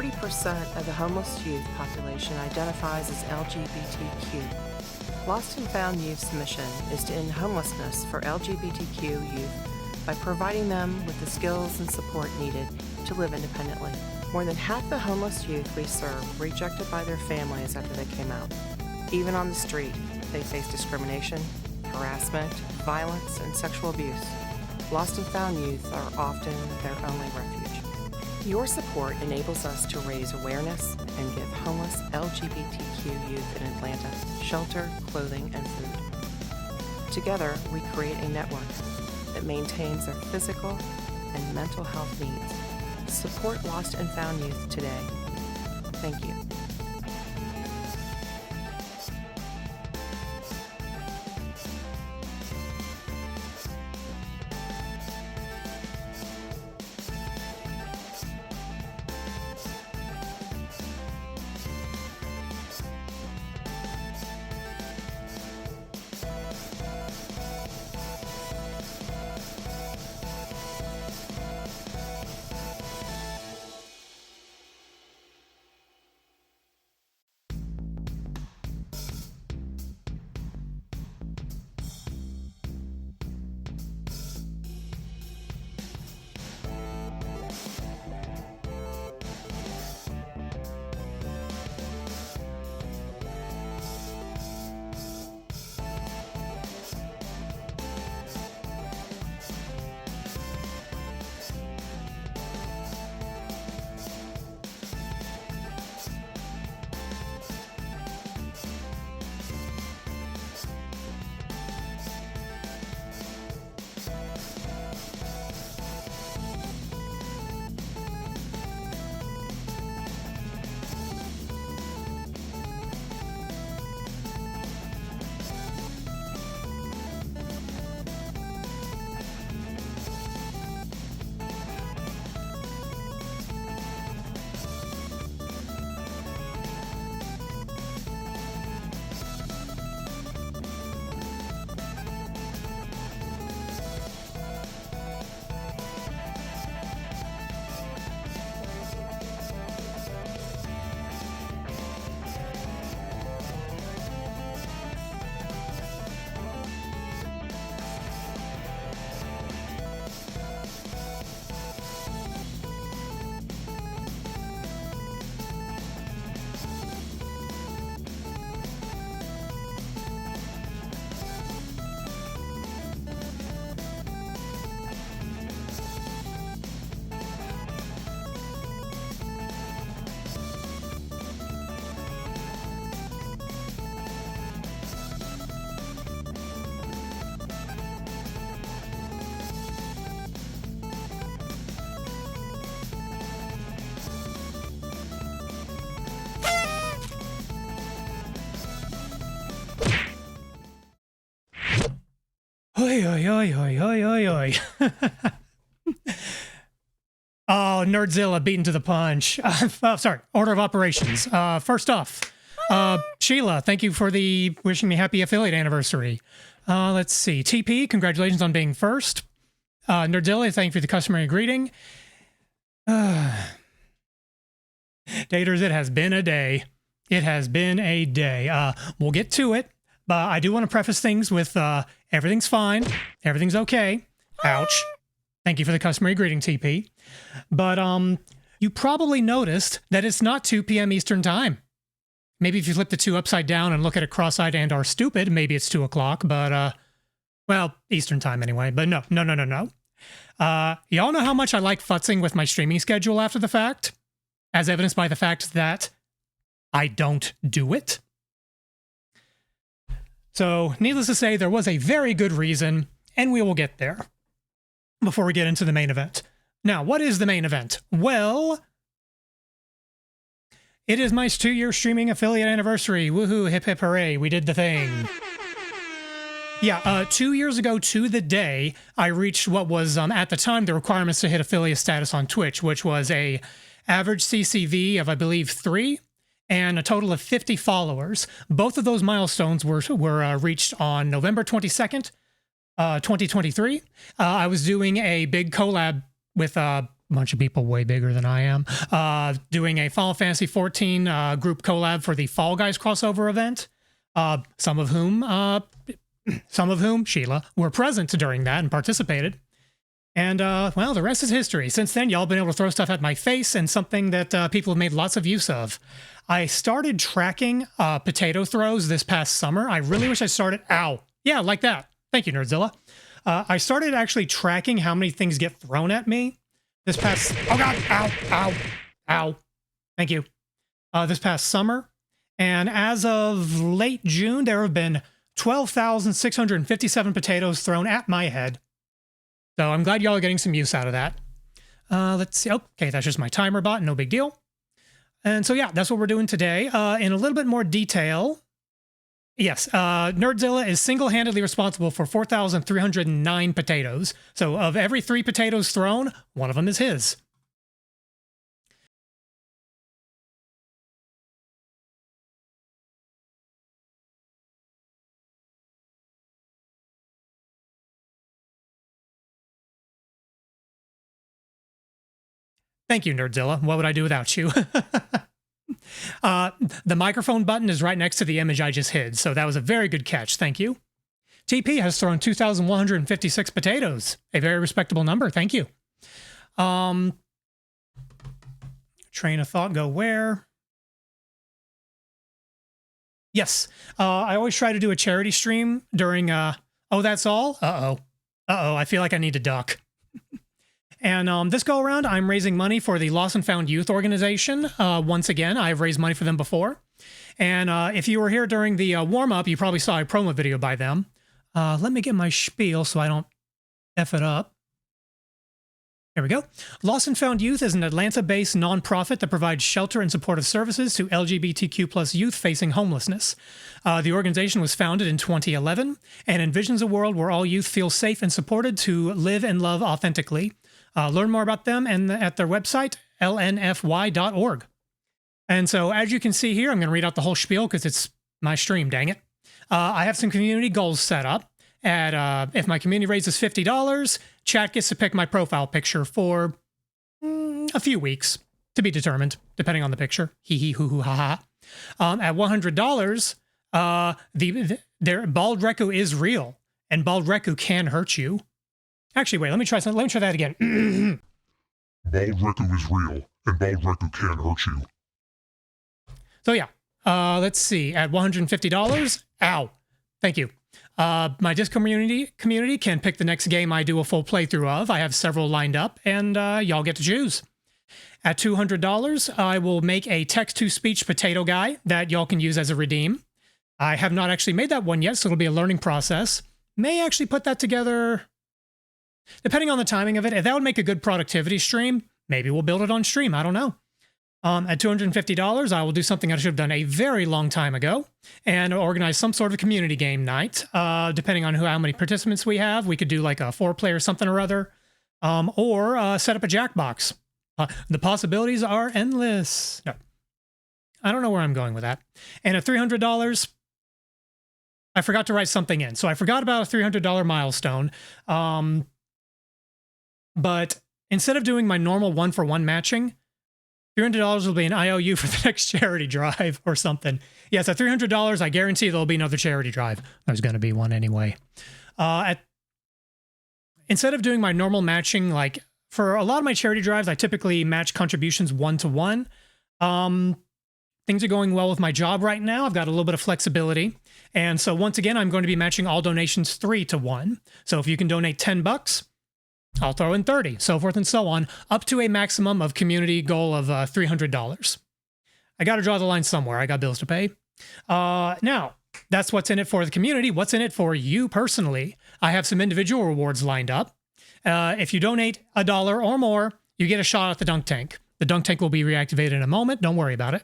40% of the homeless youth population identifies as LGBTQ. Lost and Found Youth's mission is to end homelessness for LGBTQ youth by providing them with the skills and support needed to live independently. More than half the homeless youth we serve were rejected by their families after they came out. Even on the street, they face discrimination, harassment, violence, and sexual abuse. Lost and Found youth are often their only refuge. Your support enables us to raise awareness and give homeless LGBTQ youth in Atlanta shelter, clothing, and food. Together, we create a network that maintains their physical and mental health needs. Support Lost and Found youth today. Thank you. Oi, oi, oi, oi, oi, oi, oi. Oh, Nerdzilla beaten to the punch. Sorry, order of operations. First off, Sheila, thank you for the wishing me happy affiliate anniversary. Let's see. TP, congratulations on being first. Nerdzilla, thank you for the customary greeting. Daters, it has been a day. It has been a day. We'll get to it, but I do want to preface things with everything's fine. Everything's okay. Ouch. Thank you for the customary greeting, TP. But you probably noticed that it's not 2 p.m. Eastern time. Maybe if you flip the 2 upside down and look at it cross-eyed and are stupid, maybe it's 2 o'clock, but, well, Eastern time anyway. But no. Y'all know how much I like futzing with my streaming schedule after the fact, as evidenced by the fact that I don't do it. So, needless to say, there was a very good reason, and we will get there before we get into the main event. Now, what is the main event? Well, it is my 2-year streaming affiliate anniversary. Woohoo, hip hip hooray, we did the thing. Yeah, 2 years ago to the day, I reached what was, at the time, the requirements to hit affiliate status on Twitch, which was a average CCV of, I believe, 3, and a total of 50 followers. Both of those milestones were reached on November 22nd, 2023. I was doing a big collab with a bunch of people way bigger than I am, doing a Final Fantasy 14 group collab for the Fall Guys crossover event. Some of whom, Sheila, were present during that and participated. And, well, the rest is history. Since then, y'all been able to throw stuff at my face, and something that people have made lots of use of. I started tracking potato throws this past summer. I really wish I started... Ow. Yeah, like that. Thank you, Nerdzilla. I started actually tracking how many things get thrown at me this past... Oh, God. Ow. Ow. Ow. Thank you. This past summer. And as of late June, there have been 12,657 potatoes thrown at my head. So I'm glad y'all are getting some use out of that. Let's see. Oh, okay, that's just my timer bot. No big deal. And so, yeah, that's what we're doing today. In a little bit more detail, yes, Nerdzilla is single-handedly responsible for 4,309 potatoes. So of every 3 potatoes thrown, one of them is his. Thank you, Nerdzilla. What would I do without you? The microphone button is right next to the image I just hid, so that was a very good catch. Thank you. TP has thrown 2,156 potatoes. A very respectable number. Thank you. Train of thought, go where? Yes. I always try to do a charity stream during... Oh, that's all? Uh-oh. Uh-oh, I feel like I need to duck. And this go around, I'm raising money for the Lost and Found Youth organization. Once again, I've raised money for them before. And if you were here during the warm-up, you probably saw a promo video by them. Let me get my spiel so I don't F it up. There we go. Lost and Found Youth is an Atlanta-based nonprofit that provides shelter and supportive services to LGBTQ+ youth facing homelessness. The organization was founded in 2011 and envisions a world where all youth feel safe and supported to live and love authentically. Learn more about them at their website, lnfy.org. And so, as you can see here, I'm going to read out the whole spiel because it's my stream, dang it. I have some community goals set up. If my community raises $50, chat gets to pick my profile picture for a few weeks, to be determined, depending on the picture. Hee hee hoo hoo ha ha. At $100, their Bald Reku is real, and Bald Reku can hurt you. Actually, wait, let me try that again. Bald Reku is real, and Bald Reku can hurt you. So yeah, let's see. At $150, ow, thank you. My Discord community can pick the next game I do a full playthrough of. I have several lined up, and y'all get to choose. At $200, I will make a text-to-speech potato guy that y'all can use as a redeem. I have not actually made that one yet, so it'll be a learning process. May actually put that together... Depending on the timing of it, if that would make a good productivity stream, maybe we'll build it on stream. I don't know. At $250, I will do something I should have done a very long time ago and organize some sort of community game night. Depending on how many participants we have, we could do like a 4-player something or other, or set up a Jackbox. The possibilities are endless. No, I don't know where I'm going with that. And at $300, I forgot to write something in. So I forgot about a $300 milestone. But instead of doing my normal 1-for-1 matching, $300 will be an IOU for the next charity drive or something. Yes, at $300, I guarantee there'll be another charity drive. There's going to be one anyway. Instead of doing my normal matching, like for a lot of my charity drives, I typically match contributions 1-to-1. Things are going well with my job right now. I've got a little bit of flexibility. And so once again, I'm going to be matching all donations 3-to-1. So if you can donate $10, I'll throw in 30, so forth and so on, up to a maximum of community goal of $300. I got to draw the line somewhere. I got bills to pay. Now, that's what's in it for the community. What's in it for you personally? I have some individual rewards lined up. If you donate $1 or more, you get a shot at the dunk tank. The dunk tank will be reactivated in a moment. Don't worry about it.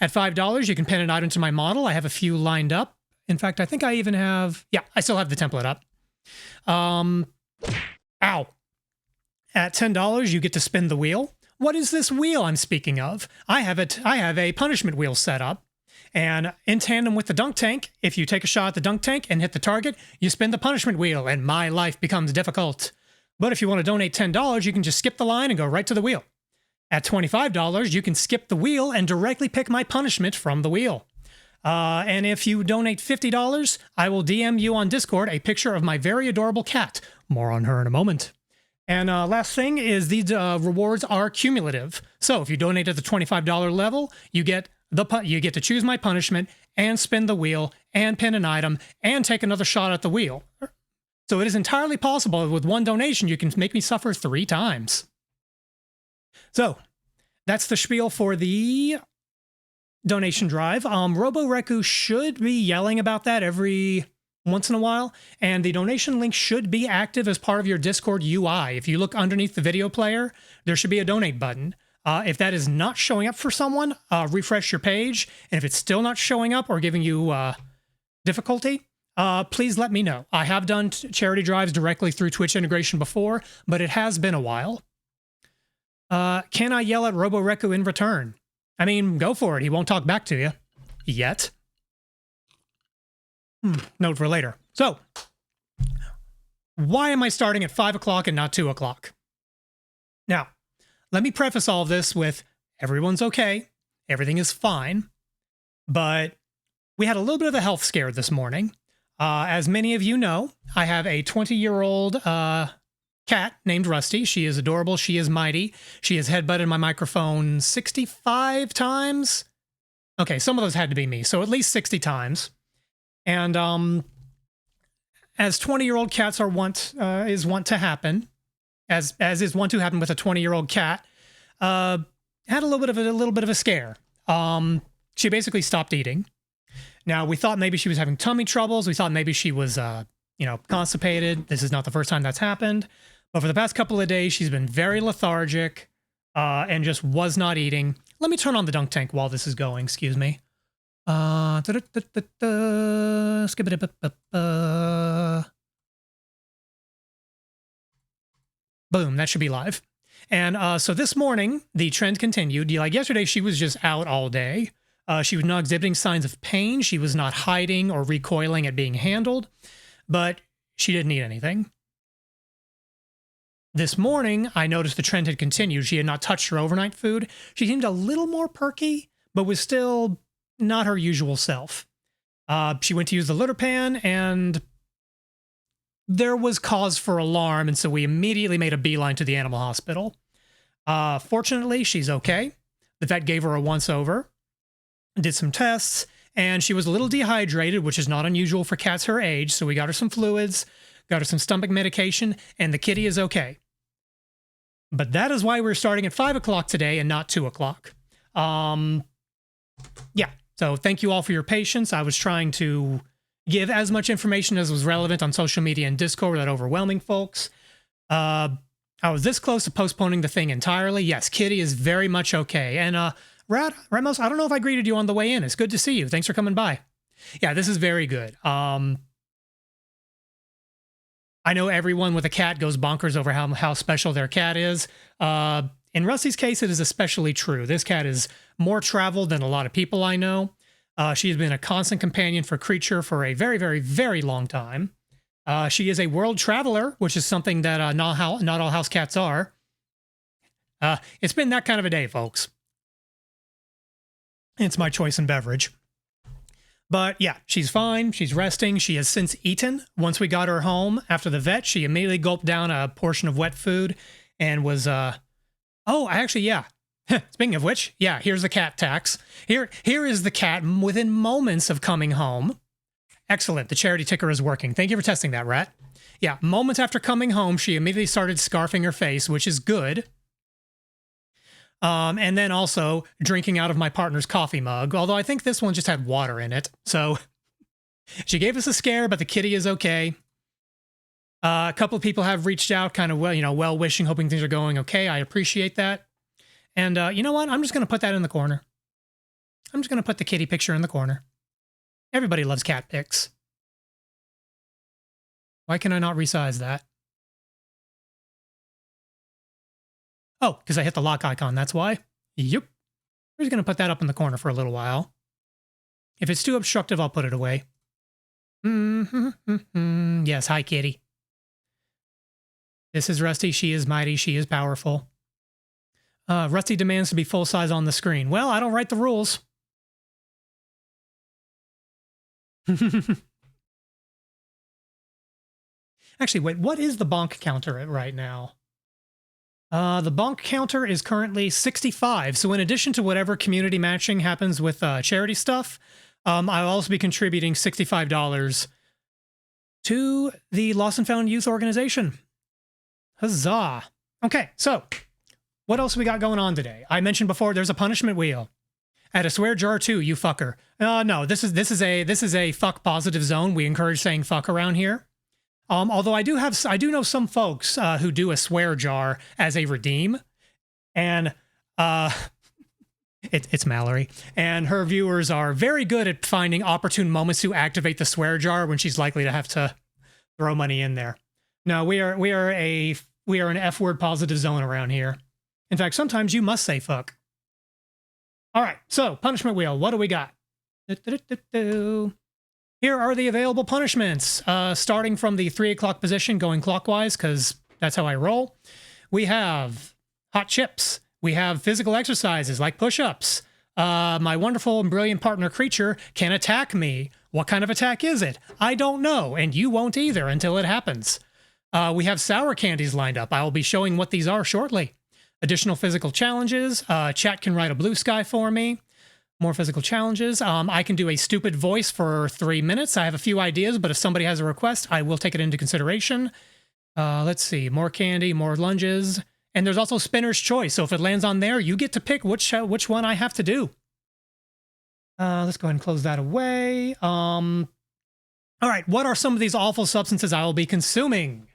At $5, you can pin an item to my model. I have a few lined up. In fact, I think I even have... Yeah, I still have the template up. Ow. At $10, you get to spin the wheel. What is this wheel I'm speaking of? I have a punishment wheel set up. And in tandem with the dunk tank, if you take a shot at the dunk tank and hit the target, you spin the punishment wheel, and my life becomes difficult. But if you want to donate $10, you can just skip the line and go right to the wheel. At $25, you can skip the wheel and directly pick my punishment from the wheel. And if you donate $50, I will DM you on Discord a picture of my very adorable cat. More on her in a moment. And last thing is these rewards are cumulative. So if you donate at the $25 level, you get to choose my punishment and spin the wheel and pin an item and take another shot at the wheel. So it is entirely possible with one donation you can make me suffer 3 times. So that's the spiel for the donation drive. RoboReku should be yelling about that every once in a while, and the donation link should be active as part of your Discord UI. If you look underneath the video player, there should be a donate button. If that is not showing up for someone, refresh your page, and if it's still not showing up or giving you difficulty, please let me know. I have done charity drives directly through Twitch integration before, but it has been a while. Can I yell at RoboReku in return? I mean, go for it. He won't talk back to you. Yet. Note for later. So, why am I starting at 5 o'clock and not 2 o'clock? Now, let me preface all of this with everyone's okay. Everything is fine. But we had a little bit of a health scare this morning. As many of you know, I have a 20-year-old cat named Rusty. She is adorable. She is mighty. She has headbutted my microphone 65 times. Okay, some of those had to be me, so at least 60 times. And as 20-year-old cats are is wont to happen, as is wont to happen with a 20-year-old cat, had a little bit of a scare. She basically stopped eating. Now, we thought maybe she was having tummy troubles. We thought maybe she was, constipated. This is not the first time that's happened. But for the past couple of days, she's been very lethargic and just was not eating. Let me turn on the dunk tank while this is going. Excuse me. Boom. That should be live. And so this morning, the trend continued. Like yesterday, she was just out all day. She was not exhibiting signs of pain. She was not hiding or recoiling at being handled. But she didn't eat anything. This morning, I noticed the trend had continued. She had not touched her overnight food. She seemed a little more perky, but was still not her usual self. She went to use the litter pan, and there was cause for alarm, and so we immediately made a beeline to the animal hospital. Fortunately, she's okay. The vet gave her a once-over, did some tests, and she was a little dehydrated, which is not unusual for cats her age, so we got her some fluids, got her some stomach medication, and the kitty is okay. But that is why we're starting at 5 o'clock today and not 2 o'clock. Yeah, so thank you all for your patience. I was trying to give as much information as was relevant on social media and Discord without overwhelming folks. I was this close to postponing the thing entirely. Yes, kitty is very much okay. And Ramos, I don't know if I greeted you on the way in. It's good to see you. Thanks for coming by. Yeah, this is very good. I know everyone with a cat goes bonkers over how special their cat is. In Rusty's case, it is especially true. This cat is more traveled than a lot of people I know. She has been a constant companion for Creature for a very, very, very long time. She is a world traveler, which is something that not all house cats are. It's been that kind of a day, folks. It's my choice in beverage. But yeah, she's fine. She's resting. She has since eaten. Once we got her home after the vet, she immediately gulped down a portion of wet food and was, yeah. Speaking of which, yeah, here's the cat tax. Here is the cat within moments of coming home. Excellent. The charity ticker is working. Thank you for testing that, Rat. Yeah, moments after coming home, she immediately started scarfing her face, which is good. And then also drinking out of my partner's coffee mug, although I think this one just had water in it. So she gave us a scare, but the kitty is okay. A couple of people have reached out kind of well-wishing, hoping things are going okay. I appreciate that. And you know what? I'm just going to put that in the corner. I'm just going to put the kitty picture in the corner. Everybody loves cat pics. Why can I not resize that? Oh, because I hit the lock icon, that's why. Yep. We're just going to put that up in the corner for a little while. If it's too obstructive, I'll put it away. Yes, hi, kitty. This is Rusty. She is mighty. She is powerful. Rusty demands to be full size on the screen. Well, I don't write the rules. Actually, wait, what is the bonk counter at right now? The bonk counter is currently 65. So in addition to whatever community matching happens with charity stuff, I'll also be contributing $65 to the Lost and Found Youth Organization. Huzzah. Okay, so what else we got going on today? I mentioned before there's a punishment wheel. At a swear jar too, you fucker. No, this is a fuck positive zone. We encourage saying fuck around here. Although I do know some folks who do a swear jar as a redeem, and it's Mallory, and her viewers are very good at finding opportune moments to activate the swear jar when she's likely to have to throw money in there. No, we are an F word positive zone around here. In fact, sometimes you must say fuck. All right, so punishment wheel. What do we got? Here are the available punishments, starting from the 3 o'clock position, going clockwise, because that's how I roll. We have hot chips. We have physical exercises like push-ups. My wonderful and brilliant partner Creature can attack me. What kind of attack is it? I don't know, and you won't either until it happens. We have sour candies lined up. I will be showing what these are shortly. Additional physical challenges. Chat can write a blue sky for me. More physical challenges. I can do a stupid voice for 3 minutes. I have a few ideas, but if somebody has a request, I will take it into consideration. Let's see. More candy, more lunges. And there's also spinner's choice. So if it lands on there, you get to pick which one I have to do. Let's go ahead and close that away. All right. What are some of these awful substances I will be consuming?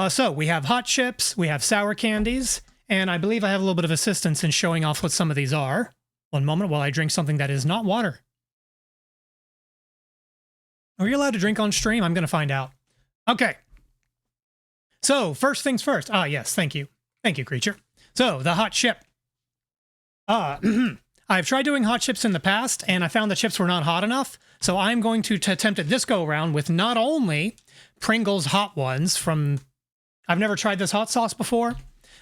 So we have hot chips. We have sour candies. And I believe I have a little bit of assistance in showing off what some of these are. One moment while I drink something that is not water. Are you allowed to drink on stream? I'm going to find out. Okay. So, first things first. Ah, yes, thank you. Thank you, Creature. So, the hot chip. I've tried doing hot chips in the past, and I found the chips were not hot enough. So, I'm going to attempt it this go-around with not only Pringles hot ones from... I've never tried this hot sauce before,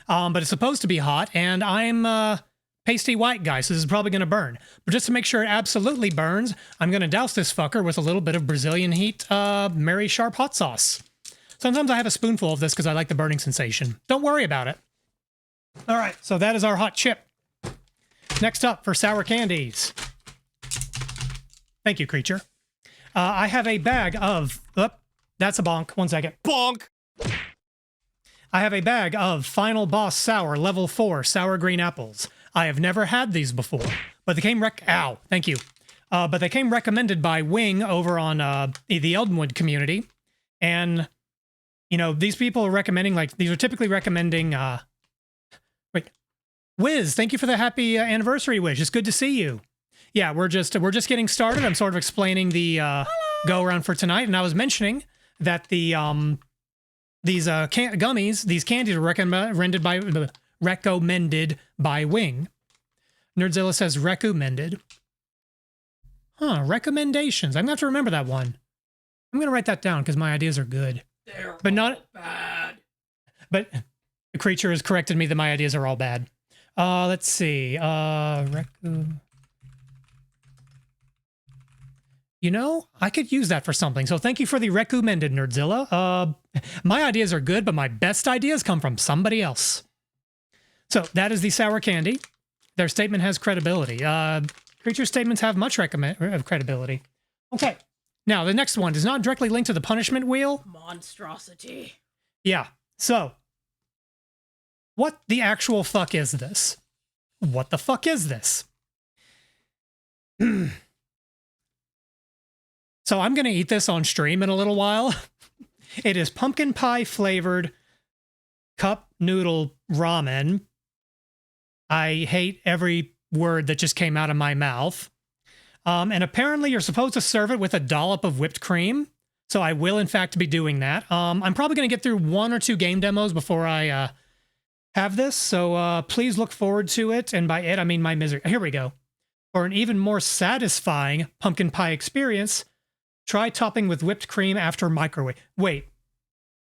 but it's supposed to be hot, and I'm... pasty white guy, so this is probably going to burn. But just to make sure it absolutely burns, I'm going to douse this fucker with a little bit of Brazilian heat Mary Sharp hot sauce. Sometimes I have a spoonful of this because I like the burning sensation. Don't worry about it. All right, so that is our hot chip. Next up for sour candies. Thank you, Creature. I have a bag of... that's a bonk. 1 second. Bonk! I have a bag of Final Boss Sour Level 4 Sour Green Apples. I have never had these before, but they came Ow, thank you. But they came recommended by Wing over on the Eldenwood community. And, you know, these people are recommending, like, these are typically recommending, Wiz, thank you for the happy anniversary wish. It's good to see you. Yeah, we're just getting started. I'm sort of explaining the go around for tonight. And I was mentioning that the, these gummies, these candies are recommended by Wing. Nerdzilla says recommended. Huh, recommendations. I'm going to have to remember that one. I'm going to write that down because my ideas are good. They're but not bad. But the Creature has corrected me that my ideas are all bad. Let's see. You know, I could use that for something. So thank you for the recommended, Nerdzilla. My ideas are good, but my best ideas come from somebody else. So that is the sour candy. Their statement has credibility. Creature statements have much credibility. Okay. Now, the next one is not directly linked to the punishment wheel. Monstrosity. Yeah. So, what the actual fuck is this? What the fuck is this? So I'm going to eat this on stream in a little while. It is pumpkin pie flavored cup noodle ramen. I hate every word that just came out of my mouth. And apparently you're supposed to serve it with a dollop of whipped cream. So I will, in fact, be doing that. I'm probably going to get through 1 or 2 game demos before I have this. So please look forward to it. And by it, I mean my misery. Here we go. For an even more satisfying pumpkin pie experience, try topping with whipped cream after microwave. Wait.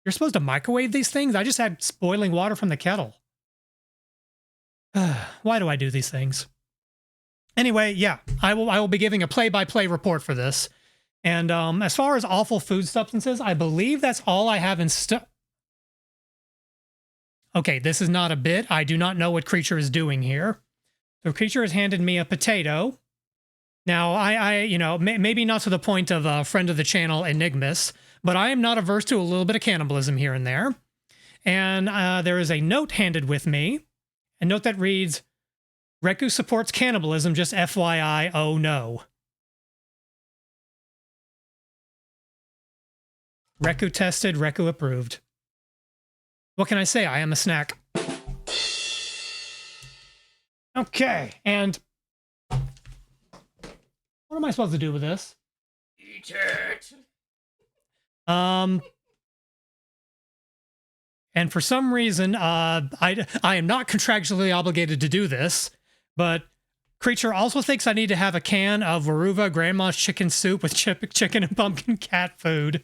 You're supposed to microwave these things? I just had boiling water from the kettle. Why do I do these things? Anyway, yeah, I will be giving a play-by-play report for this. And as far as awful food substances, I believe that's all I have in stock. Okay, this is not a bit. I do not know what Creature is doing here. So Creature has handed me a potato. Now, I you know, maybe not to the point of a friend of the channel, Enigmas, but I am not averse to a little bit of cannibalism here and there. And there is a note handed with me, a note that reads, Reku supports cannibalism, just FYI, oh no. Reku tested, Reku approved. What can I say? I am a snack. Okay, and what am I supposed to do with this? Eat it. And for some reason, I am not contractually obligated to do this, but Creature also thinks I need to have a can of Waruva Grandma's chicken soup with chicken and pumpkin cat food.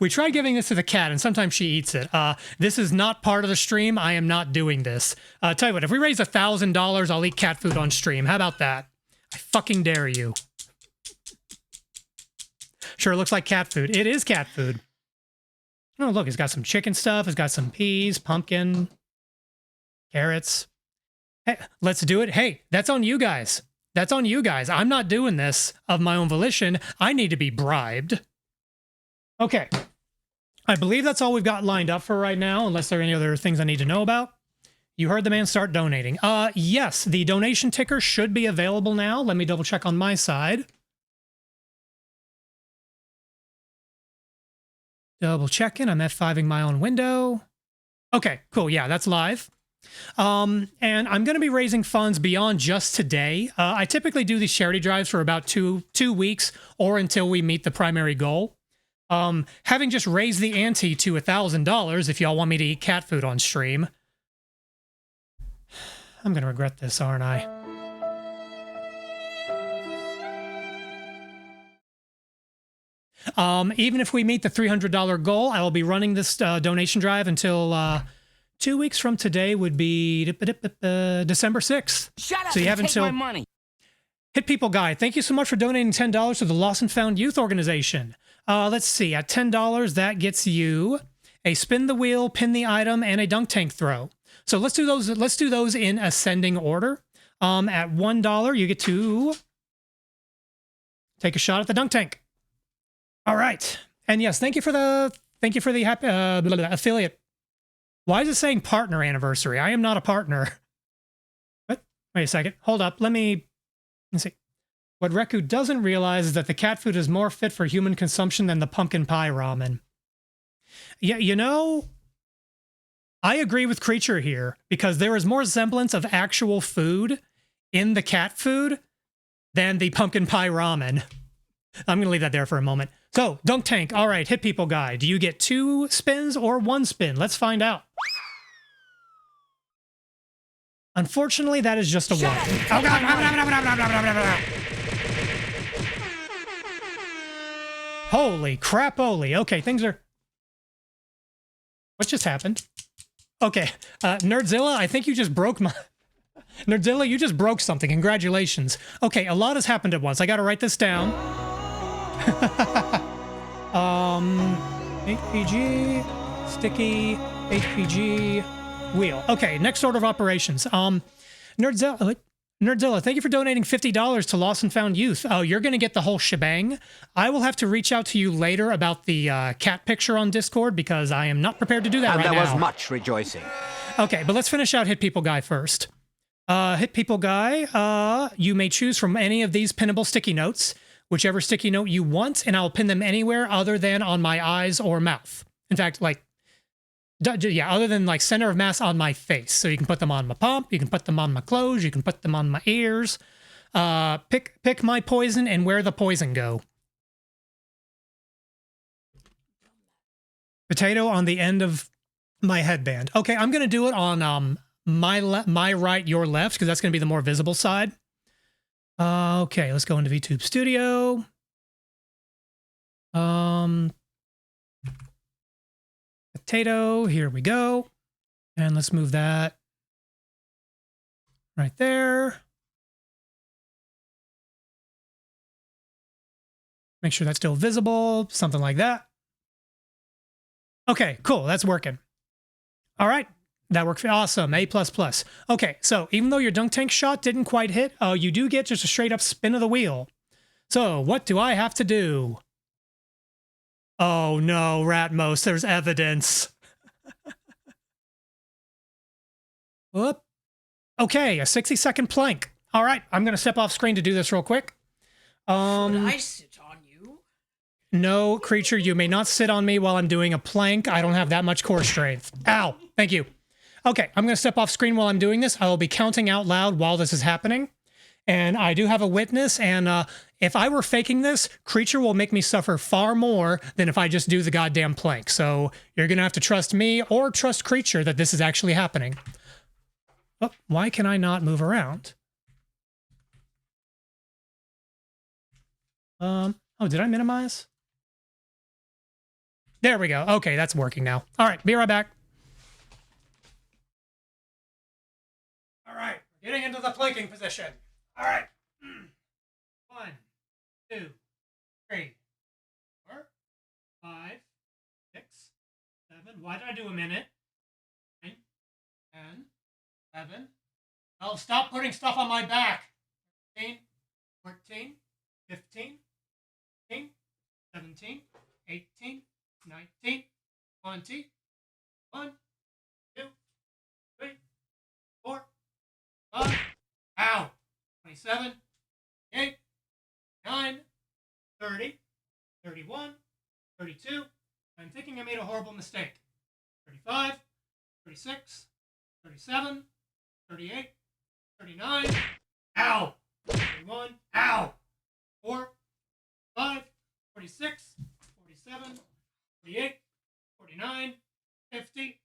We tried giving this to the cat, and sometimes she eats it. This is not part of the stream. I am not doing this. Tell you what, if we raise $1,000, I'll eat cat food on stream. How about that? I fucking dare you. Sure, it looks like cat food. It is cat food. Oh, look, it's got some chicken stuff. It's got some peas, pumpkin, carrots. Hey, let's do it. Hey, that's on you guys. That's on you guys. I'm not doing this of my own volition. I need to be bribed. Okay. I believe that's all we've got lined up for right now, unless there are any other things I need to know about. You heard the man start donating. Yes, the donation ticker should be available now. Let me double check on my side. Double checking. I'm F5ing my own window. Okay, cool. Yeah, that's live. And I'm going to be raising funds beyond just today. I typically do these charity drives for about two weeks or until we meet the primary goal. Having just raised the ante to $1,000, if y'all want me to eat cat food on stream, I'm going to regret this, aren't I? Even if we meet the $300 goal, I will be running this donation drive until 2 weeks from today would be December 6th. Shut up So you and have take until my money. Hit People Guy, thank you so much for donating $10 to the Lost and Found Youth Organization. Let's see, at $10, that gets you a spin the wheel, pin the item, and a dunk tank throw. So let's do those. Let's do those in ascending order. At $1, you get to take a shot at the dunk tank. All right, and yes, thank you for the happy affiliate. Why is it saying partner anniversary? I am not a partner. What? Wait a second. Hold up. Let's see. What Reku doesn't realize is that the cat food is more fit for human consumption than the pumpkin pie ramen. Yeah, you know, I agree with Creature here because there is more semblance of actual food in the cat food than the pumpkin pie ramen. I'm going to leave that there for a moment. So, dunk tank. All right, Hit People Guy. Do you get 2 spins or 1 spin? Let's find out. Unfortunately, that is just a 1. Oh, God. Holy crap-oli. Okay, things are... What just happened? Okay, Nerdzilla, I think you just broke my... Nerdzilla, you just broke something. Congratulations. Okay, a lot has happened at once. I gotta write this down. HPG, sticky, HPG, wheel. Okay, next order of operations. Nerdzilla, thank you for donating $50 to Lost and Found Youth. Oh, you're going to get the whole shebang. I will have to reach out to you later about the cat picture on Discord because I am not prepared to do that right now. And there was much rejoicing. Okay, but let's finish out Hit People Guy first. Hit People Guy, you may choose from any of these pinnable sticky notes, whichever sticky note you want, and I'll pin them anywhere other than on my eyes or mouth. In fact, like, yeah, other than like center of mass on my face. So you can put them on my pump, you can put them on my clothes, you can put them on my ears. Pick my poison and where the poison go. Potato on the end of my headband. Okay, I'm gonna do it on my right, your left, because that's gonna be the more visible side. Okay, let's go into VTube Studio. potato. Here we go. And let's move that right there. Make sure that's still visible, something like that. Okay, cool. That's working. All right. That worked. Awesome. A++. Okay, so even though your dunk tank shot didn't quite hit, you do get just a straight up spin of the wheel. So what do I have to do? Oh no, Ratmos, there's evidence. Whoop. Okay, a 60-second plank. All right, I'm going to step off screen to do this real quick. Should I sit on you? No, creature, you may not sit on me while I'm doing a plank. I don't have that much core strength. Ow, thank you. Okay, I'm going to step off screen while I'm doing this. I will be counting out loud while this is happening. And I do have a witness, and if I were faking this, creature will make me suffer far more than if I just do the goddamn plank. So you're going to have to trust me or trust creature that this is actually happening. Oh, why can I not move around? Oh, did I minimize? There we go. Okay, that's working now. All right, be right back. All right, getting into the planking position. All right. 1, 2, 3, 4, 5, 6, 7. Why did I do a minute? 9, 10, 11. Oh, stop putting stuff on my back. 13, 14, 15, 16, 17, 18, 19, 20, 1, 2, 3, 4, 5. Ow. 27, 8, 9, 30, 31, 32. I'm thinking I made a horrible mistake. 35, 36, 37, 38, 39. Ow. 41. Ow. 4, 5, 46, 47, 48, 49, 50,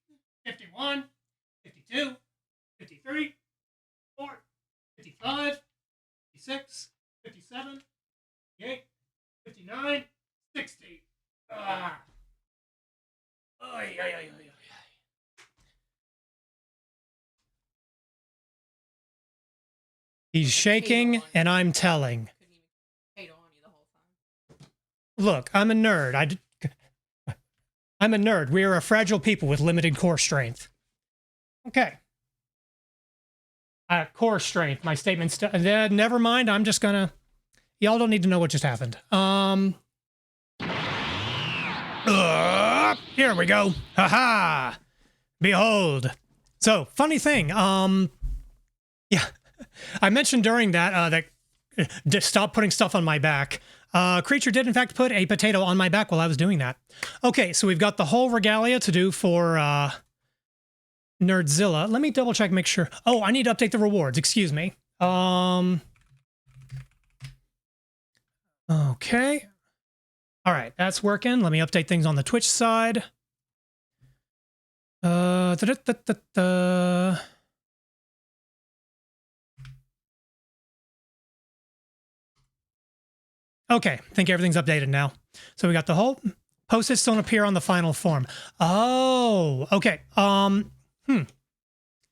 51, 52, 53, 4, 55, 56, 57, 58, 59, 60. Ah. Oy, oy, oy, oy, oy. He's shaking, and I'm telling. Look, I'm a nerd. I'm a nerd. We are a fragile people with limited core strength. Okay. Core strength. My statement's... never mind. I'm just gonna... Y'all don't need to know what just happened. Here we go. Haha. Behold. So, funny thing. Yeah. I mentioned during that, just stop putting stuff on my back. Creature did, in fact, put a potato on my back while I was doing that. Okay, so we've got the whole regalia to do for Nerdzilla. Let me double check, make sure. Oh, I need to update the rewards. Excuse me. Okay. All right, that's working. Let me update things on the Twitch side. Okay, I think everything's updated now. So we got the whole post-its don't appear on the final form. Oh, okay.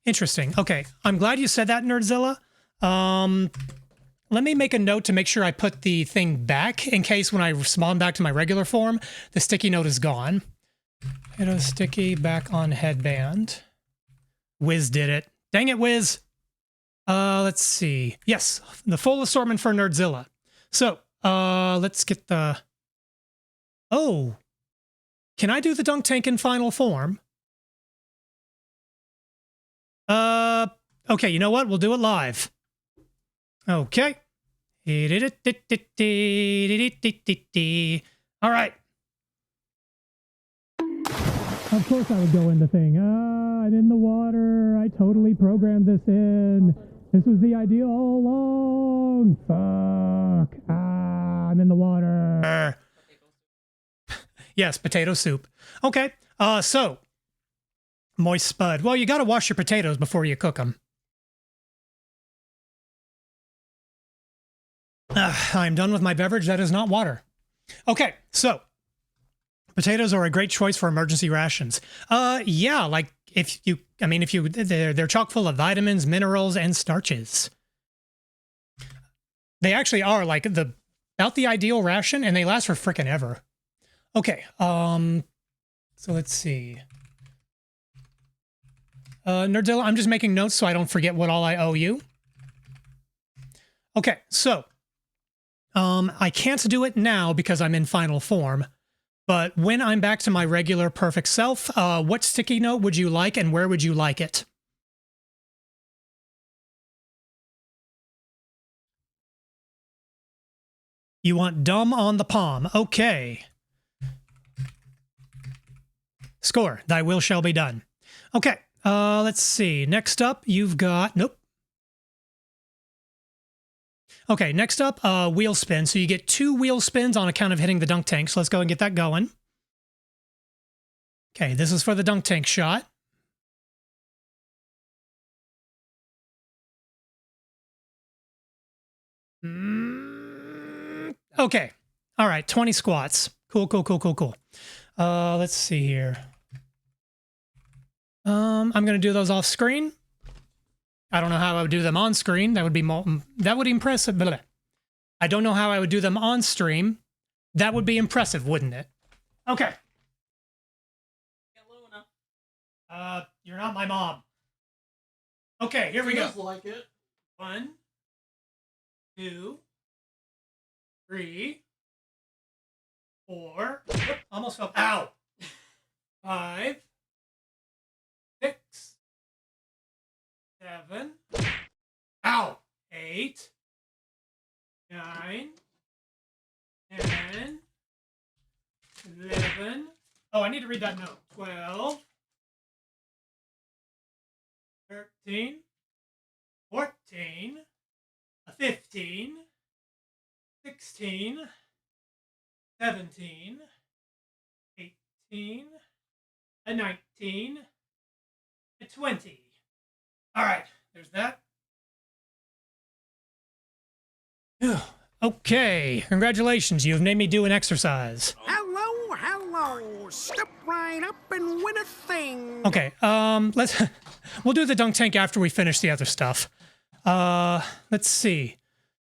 Interesting. Okay, I'm glad you said that, Nerdzilla. Let me make a note to make sure I put the thing back in case when I spawn back to my regular form, the sticky note is gone. Hit a sticky back on headband. Wiz did it. Dang it, Wiz. Let's see. Yes, the full assortment for Nerdzilla. So, let's get the... Oh, can I do the dunk tank in final form? Okay, you know what? We'll do it live. Okay. All right. Of course I would go in the thing. I'm in the water. I totally programmed this in. This was the idea all along. Fuck. I'm in the water. Yes, potato soup. Okay. So, moist spud. Well, you got to wash your potatoes before you cook them. I'm done with my beverage. That is not water. Okay, so Potatoes are a great choice for emergency rations. Yeah, like they're chock full of vitamins, minerals, and starches. They actually are like about the ideal ration, and they last for frickin' ever. Okay, so let's see. Nerdzilla, I'm just making notes so I don't forget what all I owe you. Okay, so I can't do it now because I'm in final form. But when I'm back to my regular perfect self, what sticky note would you like and where would you like it? You want dumb on the palm. Okay. Score. Thy will shall be done. Okay. Let's see. Next up, you've got... Nope. Okay, next up, wheel spin. So you get 2 wheel spins on account of hitting the dunk tank. So let's go and get that going. Okay, this is for the dunk tank shot. Okay. All right, 20 squats. Cool, cool, cool, cool, cool. Let's see here. I'm going to do those off screen. I don't know how I would do them on screen. That would be impressive. Blah, blah. I don't know how I would do them on stream. That would be impressive, wouldn't it? Okay. You're not my mom. Okay, here we go. Feels like it. 1, 2, 3, 4. Whoop, almost fell. Ow. 5, 6, 7. Ow. 8, 9, 10, 11. Oh, I need to read that note. 12, 13, 14, 15, 16, 17, 18, 19, 20. All right, there's that. Okay, congratulations. You have made me do an exercise. Hello, hello. Step right up and win a thing. Okay, we'll do the dunk tank after we finish the other stuff. Let's see.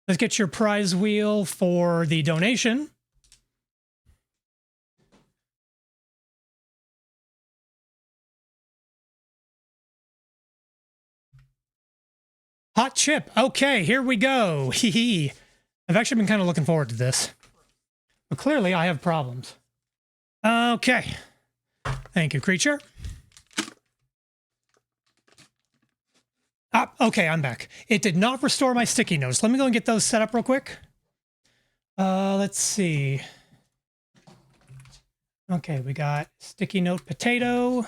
Let's get your prize wheel for the donation. Hot chip. Okay, here we go. Hee hee. I've actually been kind of looking forward to this. But clearly I have problems. Okay. Thank you, creature. Ah, okay, I'm back. It did not restore my sticky notes. Let me go and get those set up real quick. Let's see. Okay, we got sticky note potato.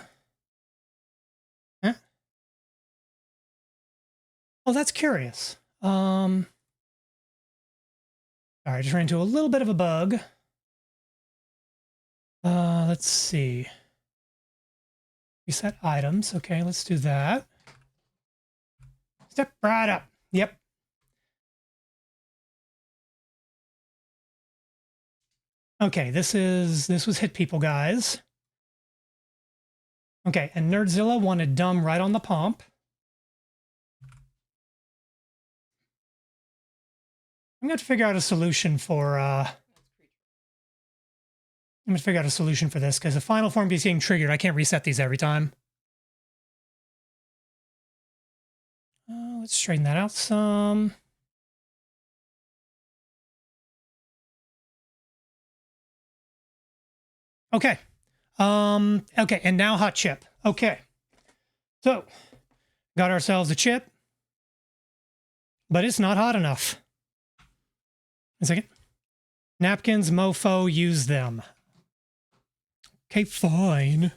Huh? Oh, that's curious. All right, just ran into a little bit of a bug. Let's see. Reset items. Okay, let's do that. Step right up. Yep. Okay, this was Hit People, guys. Okay, and Nerdzilla wanted dumb right on the pump. I'm going to figure out a solution for this because the final form is getting triggered. I can't reset these every time. Let's straighten that out some. Okay. Okay, and now hot chip. Okay. So, got ourselves a chip, but it's not hot enough. A second. Napkins, mofo, use them. Okay, fine.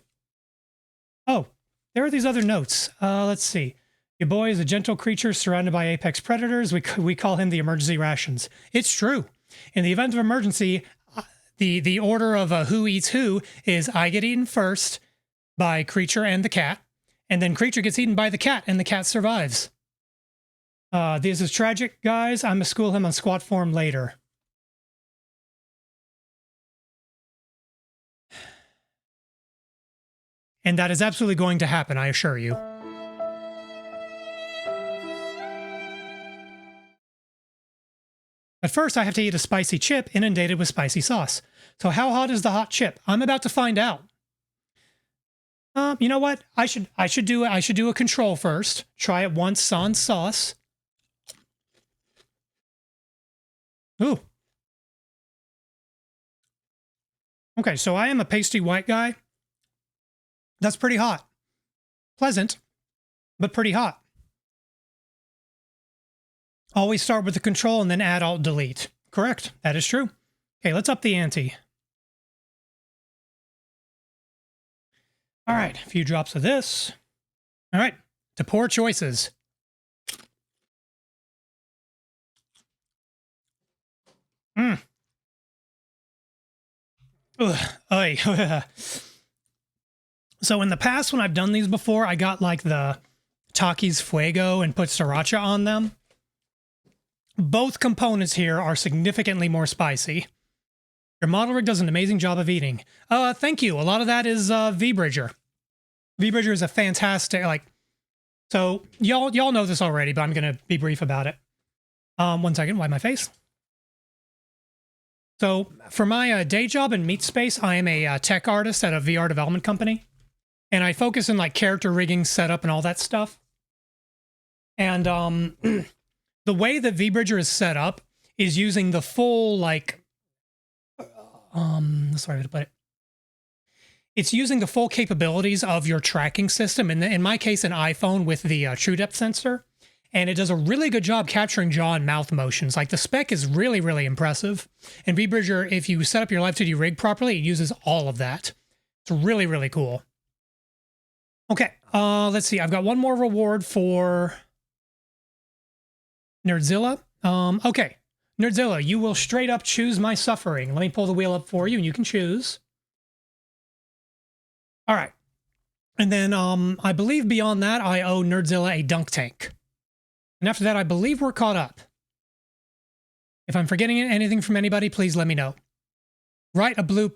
Oh, there are these other notes. Let's see. Your boy is a gentle creature surrounded by apex predators. We call him the emergency rations. It's true. In the event of emergency, the order of who eats who is I get eaten first by creature and the cat, and then creature gets eaten by the cat and the cat survives. This is tragic, guys. I'm gonna school him on squat form later. And that is absolutely going to happen, I assure you. But first, I have to eat a spicy chip inundated with spicy sauce. So how hot is the hot chip? I'm about to find out. You know what? I should do a control first. Try it once sans sauce. Ooh. Okay, so I am a pasty white guy. That's pretty hot. Pleasant, but pretty hot. Always start with the control and then add alt delete. Correct. That is true. Okay, let's up the ante. All right, a few drops of this. All right, to poor choices. Ugh. Aye. So in the past, when I've done these before, I got like the Takis Fuego and put sriracha on them. Both components here are significantly more spicy. Your model rig does an amazing job of eating. Thank you. A lot of that is V-Bridger. V-Bridger is a fantastic, so y'all know this already, but I'm going to be brief about it. 1 second, wipe my face. So for my day job in Meatspace, I am a tech artist at a VR development company. And I focus in like character rigging, setup, and all that stuff. And the way that V-Bridger is set up is using the full, sorry to put it. It's using the full capabilities of your tracking system, in my case, an iPhone with the True Depth sensor. And it does a really good job capturing jaw and mouth motions. Like, the spec is really, really impressive. And V-Bridger, if you set up your Live 2D rig properly, it uses all of that. It's really, really cool. Okay, let's see. I've got one more reward for Nerdzilla. Okay, Nerdzilla, you will straight up choose my suffering. Let me pull the wheel up for you, and you can choose. All right. And then I believe beyond that, I owe Nerdzilla a dunk tank. And after that, I believe we're caught up. If I'm forgetting anything from anybody, please let me know. Right, a blue...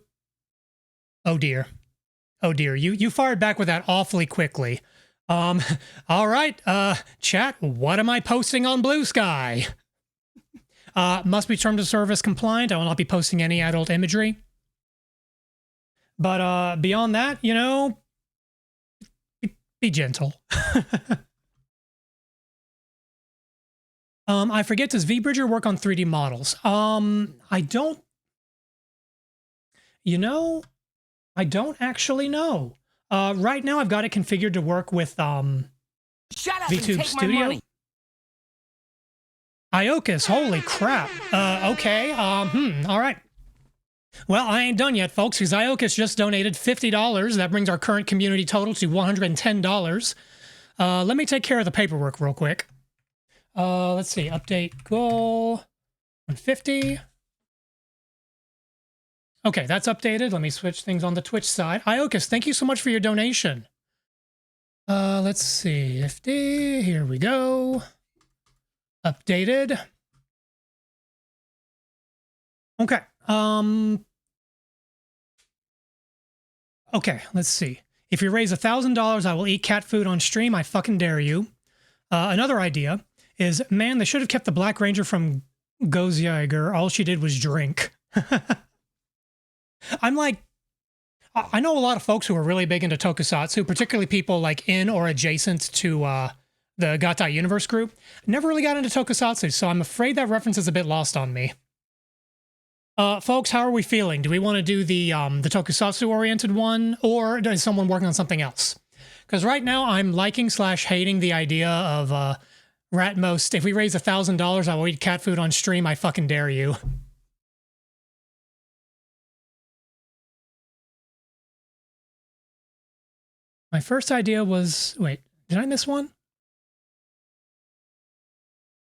Oh, dear. Oh, dear. You fired back with that awfully quickly. All right, chat, what am I posting on Blue Sky? Must be terms of service compliant. I will not be posting any adult imagery. But beyond that, you know, be gentle. I forget, does V-Bridger work on 3D models? I don't... You know, I don't actually know. Right now, I've got it configured to work with VTube Studio. Iocus, holy crap. Okay, all right. Well, I ain't done yet, folks, because Iocus just donated $50. That brings our current community total to $110. Let me take care of the paperwork real quick. Let's see, update goal 150. Okay, that's updated. Let me switch things on the Twitch side. Iocus, thank you so much for your donation. Let's see, 50, here we go. Updated. Okay, okay, let's see. If you raise $1,000, I will eat cat food on stream. I fucking dare you. Another idea is, man, they should have kept the Black Ranger from Gozjäger. All she did was drink. I'm like, I know a lot of folks who are really big into tokusatsu, particularly people like in or adjacent to the Gatai Universe group. Never really got into tokusatsu, so I'm afraid that reference is a bit lost on me. Folks, how are we feeling? Do we want to do the tokusatsu-oriented one, or is someone working on something else? Because right now I'm liking/hating the idea of Ratmost. If we raise $1,000, I will eat cat food on stream. I fucking dare you. My first idea was... Wait, did I miss one?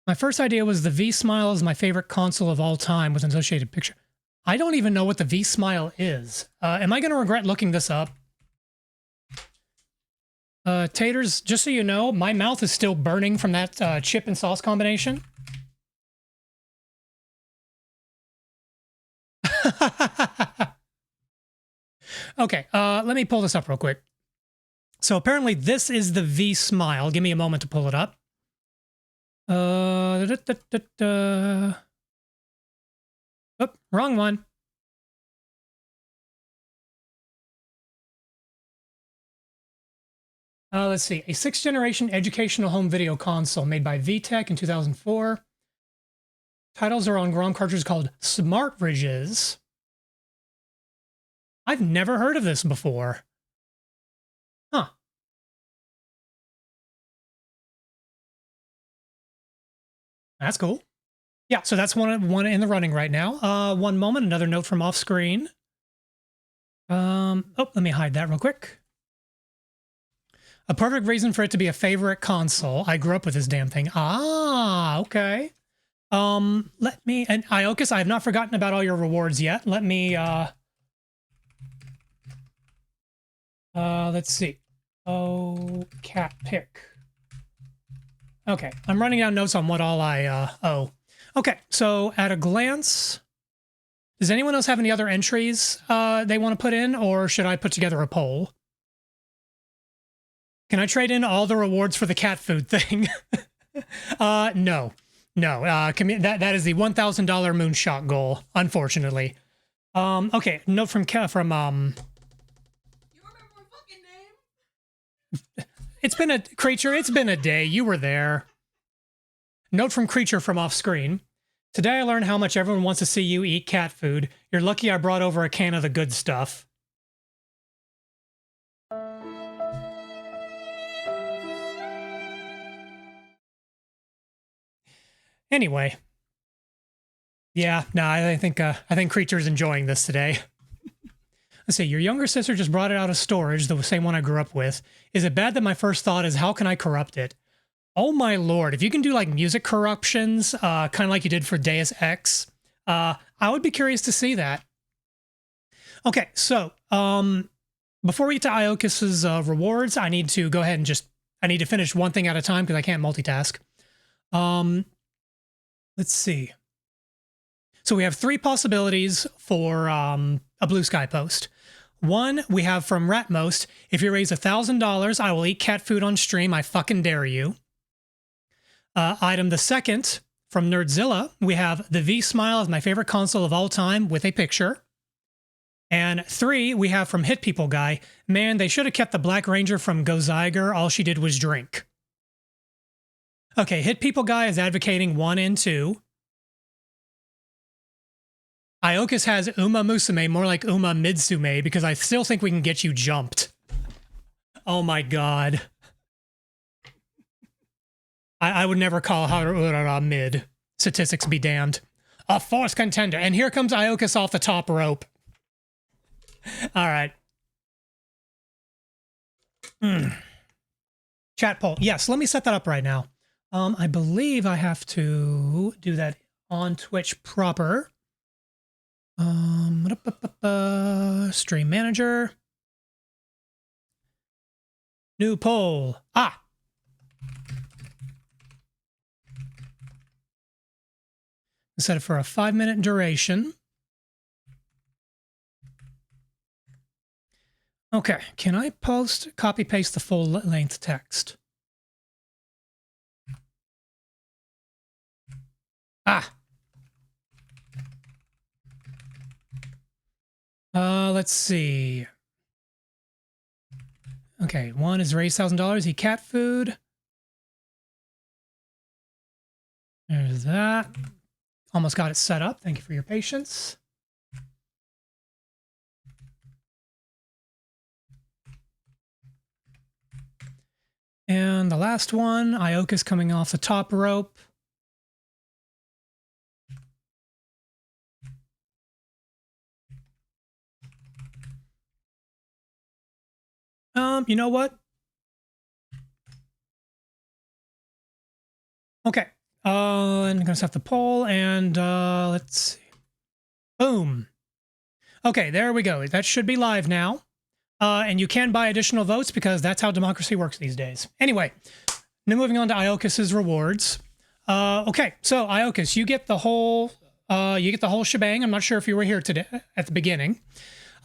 My first idea was the V-Smile is my favorite console of all time with an associated picture. I don't even know what the V-Smile is. Am I going to regret looking this up? Taters, just so you know, my mouth is still burning from that chip and sauce combination. Okay, let me pull this up real quick. So apparently this is the V Smile. Give me a moment to pull it up. Oh, wrong one. Let's see. A 6th generation educational home video console made by VTech in 2004. Titles are on ROM cartridges called Smart Ridges. I've never heard of this before. Huh. That's cool. Yeah, so that's one in the running right now. One moment, another note from off screen. Oh, let me hide that real quick. A perfect reason for it to be a favorite console. I grew up with this damn thing. Ah, okay. Let me, and Iokas, I have not forgotten about all your rewards yet. Let me, let's see. Oh, cat pick. Okay, I'm running down notes on what all I, owe. Okay, so at a glance, does anyone else have any other entries, they want to put in, or should I put together a poll? Can I trade in all the rewards for the cat food thing? No. That is the $1,000 moonshot goal, unfortunately. Okay, note from You remember my fucking name? It's been a creature, it's been a day. You were there. Note from creature from off screen. Today I learned how much everyone wants to see you eat cat food. You're lucky I brought over a can of the good stuff. Anyway. Yeah, no, I think Creature's enjoying this today. Let's see, your younger sister just brought it out of storage, the same one I grew up with. Is it bad that my first thought is, how can I corrupt it? Oh my lord, if you can do like music corruptions, kind of like you did for Deus Ex, I would be curious to see that. Okay, so, before we get to Iokas's rewards, I need to go ahead and I need to finish one thing at a time because I can't multitask. Let's see. So we have 3 possibilities for a Blue Sky post. One, we have from Ratmost, if you raise $1,000, I will eat cat food on stream. I fucking dare you. Item the second, from Nerdzilla, we have the V Smile as my favorite console of all time with a picture. And 3, we have from Hit People Guy, man, they should have kept the Black Ranger from Go Zyger. All she did was drink. Okay, Hit People Guy is advocating 1 and 2. Iokas has Uma Musume, more like Uma Midsume, because I still think we can get you jumped. Oh my god. I would never call Haruura mid. Statistics be damned. A force contender. And here comes Iokas off the top rope. Alright. Chat poll. Yes, let me set that up right now. I believe I have to do that on Twitch proper. Stream manager. New poll. Ah! Set it for a 5-minute duration. Okay, can I copy paste the full length text? Ah! Let's see. Okay, 1 is raise $1,000, eat cat food. There's that. Almost got it set up. Thank you for your patience. And the last one, Ioka's coming off the top rope. You know what? Okay. I'm gonna set the poll and let's see. Boom. Okay, there we go. That should be live now. And you can buy additional votes because that's how democracy works these days. Anyway, now moving on to Iokas's rewards. Okay, so Iokas, you get the whole shebang. I'm not sure if you were here today at the beginning.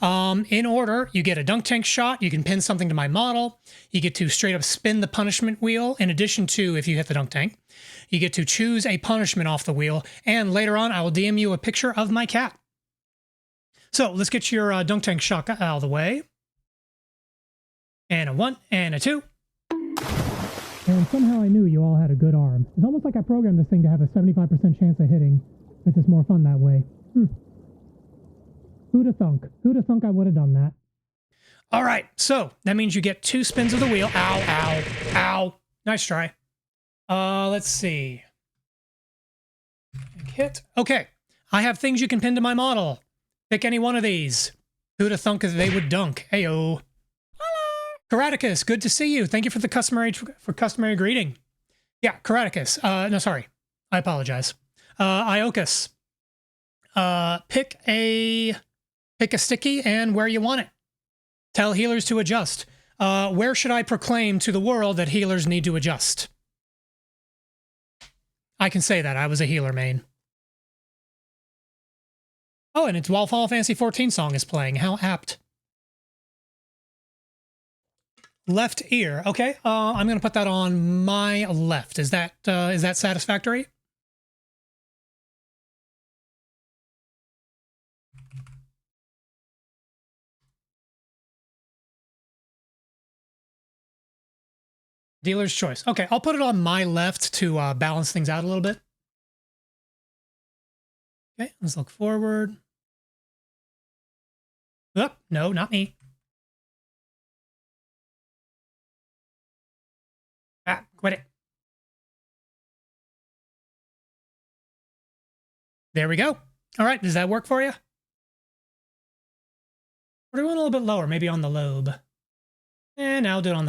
In order, you get a dunk tank shot. You can pin something to my model. You get to straight up spin the punishment wheel. In addition to, if you hit the dunk tank, you get to choose a punishment off the wheel. And later on, I will DM you a picture of my cat. So let's get your dunk tank shot out of the way. And a 1 and a 2. And somehow I knew you all had a good arm. It's almost like I programmed this thing to have a 75% chance of hitting. It's just more fun that way. Who'da thunk? Who'da thunk I would have done that? All right, so that means you get 2 spins of the wheel. Ow, ow, ow. Nice try. Let's see. Hit. Okay, I have things you can pin to my model. Pick any one of these. Who'da thunk they would dunk? Heyo. Karaticus, good to see you. Thank you for the customary greeting. Yeah, Karaticus. No, sorry. I apologize. Iokus. Pick a sticky and where you want it. Tell healers to adjust. Where should I proclaim to the world that healers need to adjust? I can say that. I was a healer main. Oh, and it's while Final Fantasy XIV song is playing. How apt. Left ear. Okay, I'm going to put that on my left. Is that satisfactory? Dealer's choice. Okay, I'll put it on my left to balance things out a little bit. Okay, let's look forward. Oh, no, not me. Ah, quit it. There we go. All right, does that work for you? We're doing a little bit lower, maybe on the lobe. And now do it on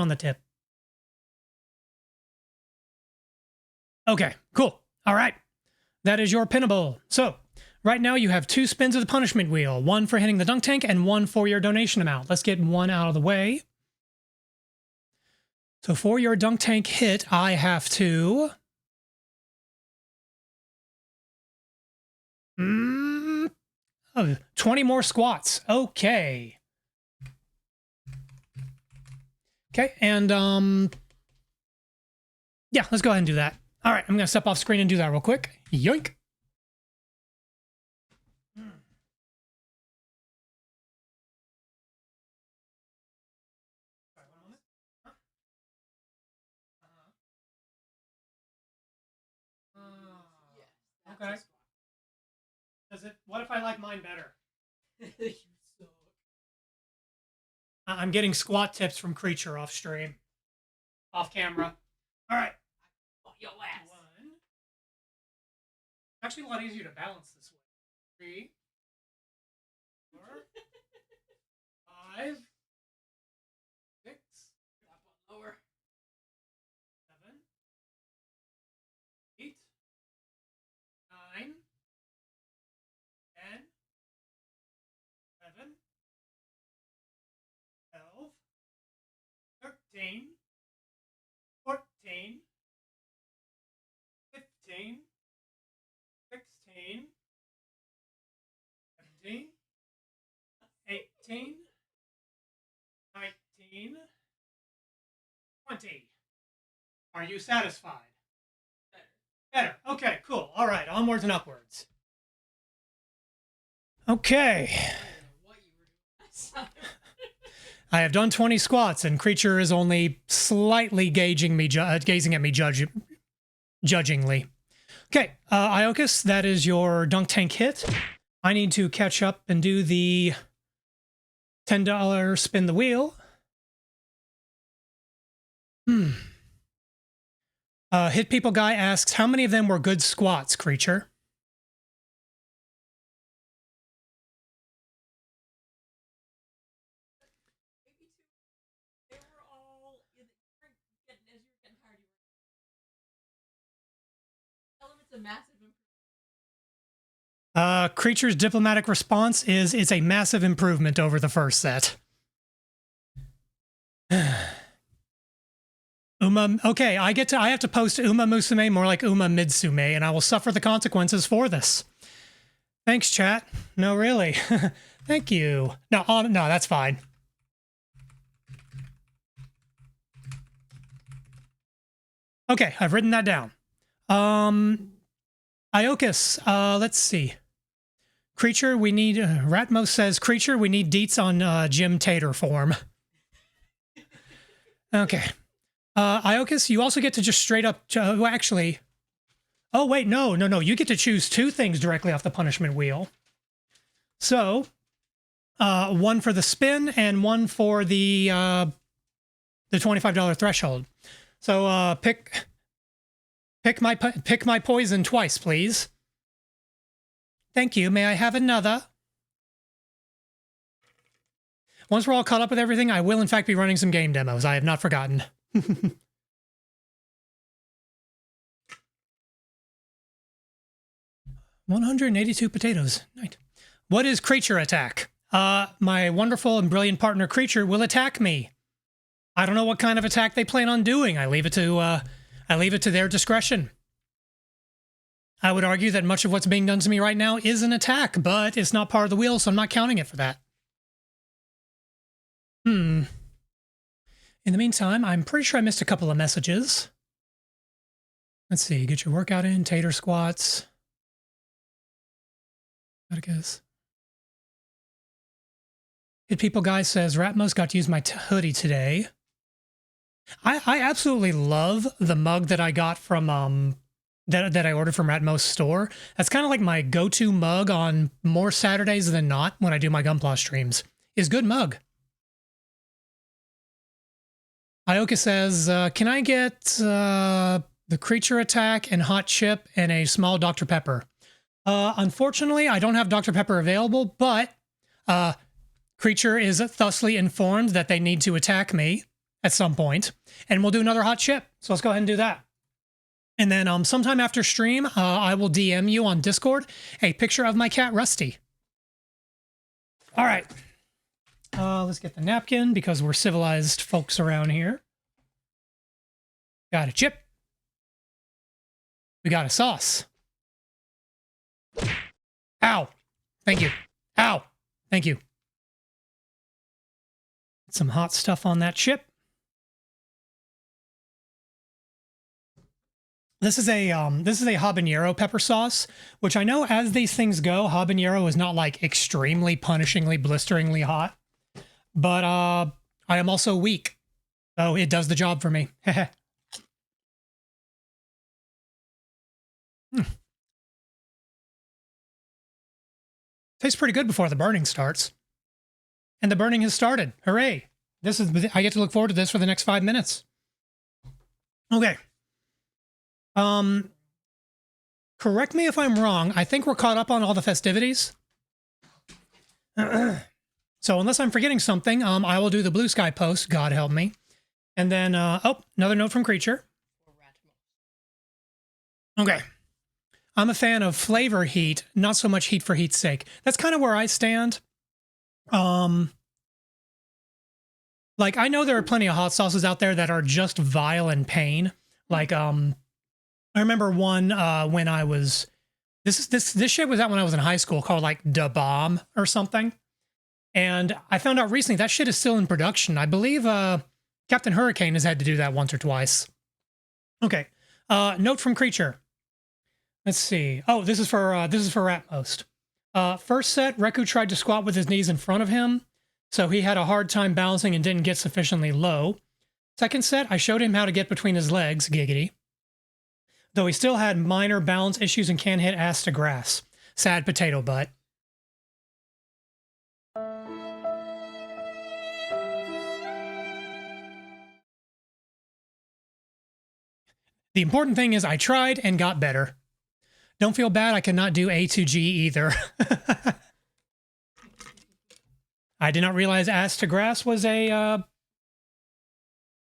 the tip. Okay, cool. All right. That is your pinnable. So, right now you have 2 spins of the punishment wheel, 1 for hitting the dunk tank and 1 for your donation amount. Let's get 1 out of the way. So for your dunk tank hit, I have to... 20 more squats. Okay. Okay, and yeah, let's go ahead and do that. All right, I'm going to step off screen and do that real quick. Yoink. Okay. Does it? What if I like mine better? You suck. I'm getting squat tips from Creature off stream, off camera. All right. Fuck your ass. 1. Actually, a lot easier to balance this way. 3, 4, 5, 6, That one lower. 7, 8, 9, 10, 11, 12, 13, 14, 15, 16, 17, 18, 19, 20. Are you satisfied? Better. Okay, cool. All right, onwards and upwards. Okay. What you were doing. I have done 20 squats, and Creature is only slightly gazing at me judgingly. Okay, Iokus, that is your dunk tank hit. I need to catch up and do the $10 spin the wheel. Hit People Guy asks, how many of them were good squats, Creature? Maybe 2. They were all as you were getting tired. Tell them it's a massive improvement. Creature's diplomatic response is, it's a massive improvement over the first set. Okay, I have to post Uma Musume more like Uma Mitsume, and I will suffer the consequences for this. Thanks, chat. No, really. Thank you. No, no, that's fine. Okay, I've written that down. Iocus, let's see. Creature, we need... Ratmos says, Creature, we need deets on Jim Tater form. Okay. Iocus, you also get to just straight up... well, actually... Oh, wait, no. You get to choose 2 things directly off the punishment wheel. So, one for the spin and one for the $25 threshold. So, pick my poison twice, please. Thank you. May I have another? Once we're all caught up with everything, I will in fact be running some game demos. I have not forgotten. 182 potatoes. Right. What is creature attack? My wonderful and brilliant partner creature will attack me. I don't know what kind of attack they plan on doing. I leave it to their discretion. I would argue that much of what's being done to me right now is an attack, but it's not part of the wheel, so I'm not counting it for that. In the meantime, I'm pretty sure I missed a couple of messages. Let's see. Get your workout in. Tater squats. I guess. Hit People Guy says, Ratmos got to use my hoodie today. I absolutely love the mug that I got from, that I ordered from Ratmos store. That's kind of like my go-to mug on more Saturdays than not when I do my Gunpla streams. Is good mug. Ioka says, can I get the creature attack and hot chip and a small Dr. Pepper? Unfortunately, I don't have Dr. Pepper available, but creature is thusly informed that they need to attack me at some point, and we'll do another hot chip. So let's go ahead and do that. And then sometime after stream, I will DM you on Discord a picture of my cat, Rusty. All right. Let's get the napkin because we're civilized folks around here. Got a chip. We got a sauce. Ow. Thank you. Ow. Thank you. Some hot stuff on that chip. This is a habanero pepper sauce, which I know as these things go, habanero is not like extremely punishingly, blisteringly hot. But I am also weak, so it does the job for me. Tastes pretty good before the burning starts. And the burning has started. Hooray. I get to look forward to this for the next 5 minutes. Okay. Correct me if I'm wrong. I think we're caught up on all the festivities. So unless I'm forgetting something, I will do the Blue Sky post, God help me. And then, oh, another note from Creature. Okay. I'm a fan of flavor heat, not so much heat for heat's sake. That's kind of where I stand. Like, I know there are plenty of hot sauces out there that are just vile and pain. Like, I remember one when I was... This shit was out when I was in high school called, like, Da Bomb or something. And I found out recently that shit is still in production. I believe Captain Hurricane has had to do that once or twice. Okay. Note from Creature. Let's see. Oh, this is for Ratmost. First set, Reku tried to squat with his knees in front of him, so he had a hard time balancing and didn't get sufficiently low. Second set, I showed him how to get between his legs, giggity. Though he still had minor balance issues and can't hit ass to grass. Sad potato butt. The important thing is I tried and got better. Don't feel bad, I cannot do A to G either. I did not realize ass to grass was a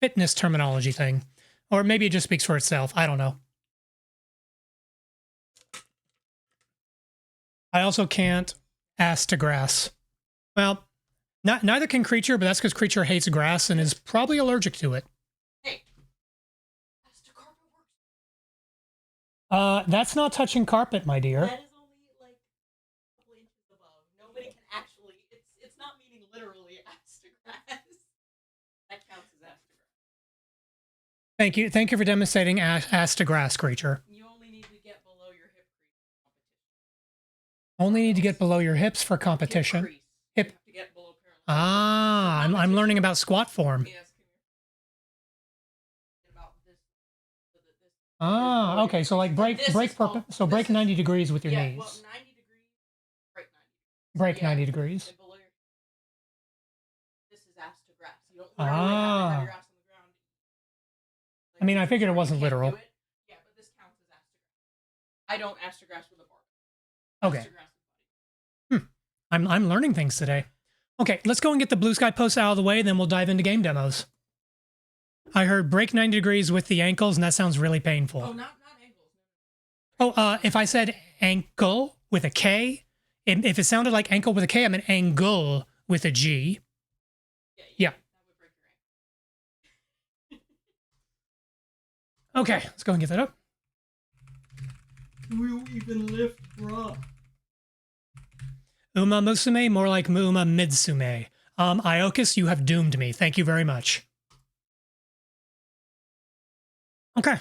fitness terminology thing. Or maybe it just speaks for itself. I don't know. I also can't ass to grass. Well, neither can Creature, but that's because Creature hates grass and is probably allergic to it. Hey, that's the carpet works. That's not touching carpet, my dear. That is only like Thank you. Thank you for demonstrating ass to grass, creature. You only need to get below your hip crease. Only need to get below your hips for competition. Hip crease. Hip- You have to get below parallel. Ah, I'm learning about squat form. Yes, come here. About this. So that this. Ah, okay. So like break This break is called- so break this is- 90 degrees with your Yeah, knees. well, 90 degrees. Break 90 degrees. Break Yeah. 90 degrees. And below your. This is ass to grass. You don't literally have to have your ass on the ground. I mean, I Like, figured it you wasn't can't do literal. it. Yeah, but this counts as ass to grass. I don't ass to grass with a bar. Okay. Ass to grass with a body. I'm learning things today. Okay, let's go and get the blue sky posts out of the way, then we'll dive into game demos. I heard break 90 degrees with the ankles, and that sounds really painful. Oh, not angles. Oh, if I said ankle with a K, if it sounded like ankle with a K, I meant angle with a G. Yeah. That would break your ankle. Okay, let's go and get that up. We'll even lift, bruh. Uma Musume, more like Uma Midsume. Iokus, you have doomed me. Thank you very much. Okay.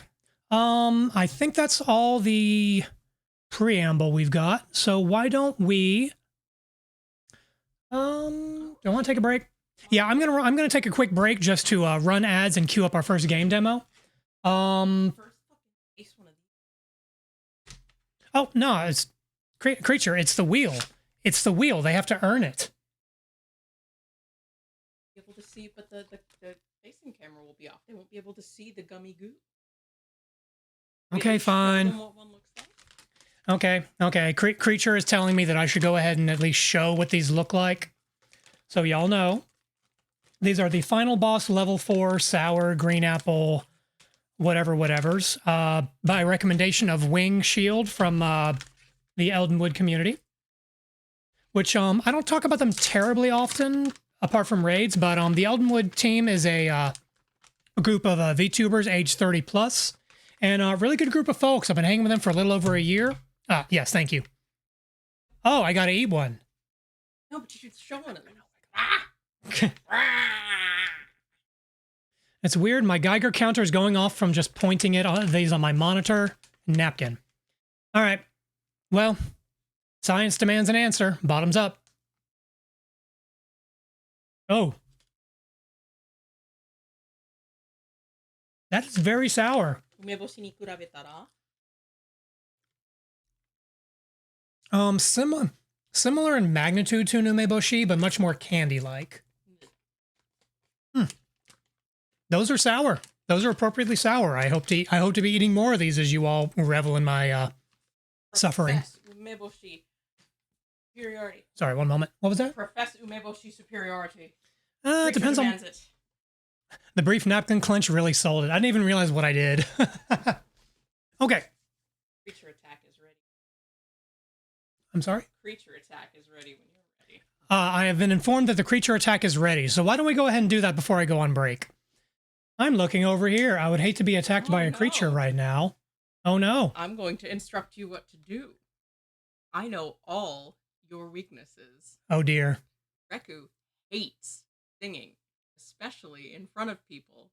I think that's all the preamble we've got. So why don't we do I want to take a break? Yeah, I'm gonna take a quick break just to run ads and queue up our first game demo. First fucking face one of these. Oh no, it's creature. It's the wheel. It's the wheel. They have to earn it. Be able to see, but the facing camera will be off. They won't be able to see the gummy goo. Okay, Maybe show them fine. what one looks like. Okay. Creature is telling me that I should go ahead and at least show what these look like. So y'all know. These are the final boss level 4 sour green apple whatevers by recommendation of Wing Shield from the Eldenwood community. Which I don't talk about them terribly often apart from raids, but the Eldenwood team is a group of VTubers age 30 plus. And a really good group of folks. I've been hanging with them for a little over a year. Yes, thank you. Oh, I gotta eat one. No, but you should show one of them. It's weird. My Geiger counter is going off from just pointing it on these on my monitor. Napkin. All right. Well, science demands an answer. Bottoms up. Oh. That is very sour. Umeboshi ni kurabetara. Similar in magnitude to Numeboshi, but much more candy-like. Those are sour. Those are appropriately sour. I hope to be eating more of these as you all revel in my suffering. Profess umeboshi superiority. Sorry, one moment. What was that? Profess umeboshi superiority. It depends on... Demands it. The brief napkin clench really sold it. I didn't even realize what I did. Okay. Creature attack is ready. I'm sorry? Creature attack is ready when you're ready. I have been informed that the creature attack is ready, so why don't we go ahead and do that before I go on break? I'm looking over here. I would hate to be attacked by a creature right now. Oh no. I'm going to instruct you what to do. I know all your weaknesses. Oh dear. Reku hates singing, especially in front of people.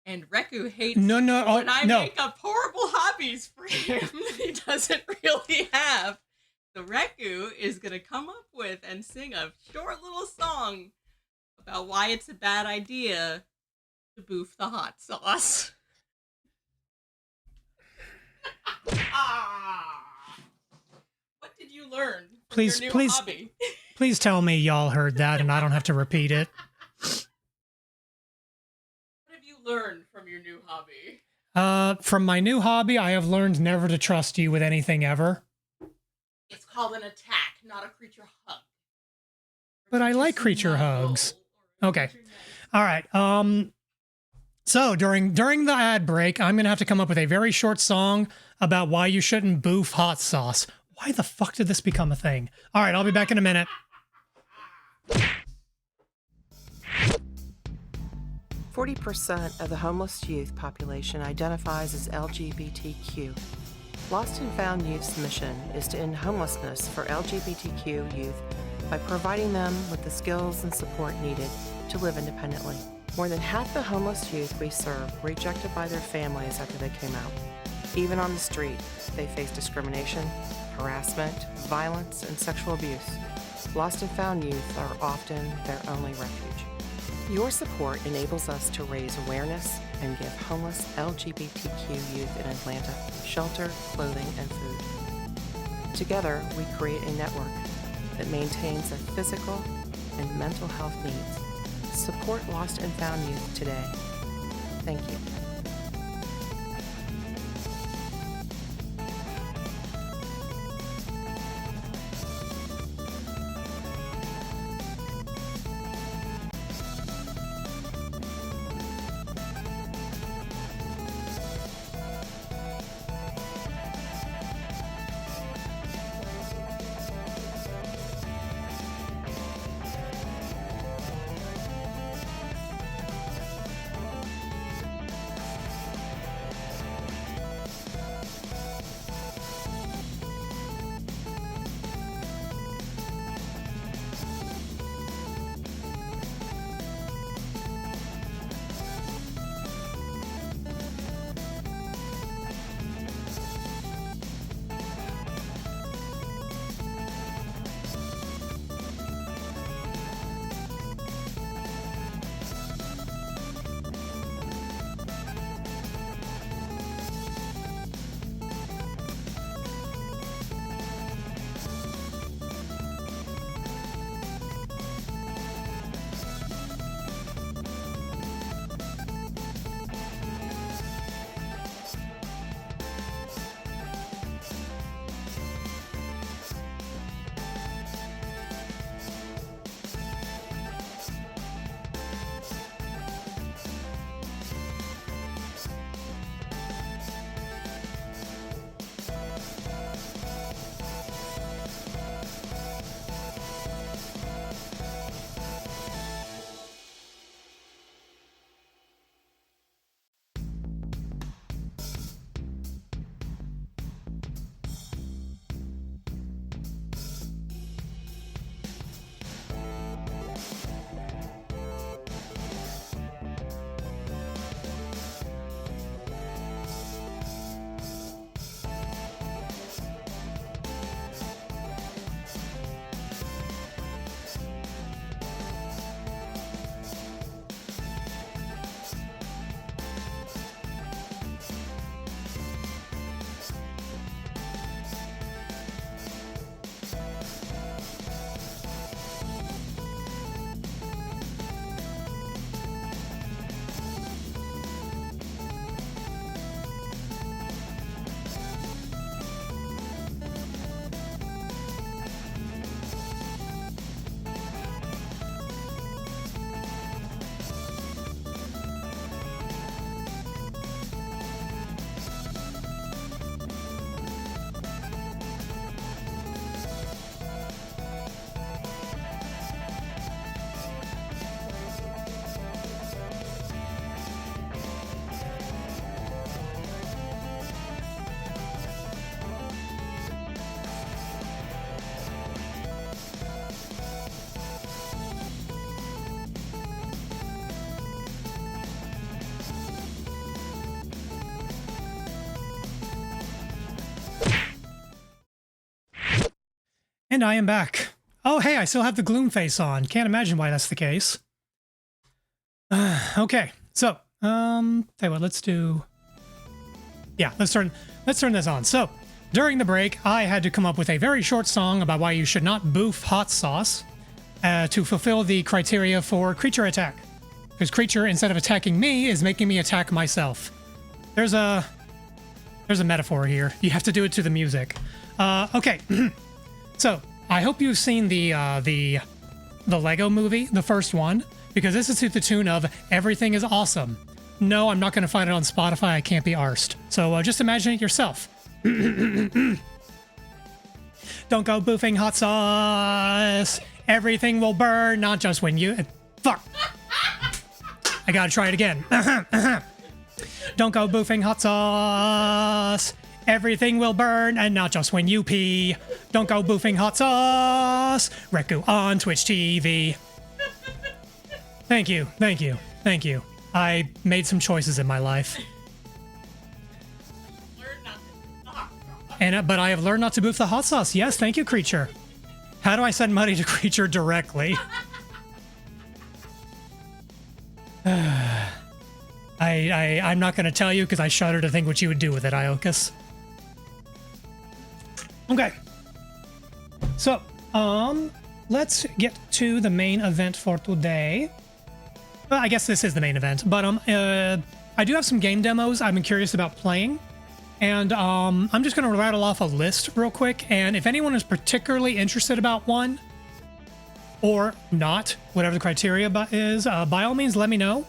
And Reku hates No, when I no. make up horrible hobbies for him that he doesn't really have. So Reku is going to come up with and sing a short little song about why it's a bad idea to boof the hot sauce. What did you learn from your new hobby? Please tell me y'all heard that and I don't have to repeat it. What have you learned from your new hobby? From my new hobby, I have learned never to trust you with anything ever. It's called an attack, not a creature hug. But I like creature hugs. Okay. All right. So during the ad break, I'm gonna have to come up with a very short song about why you shouldn't boof hot sauce. Why the fuck did this become a thing? All right, I'll be back in a minute. 40% of the homeless youth population identifies as LGBTQ. Lost and Found Youth's mission is to end homelessness for LGBTQ youth by providing them with the skills and support needed to live independently. More than half the homeless youth we serve were rejected by their families after they came out. Even on the street, they face discrimination, harassment, violence, and sexual abuse. Lost and found youth are often their only refuge. Your support enables us to raise awareness and give homeless LGBTQ youth in Atlanta shelter, clothing, and food. Together, we create a network that maintains their physical and mental health needs. Support lost and found youth today. Thank you. And I am back. Oh, hey, I still have the gloom face on. Can't imagine why that's the case. Okay, so, tell you what, let's do... Yeah, let's turn this on. So, during the break, I had to come up with a very short song about why you should not boof hot sauce to fulfill the criteria for creature attack. Because creature, instead of attacking me, is making me attack myself. There's a metaphor here. You have to do it to the music. Okay. So, I hope you've seen the Lego movie, the first one, because this is to the tune of Everything is Awesome. No, I'm not going to find it on Spotify. I can't be arsed. So just imagine it yourself. Don't go boofing hot sauce. Everything will burn, not just when you... Fuck. I gotta try it again. Don't go boofing hot sauce. Everything will burn, and not just when you pee. Don't go boofing hot sauce. Reku on Twitch TV. Thank you. Thank you. Thank you. I made some choices in my life. Learn not to do the hot sauce. But I have learned not to boof the hot sauce. Yes, thank you, Creature. How do I send money to Creature directly? I'm not going to tell you because I shudder to think what you would do with it, Iokas. Okay. So, let's get to the main event for today. Well, I guess this is the main event, but I do have some game demos I've been curious about playing. And I'm just going to rattle off a list real quick. And if anyone is particularly interested about one, or not, whatever the criteria is, by all means, let me know.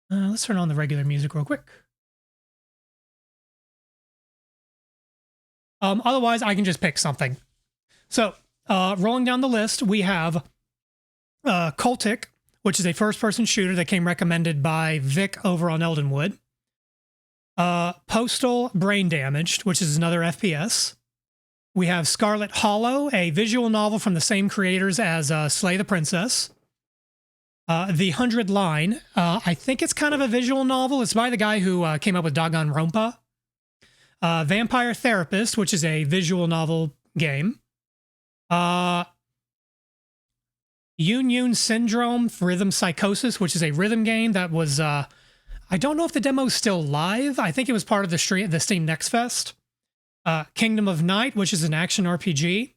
Let's turn on the regular music real quick. Otherwise, I can just pick something. So, rolling down the list, we have Cultic, which is a first-person shooter that came recommended by Vic over on Eldenwood. Postal Brain Damaged, which is another FPS. We have Scarlet Hollow, a visual novel from the same creators as Slay the Princess. The 100 Line, I think it's kind of a visual novel. It's by the guy who came up with Danganronpa. Vampire Therapist, which is a visual novel game. Yun Yun Syndrome Rhythm Psychosis, which is a rhythm game that was, I don't know if the demo's still live. I think it was part of the Steam Next Fest. Kingdom of Night, which is an action RPG.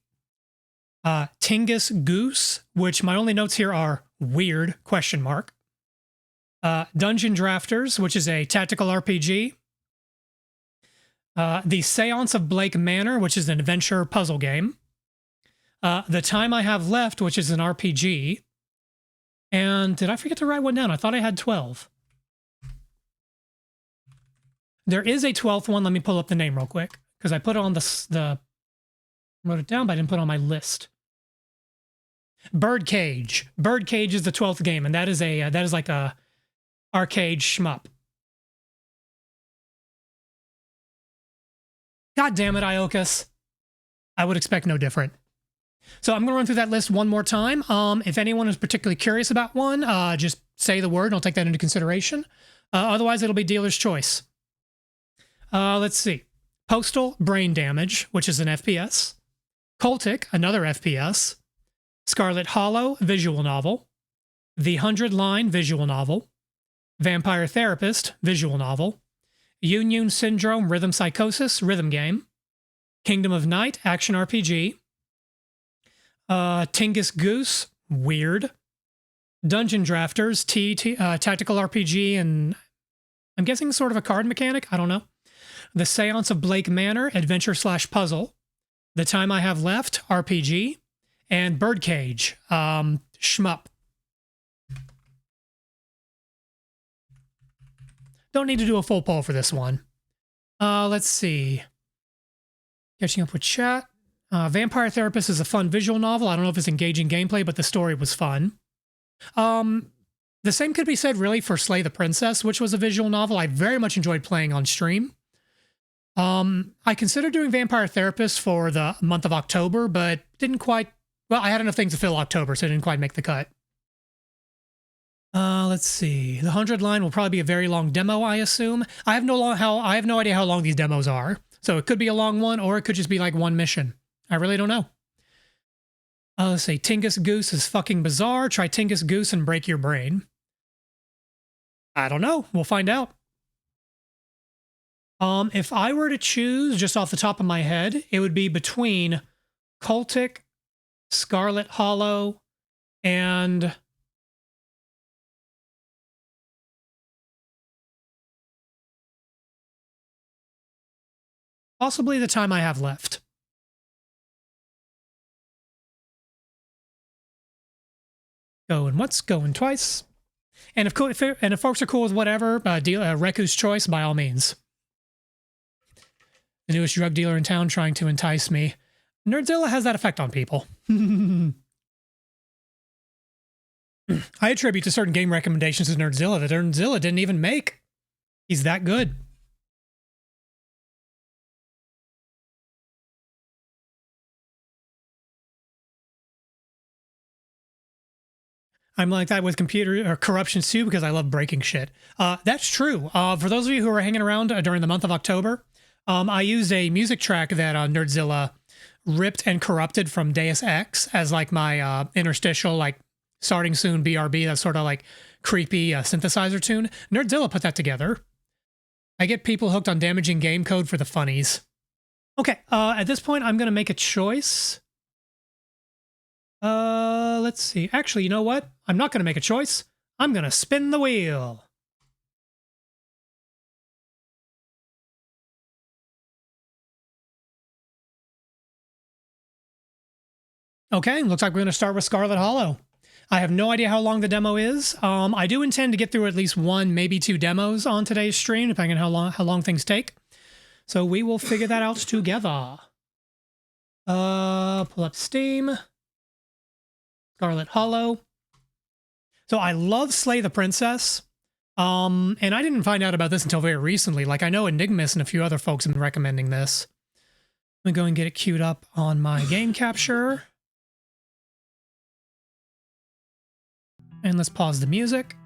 Tingus Goose, which my only notes here are weird, ? Dungeon Drafters, which is a tactical RPG. The Seance of Blake Manor, which is an adventure puzzle game. The Time I Have Left, which is an RPG. And did I forget to write one down? I thought I had 12. There is a 12th one. Let me pull up the name real quick, because I put it on the wrote it down, but I didn't put it on my list. Birdcage. Birdcage is the 12th game, and that is like a arcade shmup. God damn it, Iokas. I would expect no different. So I'm going to run through that list one more time. If anyone is particularly curious about one, just say the word and I'll take that into consideration. Otherwise, it'll be dealer's choice. Let's see. Postal Brain Damage, which is an FPS. Cultic, another FPS. Scarlet Hollow, visual novel. The 100 Line, visual novel. Vampire Therapist, visual novel. Yun Yun Syndrome, Rhythm Psychosis, rhythm game. Kingdom of Night, action RPG. Tingus Goose, weird. Dungeon Drafters, tactical RPG, and I'm guessing sort of a card mechanic. I don't know. The Seance of Blake Manor, adventure/puzzle. The Time I Have Left, RPG. And Birdcage, shmup. Don't need to do a full poll for this one. Let's see. Catching up with chat. Vampire Therapist is a fun visual novel. I don't know if it's engaging gameplay, but the story was fun. The same could be said really for Slay the Princess, which was a visual novel I very much enjoyed playing on stream. I considered doing Vampire Therapist for the month of October, but didn't quite... Well, I had enough things to fill October, so it didn't quite make the cut. Let's see. The 100 Line will probably be a very long demo, I assume. I have no idea how long these demos are. So it could be a long one, or it could just be like one mission. I really don't know. Let's see. Tingus Goose is fucking bizarre. Try Tingus Goose and break your brain. I don't know. We'll find out. If I were to choose just off the top of my head, it would be between Cultic, Scarlet Hollow, and possibly The Time I Have Left. Going once, going twice. And if folks are cool with whatever, Reku's choice, by all means. The newest drug dealer in town trying to entice me. Nerdzilla has that effect on people. I attribute to certain game recommendations to Nerdzilla that Nerdzilla didn't even make. He's that good. I'm like that with computer or corruptions too because I love breaking shit. That's true. For those of you who are hanging around during the month of October, I used a music track that Nerdzilla ripped and corrupted from Deus Ex as like my interstitial, like starting soon BRB, that sort of like creepy synthesizer tune. Nerdzilla put that together. I get people hooked on damaging game code for the funnies. Okay, at this point, I'm going to make a choice. Let's see. Actually, you know what? I'm not going to make a choice. I'm going to spin the wheel. Okay, looks like we're going to start with Scarlet Hollow. I have no idea how long the demo is. I do intend to get through at least one, maybe two demos on today's stream, depending on how long things take. So we will figure that out together. Pull up Steam. Scarlet Hollow. So I love Slay the Princess. And I didn't find out about this until very recently. Like I know Enigmas and a few other folks have been recommending this. Let me go and get it queued up on my game capture. And let's pause the music.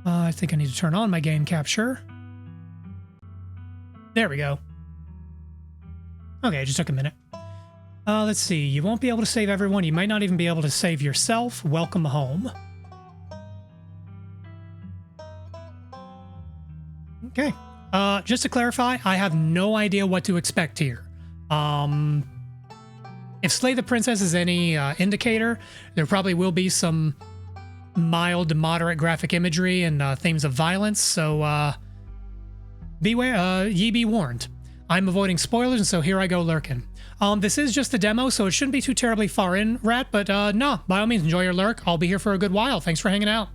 I think I need to turn on my game capture. There we go. Okay, it just took a minute. Let's see. You won't be able to save everyone. You might not even be able to save yourself. Welcome home. Okay. Just to clarify, I have no idea what to expect here. If Slay the Princess is any indicator, there probably will be some mild to moderate graphic imagery and themes of violence, so beware, ye be warned. I'm avoiding spoilers, and so here I go lurking. This is just the demo, so it shouldn't be too terribly far in, Rat, but no, by all means, enjoy your lurk. I'll be here for a good while. Thanks for hanging out.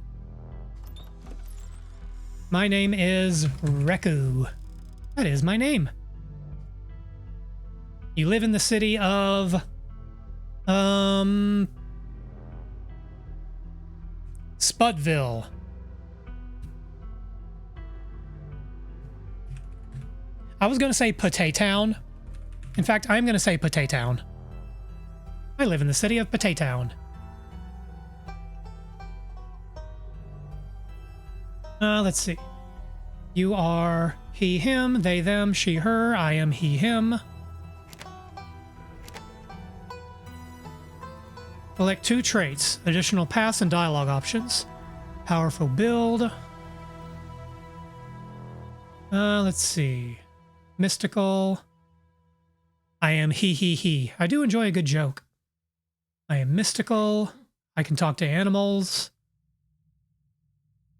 My name is Reku. That is my name. You live in the city of... Sputville. I was going to say Potatown. In fact, I'm going to say Potatown. I live in the city of Potatown. Let's see. You are he, him, they, them, she, her. I am he, him. Select 2 traits, additional paths and dialogue options. Powerful build. Let's see. Mystical. I am he. I do enjoy a good joke. I am mystical. I can talk to animals.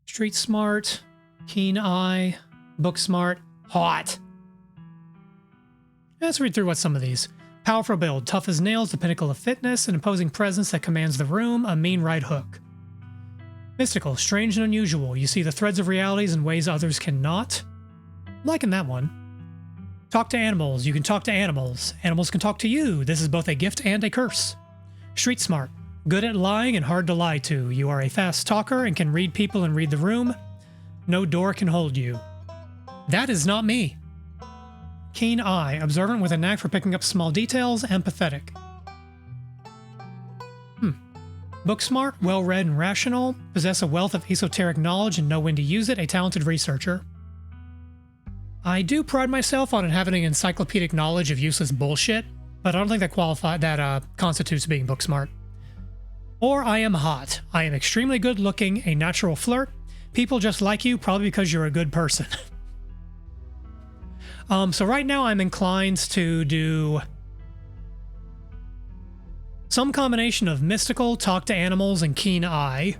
Street smart. Keen eye. Book smart. Hot. Let's read through what some of these. Powerful build, tough as nails, the pinnacle of fitness, an imposing presence that commands the room, a mean right hook. Mystical, strange and unusual, you see the threads of realities in ways others cannot. I'm liking that one. Talk to animals, you can talk to animals. Animals can talk to you, this is both a gift and a curse. Street smart, good at lying and hard to lie to. You are a fast talker and can read people and read the room. No door can hold you. That is not me. Keen eye, observant with a knack for picking up small details, empathetic. Book smart, well-read and rational, possess a wealth of esoteric knowledge and know when to use it, a talented researcher. I do pride myself on having an encyclopedic knowledge of useless bullshit, but I don't think that constitutes being book smart. Or I am hot. I am extremely good looking, a natural flirt. People just like you probably because you're a good person. So right now I'm inclined to do some combination of mystical, talk to animals, and keen eye.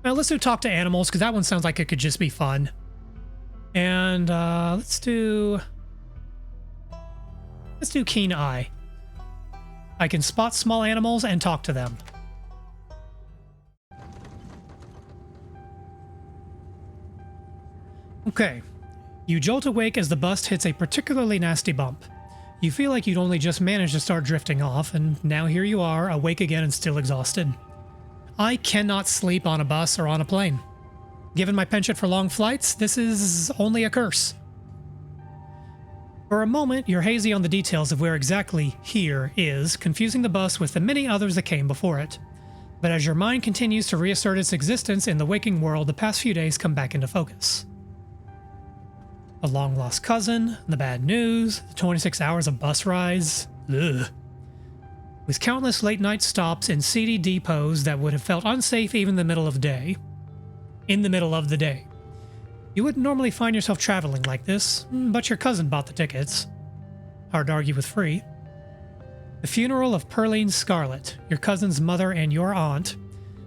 Now let's do talk to animals, because that one sounds like it could just be fun. And let's do keen eye. I can spot small animals and talk to them. Okay, you jolt awake as the bus hits a particularly nasty bump. You feel like you'd only just managed to start drifting off, and now here you are, awake again and still exhausted. I cannot sleep on a bus or on a plane. Given my penchant for long flights, this is only a curse. For a moment, you're hazy on the details of where exactly here is, confusing the bus with the many others that came before it. But as your mind continues to reassert its existence in the waking world, the past few days come back into focus. The long-lost cousin, the bad news, the 26 hours of bus rides. Ugh. With countless late-night stops in seedy depots that would have felt unsafe even in the middle of the day. In the middle of the day. You wouldn't normally find yourself traveling like this, but your cousin bought the tickets. Hard to argue with free. The funeral of Pearline Scarlet, your cousin's mother and your aunt,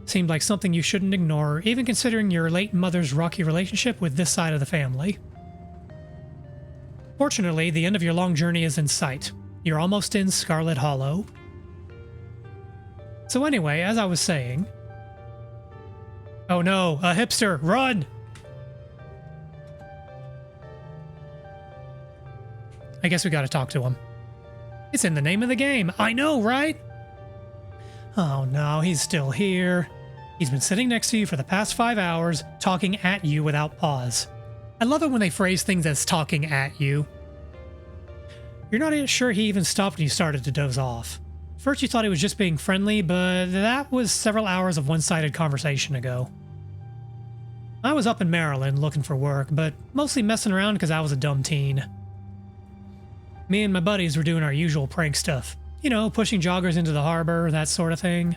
seemed like something you shouldn't ignore, even considering your late mother's rocky relationship with this side of the family. Fortunately, the end of your long journey is in sight. You're almost in Scarlet Hollow. So anyway, as I was saying... Oh no, a hipster, run! I guess we gotta talk to him. It's in the name of the game. I know, right? Oh no, he's still here. He's been sitting next to you for the past 5 hours, talking at you without pause. I love it when they phrase things as talking at you. You're not even sure he even stopped when you started to doze off. First you thought he was just being friendly, but that was several hours of one-sided conversation ago. I was up in Maryland looking for work, but mostly messing around because I was a dumb teen. Me and my buddies were doing our usual prank stuff. You know, pushing joggers into the harbor, that sort of thing.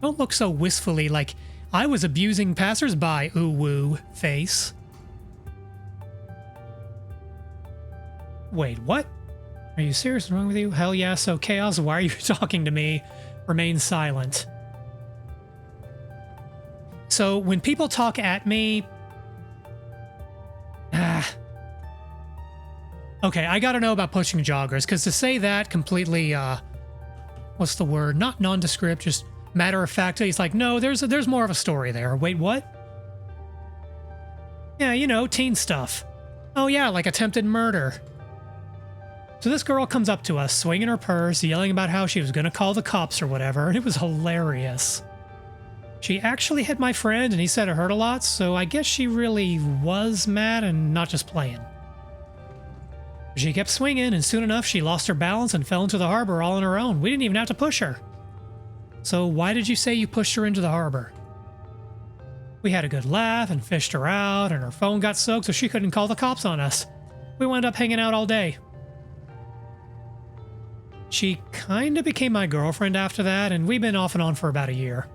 Don't look so wistfully like I was abusing passersby, ooh-woo face. Wait, what? Are you serious? What's wrong with you? Hell yeah, so Chaos, why are you talking to me? Remain silent. So, when people talk at me... Okay, I gotta know about pushing joggers, because to say that completely, what's the word? Not nondescript, just matter of fact. He's like, no, there's more of a story there. Wait, what? Yeah, you know, teen stuff. Oh yeah, like attempted murder. So this girl comes up to us, swinging her purse, yelling about how she was gonna call the cops or whatever, and it was hilarious. She actually hit my friend, and he said it hurt a lot, so I guess she really was mad and not just playing. She kept swinging, and soon enough she lost her balance and fell into the harbor all on her own. We didn't even have to push her. So why did you say you pushed her into the harbor? We had a good laugh and fished her out, and her phone got soaked so she couldn't call the cops on us. We wound up hanging out all day. She kinda became my girlfriend after that, and we've been off and on for about a year.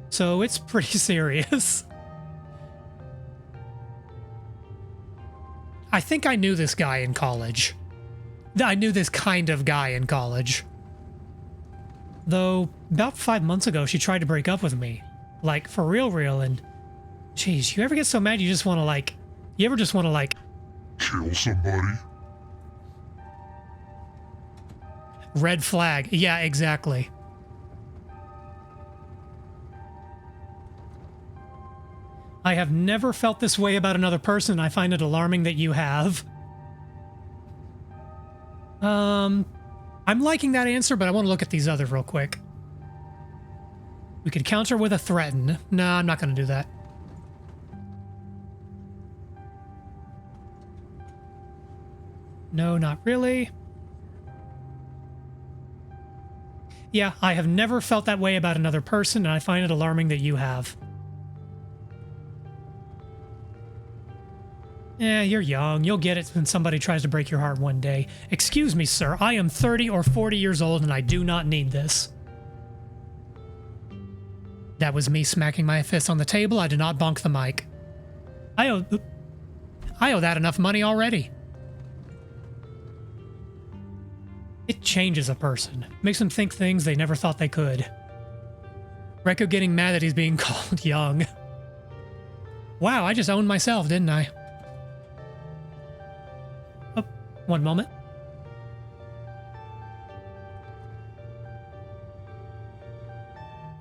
So it's pretty serious. I think I knew this guy in college. I knew this kind of guy in college. Though, about 5 months ago, she tried to break up with me. Like, for real, and... Jeez, you ever get so mad you just want to, like... You ever just want to, like... Kill somebody? Red flag. Yeah, exactly. I have never felt this way about another person. I find it alarming that you have. I'm liking that answer, but I want to look at these others real quick. We could counter with a threaten. No, I'm not going to do that. No, not really. Yeah, I have never felt that way about another person, and I find it alarming that you have. Yeah, you're young. You'll get it when somebody tries to break your heart one day. Excuse me, sir. I am 30 or 40 years old and I do not need this. That was me smacking my fist on the table. I did not bonk the mic. I owe that enough money already. It changes a person. Makes them think things they never thought they could. Rekko getting mad that he's being called young. Wow, I just owned myself, didn't I? Oh, one moment.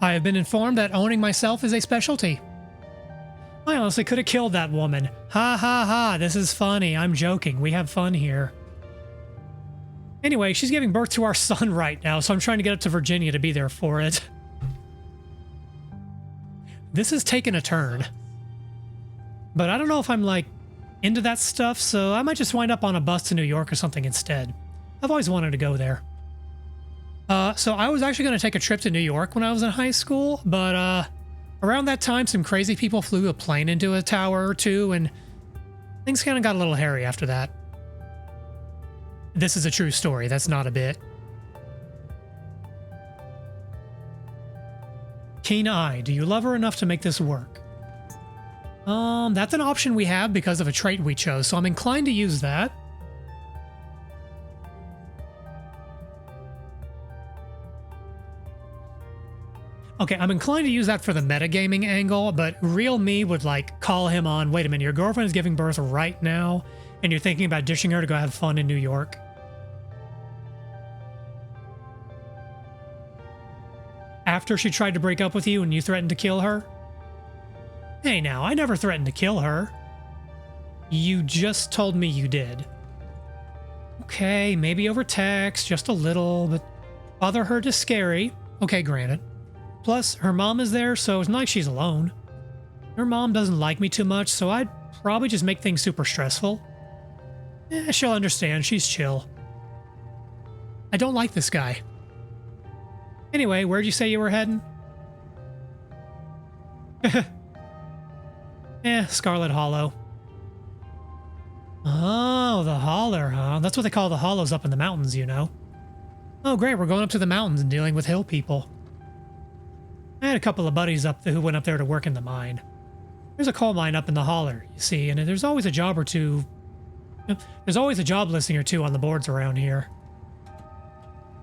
I have been informed that owning myself is a specialty. I honestly could have killed that woman. Ha ha ha, this is funny. I'm joking. We have fun here. Anyway, she's giving birth to our son right now, so I'm trying to get up to Virginia to be there for it. This has taken a turn. But I don't know if I'm like into that stuff, so I might just wind up on a bus to New York or something instead. I've always wanted to go there. So I was actually going to take a trip to New York when I was in high school, but around that time, some crazy people flew a plane into a tower or two, and things kind of got a little hairy after that. This is a true story. That's not a bit. Keen Eye. Do you love her enough to make this work? That's an option we have because of a trait we chose, so I'm inclined to use that. Okay, I'm inclined to use that for the metagaming angle, but real me would like call him on, wait a minute, your girlfriend is giving birth right now, and you're thinking about ditching her to go have fun in New York. After she tried to break up with you and you threatened to kill her? Hey now, I never threatened to kill her. You just told me you did. Okay, maybe over text, just a little, but bother her is scary. Okay, granted. Plus, her mom is there, so it's not like she's alone. Her mom doesn't like me too much, so I'd probably just make things super stressful. She'll understand, she's chill. I don't like this guy. Anyway, where'd you say you were heading? Scarlet Hollow. Oh, the holler, huh? That's what they call the hollows up in the mountains, you know. Oh, great, we're going up to the mountains and dealing with hill people. I had a couple of buddies up there who went up there to work in the mine. There's a coal mine up in the holler, you see, and there's always a job or two. There's always a job listing or two on the boards around here.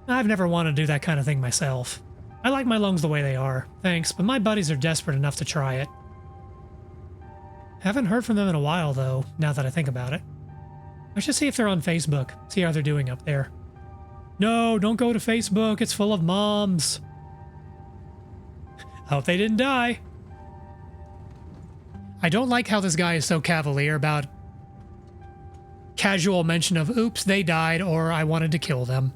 I've never wanted to do that kind of thing myself. I like my lungs the way they are, thanks, but my buddies are desperate enough to try it. Haven't heard from them in a while, though, now that I think about it. I should see if they're on Facebook, see how they're doing up there. No, don't go to Facebook, it's full of moms. Hope they didn't die. I don't like how this guy is so cavalier about casual mention of, oops, they died, or I wanted to kill them.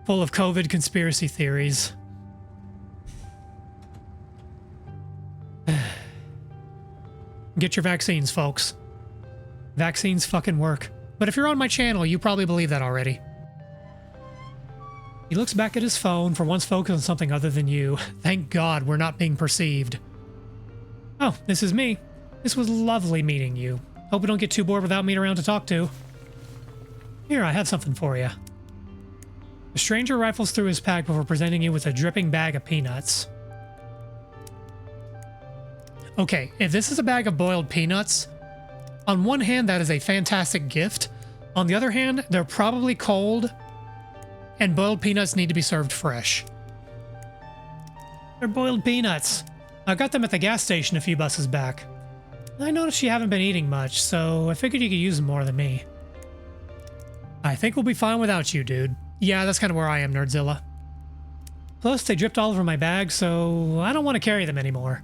Full of COVID conspiracy theories. Get your vaccines, folks. Vaccines fucking work. But if you're on my channel, you probably believe that already. He looks back at his phone, for once focused on something other than you. Thank God we're not being perceived. Oh, this is me. This was lovely meeting you. Hope we don't get too bored without me around to talk to. Here, I have something for you. The stranger rifles through his pack before presenting you with a dripping bag of peanuts. Okay, if this is a bag of boiled peanuts, on one hand, that is a fantastic gift. On the other hand, they're probably cold, and boiled peanuts need to be served fresh. They're boiled peanuts. I got them at the gas station a few buses back. I noticed you haven't been eating much, so I figured you could use them more than me. I think we'll be fine without you, dude. Yeah, that's kind of where I am, Nerdzilla. Plus, they dripped all over my bag, so I don't want to carry them anymore.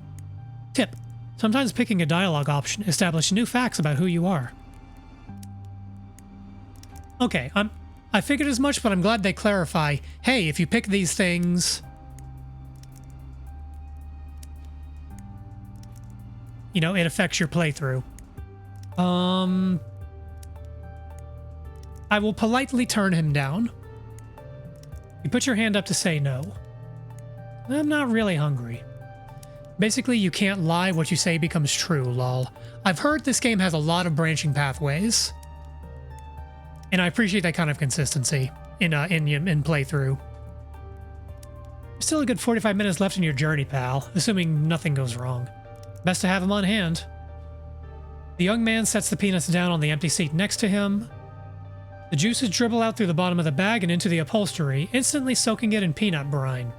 Tip. Sometimes picking a dialogue option establishes new facts about who you are. Okay, I figured as much, but I'm glad they clarify, hey, if you pick these things, you know, it affects your playthrough. I will politely turn him down. You put your hand up to say no. I'm not really hungry. Basically, you can't lie, what you say becomes true, lol. I've heard this game has a lot of branching pathways. And I appreciate that kind of consistency in playthrough. There's still a good 45 minutes left in your journey, pal, assuming nothing goes wrong. Best to have him on hand. The young man sets the peanuts down on the empty seat next to him. The juices dribble out through the bottom of the bag and into the upholstery, instantly soaking it in peanut brine.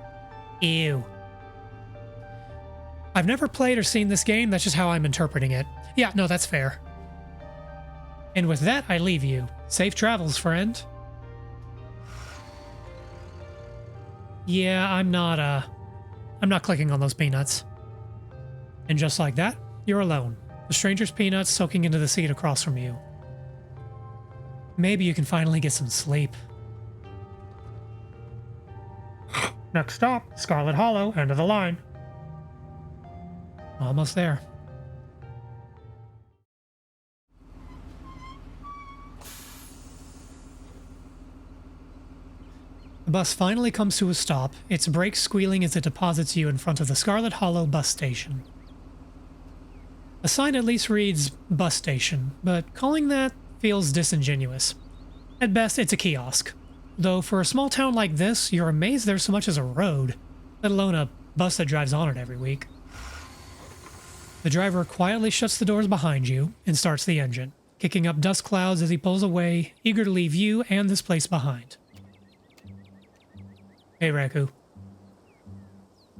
Ew. I've never played or seen this game, that's just how I'm interpreting it. Yeah, no, that's fair. And with that, I leave you. Safe travels, friend. Yeah, I'm not clicking on those peanuts. And just like that, you're alone. The stranger's peanuts soaking into the seat across from you. Maybe you can finally get some sleep. Next stop, Scarlet Hollow, end of the line. Almost there. bus finally comes to a stop, its brakes squealing as it deposits you in front of the Scarlet Hollow bus station. The sign at least reads bus station, but calling that feels disingenuous. At best, it's a kiosk. Though for a small town like this, you're amazed there's so much as a road, let alone a bus that drives on it every week. The driver quietly shuts the doors behind you and starts the engine, kicking up dust clouds as he pulls away, eager to leave you and this place behind. Hey, Raku.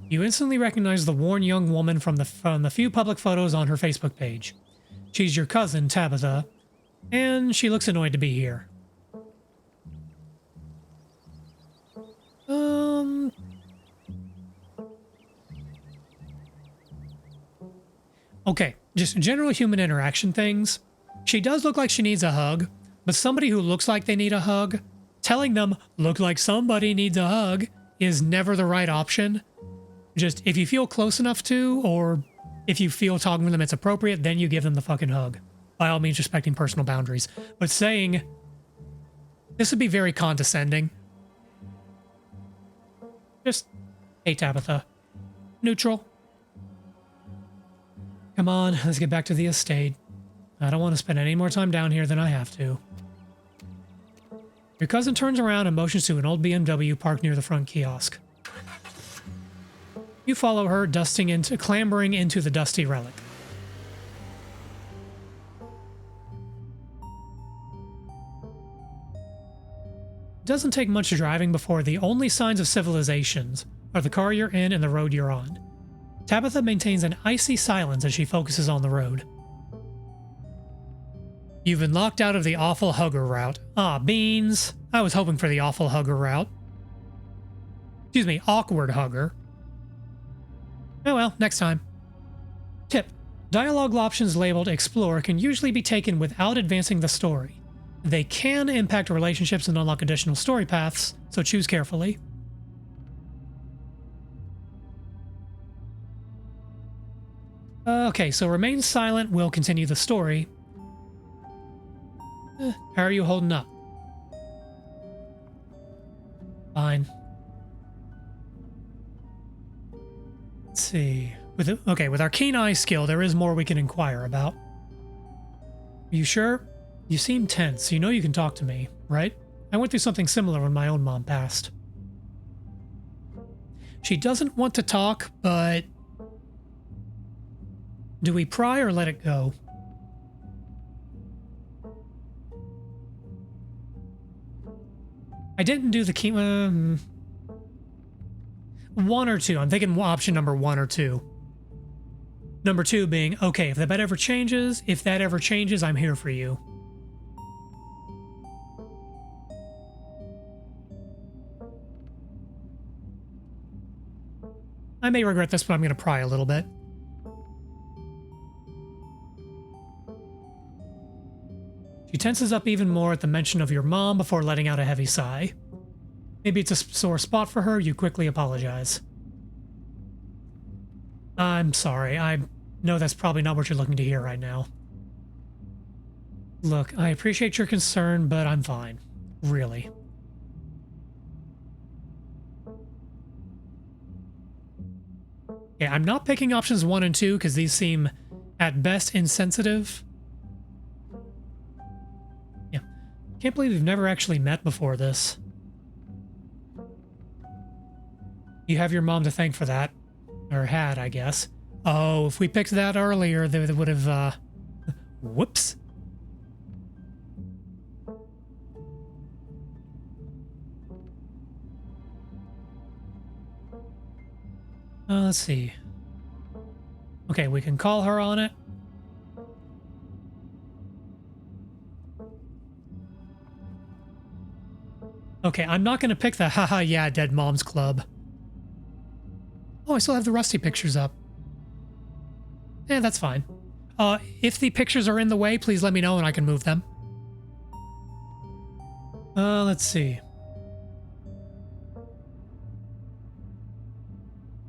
You instantly recognize the worn young woman from the few public photos on her Facebook page. She's your cousin, Tabitha, and she looks annoyed to be here. Okay, just general human interaction things. She does look like she needs a hug, but somebody who looks like they need a hug, telling them, look like somebody needs a hug, is never the right option. Just, if you feel close enough to, or if you feel talking to them it's appropriate, then you give them the fucking hug. By all means, respecting personal boundaries. But saying, this would be very condescending. Just, hey Tabitha. Neutral. Come on, let's get back to the estate. I don't want to spend any more time down here than I have to. Your cousin turns around and motions to an old BMW parked near the front kiosk. You follow her, clambering into the dusty relic. It doesn't take much driving before the only signs of civilizations are the car you're in and the road you're on. Tabitha maintains an icy silence as she focuses on the road. You've been locked out of the awful hugger route. Ah, beans. I was hoping for the awful hugger route. Excuse me, awkward hugger. Oh well, next time. Tip. Dialogue options labeled Explore can usually be taken without advancing the story. They can impact relationships and unlock additional story paths, so choose carefully. Okay, so remain silent will continue the story. How are you holding up? Fine. Let's see. With our keen eye skill, there is more we can inquire about. Are you sure? You seem tense. You know you can talk to me, right? I went through something similar when my own mom passed. She doesn't want to talk, but... do we pry or let it go? I didn't do the key... one or two. I'm thinking option number 1 or 2. Number 2 being, okay, if that ever changes, I'm here for you. I may regret this, but I'm going to pry a little bit. She tenses up even more at the mention of your mom before letting out a heavy sigh. Maybe it's a sore spot for her, you quickly apologize. I'm sorry, I know that's probably not what you're looking to hear right now. Look, I appreciate your concern, but I'm fine. Really. Okay, I'm not picking options 1 and 2 because these seem, at best, insensitive. Yeah. Can't believe we've never actually met before this. You have your mom to thank for that. Or had, I guess. Oh, if we picked that earlier, they would have, whoops. Let's see. Okay, we can call her on it. Okay, I'm not going to pick the haha yeah dead moms club. Oh, I still have the Rusty pictures up. Yeah, that's fine. If the pictures are in the way, please let me know and I can move them. Let's see.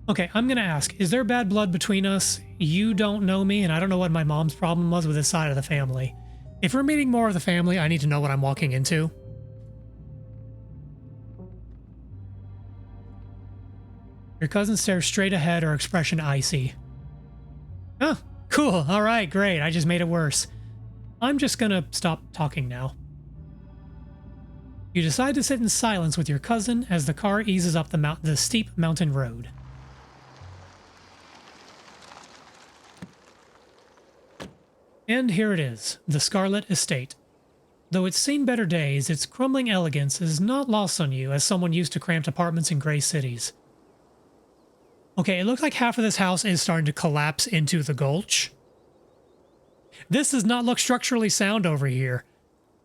Okay, I'm gonna ask, is there bad blood between us? You don't know me, and I don't know what my mom's problem was with this side of the family. If we're meeting more of the family, I need to know what I'm walking into. Your cousin stares straight ahead, her expression icy. Oh, cool. All right, great. I just made it worse. I'm just gonna stop talking now. You decide to sit in silence with your cousin as the car eases up the steep mountain road. And here it is, the Scarlet Estate. Though it's seen better days, its crumbling elegance is not lost on you as someone used to cramped apartments in gray cities. Okay, it looks like half of this house is starting to collapse into the gulch. This does not look structurally sound over here.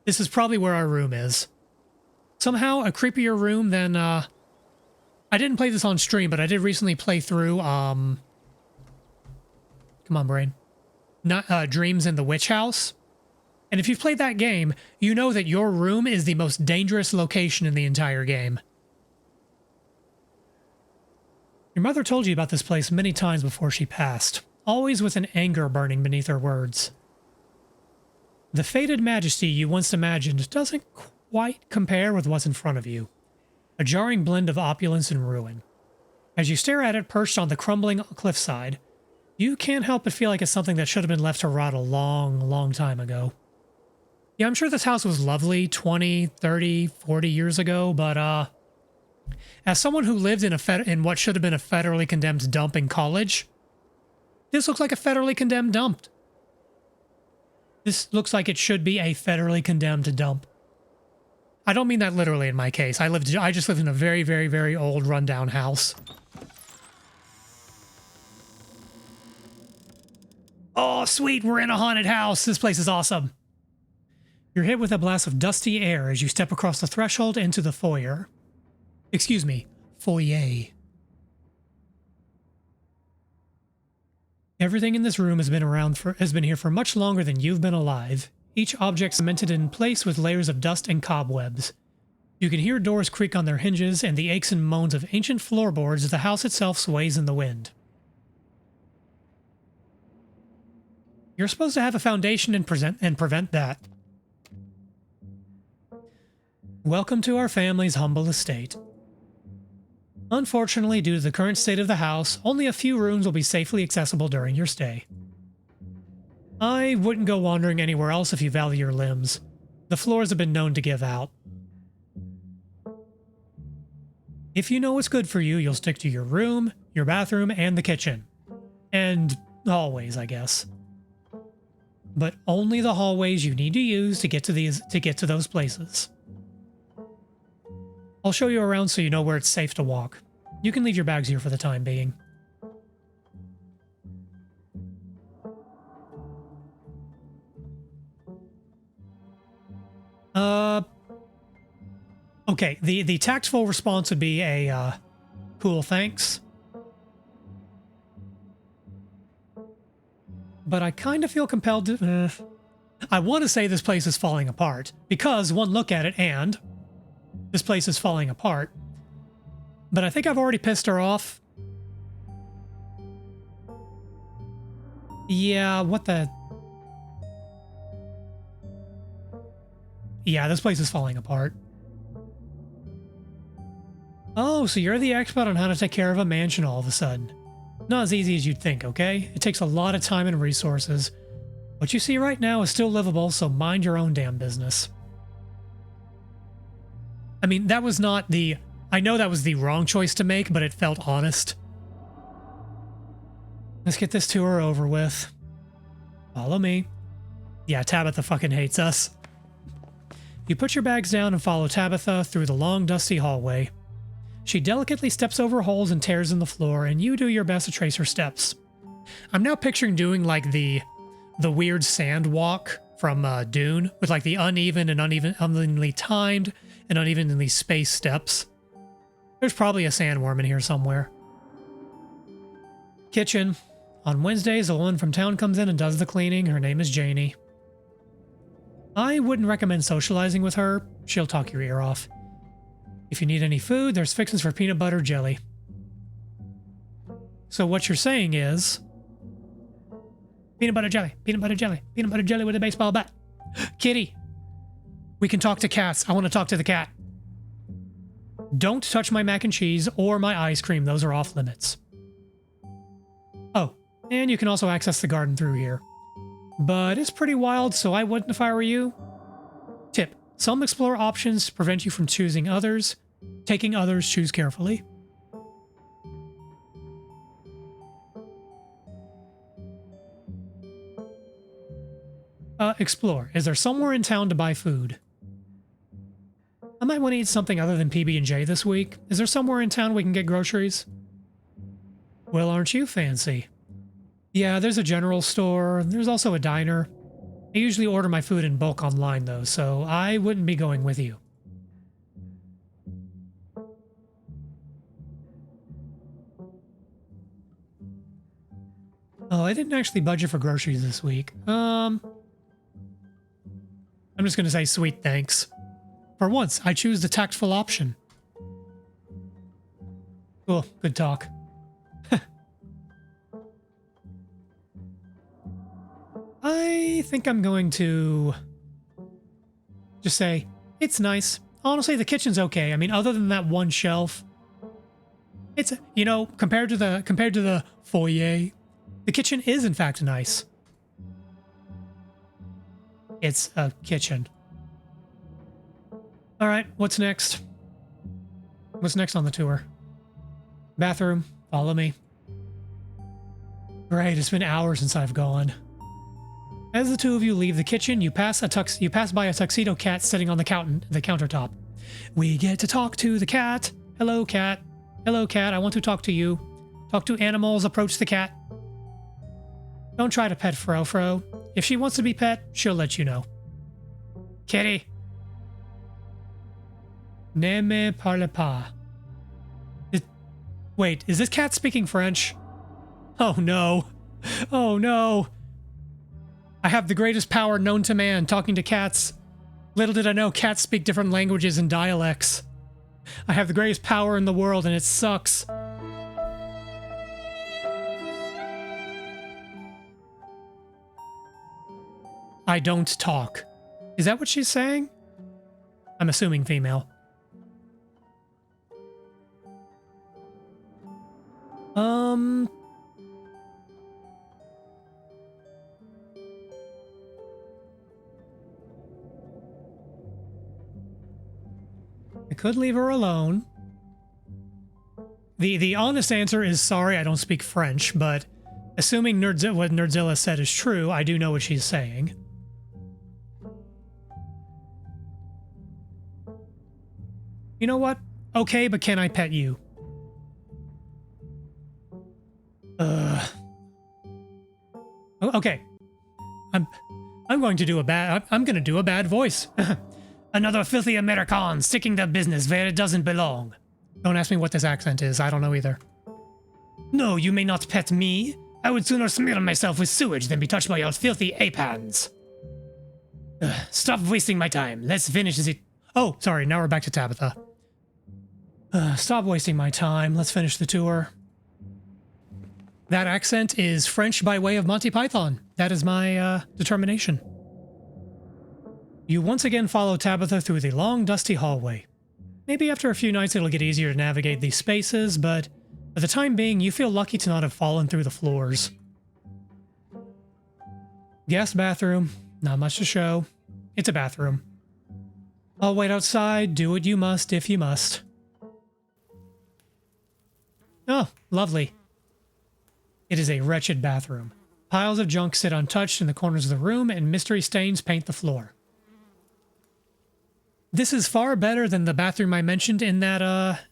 This is probably where our room is. Somehow a creepier room than, I didn't play this on stream, but I did recently play through, come on, brain. Not, Dreams in the Witch House. And if you've played that game, you know that your room is the most dangerous location in the entire game. Your mother told you about this place many times before she passed, always with an anger burning beneath her words. The faded majesty you once imagined doesn't quite compare with what's in front of you, a jarring blend of opulence and ruin. As you stare at it perched on the crumbling cliffside, you can't help but feel like it's something that should have been left to rot a long, long time ago. Yeah, I'm sure this house was lovely 20, 30, 40 years ago, but as someone who lived in what should have been a federally condemned dump in college, this looks like a federally condemned dump. This looks like it should be a federally condemned dump. I don't mean that literally in my case. I just lived in a very, very, very old rundown house. Oh, sweet, we're in a haunted house. This place is awesome. You're hit with a blast of dusty air as you step across the threshold into the foyer. Excuse me, foyer. Everything in this room has been here for much longer than you've been alive. Each object cemented in place with layers of dust and cobwebs. You can hear doors creak on their hinges and the aches and moans of ancient floorboards as the house itself sways in the wind. You're supposed to have a foundation and prevent that. Welcome to our family's humble estate. Unfortunately, due to the current state of the house, only a few rooms will be safely accessible during your stay. I wouldn't go wandering anywhere else if you value your limbs. The floors have been known to give out. If you know what's good for you, you'll stick to your room, your bathroom, and the kitchen. And hallways, I guess. But only the hallways you need to use to get to those places. I'll show you around so you know where it's safe to walk. You can leave your bags here for the time being. Okay, the tactful response would be a, cool thanks. But I kind of feel compelled to... I want to say this place is falling apart, because one look at it and... this place is falling apart. But I think I've already pissed her off. Yeah, what the... Yeah, this place is falling apart. Oh, so you're the expert on how to take care of a mansion all of a sudden. Not as easy as you'd think, okay? It takes a lot of time and resources. What you see right now is still livable, so mind your own damn business. I mean, that was not the... I know that was the wrong choice to make, but it felt honest. Let's get this tour over with. Follow me. Yeah, Tabitha fucking hates us. You put your bags down and follow Tabitha through the long, dusty hallway. She delicately steps over holes and tears in the floor, and you do your best to trace her steps. I'm now picturing doing like the weird sand walk from Dune, with like the unevenly timed and unevenly spaced steps. There's probably a sandworm in here somewhere. Kitchen. On Wednesdays, a woman from town comes in and does the cleaning. Her name is Janie. I wouldn't recommend socializing with her. She'll talk your ear off. If you need any food, there's fixins for peanut butter jelly. So what you're saying is... peanut butter jelly, peanut butter jelly, peanut butter jelly with a baseball bat. Kitty! We can talk to cats. I want to talk to the cat. Don't touch my mac and cheese or my ice cream. Those are off limits. Oh, and you can also access the garden through here. But it's pretty wild, so I wouldn't if I were you. Tip: some explore options prevent you from choosing others. Taking others, choose carefully. Explore. Is there somewhere in town to buy food? I might want to eat something other than PB&J this week. Is there somewhere in town we can get groceries? Well, aren't you fancy? Yeah, there's a general store. There's also a diner. I usually order my food in bulk online, though, so I wouldn't be going with you. Oh, I didn't actually budget for groceries this week. I'm just going to say sweet thanks. For once, I choose the tactful option. Cool, good talk. I think I'm going to just say, it's nice. Honestly, the kitchen's okay. I mean, other than that one shelf, it's, you know, compared to the foyer, the kitchen is in fact nice. It's a kitchen. All right, what's next? What's next on the tour? Bathroom, follow me. Great, it's been hours since I've gone. As the two of you leave the kitchen, you pass by a tuxedo cat sitting on the countertop. We get to talk to the cat. Hello, cat. Hello, cat. I want to talk to you. Talk to animals. Approach the cat. Don't try to pet Fro. If she wants to be pet, she'll let you know. Kitty. Ne me parle pas. Wait, is this cat speaking French? Oh no. Oh no. I have the greatest power known to man, talking to cats. Little did I know cats speak different languages and dialects. I have the greatest power in the world and it sucks. I don't talk. Is that what she's saying? I'm assuming female. I could leave her alone. The honest answer is sorry, I don't speak French, but assuming what Nerdzilla said is true, I do know what she's saying. You know what? Okay, but can I pet you? Okay. I'm going to do a bad voice. Another filthy American sticking to business where it doesn't belong. Don't ask me what this accent is. I don't know either. No, you may not pet me. I would sooner smear myself with sewage than be touched by your filthy ape hands. Stop wasting my time. Let's finish this. Oh, sorry. Now we're back to Tabitha. Stop wasting my time. Let's finish the tour. That accent is French by way of Monty Python. That is my determination. You once again follow Tabitha through the long, dusty hallway. Maybe after a few nights it'll get easier to navigate these spaces, but for the time being, you feel lucky to not have fallen through the floors. Guest bathroom. Not much to show. It's a bathroom. I'll wait outside. Do what you must if you must. Oh, lovely. It is a wretched bathroom. Piles of junk sit untouched in the corners of the room, and mystery stains paint the floor. This is far better than the bathroom I mentioned in that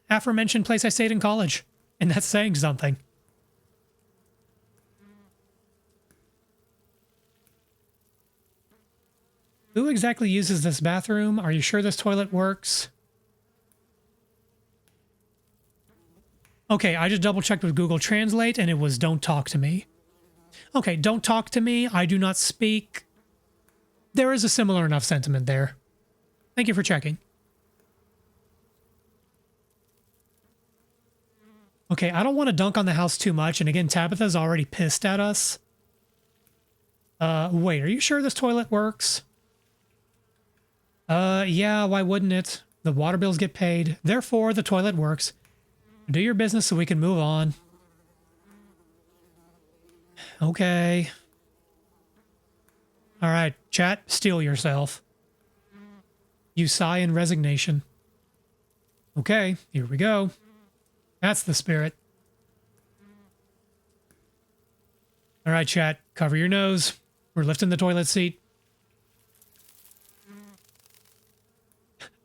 aforementioned place I stayed in college. And that's saying something. Who exactly uses this bathroom? Are you sure this toilet works? Okay, I just double checked with Google Translate and it was don't talk to me. Okay, don't talk to me. I do not speak. There is a similar enough sentiment there. Thank you for checking. Okay, I don't want to dunk on the house too much. And again, Tabitha's already pissed at us. Wait, are you sure this toilet works? Yeah, why wouldn't it? The water bills get paid. Therefore, the toilet works. Do your business so we can move on. Okay. All right, chat, steel yourself. You sigh in resignation. Okay, here we go. That's the spirit. All right, chat, cover your nose. We're lifting the toilet seat.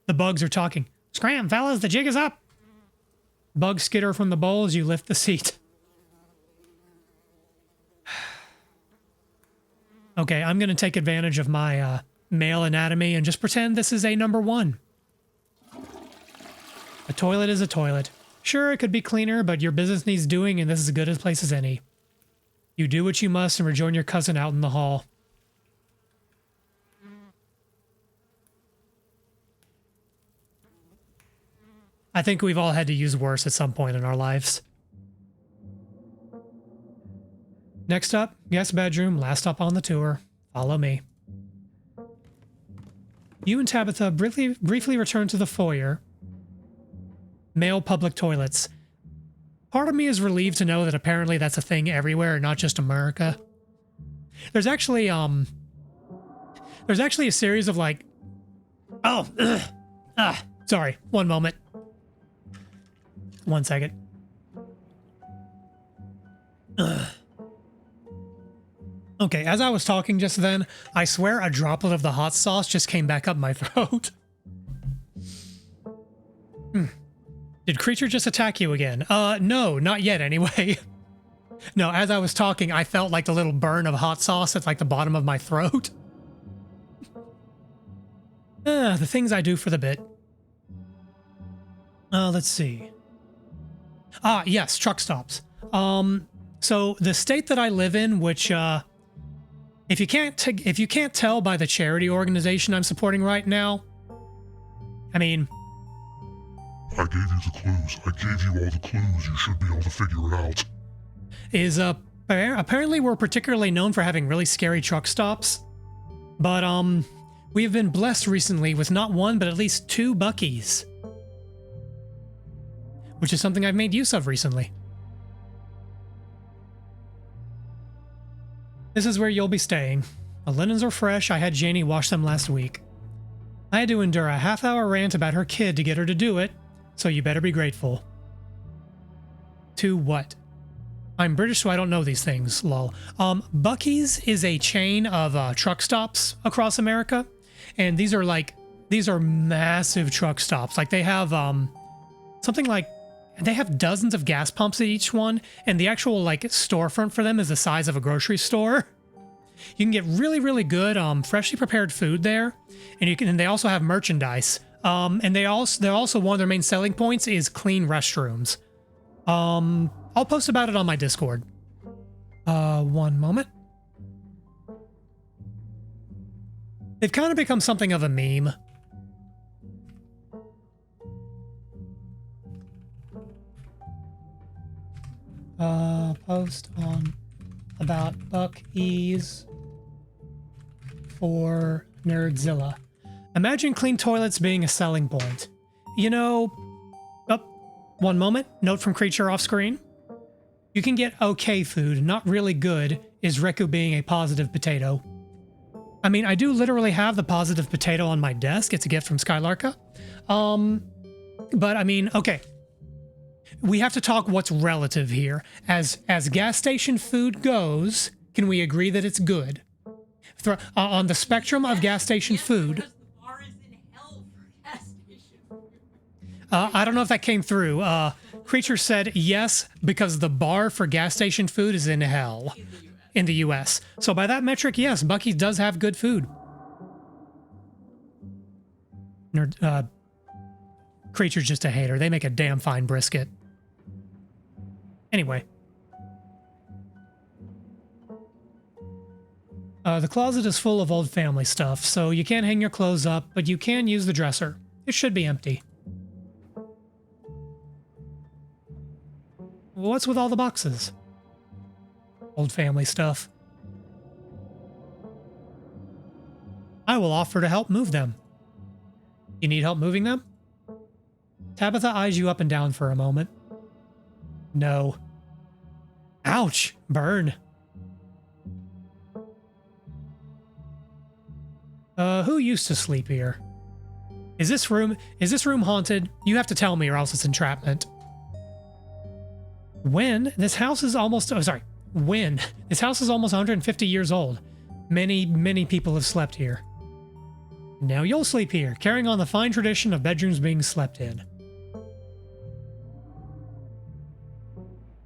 The bugs are talking. Scram, fellas, the jig is up. Bugs skitter from the bowl as you lift the seat. Okay, I'm going to take advantage of my male anatomy and just pretend this is a number 1. A toilet is a toilet. Sure, it could be cleaner, but your business needs doing, and this is as good a place as any. You do what you must and rejoin your cousin out in the hall. I think we've all had to use worse at some point in our lives. Next up, guest bedroom, last stop on the tour. Follow me. You and Tabitha briefly return to the foyer. Male public toilets. Part of me is relieved to know that apparently that's a thing everywhere, not just America. There's actually a series of like, sorry, one moment. 1 second. Okay, as I was talking just then, I swear a droplet of the hot sauce just came back up my throat. Did Creature just attack you again? No, not yet anyway. No, as I was talking, I felt like the little burn of hot sauce at like the bottom of my throat. The things I do for the bit. Let's see. Yes, truck stops. So the state that I live in, which, if you can't tell by the charity organization I'm supporting right now, I mean, I gave you the clues. I gave you all the clues. You should be able to figure it out. is apparently we're particularly known for having really scary truck stops. But we have been blessed recently with not one, but at least 2 Buc-ee's, which is something I've made use of recently. This is where you'll be staying. The linens are fresh. I had Janie wash them last week. I had to endure a half-hour rant about her kid to get her to do it, so you better be grateful. To what? I'm British, so I don't know these things, lol. Buc-ee's is a chain of truck stops across America, and these are massive truck stops. Like they have something like, they have dozens of gas pumps at each one, and the actual like storefront for them is the size of a grocery store. You can get really, really good freshly prepared food there, and they also have merchandise. And they're also one of their main selling points is clean restrooms. I'll post about it on my Discord. One moment. They've kind of become something of a meme. Post on about Buc-ee's for Nerdzilla. Imagine clean toilets being a selling point. You know, one moment, note from Creature off screen. You can get okay food, not really good, is Reku being a positive potato. I mean, I do literally have the positive potato on my desk. It's a gift from Skylarka. But I mean, okay. We have to talk what's relative here. As gas station food goes, can we agree that it's good? On the spectrum of gas station food... Because the bar is in hell for gas station food. I don't know if that came through. Creature said yes, because the bar for gas station food is in hell in the US. So by that metric, yes, Buc-ee's does have good food. Creature's just a hater. They make a damn fine brisket. Anyway. The closet is full of old family stuff, so you can't hang your clothes up, but you can use the dresser. It should be empty. What's with all the boxes? Old family stuff. I will offer to help move them. You need help moving them? Tabitha eyes you up and down for a moment. No. Ouch! Burn. Who used to sleep here? Is this room haunted? You have to tell me or else it's entrapment. When? This house is almost 150 years old. Many people have slept here. Now you'll sleep here, carrying on the fine tradition of bedrooms being slept in.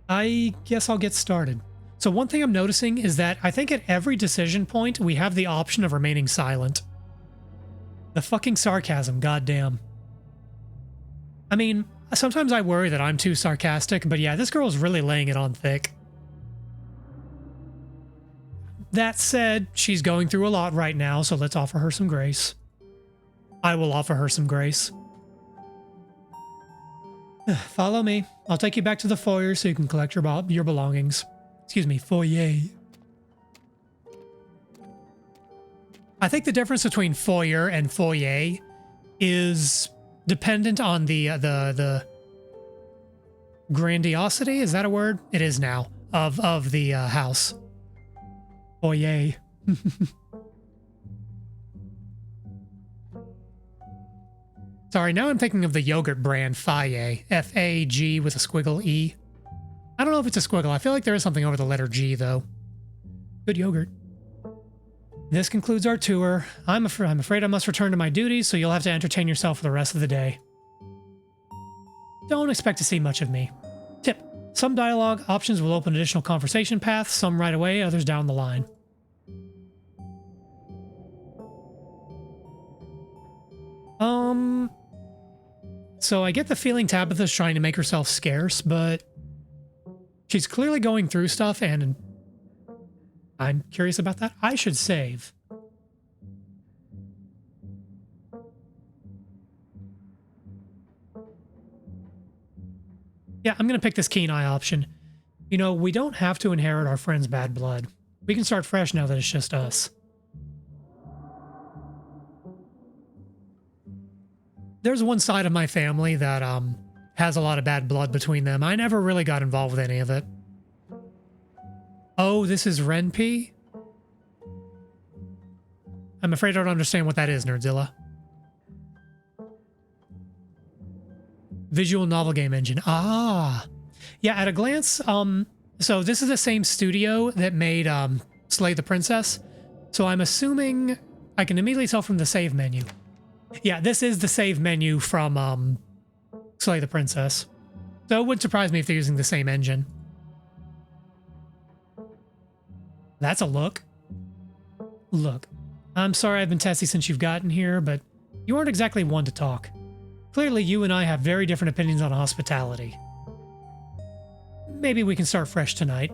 I guess I'll get started. So one thing I'm noticing is that I think at every decision point, we have the option of remaining silent. The fucking sarcasm, goddamn. I mean, sometimes I worry that I'm too sarcastic, but yeah, this girl's really laying it on thick. That said, she's going through a lot right now, so let's offer her some grace. I will offer her some grace. Follow me. I'll take you back to the foyer so you can collect your belongings. Excuse me, foyer. I think the difference between foyer and foyer is dependent on the grandiosity. Is that a word? It is now. Of the house. Foyer. Sorry, now I'm thinking of the yogurt brand Fage. F-A-G with a squiggle E. I don't know if it's a squiggle. I feel like there is something over the letter G, though. Good yogurt. This concludes our tour. I'm afraid I must return to my duties, so you'll have to entertain yourself for the rest of the day. Don't expect to see much of me. Tip. Some dialogue options will open additional conversation paths, some right away, others down the line. So I get the feeling Tabitha's trying to make herself scarce, but she's clearly going through stuff, and I'm curious about that. I should save. Yeah, I'm going to pick this keen eye option. You know, we don't have to inherit our friend's bad blood. We can start fresh now that it's just us. There's one side of my family that has a lot of bad blood between them. I never really got involved with any of it. Oh, this is Renpy? I'm afraid I don't understand what that is, Nerdzilla. Visual novel game engine. Ah. Yeah, at a glance, so this is the same studio that made Slay the Princess. So I'm assuming I can immediately tell from the save menu. Yeah, this is the save menu from Slay the Princess. So it wouldn't surprise me if they're using the same engine. That's a look. Look, I'm sorry I've been testy since you've gotten here, but you aren't exactly one to talk. Clearly, you and I have very different opinions on hospitality. Maybe we can start fresh tonight.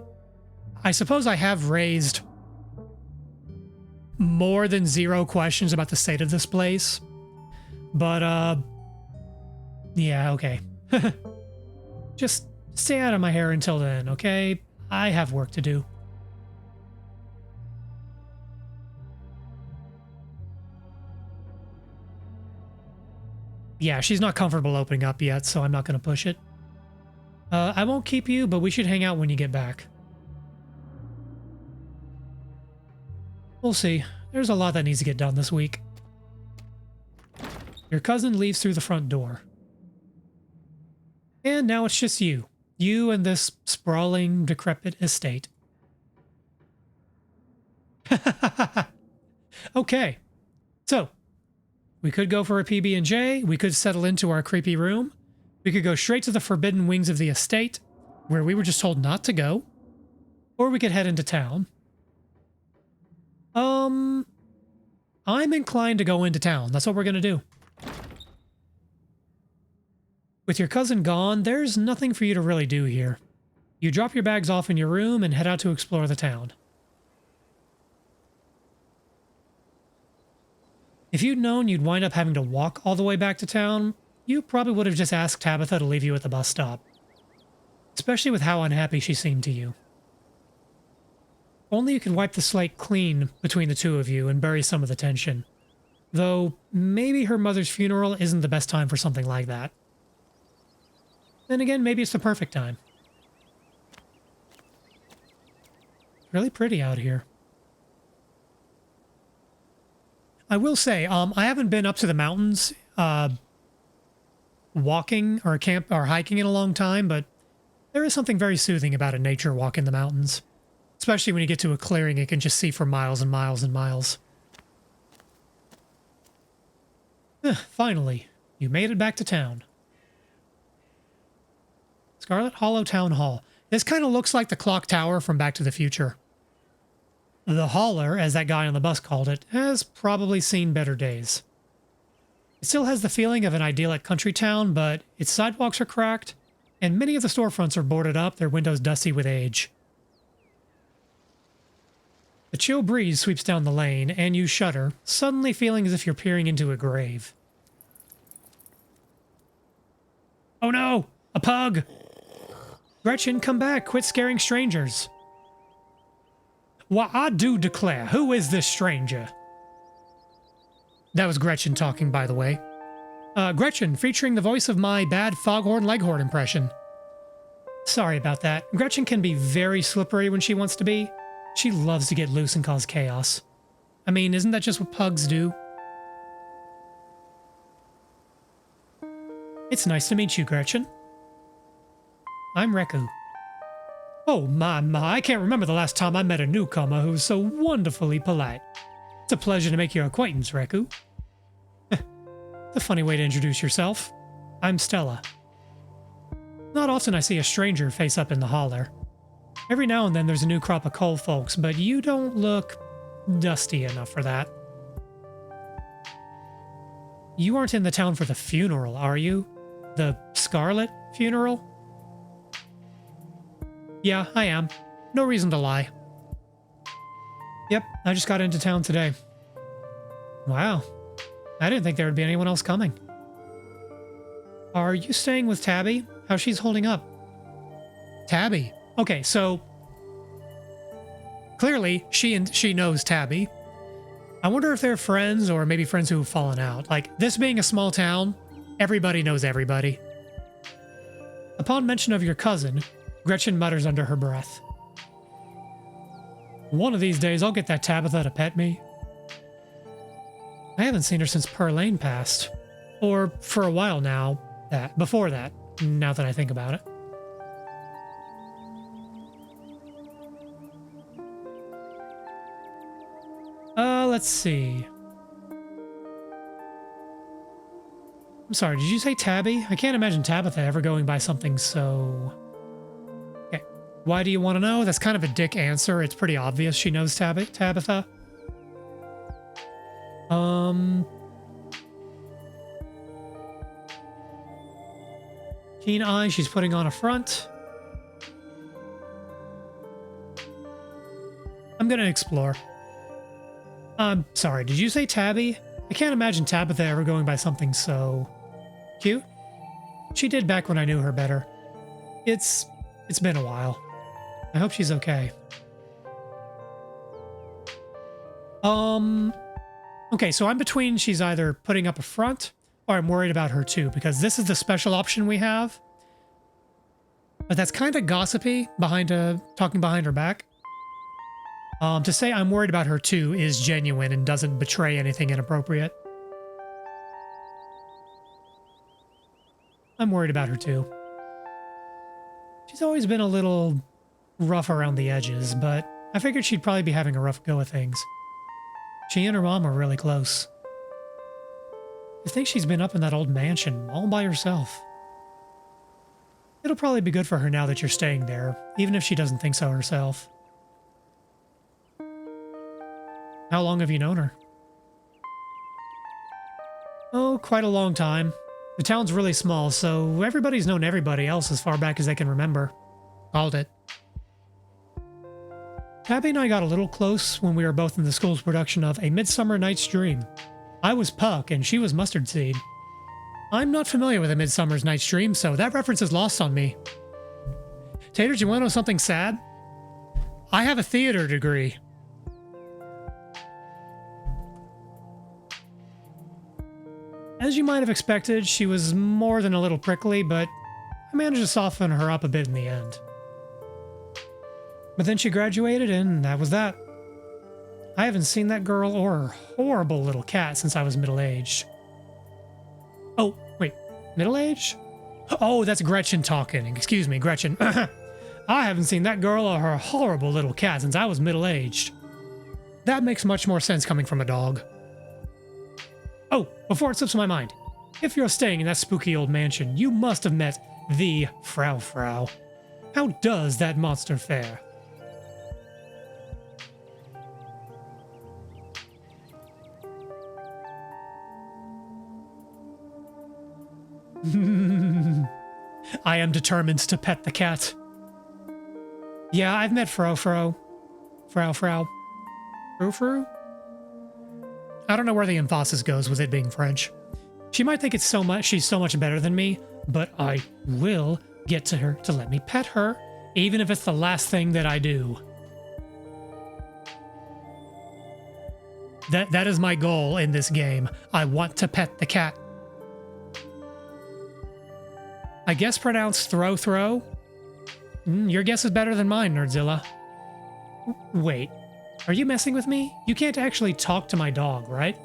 I suppose I have raised more than 0 questions about the state of this place. But, yeah, okay. Just stay out of my hair until then, okay? I have work to do. Yeah, she's not comfortable opening up yet, so I'm not going to push it. I won't keep you, but we should hang out when you get back. We'll see. There's a lot that needs to get done this week. Your cousin leaves through the front door. And now it's just you. You and this sprawling, decrepit estate. Okay. So, we could go for a PB&J. We could settle into our creepy room. We could go straight to the forbidden wings of the estate, where we were just told not to go. Or we could head into town. I'm inclined to go into town. That's what we're going to do. With your cousin gone, there's nothing for you to really do here. You drop your bags off in your room and head out to explore the town. If you'd known you'd wind up having to walk all the way back to town, you probably would have just asked Tabitha to leave you at the bus stop. Especially with how unhappy she seemed to you. Only you could wipe the slate clean between the two of you and bury some of the tension. Though, maybe her mother's funeral isn't the best time for something like that. Then again, maybe it's the perfect time. Really pretty out here. I will say, I haven't been up to the mountains walking or hiking in a long time, but there is something very soothing about a nature walk in the mountains. Especially when you get to a clearing you can just see for miles and miles and miles. Finally, you made it back to town. Scarlet Hollow Town Hall. This kind of looks like the clock tower from Back to the Future. The Holler, as that guy on the bus called it, has probably seen better days. It still has the feeling of an idyllic country town, but its sidewalks are cracked, and many of the storefronts are boarded up, their windows dusty with age. A chill breeze sweeps down the lane, and you shudder, suddenly feeling as if you're peering into a grave. Oh no! A pug! Gretchen, come back! Quit scaring strangers! Why, I do declare, who is this stranger? That was Gretchen talking, by the way. Gretchen, featuring the voice of my bad Foghorn Leghorn impression. Sorry about that. Gretchen can be very slippery when she wants to be. She loves to get loose and cause chaos. I mean, isn't that just what pugs do? It's nice to meet you, Gretchen. I'm Reku. Oh, my, I can't remember the last time I met a newcomer who was so wonderfully polite. It's a pleasure to make your acquaintance, Reku. The funny way to introduce yourself. I'm Stella. Not often I see a stranger face up in the holler. Every now and then there's a new crop of coal folks, but you don't look dusty enough for that. You aren't in the town for the funeral, are you? The Scarlet funeral? Yeah, I am. No reason to lie. Yep, I just got into town today. Wow. I didn't think there would be anyone else coming. Are you staying with Tabby? How's she's holding up? Tabby? Okay, so... Clearly, she knows Tabby. I wonder if they're friends or maybe friends who have fallen out. Like, this being a small town, everybody knows everybody. Upon mention of your cousin, Gretchen mutters under her breath. One of these days, I'll get that Tabitha to pet me. I haven't seen her since Pearl Lane passed. Or for a while now. Before that, now that I think about it. Let's see. I'm sorry, did you say Tabby? I can't imagine Tabitha ever going by something so... Okay. Why do you want to know? That's kind of a dick answer. It's pretty obvious she knows Tabitha. Keen eye, she's putting on a front. I'm gonna explore. Sorry, did you say Tabby? I can't imagine Tabitha ever going by something so... cute. She did back when I knew her better. It's been a while. I hope she's okay. Okay, so I'm between she's either putting up a front or I'm worried about her too, because this is the special option we have. But that's kind of gossipy, talking behind her back. To say I'm worried about her too is genuine and doesn't betray anything inappropriate. I'm worried about her too. She's always been a little rough around the edges, but I figured she'd probably be having a rough go of things. She and her mom are really close. I think she's been up in that old mansion all by herself. It'll probably be good for her now that you're staying there, even if she doesn't think so herself. How long have you known her? Oh, quite a long time. The town's really small, so everybody's known everybody else as far back as they can remember. Called it. Tabby and I got a little close when we were both in the school's production of A Midsummer Night's Dream. I was Puck and she was Mustard Seed. I'm not familiar with A Midsummer Night's Dream, so that reference is lost on me. Taters, you want to know something sad? I have a theater degree. As you might have expected, she was more than a little prickly, but I managed to soften her up a bit in the end. But then she graduated, and that was that. I haven't seen that girl or her horrible little cat since I was middle-aged. Oh, wait, middle-aged? Oh, that's Gretchen talking. Excuse me, Gretchen. I haven't seen that girl or her horrible little cat since I was middle-aged. That makes much more sense coming from a dog. Oh, before it slips my mind, if you're staying in that spooky old mansion, you must have met the Frau Frau. How does that monster fare? I am determined to pet the cat. Yeah, I've met Frau Frau. Frau Frau. Frou Frou? I don't know where the emphasis goes with it being French. She might think she's so much better than me, but I will get to her to let me pet her, even if it's the last thing that I do. That is my goal in this game. I want to pet the cat. I guess pronounced throw. Your guess is better than mine, Nerdzilla. Wait, are you messing with me? You can't actually talk to my dog, right?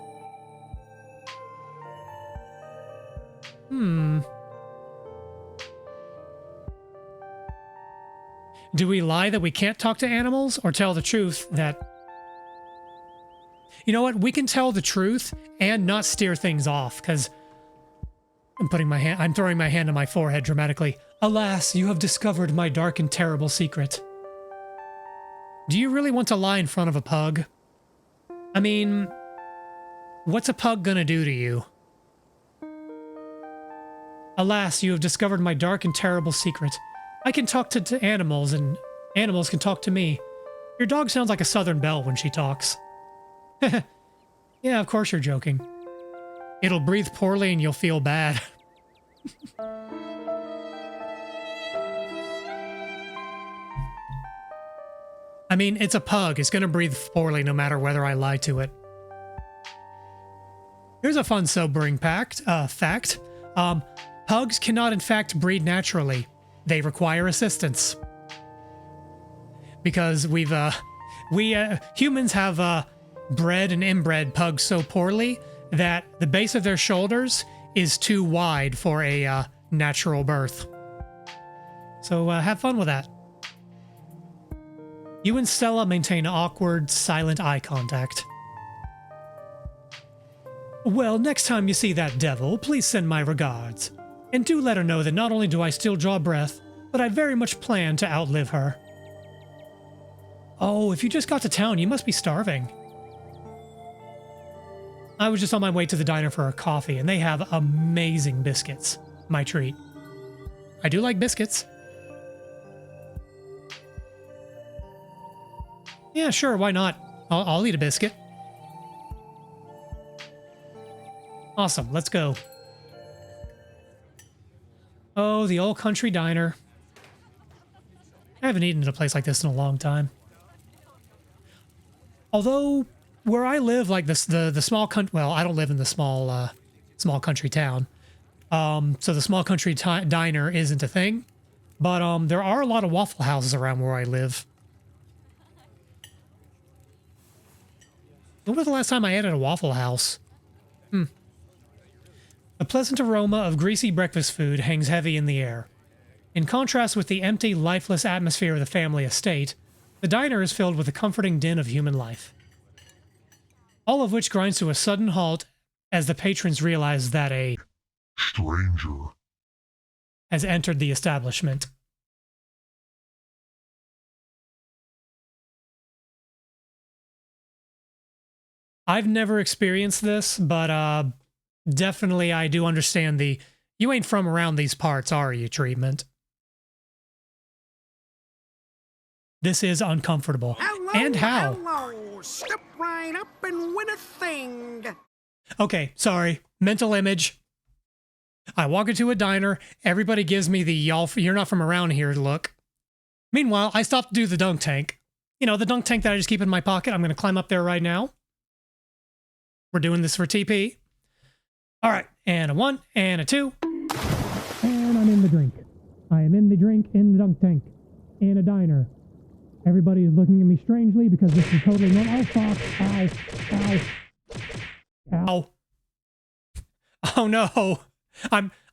Do we lie that we can't talk to animals, or tell the truth that... You know what? We can tell the truth and not steer things off, because... I'm throwing my hand on my forehead dramatically. Alas, you have discovered my dark and terrible secret. Do you really want to lie in front of a pug? I mean, what's a pug gonna do to you? Alas, you have discovered my dark and terrible secret. I can talk to animals, and animals can talk to me. Your dog sounds like a Southern belle when she talks. Yeah, of course you're joking. It'll breathe poorly and you'll feel bad. I mean, it's a pug. It's gonna breathe poorly no matter whether I lie to it. Here's a fun sobering fact. Pugs cannot in fact breed naturally. They require assistance. Because humans have bred and inbred pugs so poorly that the base of their shoulders is too wide for a natural birth. So have fun with that. You and Stella maintain awkward, silent eye contact. Well, next time you see that devil, please send my regards. And do let her know that not only do I still draw breath, but I very much plan to outlive her. Oh, if you just got to town, you must be starving. I was just on my way to the diner for a coffee, and they have amazing biscuits. My treat. I do like biscuits. Yeah, sure, why not? I'll eat a biscuit. Awesome, let's go. Oh, the old country diner. I haven't eaten at a place like this in a long time. Although, where I live, like the small country, well, I don't live in the small country town. So the small country diner isn't a thing. But there are a lot of Waffle Houses around where I live. When was the last time I ate at a Waffle House? A pleasant aroma of greasy breakfast food hangs heavy in the air. In contrast with the empty, lifeless atmosphere of the family estate, the diner is filled with the comforting din of human life. All of which grinds to a sudden halt as the patrons realize that a stranger has entered the establishment. I've never experienced this, but definitely I do understand the "you ain't from around these parts, are you" treatment. This is uncomfortable. Hello, and how? Hello. Step right up and win a thing. Okay, sorry. Mental image. I walk into a diner. Everybody gives me the "you're not from around here" look. Meanwhile, I stop to do the dunk tank. You know, the dunk tank that I just keep in my pocket. I'm going to climb up there right now. We're doing this for TP. All right, and a 1, and a 2. And I'm in the drink. I am in the drink in the dunk tank in a diner. Everybody is looking at me strangely because this is totally normal. Oh, fuck. Ow. Ow. Ow. Oh, no.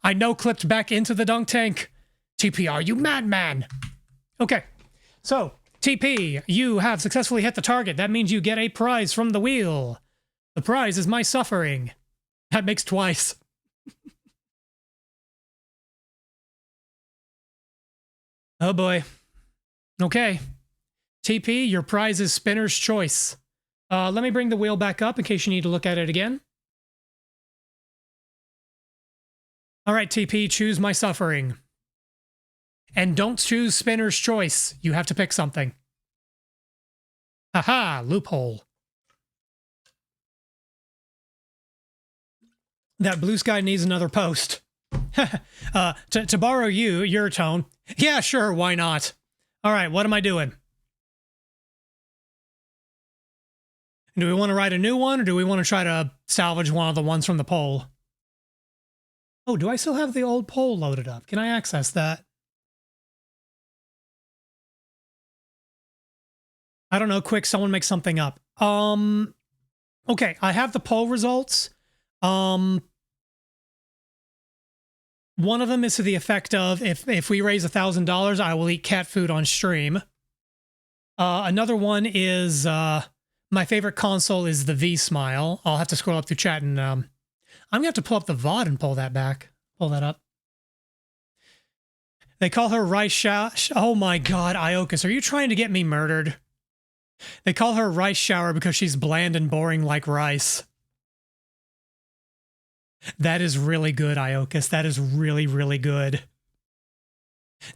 I no-clipped back into the dunk tank. TP, are you madman? Okay. So, TP, you have successfully hit the target. That means you get a prize from the wheel. The prize is my suffering. That makes twice. Oh, boy. Okay. TP, your prize is Spinner's Choice. Let me bring the wheel back up in case you need to look at it again. All right, TP, choose my suffering. And don't choose Spinner's Choice. You have to pick something. Haha, loophole. That blue sky needs another post. To borrow your tone. Yeah, sure, why not? All right, what am I doing? Do we want to write a new one, or do we want to try to salvage one of the ones from the poll? Oh, do I still have the old poll loaded up? Can I access that? I don't know. Quick, someone make something up. Okay, I have the poll results. One of them is to the effect of, if we raise $1,000, I will eat cat food on stream. Another one is, my favorite console is the V-Smile. I'll have to scroll up through chat and, I'm gonna have to pull up the VOD and pull that back. Pull that up. They call her Rice oh my god, Iokas, are you trying to get me murdered? They call her Rice Shower because she's bland and boring like rice. That is really good, Iokas. That is really, really good.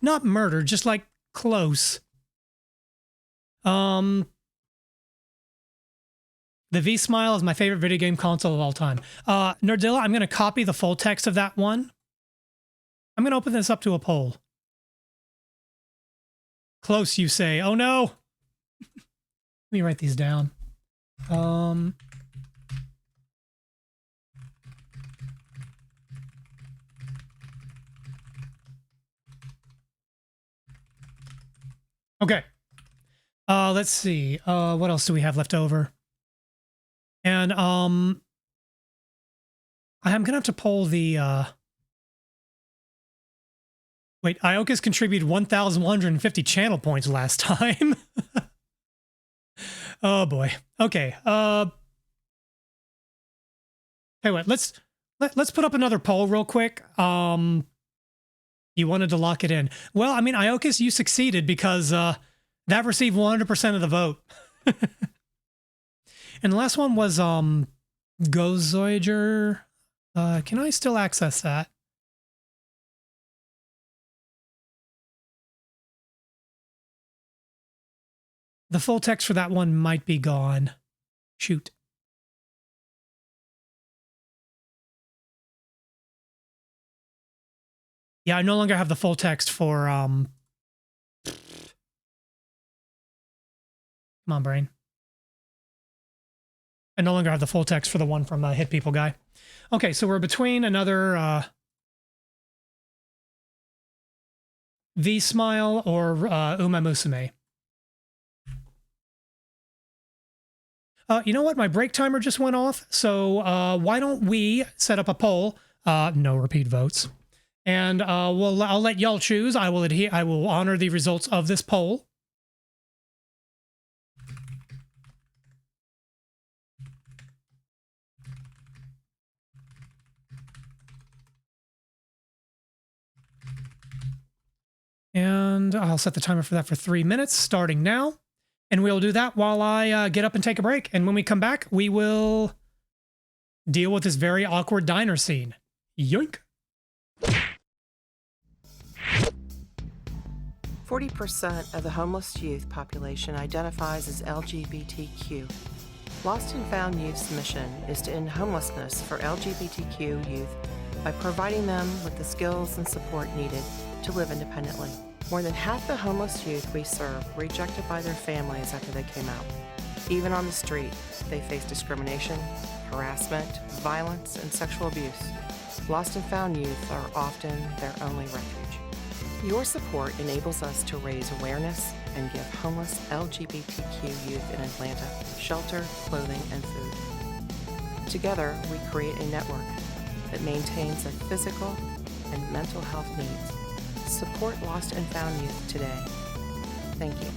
Not murder, just like close. The V-Smile is my favorite video game console of all time. Nerdilla, I'm going to copy the full text of that one. I'm going to open this up to a poll. Close, you say. Oh, no. Let me write these down. Okay. Let's see. What else do we have left over? And I'm gonna have to pull the wait, Iokas contributed 1,150 channel points last time. Oh boy. Okay. Hey, wait, let's put up another poll real quick. You wanted to lock it in. Well, I mean, Iokas, you succeeded because that received 100% of the vote. And the last one was Gozoiger. Can I still access that? The full text for that one might be gone. Shoot. Yeah, I no longer have the full text for come on, brain. I no longer have the full text for the one from Hit People Guy. Okay, so we're between another V-Smile or Uma Musume. You know what? My break timer just went off, so why don't we set up a poll? No repeat votes. And I'll let y'all choose. I will honor the results of this poll. And I'll set the timer for that for 3 minutes, starting now. And we'll do that while I get up and take a break. And when we come back, we will deal with this very awkward diner scene. Yoink! 40% of the homeless youth population identifies as LGBTQ. Lost and Found Youth's mission is to end homelessness for LGBTQ youth by providing them with the skills and support needed to live independently. More than half the homeless youth we serve were rejected by their families after they came out. Even on the street, they face discrimination, harassment, violence, and sexual abuse. Lost and Found youth are often their only refuge. Your support enables us to raise awareness and give homeless LGBTQ youth in Atlanta shelter, clothing, and food. Together, we create a network that maintains their physical and mental health needs. Support lost and found youth today. Thank you.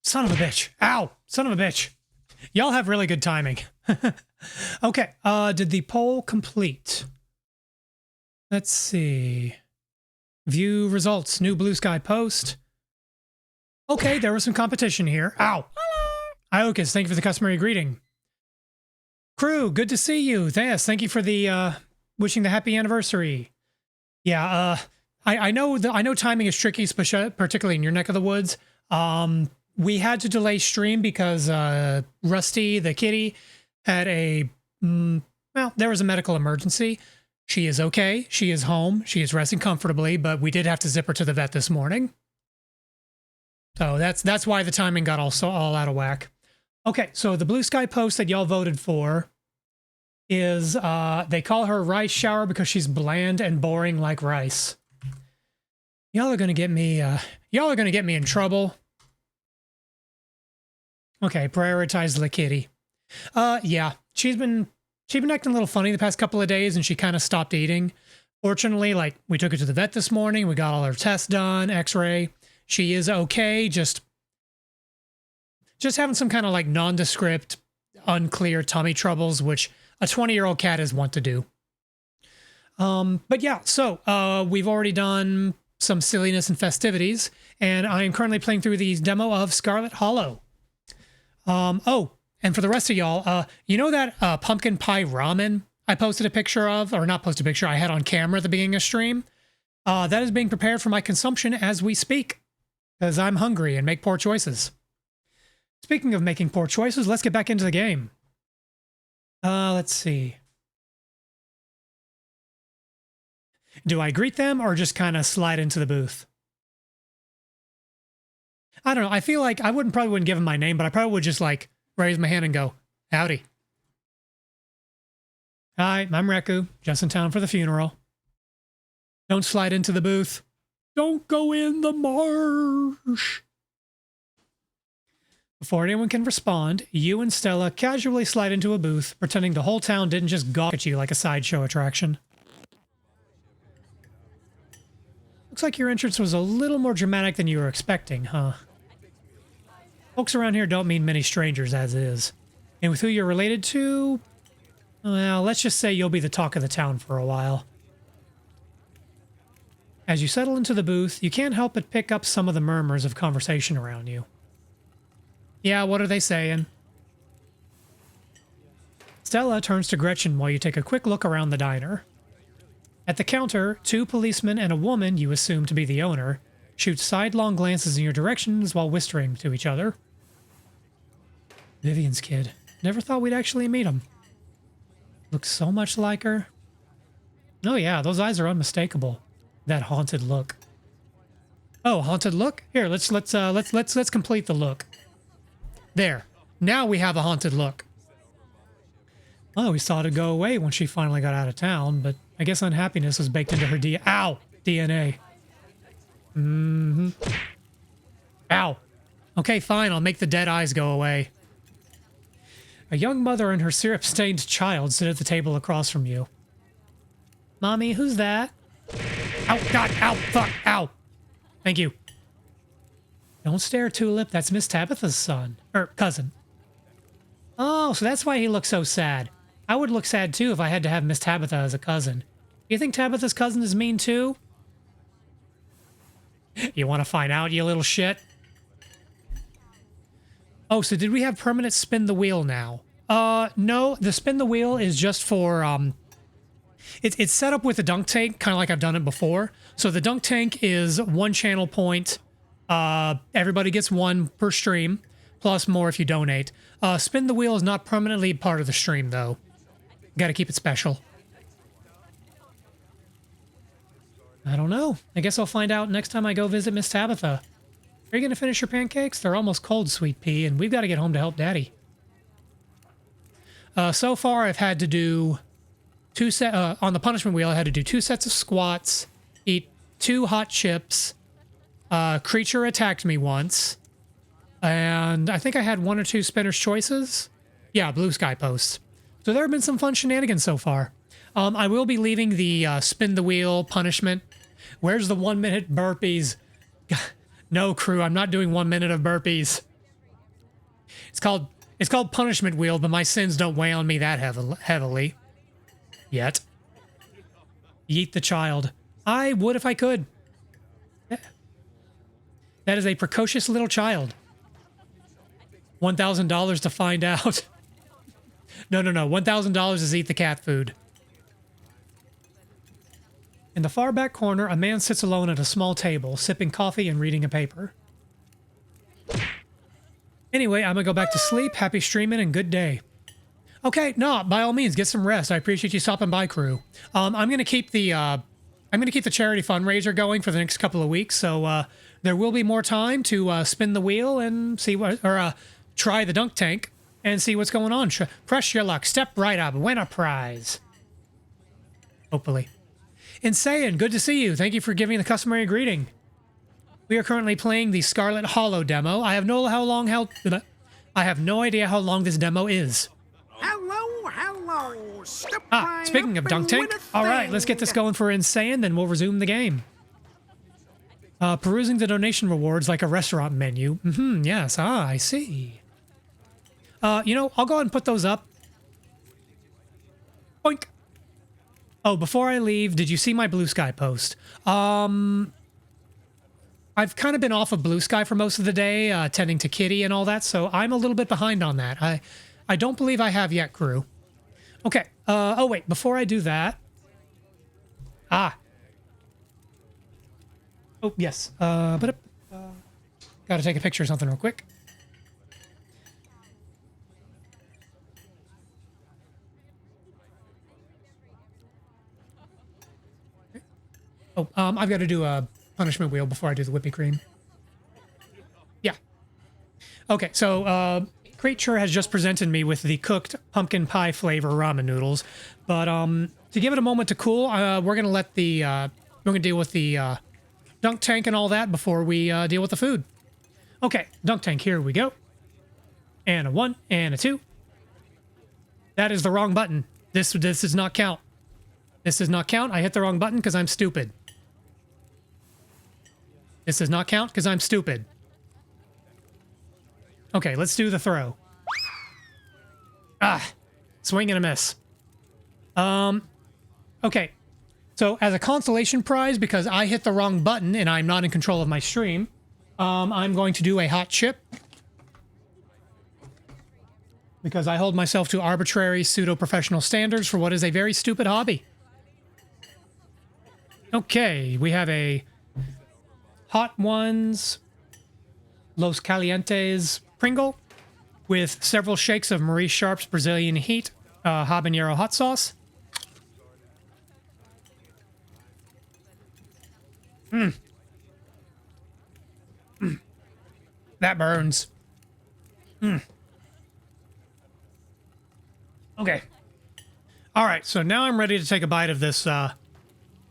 son of a bitch. Ow, son of a bitch. Y'all have really good timing. Okay, did the poll complete? Let's see. View results, new Blue Sky post. Okay, there was some competition here. Ow. Iocus, thank you for the customary greeting. Crew, good to see you. Yes, thank you for the wishing the happy anniversary. Yeah, I know timing is tricky, particularly in your neck of the woods. We had to delay stream because Rusty, the kitty, had there was a medical emergency. She is okay. She is home. She is resting comfortably, but we did have to zip her to the vet this morning. So that's why the timing got all out of whack. Okay, so the Blue Sky post that y'all voted for is they call her Rice Shower because she's bland and boring like rice. Y'all are gonna get me in trouble. Okay, prioritize the kitty. Yeah, she's been acting a little funny the past couple of days, and she kind of stopped eating. Fortunately, like, we took her to the vet this morning. We got all her tests done, X-ray. She is okay, just having some kind of like nondescript, unclear tummy troubles, which a 20-year-old cat is wont to do. But yeah, so we've already done some silliness and festivities, and I am currently playing through the demo of Scarlet Hollow. Oh, and for the rest of y'all, you know that pumpkin pie ramen I posted a picture of, or not posted a picture, I had on camera at the beginning of stream? That is being prepared for my consumption as we speak, because I'm hungry and make poor choices. Speaking of making poor choices, let's get back into the game. Let's see. Do I greet them or just kind of slide into the booth? I don't know. I feel like I probably wouldn't give them my name, but I probably would just like raise my hand and go, howdy. Hi, I'm Reku, just in town for the funeral. Don't slide into the booth. Don't go in the marsh. Before anyone can respond, you and Stella casually slide into a booth, pretending the whole town didn't just gawk at you like a sideshow attraction. Looks like your entrance was a little more dramatic than you were expecting, huh? Folks around here don't mean many strangers as is. And with who you're related to, well, let's just say you'll be the talk of the town for a while. As you settle into the booth, you can't help but pick up some of the murmurs of conversation around you. Yeah, what are they saying? Stella turns to Gretchen while you take a quick look around the diner. At the counter, two policemen and a woman you assume to be the owner shoot sidelong glances in your directions while whispering to each other. Vivian's kid. Never thought we'd actually meet him. Looks so much like her. Oh yeah, those eyes are unmistakable. That haunted look. Oh, haunted look? Here, let's complete the look. There. Now we have a haunted look. Well, we saw it go away when she finally got out of town, but I guess unhappiness was baked into her DNA. Mm-hmm. Ow. Okay, fine, I'll make the dead eyes go away. A young mother and her syrup-stained child sit at the table across from you. Mommy, who's that? Ow, God, ow, fuck, ow. Thank you. Don't stare, Tulip. That's Miss Tabitha's son. Cousin. Oh, so that's why he looks so sad. I would look sad too if I had to have Miss Tabitha as a cousin. You think Tabitha's cousin is mean too? You want to find out, you little shit? Oh, so did we have permanent spin the wheel now? No, the spin the wheel is just for, it's set up with a dunk tank, kind of like I've done it before. So the dunk tank is one channel point. Everybody gets one per stream, plus more if you donate. Spin the wheel is not permanently part of the stream, though. Gotta keep it special. I don't know. I guess I'll find out next time I go visit Miss Tabitha. Are you gonna finish your pancakes? They're almost cold, sweet pea, and we've got to get home to help Daddy. So far, I've had to do on the punishment wheel, I had to do 2 sets of squats, eat 2 hot chips, creature attacked me once, and I think I had 1 or 2 spinner's choices. Yeah, Blue Sky posts. So there have been some fun shenanigans so far. I will be leaving the spin the wheel punishment. Where's the 1 minute burpees? No, crew, I'm not doing 1 minute of burpees. It's called punishment wheel, but my sins don't weigh on me that heavily. Yet. Yeet the child. I would if I could. Yeah. That is a precocious little child. $1,000 to find out. No. $1,000 is eat the cat food. In the far back corner, a man sits alone at a small table, sipping coffee and reading a paper. Anyway, I'm gonna go back to sleep. Happy streaming and good day. Okay, no, by all means, get some rest. I appreciate you stopping by, crew. I'm gonna keep the charity fundraiser going for the next couple of weeks, so there will be more time to spin the wheel and see what, or try the dunk tank and see what's going on. Press your luck. Step right up. Win a prize. Hopefully. Insane, good to see you. Thank you for giving the customary greeting. We are currently playing the Scarlet Hollow demo. I have no idea how long this demo is. Hello. Step right Speaking up of dunk and win tank, a all right, let's get thing. this going for Insane, then we'll resume the game. Perusing the donation rewards like a restaurant menu. Yes, I see. I'll go ahead and put those up. Boink. Oh, before I leave, did you see my Blue Sky post? I've kind of been off of Blue Sky for most of the day, tending to Kitty and all that, so I'm a little bit behind on that. I don't believe I have yet, crew. Okay. Oh, wait. Before I do that... Oh, yes. Gotta take a picture of something real quick. Oh, I've got to do a punishment wheel before I do the whippy cream. Yeah. Okay, so Creature has just presented me with the cooked pumpkin pie flavor ramen noodles, but to give it a moment to cool, we're gonna let the we're gonna deal with the dunk tank and all that before we deal with the food. Okay, dunk tank, here we go. And a 1 and a 2. That is the wrong button. This does not count. This does not count. I hit the wrong button because I'm stupid. This does not count because I'm stupid. Okay, let's do the throw. Swing and a miss. Okay. So as a consolation prize, because I hit the wrong button and I'm not in control of my stream, I'm going to do a hot chip. Because I hold myself to arbitrary pseudo-professional standards for what is a very stupid hobby. Okay, we have a Hot Ones Los Calientes Pringle with several shakes of Maurice Sharp's Brazilian Heat habanero hot sauce. That burns. Okay. All right, so now I'm ready to take a bite of this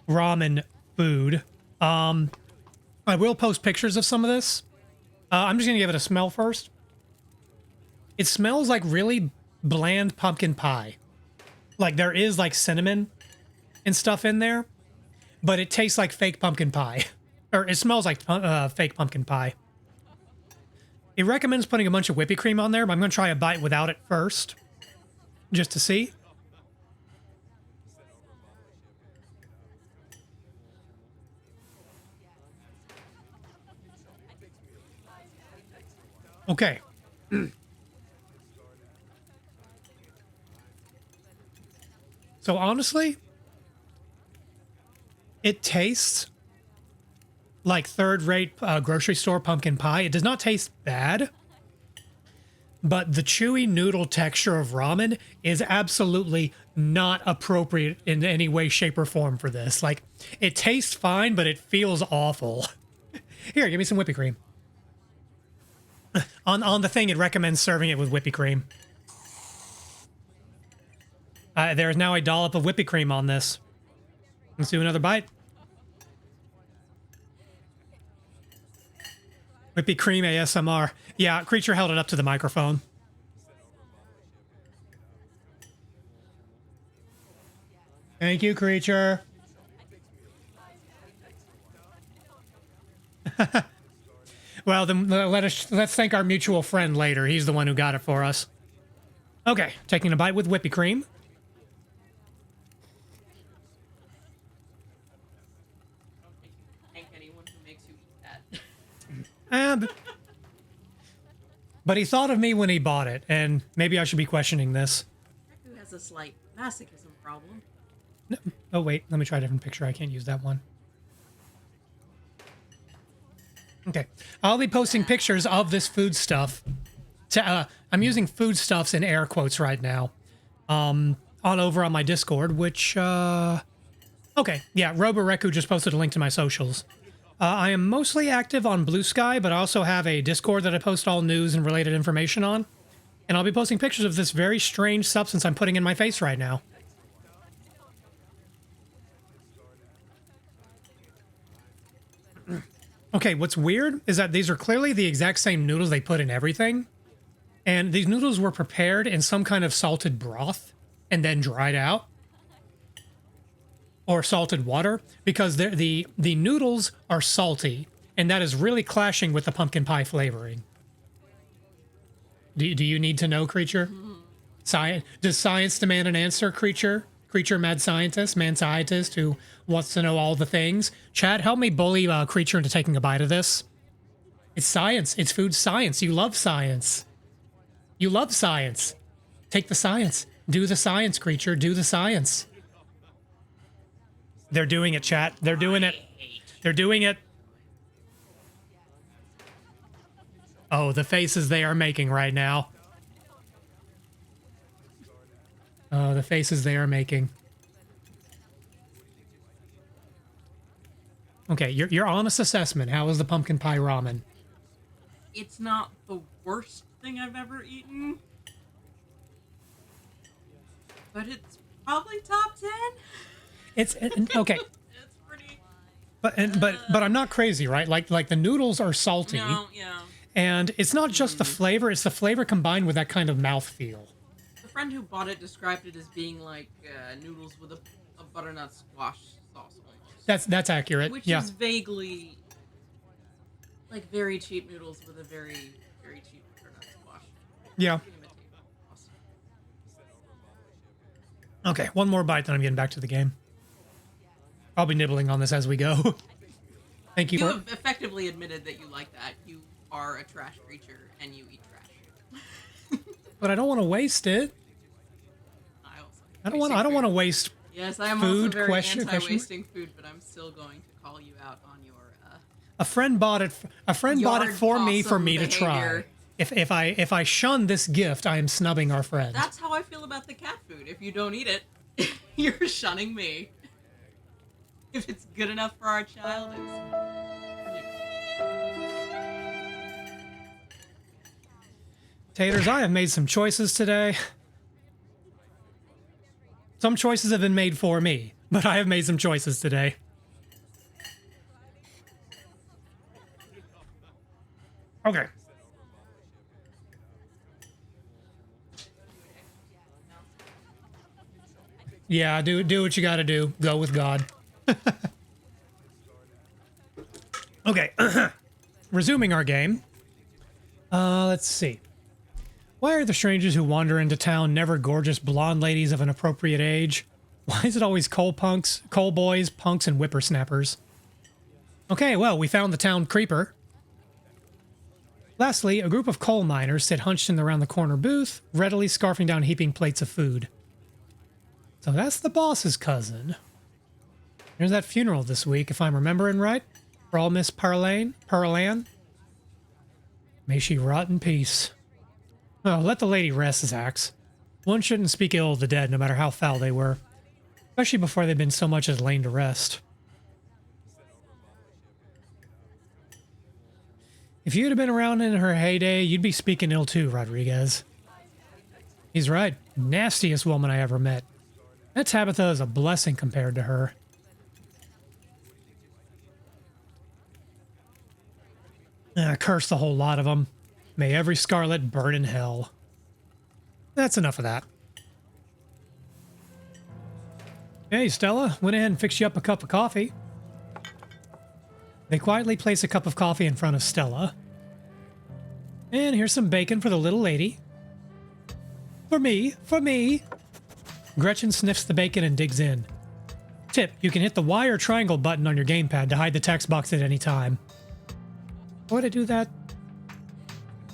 ramen food. I will post pictures of some of this. I'm just gonna give it a smell first. It smells like really bland pumpkin pie. Like there is like cinnamon and stuff in there, but it tastes like fake pumpkin pie. Or it smells like fake pumpkin pie. It recommends putting a bunch of whippy cream on there, but I'm gonna try a bite without it first. Just to see. Okay. So honestly, it tastes like third-rate grocery store pumpkin pie. It does not taste bad, but the chewy noodle texture of ramen is absolutely not appropriate in any way, shape, or form for this. Like, it tastes fine, but it feels awful. Here, give me some whippy cream. On the thing, it recommends serving it with whippy cream. There is now a dollop of whippy cream on this. Let's do another bite. Whippy cream ASMR. Yeah, Creature held it up to the microphone. Thank you, Creature. Well, then let's thank our mutual friend later. He's the one who got it for us. Okay, taking a bite with whippy cream. Thank anyone who makes you eat that. But he thought of me when he bought it, and maybe I should be questioning this. Reku has a slight masochism problem. No, oh, wait, let me try a different picture. I can't use that one. Okay, I'll be posting pictures of this food stuff. I'm using foodstuffs in air quotes right now. On over on my Discord, which, okay, yeah, Roboreku just posted a link to my socials. I am mostly active on Blue Sky, but I also have a Discord that I post all news and related information on. And I'll be posting pictures of this very strange substance I'm putting in my face right now. Okay, what's weird is that these are clearly the exact same noodles they put in everything. And these noodles were prepared in some kind of salted broth and then dried out. Or salted water, because the noodles are salty, and that is really clashing with the pumpkin pie flavoring. Do you need to know, Creature? Does science demand an answer, Creature? Creature, mad scientist, man scientist who wants to know all the things. Chat, help me bully Creature into taking a bite of this. It's science. It's food science. You love science. You love science. Take the science. Do the science, Creature. Do the science. They're doing it, chat. They're doing it. They're doing it. Oh, the faces they are making right now. Oh, the faces they are making. Okay, your honest assessment. How was the pumpkin pie ramen? It's not the worst thing I've ever eaten, but it's probably top 10. It's okay, It's pretty. but I'm not crazy, right? Like the noodles are salty, No, yeah. and it's not just the flavor; it's the flavor combined with that kind of mouthfeel. The friend who bought it described it as being like noodles with a butternut squash sauce almost. That's accurate. Which yeah. is vaguely like very cheap noodles with a very, very cheap butternut squash. Yeah. You can imitate sauce. Okay, one more bite, then I'm getting back to the game. I'll be nibbling on this as we go. Thank you. You For, have effectively admitted that you like that. You are a trash creature and you eat trash. but I don't want to waste it. I don't want to waste. Yes, I am food, also very question- anti-wasting food, but I'm still going to call you out on your A friend bought it. A friend bought it Yard for me possum to try. behavior. If I shun this gift, I am snubbing our friend. That's how I feel about the cat food. If you don't eat it, you're shunning me. If it's good enough for our child, Taters, I have made some choices today. Some choices have been made for me, but I have made some choices today. Okay. Yeah, do what you gotta do. Go with God. Okay. Resuming our game. Let's see. Why are the strangers who wander into town never gorgeous blonde ladies of an appropriate age? Why is it always coal boys, punks, and whippersnappers? Okay, well, we found the town creeper. Lastly, a group of coal miners sit hunched in the round the corner booth, readily scarfing down heaping plates of food. So that's the boss's cousin. There's that funeral this week, if I'm remembering right. For all Miss Parlan. May she rot in peace. Oh, let the lady rest, Zax. One shouldn't speak ill of the dead, no matter how foul they were. Especially before they've been so much as lain to rest. If you'd have been around in her heyday, you'd be speaking ill too, Rodriguez. He's right. Nastiest woman I ever met. That Tabitha is a blessing compared to her. Curse the whole lot of them. May every scarlet burn in hell. That's enough of that. Hey, Stella. Went ahead and fixed you up a cup of coffee. They quietly place a cup of coffee in front of Stella. And here's some bacon for the little lady. For me, for me. Gretchen sniffs the bacon and digs in. Tip, you can hit the Y or triangle button on your gamepad to hide the text box at any time. Why would I do that?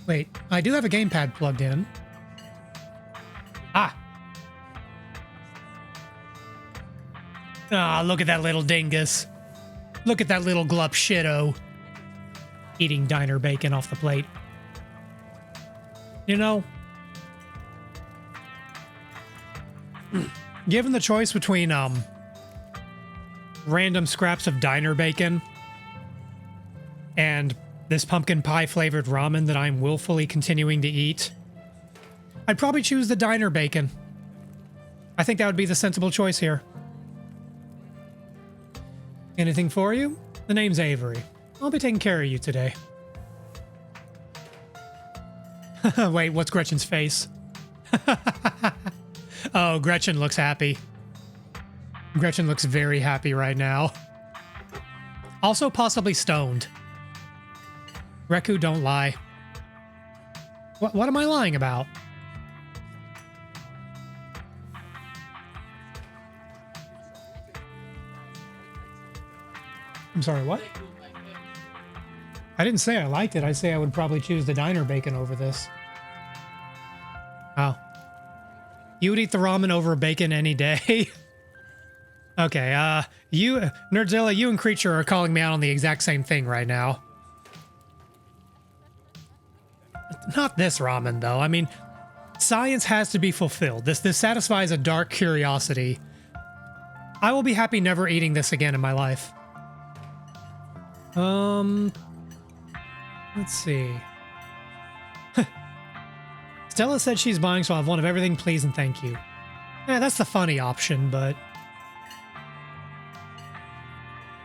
Wait, I do have a gamepad plugged in. Ah. Ah, look at that little dingus. Look at that little glup shitto. Eating diner bacon off the plate. You know, given the choice between random scraps of diner bacon and this pumpkin pie flavored ramen that I'm willfully continuing to eat, I'd probably choose the diner bacon. I think that would be the sensible choice here. Anything for you? The name's Avery. I'll be taking care of you today. Wait, what's Gretchen's face? Oh, Gretchen looks happy. Gretchen looks very happy right now. Also possibly stoned. Reku, don't lie. What am I lying about? I'm sorry, what? I didn't say I liked it. I say I would probably choose the diner bacon over this. Oh. You would eat the ramen over bacon any day? Okay, you, Nerdzilla, you and Creature are calling me out on the exact same thing right now. Not this ramen, though. I mean, science has to be fulfilled. This satisfies a dark curiosity. I will be happy never eating this again in my life. Let's see. Stella said she's buying, so I'll have one of everything, please and thank you. Yeah, that's the funny option, but...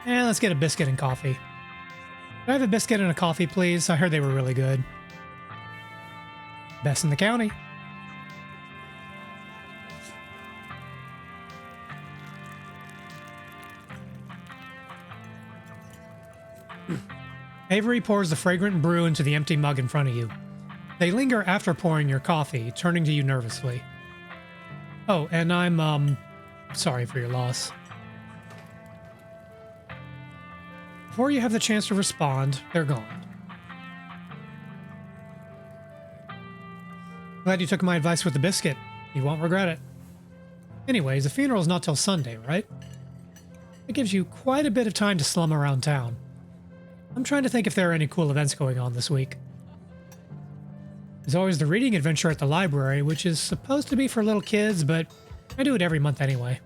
Yeah, let's get a biscuit and coffee. Can I have a biscuit and a coffee, please? I heard they were really good. Best in the county. Avery pours the fragrant brew into the empty mug in front of you. They linger after pouring your coffee, turning to you nervously. Oh, and I'm, sorry for your loss. Before you have the chance to respond, they're gone. Glad you took my advice with the biscuit. You won't regret it. Anyways, the funeral's not till Sunday, right? It gives you quite a bit of time to slum around town. I'm trying to think if there are any cool events going on this week. There's always the reading adventure at the library, which is supposed to be for little kids, but I do it every month anyway.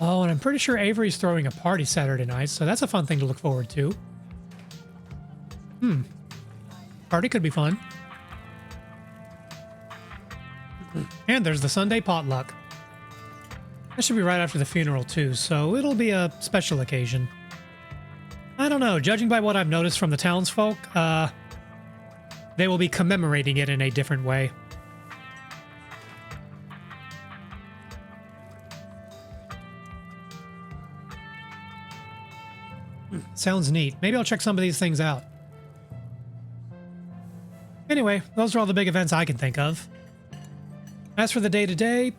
Oh, and I'm pretty sure Avery's throwing a party Saturday night, so that's a fun thing to look forward to. Party could be fun. And there's the Sunday potluck. That should be right after the funeral too, so it'll be a special occasion. I don't know, judging by what I've noticed from the townsfolk, they will be commemorating it in a different way. Sounds neat. Maybe I'll check some of these things out. Anyway, those are all the big events I can think of. As for the day-to-day,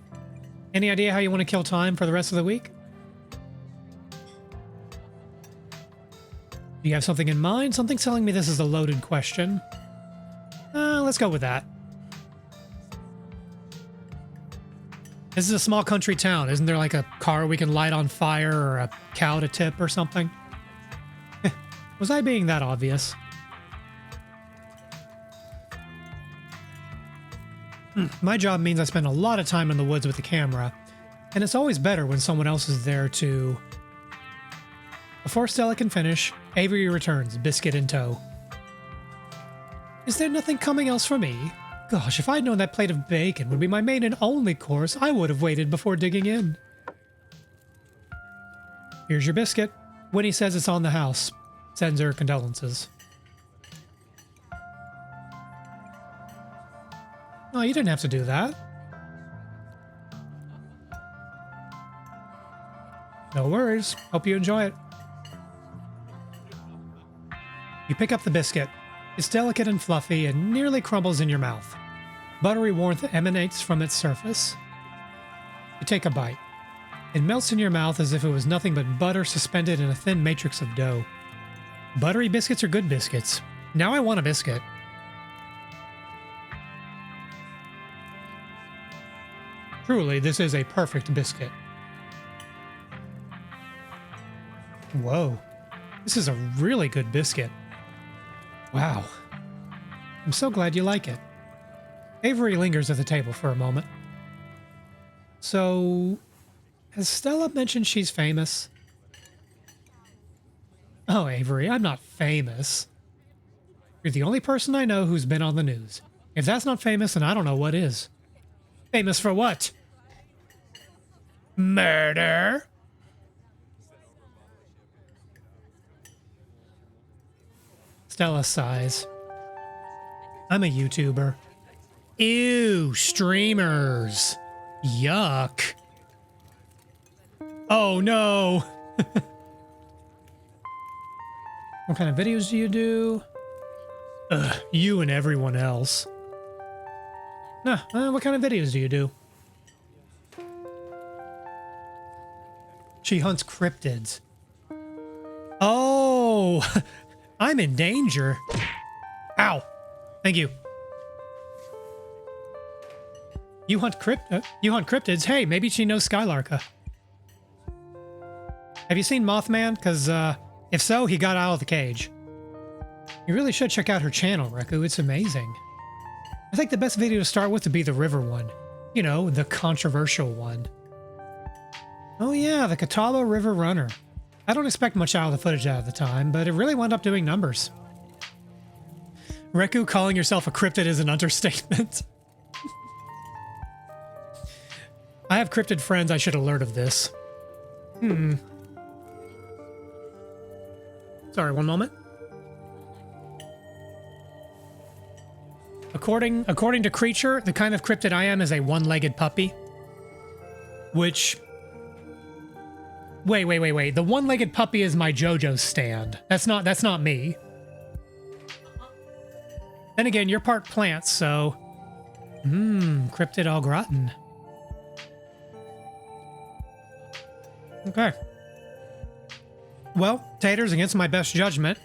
any idea how you want to kill time for the rest of the week? Do you have something in mind? Something's telling me this is a loaded question. Let's go with that. This is a small country town. Isn't there like a car we can light on fire or a cow to tip or something? Was I being that obvious? My job means I spend a lot of time in the woods with the camera, and it's always better when someone else is there to... Before Stella can finish, Avery returns, biscuit in tow. Is there nothing coming else for me? Gosh, if I'd known that plate of bacon would be my main and only course, I would have waited before digging in. Here's your biscuit. Winnie says it's on the house. Sends her condolences. Oh, you didn't have to do that. No worries. Hope you enjoy it. You pick up the biscuit. It's delicate and fluffy and nearly crumbles in your mouth. Buttery warmth emanates from its surface. You take a bite. It melts in your mouth as if it was nothing but butter suspended in a thin matrix of dough. Buttery biscuits are good biscuits. Now I want a biscuit. Truly, this is a perfect biscuit. Whoa. This is a really good biscuit. Wow. I'm so glad you like it. Avery lingers at the table for a moment. So, has Stella mentioned she's famous? Oh, Avery, I'm not famous. You're the only person I know who's been on the news. If that's not famous, then I don't know what is. Famous for what? Murder? Stella sighs. I'm a YouTuber. Ew, streamers. Yuck. Oh no. What kind of videos do you do? Ugh, you and everyone else. Nah, what kind of videos do you do? She hunts cryptids. Oh, I'm in danger. Ow. Thank you. You hunt cryptids? Hey, maybe she knows Skylarka. Have you seen Mothman? Because if so, he got out of the cage. You really should check out her channel, Reku. It's amazing. I think the best video to start with would be the river one. You know, the controversial one. Oh yeah, the Catawba River Runner. I don't expect much out of the footage at the time, but it really wound up doing numbers. Reku calling yourself a cryptid is an understatement. I have cryptid friends, I should alert of this. Sorry, one moment. According to Creature, the kind of cryptid I am is a one-legged puppy. Which... Wait. The one-legged puppy is my JoJo stand. That's not me. Then again, you're part plant, so... cryptid au gratin. Okay. Well, taters, against my best judgment,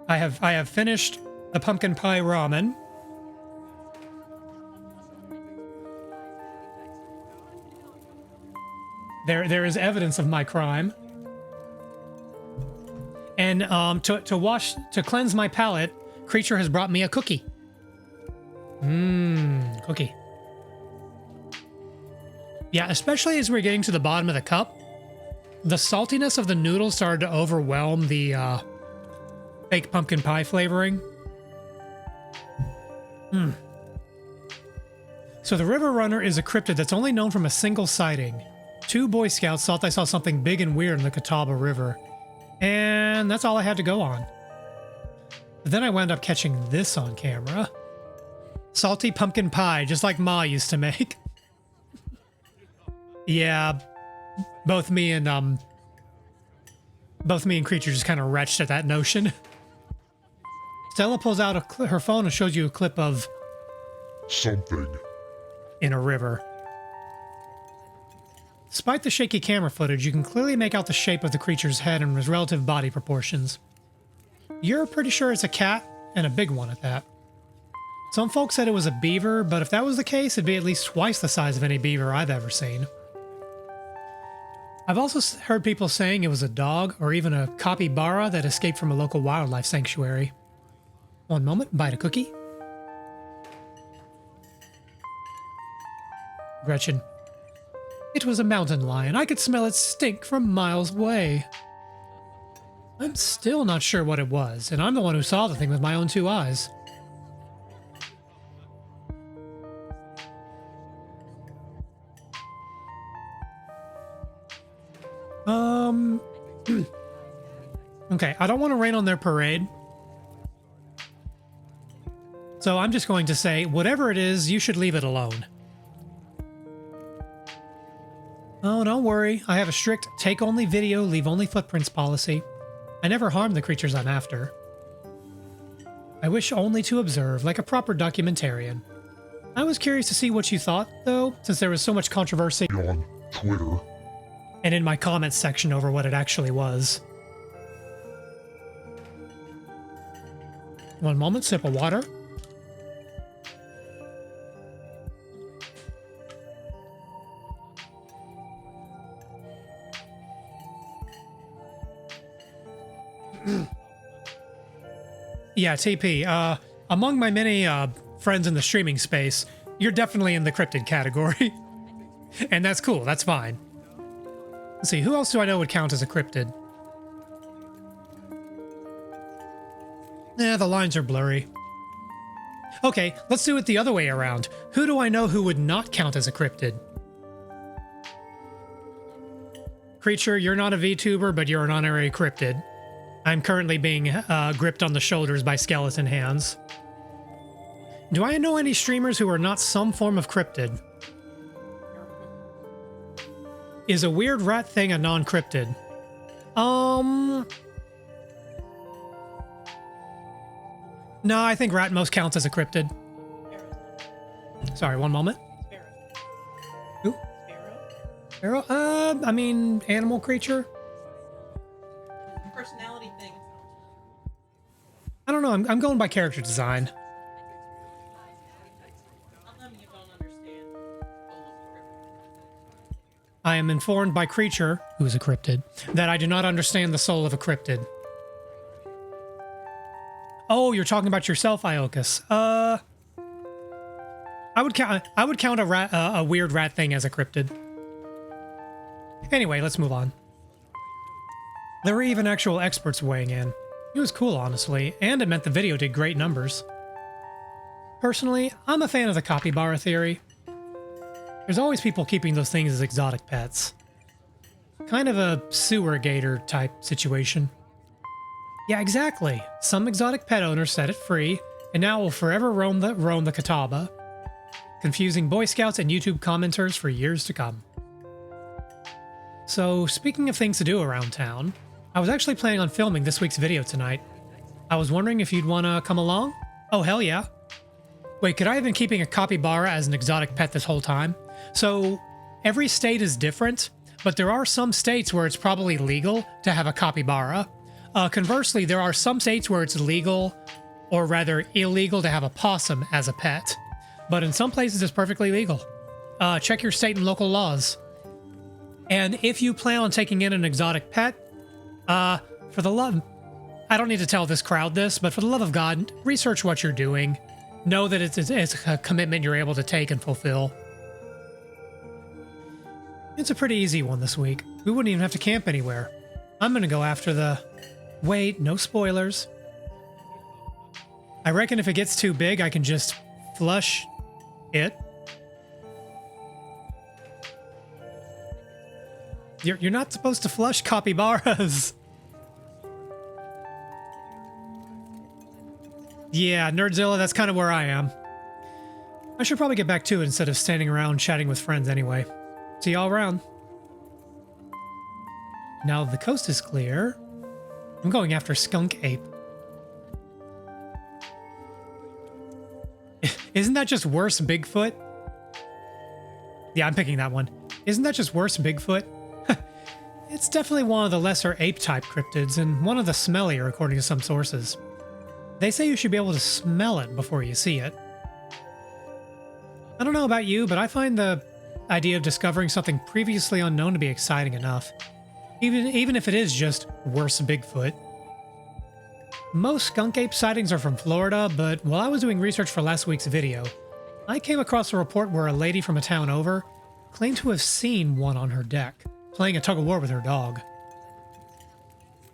I have finished the pumpkin pie ramen. There is evidence of my crime. And to cleanse my palate, Creature has brought me a cookie. Cookie. Yeah, especially as we're getting to the bottom of the cup, the saltiness of the noodles started to overwhelm the fake pumpkin pie flavoring. So the River Runner is a cryptid that's only known from a single sighting. 2 Boy Scouts thought they saw something big and weird in the Catawba River. And that's all I had to go on. But then I wound up catching this on camera. Salty pumpkin pie, just like Ma used to make. Yeah, both me and Creature just kind of retched at that notion. Stella pulls out her phone and shows you a clip of something in a river. Despite the shaky camera footage, you can clearly make out the shape of the creature's head and his relative body proportions. You're pretty sure it's a cat, and a big one at that. Some folks said it was a beaver, but if that was the case, it'd be at least twice the size of any beaver I've ever seen. I've also heard people saying it was a dog or even a capybara that escaped from a local wildlife sanctuary. One moment, bite a cookie. Gretchen. It was a mountain lion. I could smell its stink from miles away. I'm still not sure what it was, and I'm the one who saw the thing with my own 2 eyes. Okay, I don't want to rain on their parade. So I'm just going to say, whatever it is, you should leave it alone. Oh, don't worry. I have a strict take only video, leave only footprints policy. I never harm the creatures I'm after. I wish only to observe, like a proper documentarian. I was curious to see what you thought, though, since there was so much controversy On Twitter. and in my comments section over what it actually was. One moment, sip of water. Yeah, TP. Among my many friends in the streaming space, you're definitely in the cryptid category. And that's cool, that's fine. Let's see, who else do I know would count as a cryptid? The lines are blurry. Okay, let's do it the other way around. Who do I know who would not count as a cryptid? Creature, you're not a VTuber, but you're an honorary cryptid. I'm currently being gripped on the shoulders by skeleton hands. Do I know any streamers who are not some form of cryptid? Is a weird rat thing a non-cryptid? No, I think Ratmos counts as a cryptid. Sorry, one moment. Who? Sparrow? I mean, animal creature? Personality thing. I don't know, I'm going by character design. Tell them you don't understand. I am informed by Creature, who is a cryptid, that I do not understand the soul of a cryptid. Oh, you're talking about yourself, Iokas. I would count a weird rat thing as a cryptid. Anyway, let's move on. There were even actual experts weighing in. It was cool, honestly, and it meant the video did great numbers. Personally, I'm a fan of the capybara theory. There's always people keeping those things as exotic pets. Kind of a sewer gator type situation. Yeah, exactly. Some exotic pet owner set it free, and now it will forever roam the Catawba, confusing Boy Scouts and YouTube commenters for years to come. So, speaking of things to do around town, I was actually planning on filming this week's video tonight. I was wondering if you'd want to come along? Oh, hell yeah. Wait, could I have been keeping a capybara as an exotic pet this whole time? So, every state is different, but there are some states where it's probably legal to have a capybara. Conversely, there are some states where it's legal, or rather illegal, to have a possum as a pet. But in some places, it's perfectly legal. Check your state and local laws. And if you plan on taking in an exotic pet, for the love... I don't need to tell this crowd this, but for the love of God, research what you're doing. Know that it's a commitment you're able to take and fulfill. It's a pretty easy one this week. We wouldn't even have to camp anywhere. I'm gonna go after the... Wait, no spoilers. I reckon if it gets too big, I can just flush it. You're not supposed to flush capybaras. Yeah, Nerdzilla, that's kind of where I am. I should probably get back to it instead of standing around chatting with friends anyway. See y'all around. Now the coast is clear. I'm going after Skunk Ape. Isn't that just worse Bigfoot? Yeah, I'm picking that one. Isn't that just worse Bigfoot? It's definitely one of the lesser ape-type cryptids and one of the smellier according to some sources. They say you should be able to smell it before you see it. I don't know about you, but I find the idea of discovering something previously unknown to be exciting enough. Even if it is just worse Bigfoot. Most skunk ape sightings are from Florida, but while I was doing research for last week's video, I came across a report where a lady from a town over claimed to have seen one on her deck, playing a tug-of-war with her dog.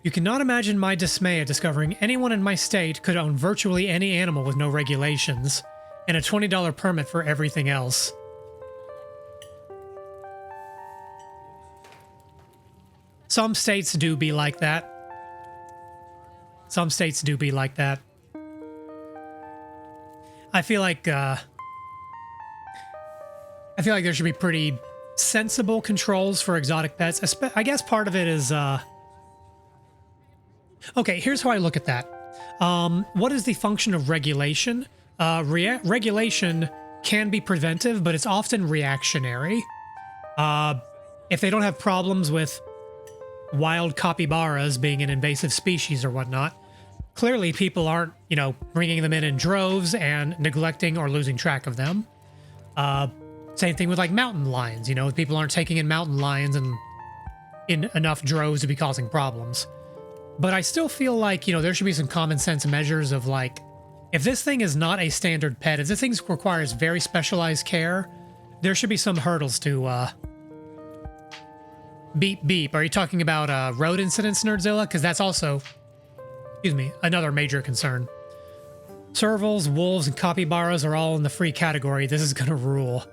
You cannot imagine my dismay at discovering anyone in my state could own virtually any animal with no regulations, and a $20 permit for everything else. Some states do be like that. Some states do be like that. I feel like there should be pretty sensible controls for exotic pets. I guess part of it is Okay, here's how I look at that. What is the function of regulation? Regulation can be preventive, but it's often reactionary. If they don't have problems with wild capybaras being an invasive species or whatnot, clearly people aren't, bringing them in droves and neglecting or losing track of them. Same thing with like mountain lions, people aren't taking in mountain lions and in enough droves to be causing problems. But I still feel like, there should be some common sense measures of like, if this thing is not a standard pet, if this thing requires very specialized care, there should be some hurdles to beep beep. Are you talking about road incidents, Nerdzilla? Because that's also, another major concern. Servals, wolves, and capybaras are all in the free category. This is gonna rule.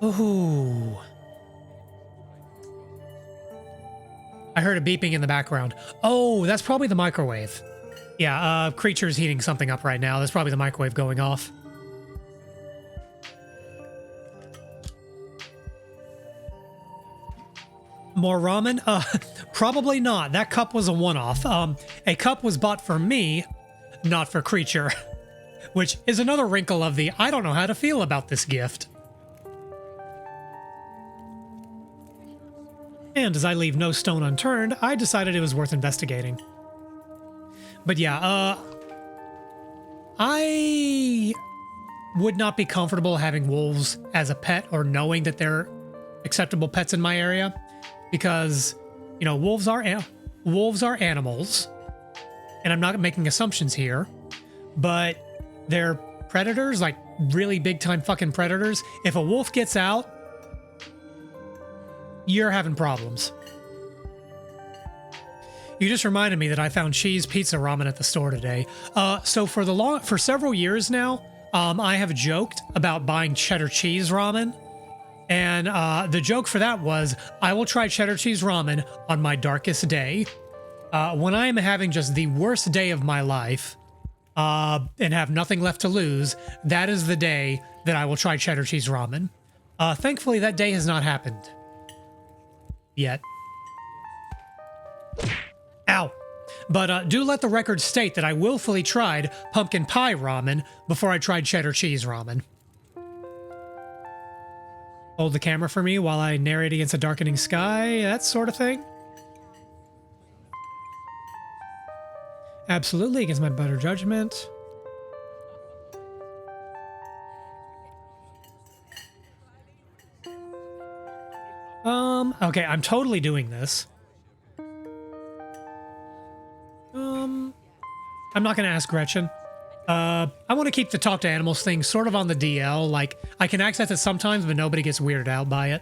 Ooh. I heard a beeping in the background. Oh, that's probably the microwave. Yeah, creature's heating something up right now. That's probably the microwave going off. More ramen? Probably not. That cup was a one-off. A cup was bought for me, not for creature. Which is another wrinkle of the I don't know how to feel about this gift. And as I leave no stone unturned, I decided it was worth investigating. But yeah, I would not be comfortable having wolves as a pet or knowing that they're acceptable pets in my area. Because, wolves are animals, and I'm not making assumptions here, but they're predators, like really big time fucking predators. If a wolf gets out, you're having problems. You just reminded me that I found cheese pizza ramen at the store today. So for several years now, I have joked about buying cheddar cheese ramen. And the joke for that was, I will try cheddar cheese ramen on my darkest day. When I am having just the worst day of my life and have nothing left to lose, that is the day that I will try cheddar cheese ramen. Thankfully, that day has not happened. Yet. Ow. But do let the record state that I willfully tried pumpkin pie ramen before I tried cheddar cheese ramen. Hold the camera for me while I narrate against a darkening sky, that sort of thing. Absolutely, against my better judgment. Okay, I'm totally doing this. I'm not gonna ask Gretchen. I want to keep the talk to animals thing sort of on the DL. Like, I can access it sometimes, but nobody gets weirded out by it.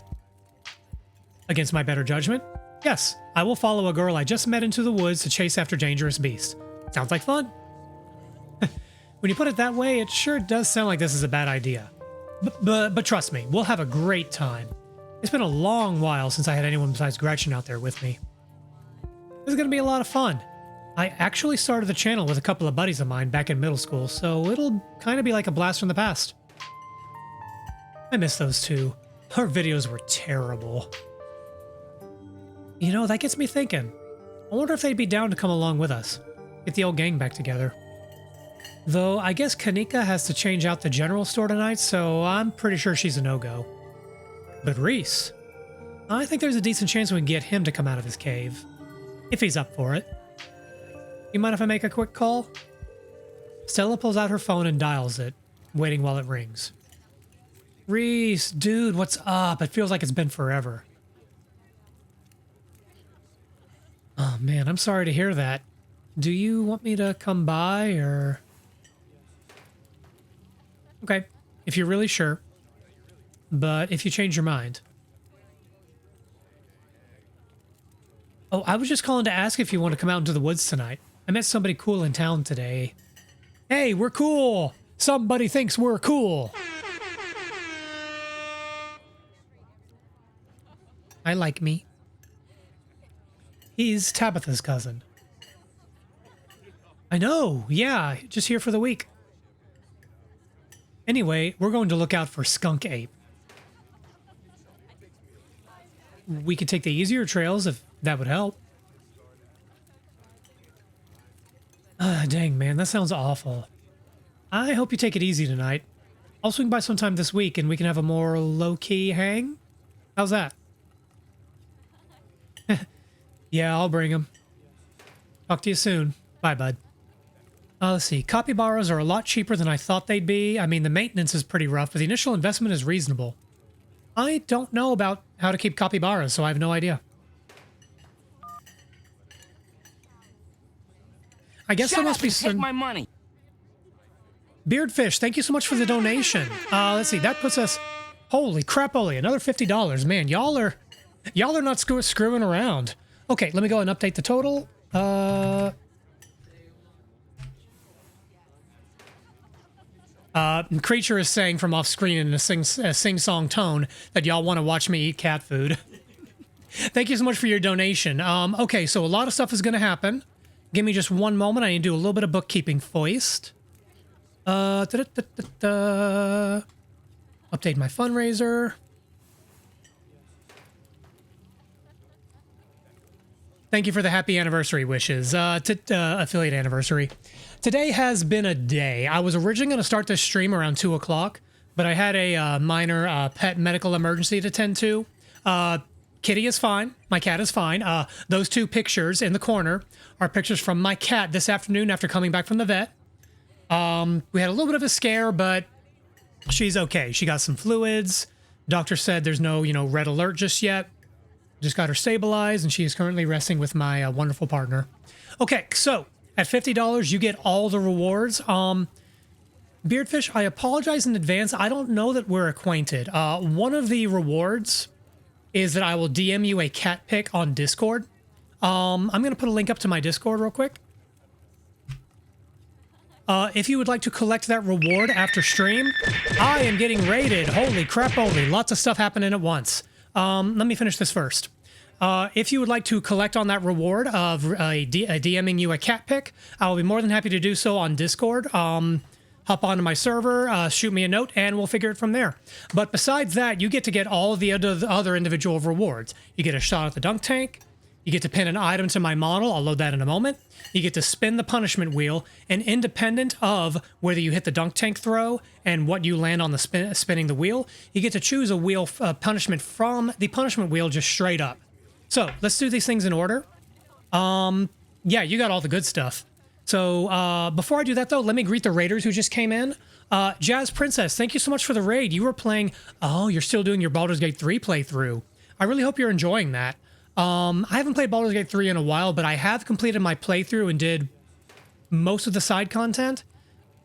Against my better judgment? Yes, I will follow a girl I just met into the woods to chase after dangerous beasts. Sounds like fun. When you put it that way, it sure does sound like this is a bad idea. But trust me, we'll have a great time. It's been a long while since I had anyone besides Gretchen out there with me. This is going to be a lot of fun. I actually started the channel with a couple of buddies of mine back in middle school, so it'll kind of be like a blast from the past. I miss those two. Our videos were terrible. That gets me thinking. I wonder if they'd be down to come along with us. Get the old gang back together. Though, I guess Kanika has to change out the general store tonight, so I'm pretty sure she's a no-go. But Reese, I think there's a decent chance we can get him to come out of his cave. If he's up for it. You mind if I make a quick call? Stella pulls out her phone and dials it, waiting while it rings. Reese, dude, what's up? It feels like it's been forever. Oh man, I'm sorry to hear that. Do you want me to come by, or... Okay, if you're really sure. But if you change your mind... Oh, I was just calling to ask if you want to come out into the woods tonight. I met somebody cool in town today. Hey, we're cool! Somebody thinks we're cool! I like me. He's Tabitha's cousin. I know, yeah, just here for the week. Anyway, we're going to look out for Skunk Ape. We could take the easier trails if that would help. Dang, man, that sounds awful. I hope you take it easy tonight. I'll swing by sometime this week and we can have a more low-key hang. How's that? Yeah, I'll bring him. Talk to you soon. Bye, bud. Let's see. Capybaras are a lot cheaper than I thought they'd be. I mean, the maintenance is pretty rough, but the initial investment is reasonable. I don't know about how to keep capybaras, so I have no idea. I guess there must be some... Take my money. Beardfish, thank you so much for the donation. Let's see. That puts us... Holy crap-oly, another $50. Man, y'all are not screwing around. Okay, let me go and update the total. Creature is saying from off screen in a sing-song tone that y'all want to watch me eat cat food. Thank you so much for your donation. Okay, so a lot of stuff is going to happen. Give me just one moment. I need to do a little bit of bookkeeping first. Update my fundraiser. Thank you for the happy anniversary wishes. Affiliate anniversary. Today has been a day. I was originally going to start this stream around 2 o'clock, but I had a minor pet medical emergency to tend to. Kitty is fine. My cat is fine. Those two pictures in the corner are pictures from my cat this afternoon after coming back from the vet. We had a little bit of a scare, but she's okay. She got some fluids. Doctor said there's no, red alert just yet. Just got her stabilized, and she is currently resting with my wonderful partner. Okay, so at $50, you get all the rewards. Beardfish, I apologize in advance. I don't know that we're acquainted. One of the rewards is that I will DM you a cat pic on Discord. I'm going to put a link up to my Discord real quick. If you would like to collect that reward after stream, I am getting raided. Holy crap, holy. Lots of stuff happening at once. Let me finish this first. If you would like to collect on that reward of DMing you a cat pic, I will be more than happy to do so on Discord. Hop onto my server, shoot me a note, and we'll figure it from there. But besides that, you get to get all of the other individual rewards. You get a shot at the dunk tank. You get to pin an item to my model. I'll load that in a moment. You get to spin the punishment wheel, and independent of whether you hit the dunk tank throw and what you land on the spinning the wheel, you get to choose a wheel punishment from the punishment wheel just straight up. So let's do these things in order. Yeah, you got all the good stuff. So before I do that, though, let me greet the raiders who just came in. Jazz Princess, thank you so much for the raid. You were playing... Oh, you're still doing your Baldur's Gate 3 playthrough. I really hope you're enjoying that. I haven't played Baldur's Gate 3 in a while, but I have completed my playthrough and did most of the side content.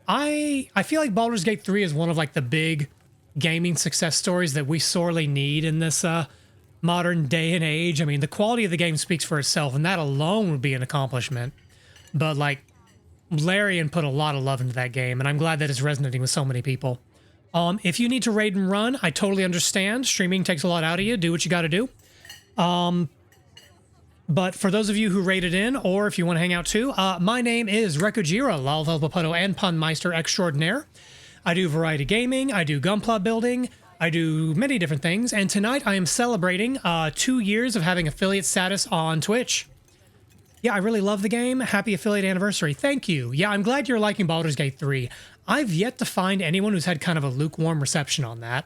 I feel like Baldur's Gate 3 is one of like the big gaming success stories that we sorely need in this modern day and age. I mean, the quality of the game speaks for itself, and that alone would be an accomplishment. But like, Larian put a lot of love into that game, and I'm glad that it's resonating with so many people. If you need to raid and run, I totally understand. Streaming takes a lot out of you. Do what you got to do. But for those of you who raided in, or if you want to hang out too, my name is Rekujira, Lalvelpaputo and Punmeister Extraordinaire. I do variety gaming, I do Gunpla building, I do many different things, and tonight I am celebrating 2 years of having affiliate status on Twitch. Yeah, I really love the game. Happy affiliate anniversary. Thank you. Yeah, I'm glad you're liking Baldur's Gate 3. I've yet to find anyone who's had kind of a lukewarm reception on that.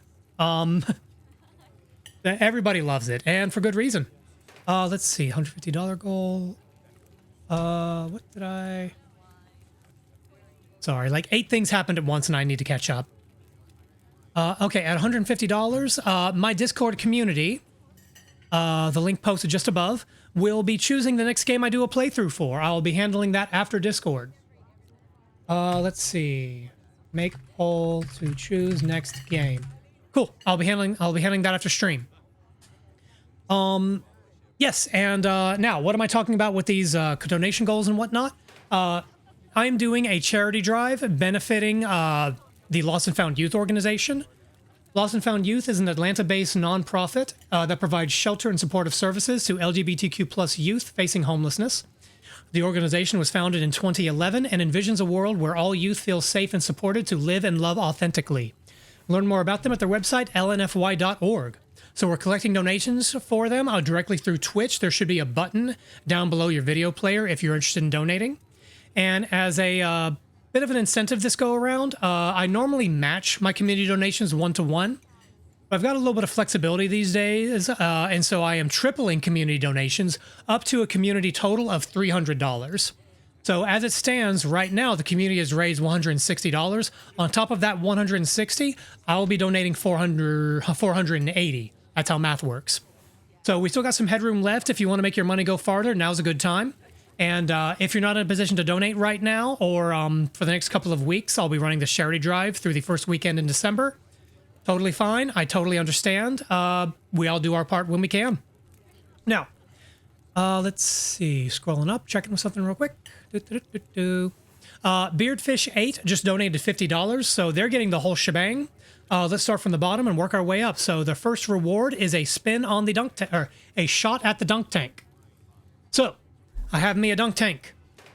Everybody loves it, and for good reason. Let's see, $150 goal. What did I... Sorry, like 8 things happened at once and I need to catch up. Okay, at $150, my Discord community, the link posted just above, will be choosing the next game I do a playthrough for. I'll be handling that after Discord. Let's see. Make poll to choose next game. Cool. I'll be handling that after stream. Yes, and now, what am I talking about with these donation goals and whatnot? I'm doing a charity drive benefiting the Lost and Found Youth organization. Lost and Found Youth is an Atlanta-based nonprofit that provides shelter and supportive services to LGBTQ plus youth facing homelessness. The organization was founded in 2011 and envisions a world where all youth feel safe and supported to live and love authentically. Learn more about them at their website, lnfy.org. So we're collecting donations for them directly through Twitch. There should be a button down below your video player if you're interested in donating. And as a bit of an incentive this go around, I normally match my community donations 1-to-1. I've got a little bit of flexibility these days, and so I am tripling community donations up to a community total of $300. So as it stands right now, the community has raised $160. On top of that 160, I will be donating 480. That's how math works. So we still got some headroom left. If you want to make your money go farther, now's a good time. And if you're not in a position to donate right now, or for the next couple of weeks, I'll be running the charity drive through the first weekend in December. Totally fine. I totally understand. We all do our part when we can. Now, let's see. Scrolling up, checking with something real quick. Beardfish8 just donated $50, so they're getting the whole shebang. Let's start from the bottom and work our way up. So the first reward is a spin on the dunk tank, or a shot at the dunk tank. So I have me a dunk tank.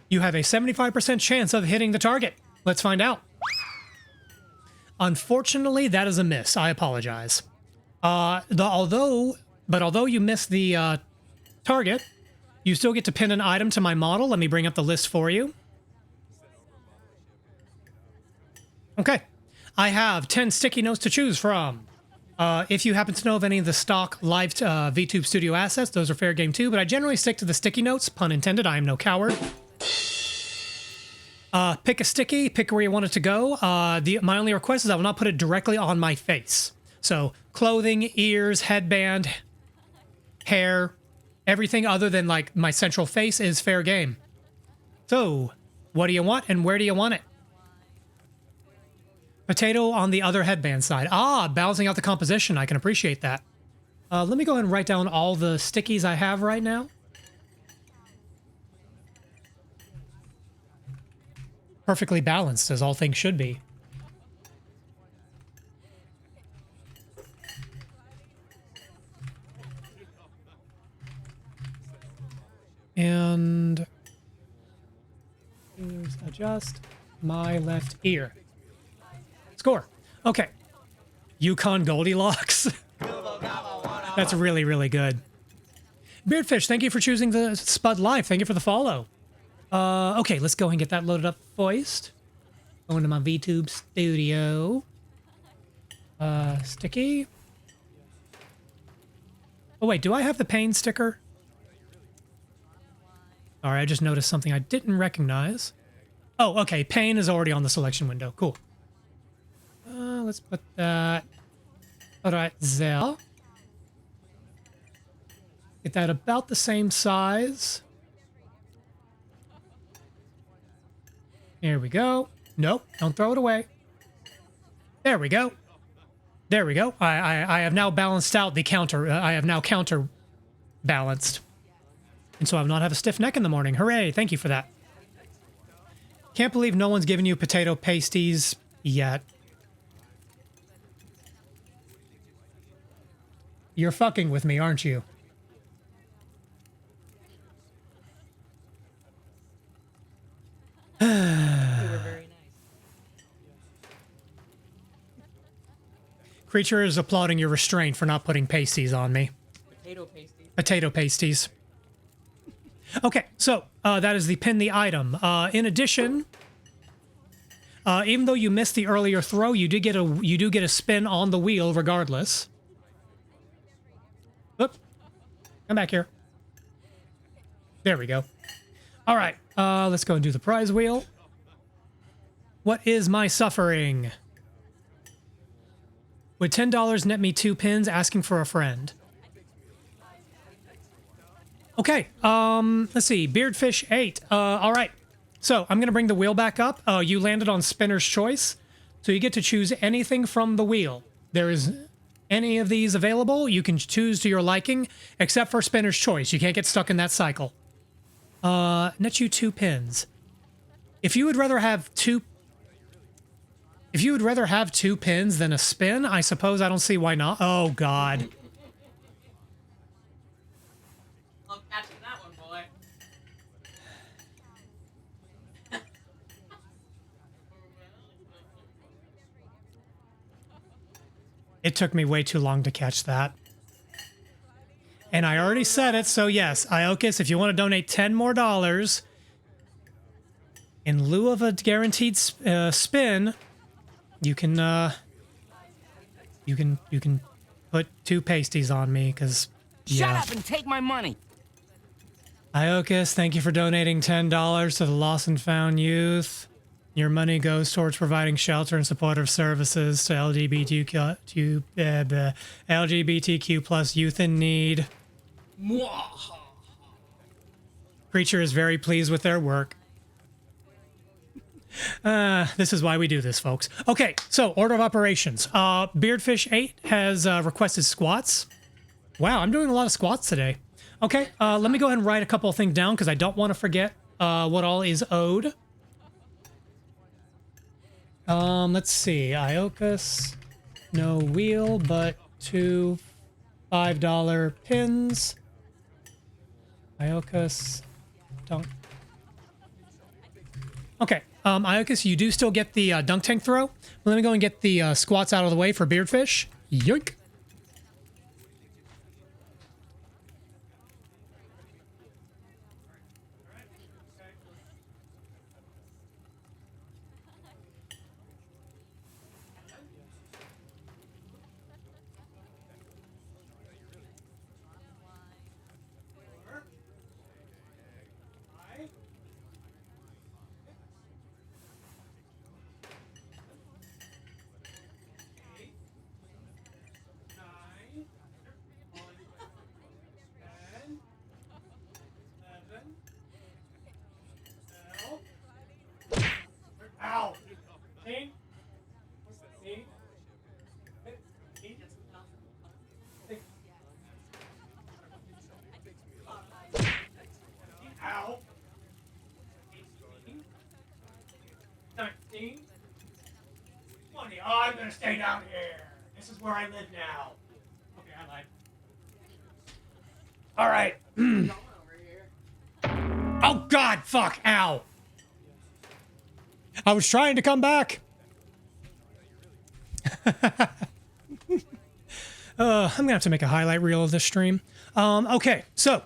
You have a 75% chance of hitting the target. Let's find out. Unfortunately, that is a miss. I apologize. Although you missed the target, you still get to pin an item to my model. Let me bring up the list for you. Okay. I have 10 sticky notes to choose from. If you happen to know of any of the stock live VTube Studio assets, those are fair game too, but I generally stick to the sticky notes, pun intended, I am no coward. Pick a sticky, pick where you want it to go. My only request is I will not put it directly on my face. So clothing, ears, headband, hair, everything other than like my central face is fair game. So what do you want and where do you want it? Potato on the other headband side. Balancing out the composition. I can appreciate that. Let me go ahead and write down all the stickies I have right now. Perfectly balanced, as all things should be. And here's adjust my left ear. Score. Okay. Yukon Goldilocks. That's really, really good. Beardfish, thank you for choosing the Spud Live. Thank you for the follow. Okay, let's go and get that loaded up first. Going to my VTube studio. Sticky. Oh, wait, do I have the pain sticker? Sorry, I just noticed something I didn't recognize. Oh, okay, pain is already on the selection window. Cool. Let's put that right there. Get that about the same size. There we go. Nope, don't throw it away. There we go. There we go. I have now balanced out the counter. I have now counter balanced. And so I will not have a stiff neck in the morning. Hooray, thank you for that. Can't believe no one's given you potato pasties yet. You're fucking with me, aren't you? They were very nice. Creature is applauding your restraint for not putting pasties on me. Potato pasties. Potato pasties. Okay, so that is the pin the item. In addition, even though you missed the earlier throw, you do get a spin on the wheel regardless. Oop. Come back here. There we go. All right, let's go and do the prize wheel. What is my suffering? Would $10 net me 2 pins? Asking for a friend. Okay, let's see. Beardfish 8. All right. So I'm going to bring the wheel back up. You landed on Spinner's Choice. So you get to choose anything from the wheel. There is any of these available. You can choose to your liking, except for Spinner's Choice. You can't get stuck in that cycle. Net you 2 pins. If you would rather have two pins than a spin, I suppose I don't see why not. Oh, God. Love catching that one, boy. It took me way too long to catch that. And I already said it, so yes, Iokis, if you want to donate $10 more, in lieu of a guaranteed spin, you can put 2 pasties on me, because Shut up and take my money. Iocus, thank you for donating $10 to the Lost and Found Youth. Your money goes towards providing shelter and supportive services to LGBTQ plus youth in need. Preacher is very pleased with their work. This is why we do this, folks. Okay, so order of operations. Beardfish 8 has requested squats. Wow, I'm doing a lot of squats today. Okay, let me go ahead and write a couple of things down because I don't want to forget what all is owed. Let's see. Iocus, no wheel, but 2 $5 pins. Iocus, don't. Okay, Iocus, you do still get the dunk tank throw. Let me go and get the squats out of the way for Beardfish. Yoink. Ow! See? See? Ow! 18, 19, 20. Oh, I'm gonna stay down here. This is where I live now. Okay, I lied. All right. Oh God! Fuck! Ow! I was trying to come back. I'm gonna have to make a highlight reel of this stream. Okay, so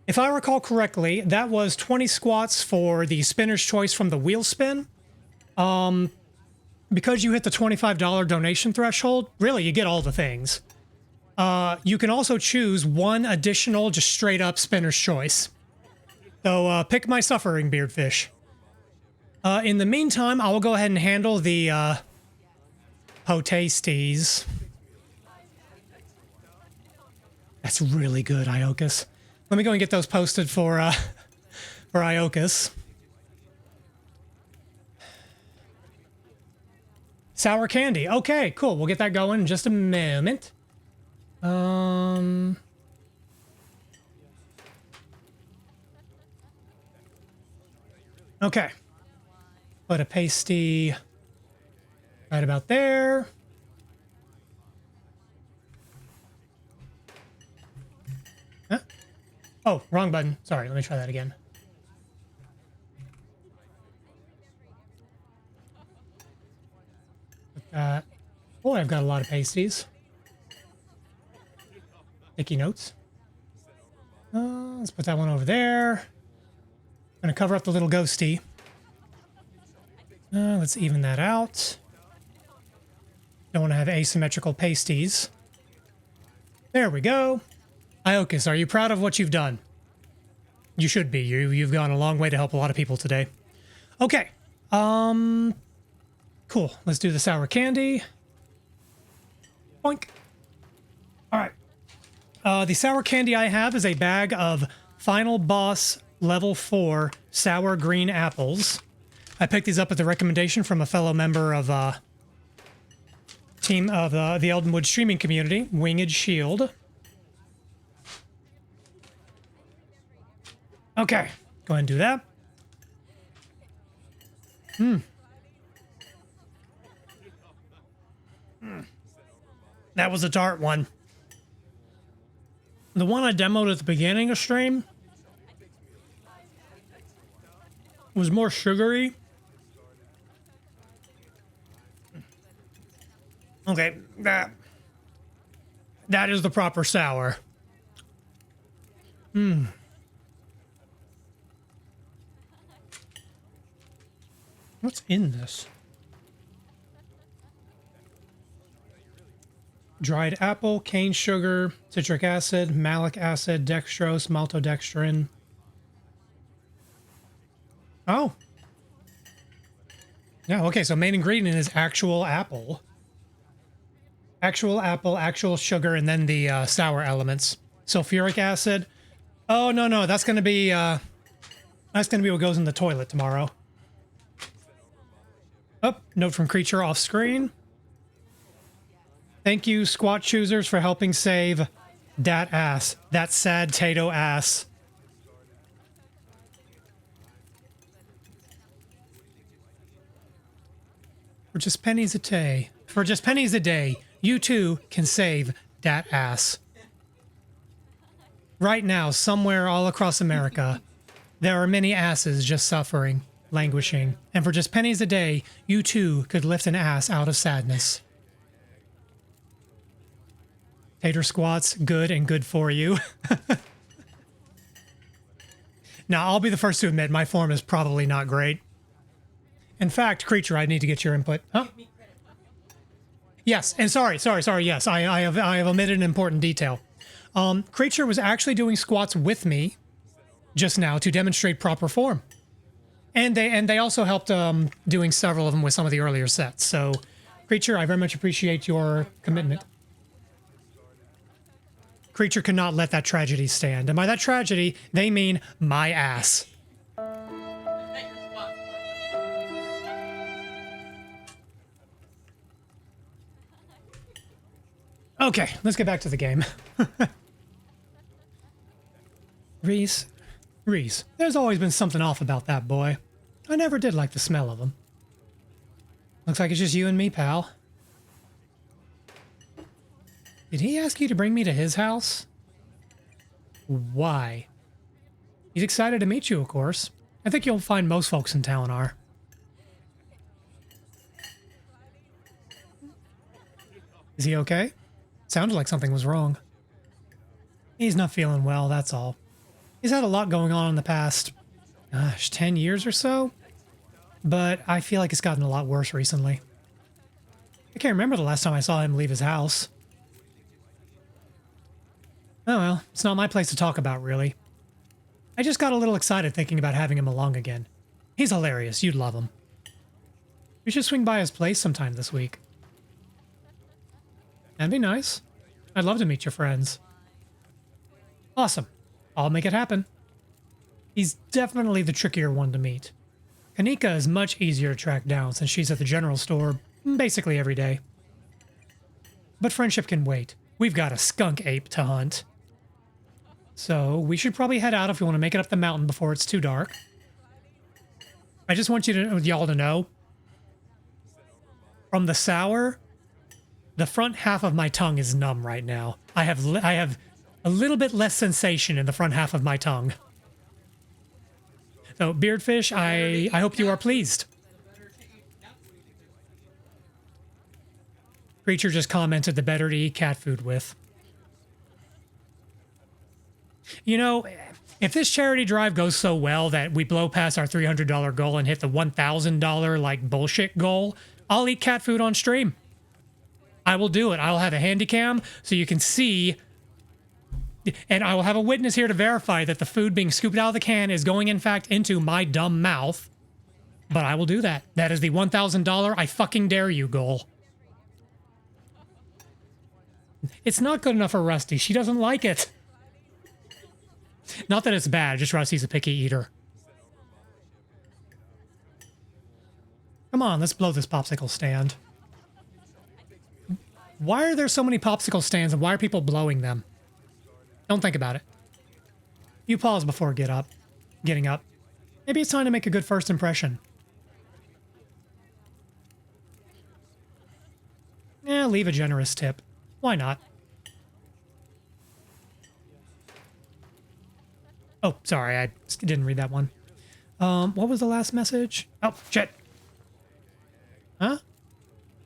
if I recall correctly, that was 20 squats for the spinner's choice from the wheel spin. Because you hit the $25 donation threshold, really you get all the things. You can also choose one additional, just straight up spinner's choice. So pick my suffering, Beardfish. In the meantime, I will go ahead and handle the Potasties. That's really good, Iocus. Let me go and get those posted for Iocus. Sour candy. Okay, cool. We'll get that going in just a moment. Okay. Put a pasty right about there. Huh? Oh, wrong button. Sorry, let me try that again. Boy, I've got a lot of pasties. Sticky notes. Let's put that one over there. I'm gonna cover up the little ghosty. Let's even that out. Don't want to have asymmetrical pasties. There we go. Iocus, are you proud of what you've done? You should be. You've gone a long way to help a lot of people today. Okay. Cool. Let's do the sour candy. Boink. All right. The sour candy I have is a bag of Final Boss Level 4 sour green apples. I picked these up at the recommendation from a fellow member of team of the Eldenwood streaming community, Winged Shield. Okay, go ahead and do that. That was a tart one. The one I demoed at the beginning of stream was more sugary. Okay, that is the proper sour. What's in this? Dried apple, cane sugar, citric acid, malic acid, dextrose, maltodextrin. Oh. Yeah, okay, so main ingredient is actual apple. Actual apple, actual sugar, and then the sour elements. Sulfuric acid. Oh, no, that's gonna be what goes in the toilet tomorrow. Oh, note from Creature off screen. Thank you, Squat Choosers, for helping save dat ass. That sad Tato ass. For just pennies a day. For just pennies a day, you too can save dat ass. Right now, somewhere all across America, there are many asses just suffering, languishing. And for just pennies a day, you too could lift an ass out of sadness. Tater squats, good and good for you. Now, I'll be the first to admit my form is probably not great. In fact, Creature, I need to get your input. Huh? Yes, and sorry. Yes, I have omitted an important detail. Creature was actually doing squats with me just now to demonstrate proper form, and they also helped doing several of them with some of the earlier sets. So, Creature, I very much appreciate your commitment. Creature could not let that tragedy stand, and by that tragedy, they mean my ass. Okay, let's get back to the game. Reese, there's always been something off about that boy. I never did like the smell of him. Looks like it's just you and me, pal. Did he ask you to bring me to his house? Why? He's excited to meet you, of course. I think you'll find most folks in town are. Is he okay? Sounded like something was wrong. He's not feeling well, that's all. He's had a lot going on in the past, 10 years or so. But I feel like it's gotten a lot worse recently. I can't remember the last time I saw him leave his house. Oh well, it's not my place to talk about, really. I just got a little excited thinking about having him along again. He's hilarious, you'd love him. We should swing by his place sometime this week. That'd be nice. I'd love to meet your friends. Awesome. I'll make it happen. He's definitely the trickier one to meet. Kanika is much easier to track down since she's at the general store basically every day. But friendship can wait. We've got a skunk ape to hunt. So we should probably head out if we want to make it up the mountain before it's too dark. I just want y'all to know, from the sour, the front half of my tongue is numb right now. I have a little bit less sensation in the front half of my tongue. So, Beardfish, I hope you are pleased. Creature just commented the better to eat cat food with. You know, if this charity drive goes so well that we blow past our $300 goal and hit the $1,000 like bullshit goal, I'll eat cat food on stream. I will do it. I'll have a handy cam so you can see, and I will have a witness here to verify that the food being scooped out of the can is going, in fact, into my dumb mouth. But I will do that. That is the $1,000 I fucking dare you goal. It's not good enough for Rusty. She doesn't like it. Not that it's bad, just Rusty's a picky eater. Come on, let's blow this popsicle stand. Why are there so many popsicle stands and why are people blowing them? Don't think about it. You pause before getting up. Maybe it's time to make a good first impression. Leave a generous tip. Why not? Oh, sorry, I didn't read that one. What was the last message? Oh, shit. Huh?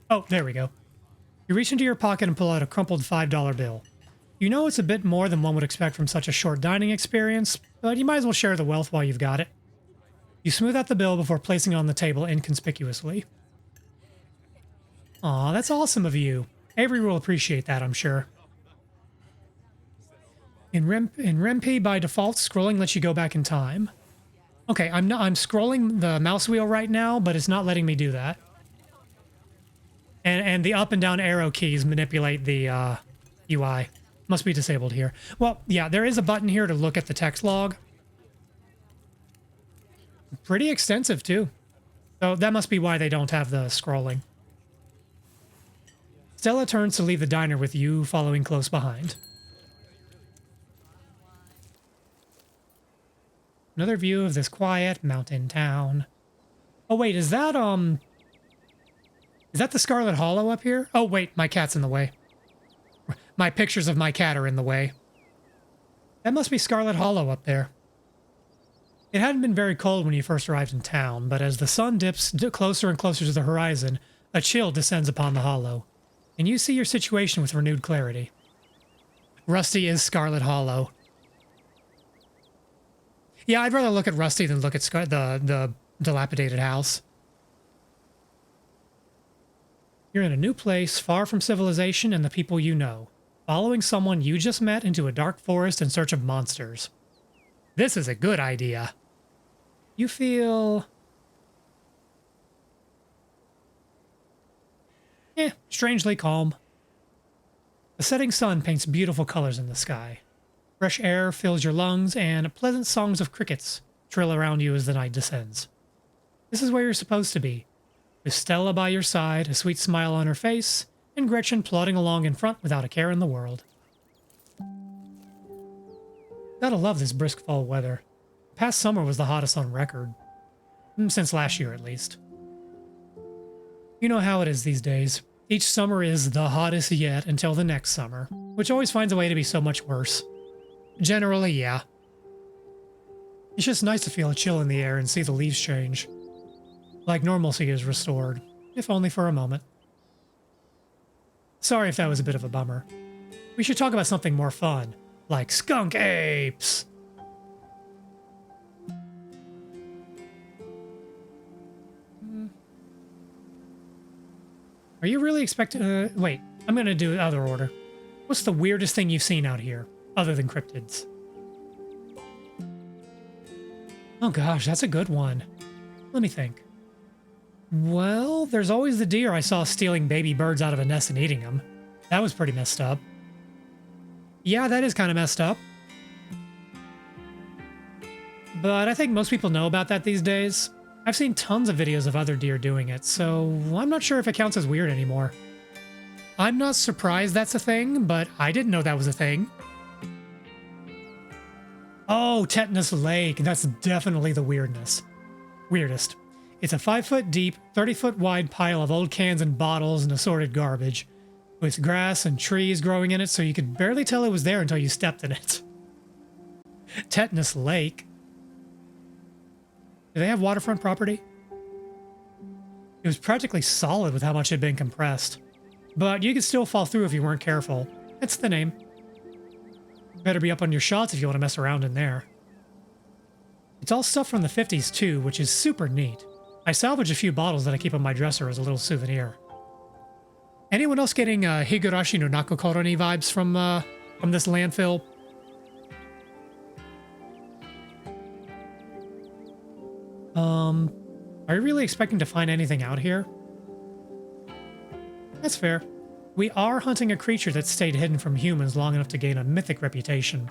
Oh, there we go. You reach into your pocket and pull out a crumpled $5 bill. You know it's a bit more than one would expect from such a short dining experience, but you might as well share the wealth while you've got it. You smooth out the bill before placing it on the table inconspicuously. Aw, that's awesome of you. Avery will appreciate that, I'm sure. In REMP, by default, scrolling lets you go back in time. Okay, I'm scrolling the mouse wheel right now, but it's not letting me do that. And the up and down arrow keys manipulate the UI. Must be disabled here. Well, yeah, there is a button here to look at the text log. Pretty extensive, too. So that must be why they don't have the scrolling. Stella turns to leave the diner with you following close behind. Another view of this quiet mountain town. Oh wait, is that the Scarlet Hollow up here? Oh wait, my cat's in the way. My pictures of my cat are in the way. That must be Scarlet Hollow up there. It hadn't been very cold when you first arrived in town, but as the sun dips closer and closer to the horizon, a chill descends upon the hollow, and you see your situation with renewed clarity. Rusty is Scarlet Hollow. Yeah, I'd rather look at Rusty than look at the dilapidated house. You're in a new place, far from civilization and the people you know, following someone you just met into a dark forest in search of monsters. This is a good idea. You feel... strangely calm. The setting sun paints beautiful colors in the sky. Fresh air fills your lungs, and pleasant songs of crickets trill around you as the night descends. This is where you're supposed to be, with Stella by your side, a sweet smile on her face, and Gretchen plodding along in front without a care in the world. Gotta love this brisk fall weather. Past summer was the hottest on record. Since last year, at least. You know how it is these days. Each summer is the hottest yet until the next summer, which always finds a way to be so much worse. Generally, yeah. It's just nice to feel a chill in the air and see the leaves change. Like normalcy is restored, if only for a moment. Sorry if that was a bit of a bummer. We should talk about something more fun, like skunk apes! Are you really expecting... wait, I'm gonna do the other order. What's the weirdest thing you've seen out here, other than cryptids? Oh gosh, that's a good one. Let me think. Well, there's always the deer I saw stealing baby birds out of a nest and eating them. That was pretty messed up. Yeah, that is kind of messed up. But I think most people know about that these days. I've seen tons of videos of other deer doing it, so I'm not sure if it counts as weird anymore. I'm not surprised that's a thing, but I didn't know that was a thing. Oh, Tetanus Lake. That's definitely the weirdest. It's a 5-foot deep, 30-foot wide pile of old cans and bottles and assorted garbage, with grass and trees growing in it so you could barely tell it was there until you stepped in it. Tetanus Lake. Do they have waterfront property? It was practically solid with how much had been compressed. But you could still fall through if you weren't careful. That's the name. Better be up on your shots if you want to mess around in there. It's all stuff from the 50s too, which is super neat. I salvage a few bottles that I keep on my dresser as a little souvenir. Anyone else getting Higurashi no Nakokoroni vibes from this landfill? Are you really expecting to find anything out here? That's fair. We are hunting a creature that stayed hidden from humans long enough to gain a mythic reputation.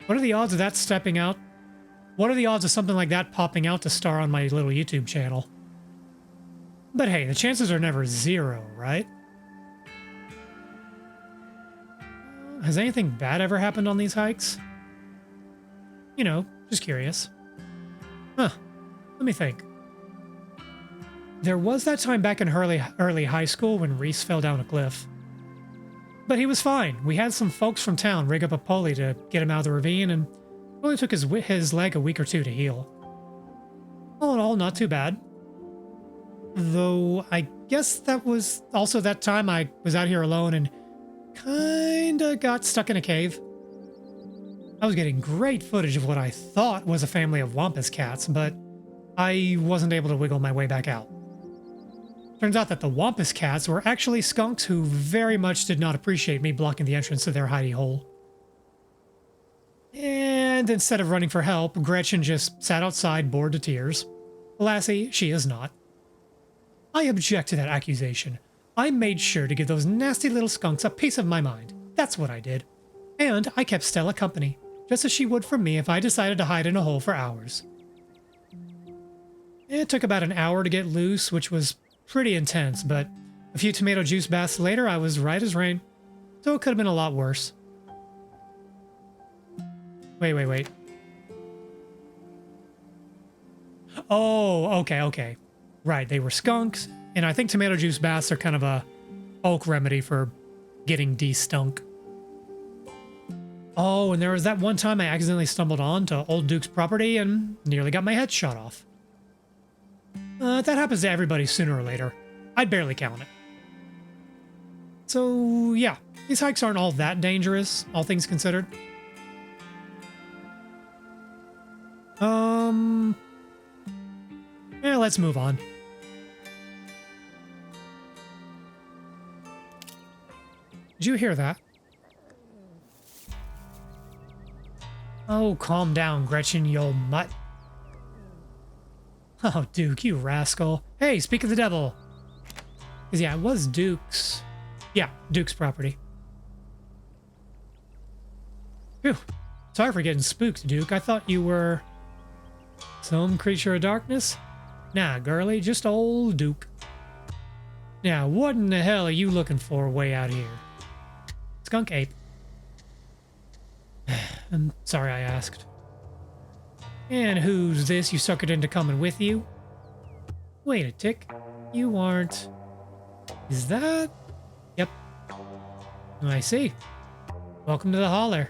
What are the odds of that stepping out? What are the odds of something like that popping out to star on my little YouTube channel? But hey, the chances are never zero, right? Has anything bad ever happened on these hikes? You know, just curious. Huh. Let me think. There was that time back in early high school when Reese fell down a cliff. But he was fine. We had some folks from town rig up a pulley to get him out of the ravine, and it only took his leg a week or two to heal. All in all, not too bad. Though, I guess that was also that time I was out here alone and kinda got stuck in a cave. I was getting great footage of what I thought was a family of Wampus cats, but I wasn't able to wiggle my way back out. Turns out that the Wampus cats were actually skunks who very much did not appreciate me blocking the entrance to their hidey hole. And instead of running for help, Gretchen just sat outside, bored to tears. Lassie, she is not. I object to that accusation. I made sure to give those nasty little skunks a piece of my mind. That's what I did. And I kept Stella company, just as she would for me if I decided to hide in a hole for hours. It took about an hour to get loose, which was pretty intense, but a few tomato juice baths later, I was right as rain. So it could have been a lot worse. Wait. Oh, okay. Right, they were skunks, and I think tomato juice baths are kind of a folk remedy for getting de-stunk. Oh, and there was that one time I accidentally stumbled on to Old Duke's property and nearly got my head shot off. That happens to everybody sooner or later. I'd barely count it. So, yeah, these hikes aren't all that dangerous, all things considered. Yeah, let's move on. Did you hear that? Oh, calm down, Gretchen, you old mutt. Oh, Duke, you rascal. Hey, speak of the devil. Because, yeah, it was Duke's. Yeah, Duke's property. Phew. Sorry for getting spooked, Duke. I thought you were some creature of darkness. Nah, girlie, just old Duke. Now, what in the hell are you looking for way out here? Skunk ape. I'm sorry I asked. And who's this you suckered into coming with you? Wait a tick. You aren't... Is that... Yep. I see. Welcome to the holler.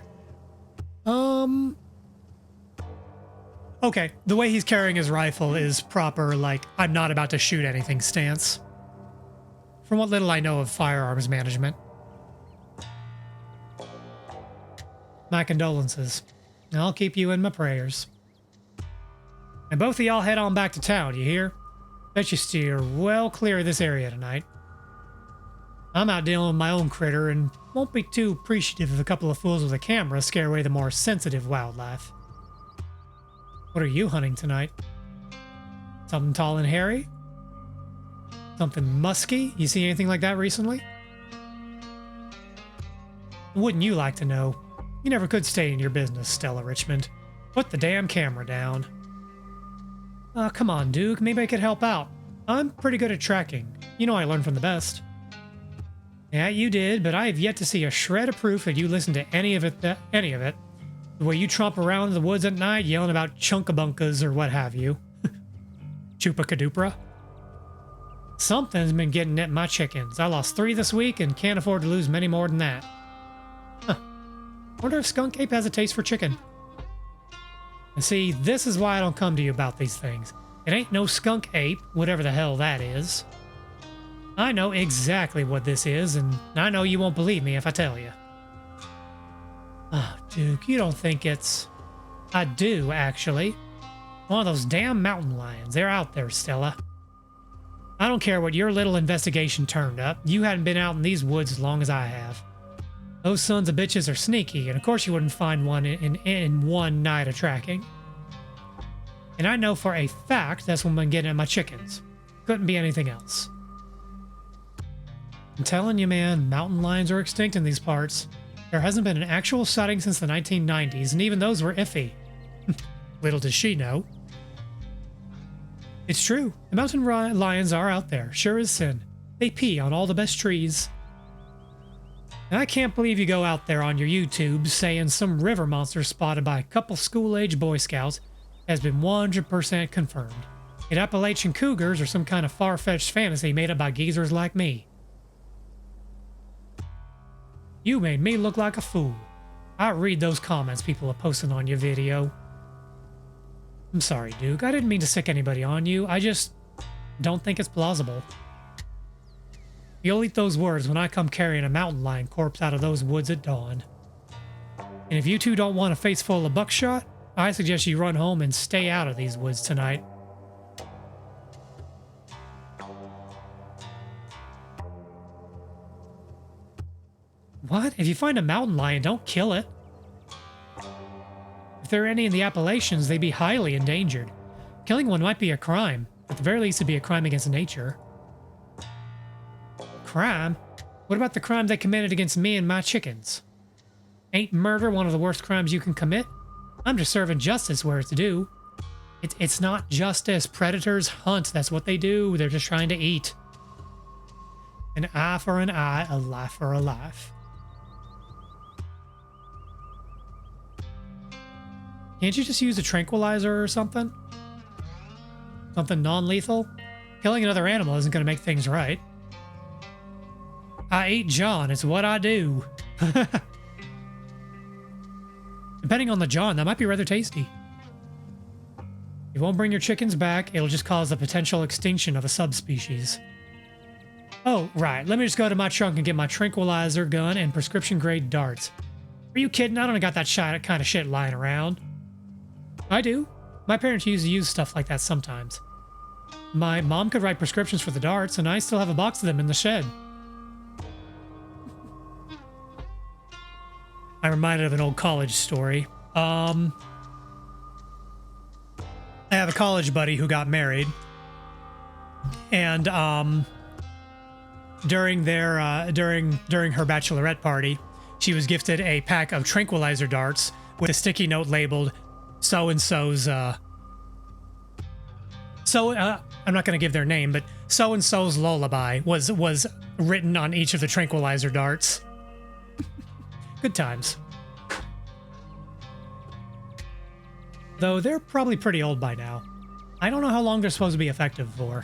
Okay, the way he's carrying his rifle is proper, like, I'm not about to shoot anything stance. From what little I know of firearms management. My condolences. I'll keep you in my prayers. And both of y'all head on back to town, you hear? Bet you steer well clear of this area tonight. I'm out dealing with my own critter and won't be too appreciative if a couple of fools with a camera scare away the more sensitive wildlife. What are you hunting tonight? Something tall and hairy? Something musky? You see anything like that recently? Wouldn't you like to know? You never could stay in your business, Stella Richmond. Put the damn camera down. Come on, Duke. Maybe I could help out. I'm pretty good at tracking. You know I learned from the best. Yeah, you did, but I have yet to see a shred of proof that you listened to any of it. The way you tromp around in the woods at night yelling about chunkabunkas or what have you. Chupacadupra. Something's been getting at my chickens. I lost 3 this week and can't afford to lose many more than that. Huh. Wonder if Skunk Ape has a taste for chicken. And see, this is why I don't come to you about these things. It ain't no Skunk Ape, whatever the hell that is. I know exactly what this is, and I know you won't believe me if I tell you. Oh, Duke, you don't think it's... I do, actually. One of those damn mountain lions. They're out there, Stella. I don't care what your little investigation turned up. You hadn't been out in these woods as long as I have. Those sons of bitches are sneaky, and of course you wouldn't find one in one night of tracking. And I know for a fact that's when I'm getting at my chickens. Couldn't be anything else. I'm telling you, man, mountain lions are extinct in these parts. There hasn't been an actual sighting since the 1990s, and even those were iffy. Little does she know. It's true. The mountain lions are out there, sure as sin. They pee on all the best trees. And I can't believe you go out there on your YouTube saying some river monster spotted by a couple school-age Boy Scouts has been 100% confirmed. That Appalachian cougars are some kind of far-fetched fantasy made up by geezers like me. You made me look like a fool. I read those comments people are posting on your video. I'm sorry, Duke. I didn't mean to sick anybody on you. I just don't think it's plausible. You'll eat those words when I come carrying a mountain lion corpse out of those woods at dawn. And if you two don't want a face full of buckshot, I suggest you run home and stay out of these woods tonight. What? If you find a mountain lion, don't kill it. If there are any in the Appalachians, they'd be highly endangered. Killing one might be a crime. At the very least, it'd be a crime against nature. Crime? What about the crime they committed against me and my chickens? Ain't murder one of the worst crimes you can commit? I'm just serving justice where it's due. It's not justice. Predators hunt. That's what they do. They're just trying to eat. An eye for an eye, a life for a life. Can't you just use a tranquilizer or something? Something non-lethal? Killing another animal isn't going to make things right. I eat John. It's what I do. Depending on the John, that might be rather tasty. You won't bring your chickens back. It'll just cause the potential extinction of a subspecies. Oh, right. Let me just go to my trunk and get my tranquilizer gun and prescription-grade darts. Are you kidding? I don't got that kind of shit lying around. I do. My parents used to use stuff like that sometimes. My mom could write prescriptions for the darts, and I still have a box of them in the shed. I'm reminded of an old college story. I have a college buddy who got married, and during her bachelorette party, she was gifted a pack of tranquilizer darts with a sticky note labeled so-and-so's I'm not going to give their name, but so-and-so's lullaby was written on each of the tranquilizer darts. Good times. Though they're probably pretty old by now. I don't know how long they're supposed to be effective for.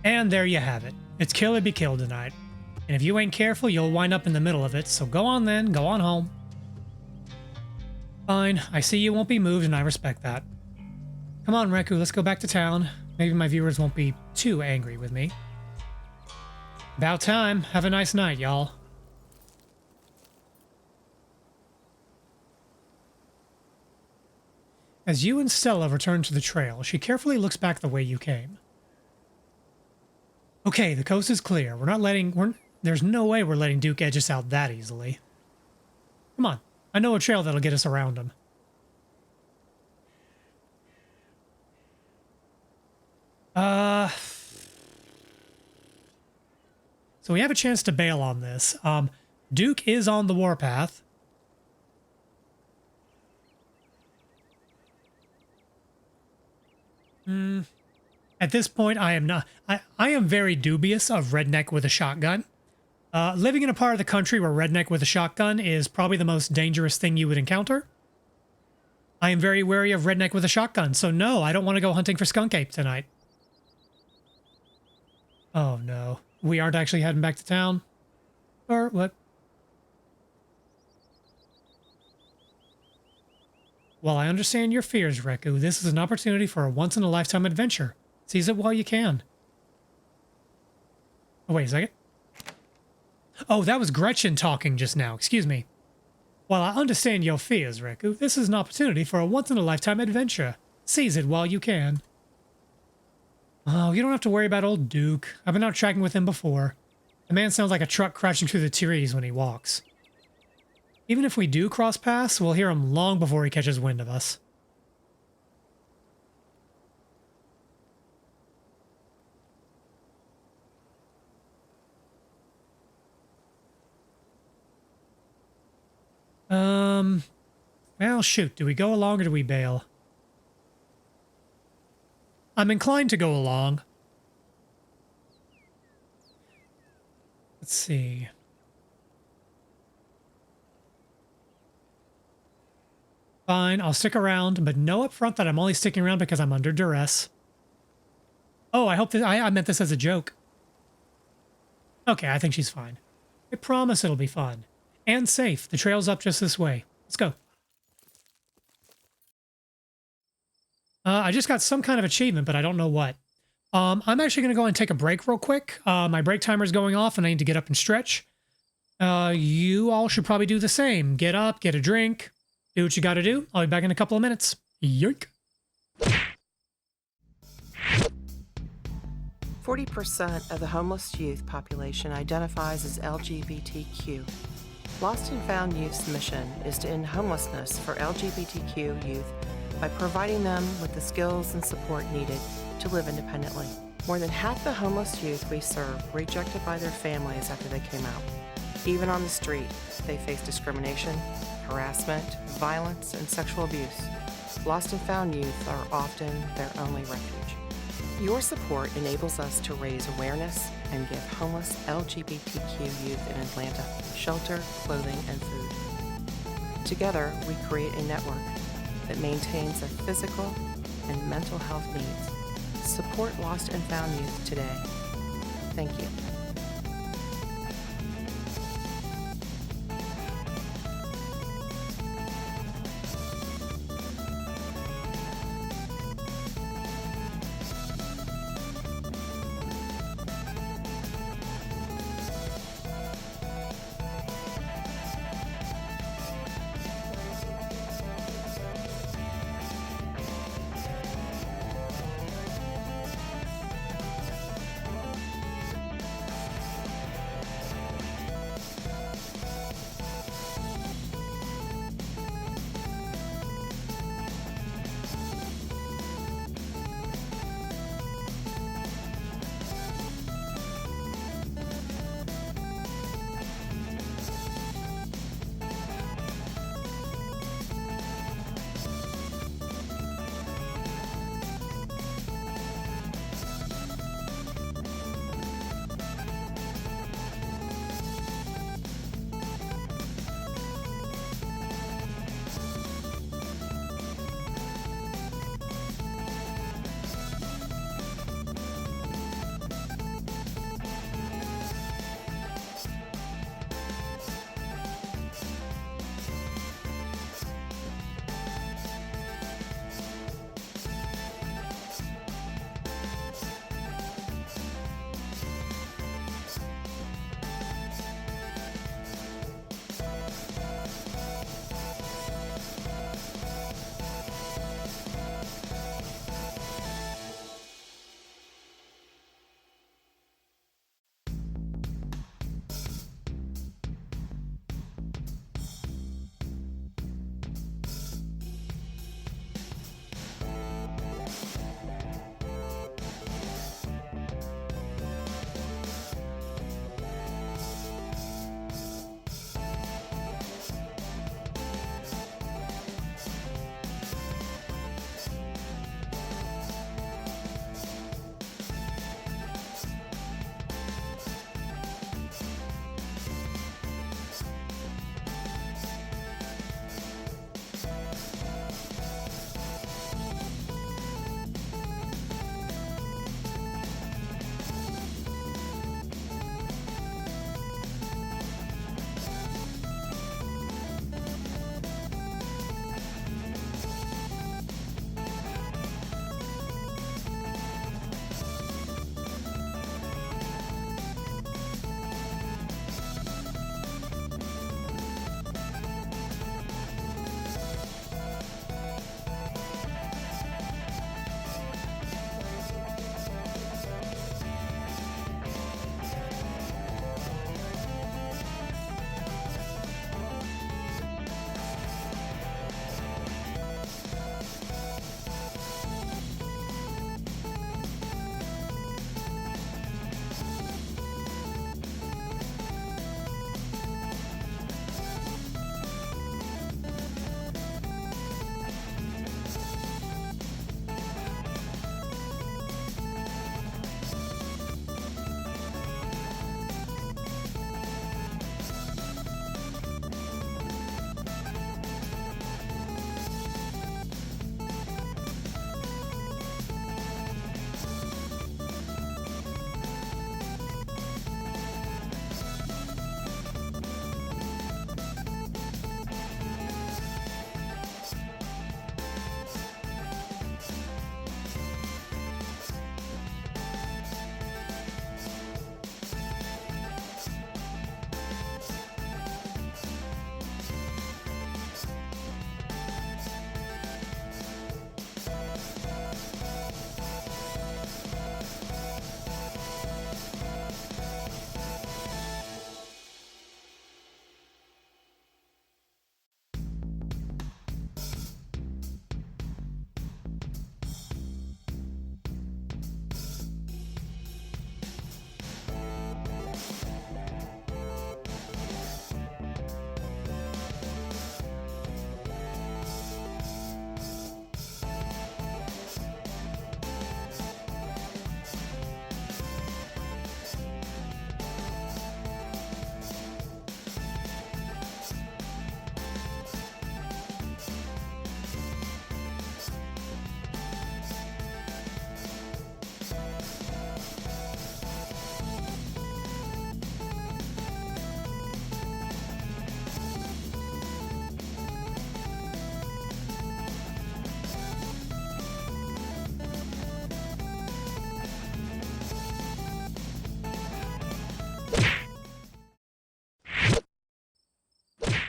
And there you have it. It's kill or be killed tonight. And if you ain't careful, you'll wind up in the middle of it, so go on then, go on home. Fine, I see you won't be moved and I respect that. Come on, Reku, let's go back to town. Maybe my viewers won't be too angry with me. About time. Have a nice night, y'all. As you and Stella return to the trail, she carefully looks back the way you came. Okay, the coast is clear. There's no way we're letting Duke edge us out that easily. Come on, I know a trail that'll get us around him. So we have a chance to bail on this. Duke is on the warpath. At this point, I am not. I am very dubious of redneck with a shotgun. Living in a part of the country where redneck with a shotgun is probably the most dangerous thing you would encounter. I am very wary of redneck with a shotgun, so no, I don't want to go hunting for skunk ape tonight. Oh no, we aren't actually heading back to town? Or what? While I understand your fears, Reku, this is an opportunity for a once-in-a-lifetime adventure. Seize it while you can. Oh, wait a second. Oh, that was Gretchen talking just now. Excuse me. While I understand your fears, Reku, this is an opportunity for a once-in-a-lifetime adventure. Seize it while you can. Oh, you don't have to worry about old Duke. I've been out tracking with him before. The man sounds like a truck crashing through the trees when he walks. Even if we do cross paths, we'll hear him long before he catches wind of us. Well, shoot, do we go along or do we bail? I'm inclined to go along. Let's see. Fine, I'll stick around, but know up front that I'm only sticking around because I'm under duress. Oh, I hope that I meant this as a joke. Okay, I think she's fine. I promise it'll be fun. And safe. The trail's up just this way. Let's go. I just got some kind of achievement, but I don't know what. I'm actually going to go and take a break real quick. My break timer's going off and I need to get up and stretch. You all should probably do the same. Get up, get a drink, do what you got to do. I'll be back in a couple of minutes. Yoink. 40% of the homeless youth population identifies as LGBTQ. Lost and Found Youth's mission is to end homelessness for LGBTQ youth by providing them with the skills and support needed to live independently. More than half the homeless youth we serve were rejected by their families after they came out. Even on the street, they face discrimination, harassment, violence, and sexual abuse. Lost and Found youth are often their only refuge. Your support enables us to raise awareness and give homeless LGBTQ youth in Atlanta shelter, clothing, and food. Together, we create a network that maintains their physical and mental health needs. Support Lost and Found youth today. Thank you.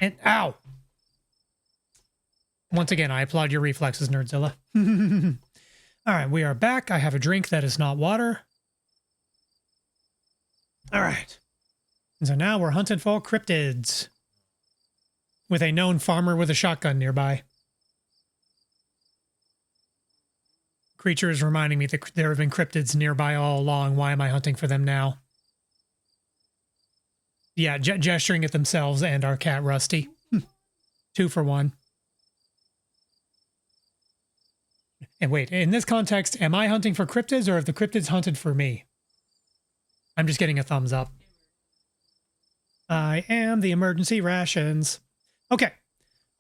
And ow! Once again, I applaud your reflexes, Nerdzilla. All right, we are back. I have a drink that is not water. All right. And so now we're hunting for cryptids with a known farmer with a shotgun nearby. Creature is reminding me that there have been cryptids nearby all along. Why am I hunting for them now? Yeah, gesturing at themselves and our cat Rusty. 2 for 1. And wait, in this context, am I hunting for cryptids or have the cryptids hunted for me? I'm just getting a thumbs up. I am the emergency rations. Okay.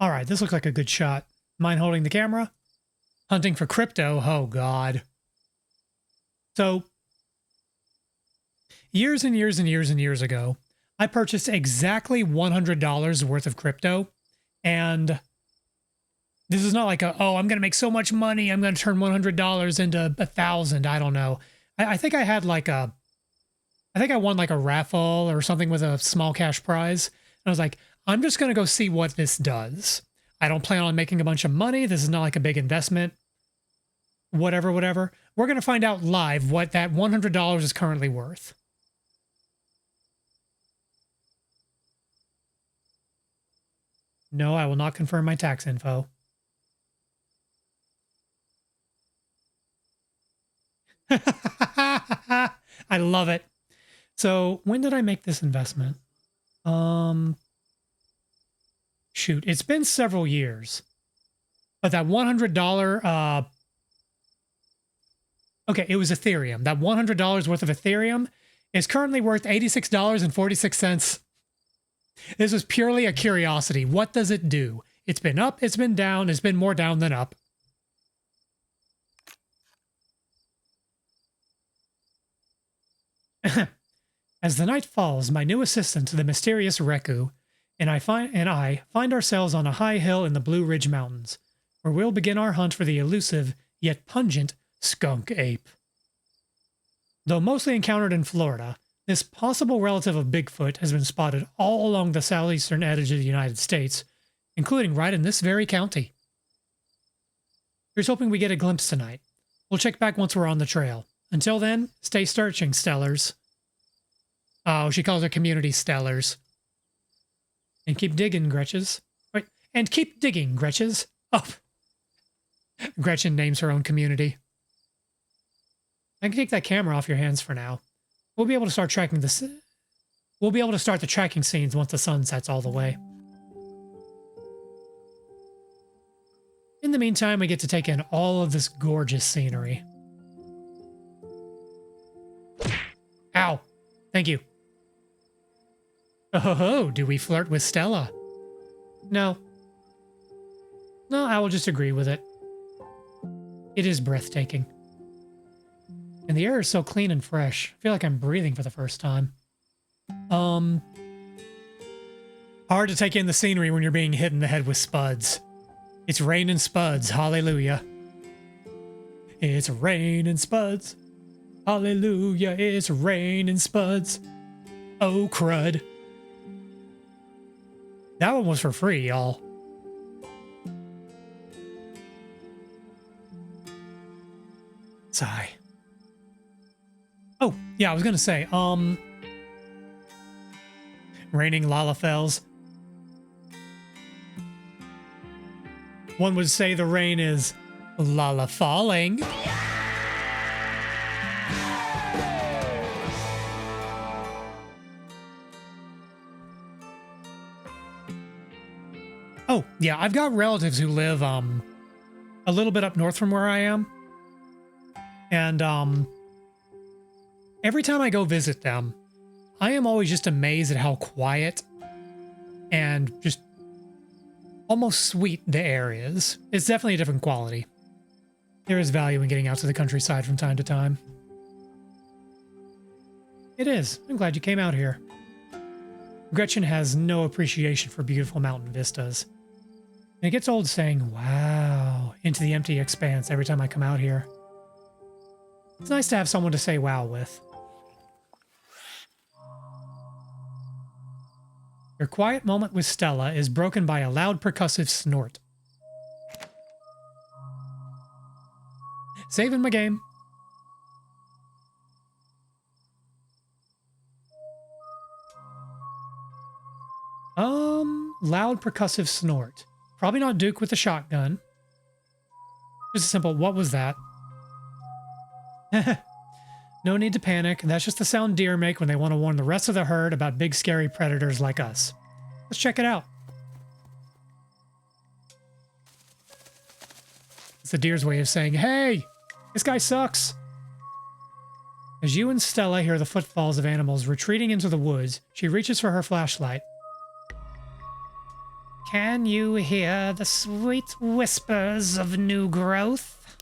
All right, this looks like a good shot. Mind holding the camera? Hunting for crypto? Oh, God. So, years and years and years and years ago, I purchased exactly $100 worth of crypto. And this is not like I'm going to make so much money. I'm going to turn $100 into 1,000. I don't know. I think I had I think I won like a raffle or something with a small cash prize. And I was like, I'm just going to go see what this does. I don't plan on making a bunch of money. This is not like a big investment. Whatever. We're going to find out live what that $100 is currently worth. No, I will not confirm my tax info. I love it. So when did I make this investment? Shoot, it's been several years. But that $100, okay, it was Ethereum. That $100 worth of Ethereum is currently worth $86.46. This was purely a curiosity. What does it do? It's been up, it's been down, it's been more down than up. As the night falls, my new assistant, the mysterious Reku, and I find ourselves on a high hill in the Blue Ridge Mountains, where we'll begin our hunt for the elusive yet pungent skunk ape. Though mostly encountered in Florida, this possible relative of Bigfoot has been spotted all along the southeastern edge of the United States, including right in this very county. Here's hoping we get a glimpse tonight. We'll check back once we're on the trail. Until then, stay searching, Stellars. Oh, she calls her community Stellars. And keep digging, Gretches. Wait, and keep digging, Gretches. Oh. Gretchen names her own community. I can take that camera off your hands for now. We'll be able to start tracking this. We'll be able to start the tracking scenes once the sun sets all the way. In the meantime, we get to take in all of this gorgeous scenery. Ow. Thank you. Oh, do we flirt with Stella? No. No, I will just agree with it. It is breathtaking. And the air is so clean and fresh. I feel like I'm breathing for the first time. Hard to take in the scenery when you're being hit in the head with spuds. It's raining spuds. Hallelujah. It's raining spuds. Hallelujah. It's raining spuds. Oh, crud. That one was for free, y'all. Sigh. Oh, yeah, I was gonna say, raining Lalafels. One would say the rain is Lala falling. Oh, yeah, I've got relatives who live a little bit up north from where I am. And every time I go visit them, I am always just amazed at how quiet and just almost sweet the air is. It's definitely a different quality. There is value in getting out to the countryside from time to time. It is. I'm glad you came out here. Gretchen has no appreciation for beautiful mountain vistas. And it gets old saying, wow, into the empty expanse every time I come out here. It's nice to have someone to say wow with. Your quiet moment with Stella is broken by a loud percussive snort. Saving my game. Loud percussive snort. Probably not Duke with the shotgun. Just a simple, what was that? No need to panic. That's just the sound deer make when they want to warn the rest of the herd about big scary predators like us. Let's check it out. It's the deer's way of saying, hey, this guy sucks. As you and Stella hear the footfalls of animals retreating into the woods, she reaches for her flashlight. Can you hear the sweet whispers of new growth?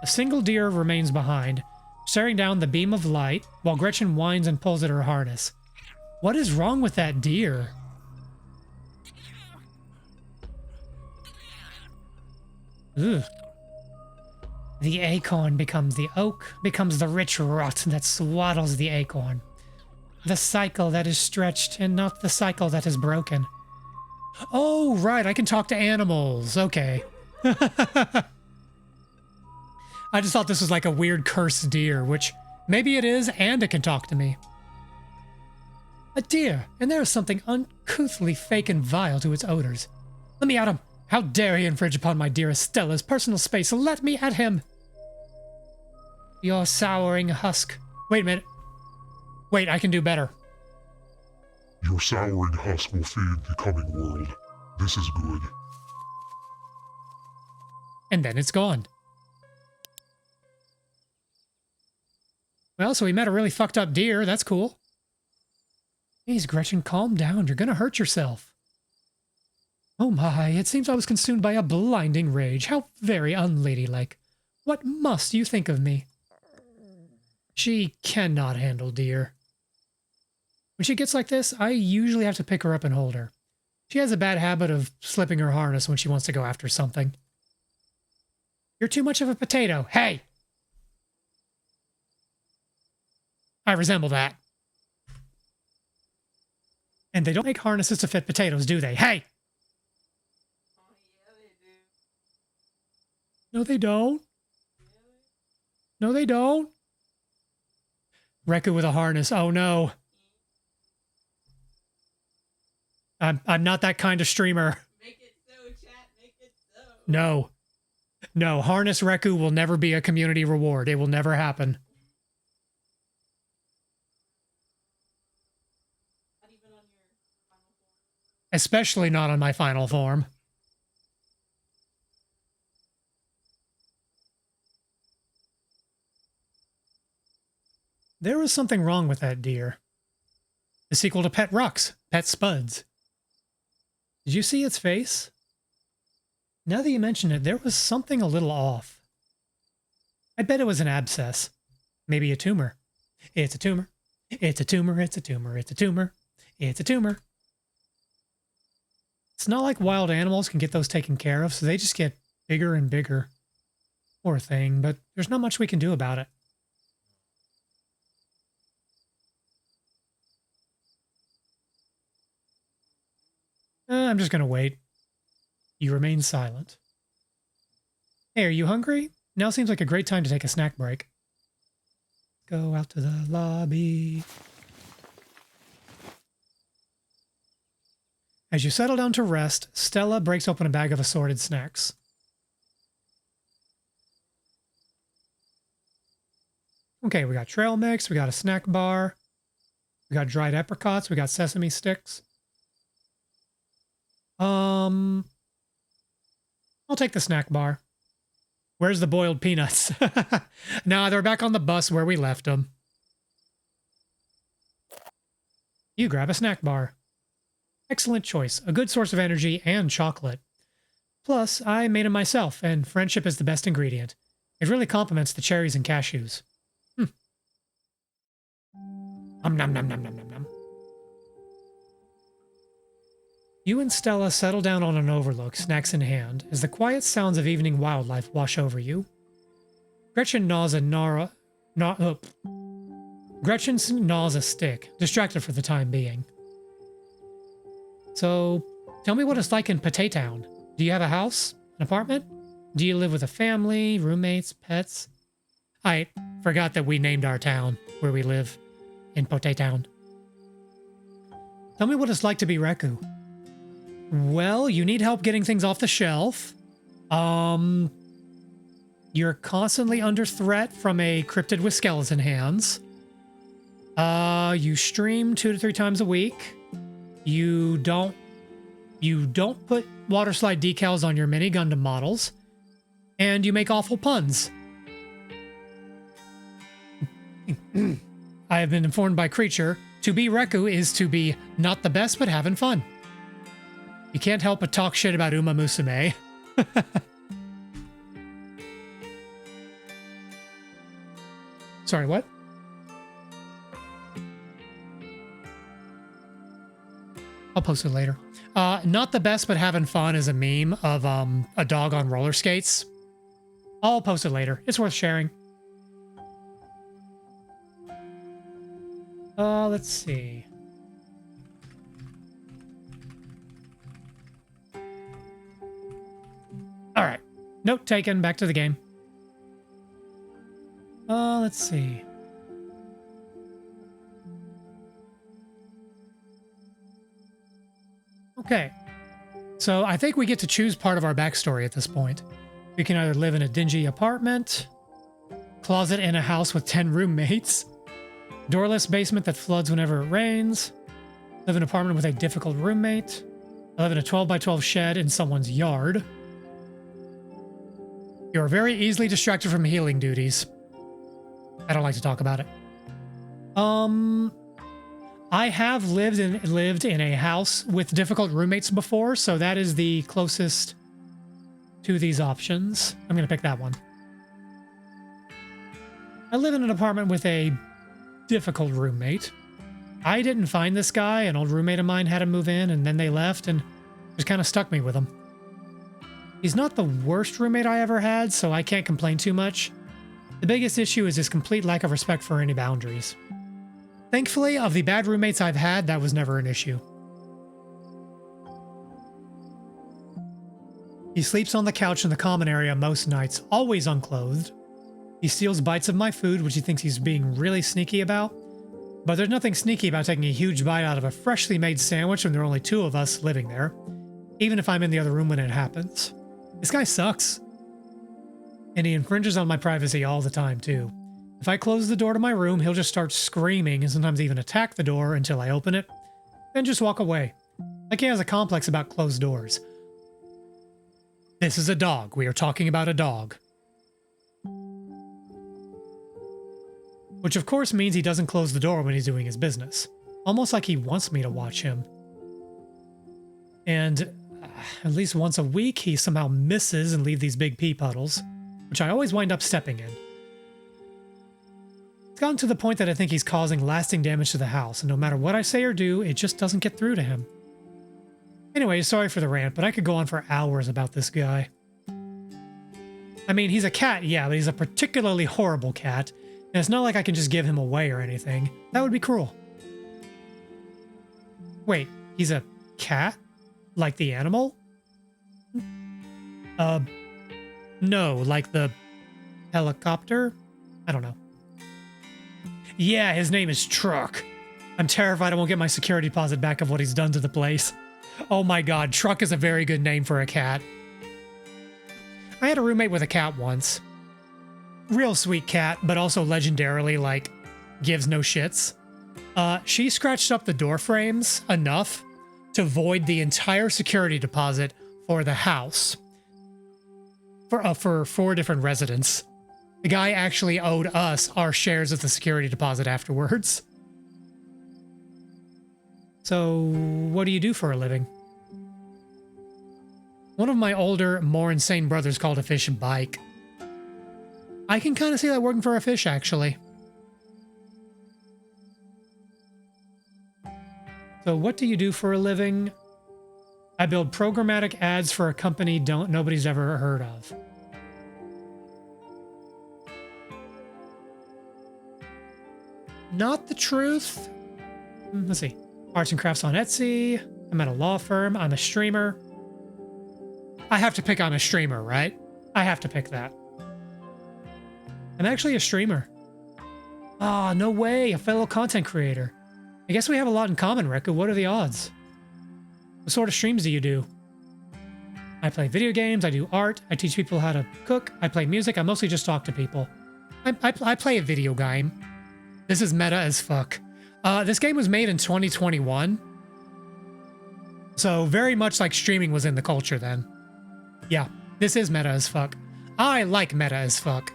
A single deer remains behind, staring down the beam of light while Gretchen whines and pulls at her harness. What is wrong with that deer? Ugh. The acorn becomes the oak, becomes the rich rot that swaddles the acorn. The cycle that is stretched and not the cycle that is broken. Oh, right, I can talk to animals. Okay. I just thought this was like a weird cursed deer, which maybe it is, and it can talk to me. A deer, and there is something uncouthly fake and vile to its odors. Let me at him. How dare he infringe upon my dearest Stella's personal space? Let me at him. Your souring husk. Wait a minute. Wait, I can do better. Your souring husk will feed the coming world. This is good. And then it's gone. Well, so we met a really fucked up deer. That's cool. Please, Gretchen, calm down. You're gonna hurt yourself. Oh my, it seems I was consumed by a blinding rage. How very unladylike. What must you think of me? She cannot handle deer. When she gets like this, I usually have to pick her up and hold her. She has a bad habit of slipping her harness when she wants to go after something. You're too much of a potato. Hey! I resemble that. And they don't make harnesses to fit potatoes, do they? Hey! No, they don't. No, they don't. Reku with a harness. Oh, no. I'm not that kind of streamer. Make it so, chat. Make it so. No. No, harness Reku will never be a community reward. It will never happen. Not even on your final form. Especially not on my final form. There was something wrong with that deer. The sequel to Pet Rocks, Pet Spuds. Did you see its face? Now that you mention it, there was something a little off. I bet it was an abscess. Maybe a tumor. It's a tumor. It's a tumor. It's a tumor. It's a tumor. It's a tumor. It's not like wild animals can get those taken care of, so they just get bigger and bigger. Poor thing, but there's not much we can do about it. I'm just going to wait. You remain silent. Hey, are you hungry? Now seems like a great time to take a snack break. Go out to the lobby. As you settle down to rest, Stella breaks open a bag of assorted snacks. Okay, we got trail mix, we got a snack bar, we got dried apricots, we got sesame sticks. I'll take the snack bar. Where's the boiled peanuts? Nah, they're back on the bus where we left them. You grab a snack bar. Excellent choice. A good source of energy and chocolate. Plus, I made them myself, and friendship is the best ingredient. It really complements the cherries and cashews. Nom nom nom nom nom nom nom. You and Stella settle down on an overlook, snacks in hand, as the quiet sounds of evening wildlife wash over you. Gretchen gnaws a Gretchen gnaws a stick, distracted for the time being. So, tell me what it's like in Potatown. Do you have a house? An apartment? Do you live with a family, roommates, pets? I forgot that we named our town where we live, in Potatown. Tell me what it's like to be Reku. Well, you need help getting things off the shelf. You're constantly under threat from a cryptid with skeleton hands. You stream 2 to 3 times a week. You don't put water slide decals on your mini Gundam models. And you make awful puns. I have been informed by Creature, to be Reku is to be not the best but having fun. You can't help but talk shit about Uma Musume. Sorry, what? I'll post it later. Not the best, but having fun is a meme of a dog on roller skates. I'll post it later. It's worth sharing. Let's see. All right. Note taken. Back to the game. Let's see. Okay. So I think we get to choose part of our backstory at this point. We can either live in a dingy apartment, closet in a house with 10 roommates, doorless basement that floods whenever it rains, live in an apartment with a difficult roommate, live in a 12 by 12 shed in someone's yard. You are very easily distracted from healing duties. I don't like to talk about it. I have lived in a house with difficult roommates before, so that is the closest to these options. I'm going to pick that one. I live in an apartment with a difficult roommate. I didn't find this guy. An old roommate of mine had him move in, and then they left, and just kind of stuck me with him. He's not the worst roommate I ever had, so I can't complain too much. The biggest issue is his complete lack of respect for any boundaries. Thankfully, of the bad roommates I've had, that was never an issue. He sleeps on the couch in the common area most nights, always unclothed. He steals bites of my food, which he thinks he's being really sneaky about. But there's nothing sneaky about taking a huge bite out of a freshly made sandwich when there are only 2 of us living there, even if I'm in the other room when it happens. This guy sucks. And he infringes on my privacy all the time, too. If I close the door to my room, he'll just start screaming and sometimes even attack the door until I open it, then just walk away. Like he has a complex about closed doors. This is a dog. We are talking about a dog. Which of course means he doesn't close the door when he's doing his business. Almost like he wants me to watch him. And at least once a week, he somehow misses and leaves these big pee puddles, which I always wind up stepping in. It's gotten to the point that I think he's causing lasting damage to the house, and no matter what I say or do, it just doesn't get through to him. Anyway, sorry for the rant, but I could go on for hours about this guy. I mean, he's a cat, yeah, but he's a particularly horrible cat, and it's not like I can just give him away or anything. That would be cruel. Wait, he's a cat? Like the animal? No, like the helicopter? I don't know. Yeah, his name is Truck. I'm terrified I won't get my security deposit back of what he's done to the place. Oh my god, Truck is a very good name for a cat. I had a roommate with a cat once. Real sweet cat, but also legendarily, like, gives no shits. She scratched up the door frames enough to void the entire security deposit for the house. For 4 different residents. The guy actually owed us our shares of the security deposit afterwards. So, what do you do for a living? One of my older, more insane brothers called a fish bike. I can kind of see that working for a fish, actually. So, what do you do for a living? I build programmatic ads for a company nobody's ever heard of. not the truth. Let's see. Arts and crafts on Etsy. I'm at a law firm. I'm a streamer. I have to pick on a streamer, right? I have to pick that. I'm actually a streamer. Ah, no way. A fellow content creator. I guess we have a lot in common, Reku. What are the odds? What sort of streams do you do? I play video games. I do art. I teach people how to cook. I play music. I mostly just talk to people. I play a video game. This is meta as fuck. This game was made in 2021. So very much like streaming was in the culture then. Yeah, this is meta as fuck. I like meta as fuck.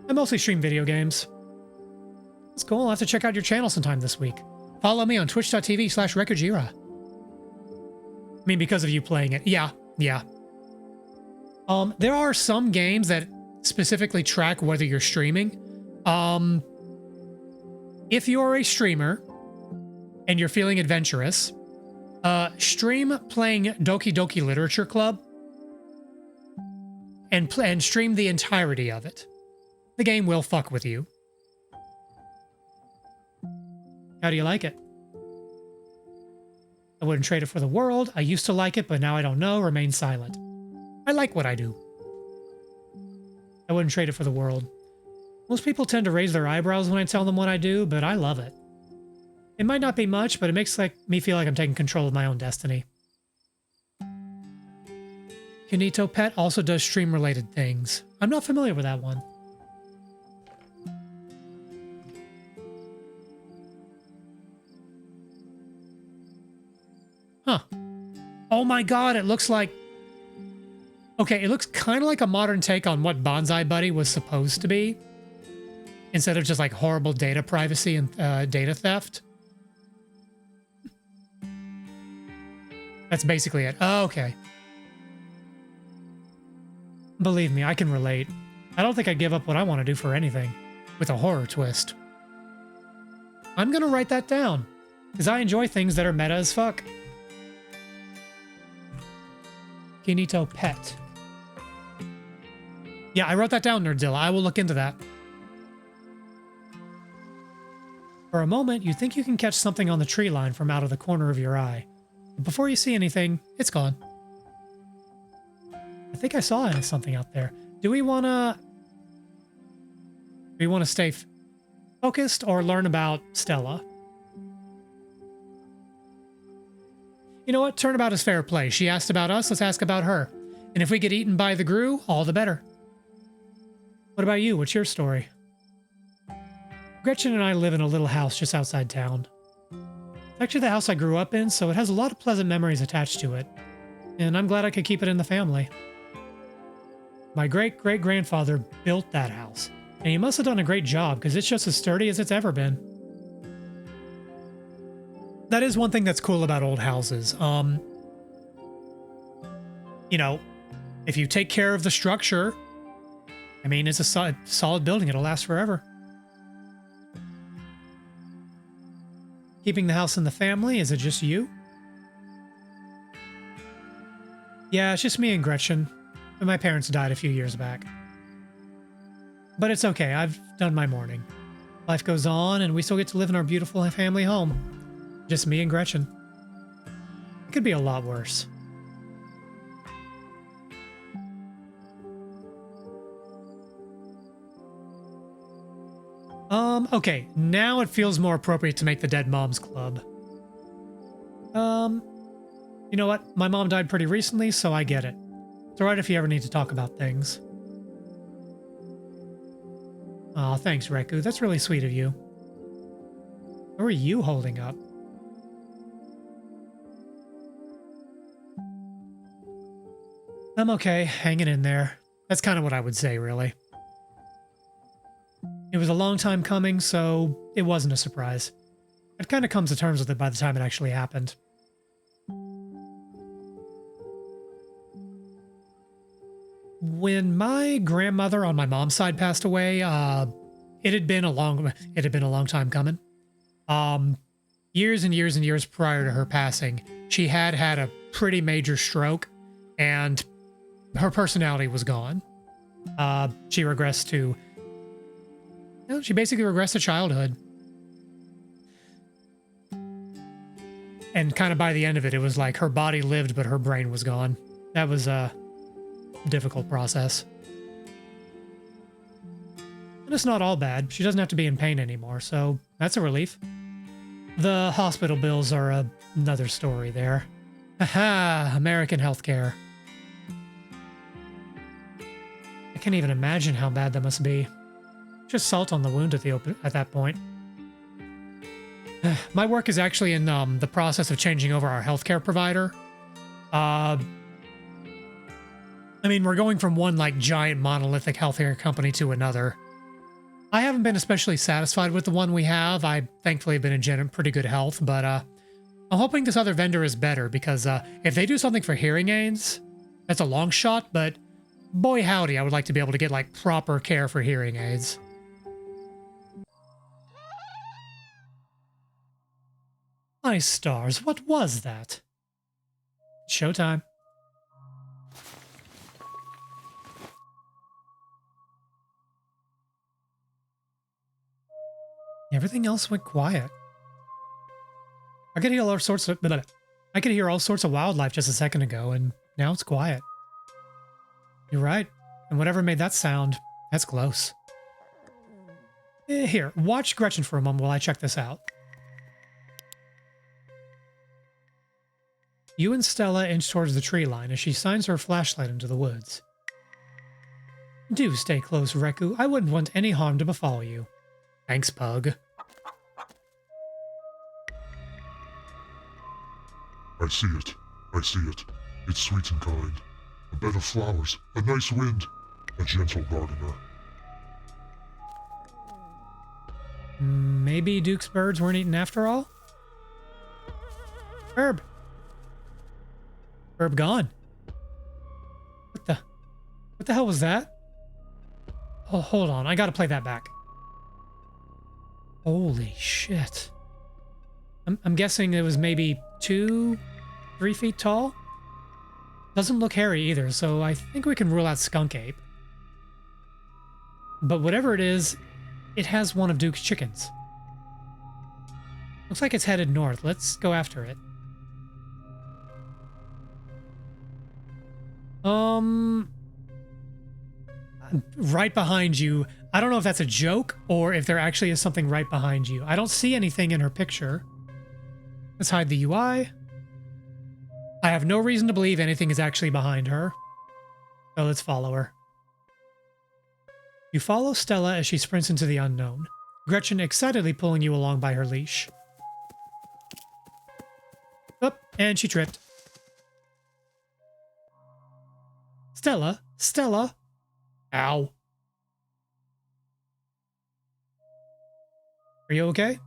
I mostly stream video games. That's cool. I'll have to check out your channel sometime this week. Follow me on twitch.tv/Rekujira. I mean, because of you playing it. Yeah. There are some games that specifically track whether you're streaming. If you're a streamer and you're feeling adventurous, stream playing Doki Doki Literature Club and stream the entirety of it. The game will fuck with you. How do you like it? I wouldn't trade it for the world. I used to like it, but now I don't know. Remain silent. I like what I do. I wouldn't trade it for the world. Most people tend to raise their eyebrows when I tell them what I do, but I love it. It might not be much, but it makes me feel like I'm taking control of my own destiny. Kunito Pet also does stream-related things. I'm not familiar with that one. Huh. Oh my god, it looks like... Okay, it looks kind of like a modern take on what Bonsai Buddy was supposed to be. Instead of just like horrible data privacy and data theft. That's basically it. Oh, okay. Believe me, I can relate. I don't think I'd give up what I want to do for anything. With a horror twist. I'm gonna write that down. Because I enjoy things that are meta as fuck. Kinito Pet. Yeah, I wrote that down, Nerdzilla. I will look into that. For a moment, you think you can catch something on the tree line from out of the corner of your eye. But before you see anything, it's gone. I think I saw something out there. Do we want to stay focused or learn about Stella? You know what? Turnabout is fair play. She asked about us, let's ask about her. And if we get eaten by the Gru, all the better. What about you? What's your story? Gretchen and I live in a little house just outside town. It's actually the house I grew up in, so it has a lot of pleasant memories attached to it. And I'm glad I could keep it in the family. My great-great-grandfather built that house, and he must have done a great job because it's just as sturdy as it's ever been. That is one thing that's cool about old houses. You know, if you take care of the structure, I mean, it's a solid building. It'll last forever. Keeping the house in the family, is it just you? Yeah, it's just me and Gretchen. And my parents died a few years back. But it's okay, I've done my mourning. Life goes on, and we still get to live in our beautiful family home. Just me and Gretchen. It could be a lot worse. Okay, now it feels more appropriate to make the Dead Moms Club. You know what? My mom died pretty recently, so I get it. It's alright if you ever need to talk about things. Aw, thanks, Reku. That's really sweet of you. How are you holding up? I'm okay, hanging in there. That's kind of what I would say, really. It was a long time coming, so it wasn't a surprise. I'd kind of come to terms with it by the time it actually happened. When my grandmother on my mom's side passed away, it had been a long time coming. Years and years and years prior to her passing, she had a pretty major stroke, and her personality was gone. She regressed to Well, she basically regressed to childhood. And kind of by the end of it, it was like her body lived, but her brain was gone. That was a difficult process. And it's not all bad. She doesn't have to be in pain anymore, so that's a relief. The hospital bills are another story there. Haha, American healthcare. I can't even imagine how bad that must be. Just salt on the wound at that point. My work is actually in the process of changing over our healthcare provider. I mean, we're going from one like giant monolithic healthcare company to another. I haven't been especially satisfied with the one we have. I thankfully have been in pretty good health, but I'm hoping this other vendor is better because if they do something for hearing aids, that's a long shot, but boy howdy, I would like to be able to get like proper care for hearing aids. My stars, what was that? Showtime. Everything else went quiet. I could hear all sorts of wildlife just a second ago, and now it's quiet. You're right. And whatever made that sound, that's close. Here, watch Gretchen for a moment while I check this out. You and Stella inch towards the tree line as she shines her flashlight into the woods. Do stay close, Reku. I wouldn't want any harm to befall you. Thanks, Pug. I see it. I see it. It's sweet and kind. A bed of flowers, a nice wind, a gentle gardener. Maybe Duke's birds weren't eaten after all? Herb. Herb gone. What the hell was that? Oh, hold on. I gotta play that back. Holy shit. I'm guessing it was maybe 2-3 feet tall? Doesn't look hairy either, so I think we can rule out skunk ape. But whatever it is, it has one of Duke's chickens. Looks like it's headed north. Let's go after it. Right behind you. I don't know if that's a joke or if there actually is something right behind you. I don't see anything in her picture. Let's hide the UI. I have no reason to believe anything is actually behind her. So let's follow her. You follow Stella as she sprints into the unknown, Gretchen excitedly pulling you along by her leash. Oh, and she tripped. Stella? Stella? Ow. Are you okay?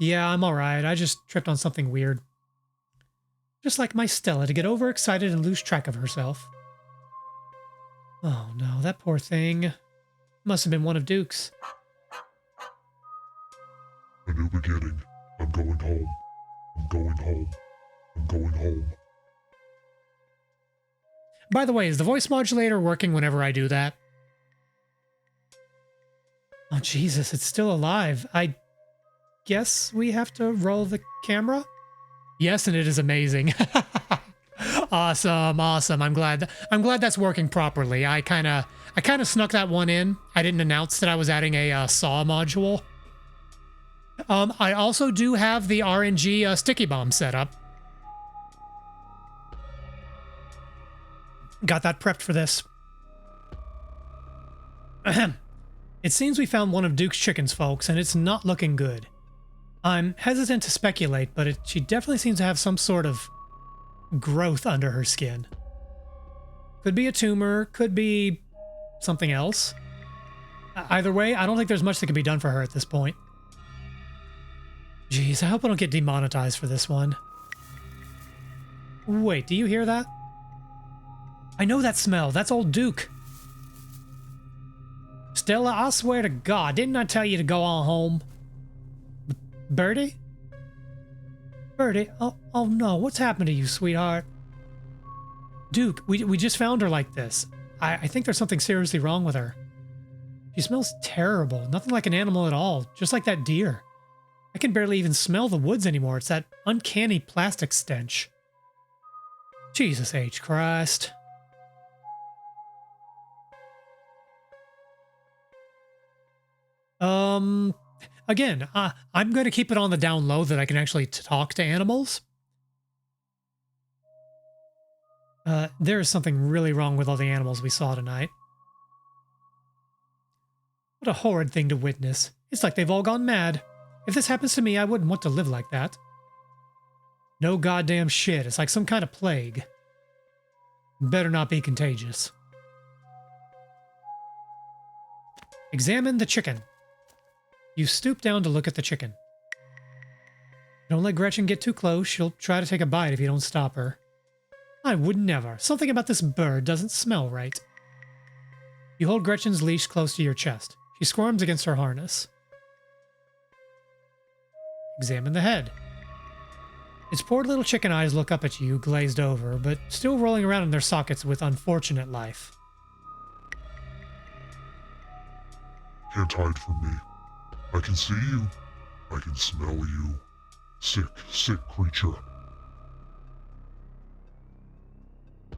Yeah, I'm alright. I just tripped on something weird. Just like my Stella to get overexcited and lose track of herself. Oh no, that poor thing. Must have been one of Duke's. A new beginning. I'm going home. I'm going home. I'm going home. By the way, is the voice modulator working whenever I do that? Oh, Jesus, it's still alive. I guess we have to roll the camera? Yes, and it is amazing. Awesome, awesome. I'm glad that's working properly. I kind of snuck that one in. I didn't announce that I was adding a saw module. I also do have the RNG sticky bomb set up. Got that prepped for this. Ahem. It seems we found one of Duke's chickens, folks, and it's not looking good. I'm hesitant to speculate, but she definitely seems to have some sort of growth under her skin. Could be a tumor, could be something else. Either way, I don't think there's much that can be done for her at this point. Jeez, I hope I don't get demonetized for this one. Wait, do you hear that? I know that smell. That's old Duke. Stella, I swear to God, didn't I tell you to go on home? Birdie? Birdie? Oh no, what's happened to you, sweetheart? Duke, we just found her like this. I think there's something seriously wrong with her. She smells terrible. Nothing like an animal at all. Just like that deer. I can barely even smell the woods anymore. It's that uncanny plastic stench. Jesus H. Christ. Again, I'm going to keep it on the down low that I can actually talk to animals. There is something really wrong with all the animals we saw tonight. What a horrid thing to witness. It's like they've all gone mad. If this happens to me, I wouldn't want to live like that. No goddamn shit. It's like some kind of plague. Better not be contagious. Examine the chicken. You stoop down to look at the chicken. Don't let Gretchen get too close. She'll try to take a bite if you don't stop her. I would never. Something about this bird doesn't smell right. You hold Gretchen's leash close to your chest. She squirms against her harness. Examine the head. Its poor little chicken eyes look up at you, glazed over, but still rolling around in their sockets with unfortunate life. Can't hide from me. I can see you. I can smell you. Sick, sick creature.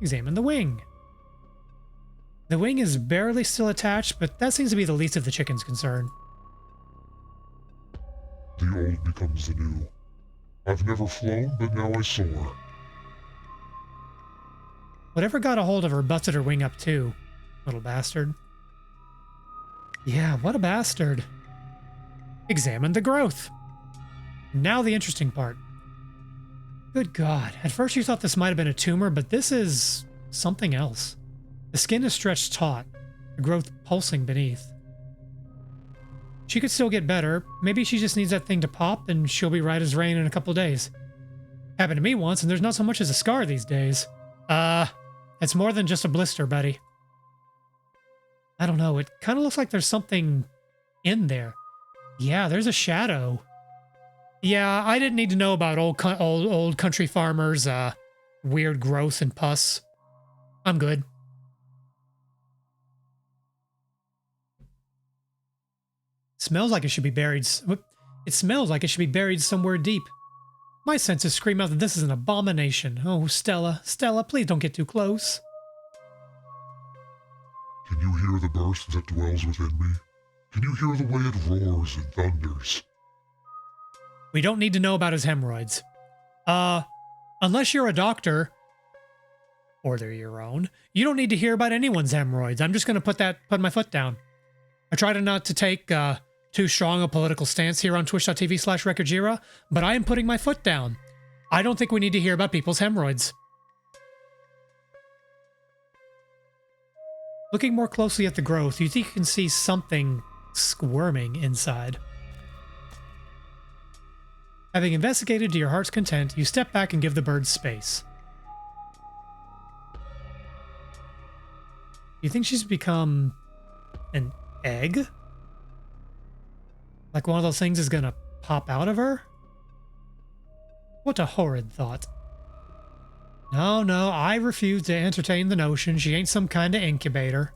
Examine the wing. The wing is barely still attached, but that seems to be the least of the chicken's concern. The old becomes the new. I've never flown, but now I soar. Whatever got a hold of her busted her wing up too, little bastard. Yeah, what a bastard. Examine the growth. Now the interesting part. Good God, at first you thought this might have been a tumor, but this is something else. The skin is stretched taut, the growth pulsing beneath. She could still get better. Maybe she just needs that thing to pop and she'll be right as rain in a couple days. Happened to me once and there's not so much as a scar these days. It's more than just a blister, buddy. I don't know, it kind of looks like there's something in there. Yeah, there's a shadow. Yeah, I didn't need to know about old country farmers, weird growth and pus. I'm good. Smells like it should be buried. It smells like it should be buried somewhere deep. My senses scream out that this is an abomination. Oh, Stella, Stella, please don't get too close. Can you hear the burst that dwells within me? Can you hear the way it roars and thunders? We don't need to know about his hemorrhoids. Unless you're a doctor, or they're your own, you don't need to hear about anyone's hemorrhoids. I'm just going to put my foot down. I try to not to take too strong a political stance here on twitch.tv/RecordJira, but I am putting my foot down. I don't think we need to hear about people's hemorrhoids. Looking more closely at the growth, you think you can see something squirming inside. Having investigated to your heart's content, you step back and give the bird space. You think she's become an egg? Like one of those things is gonna pop out of her? What a horrid thought. No, I refuse to entertain the notion she ain't some kind of incubator.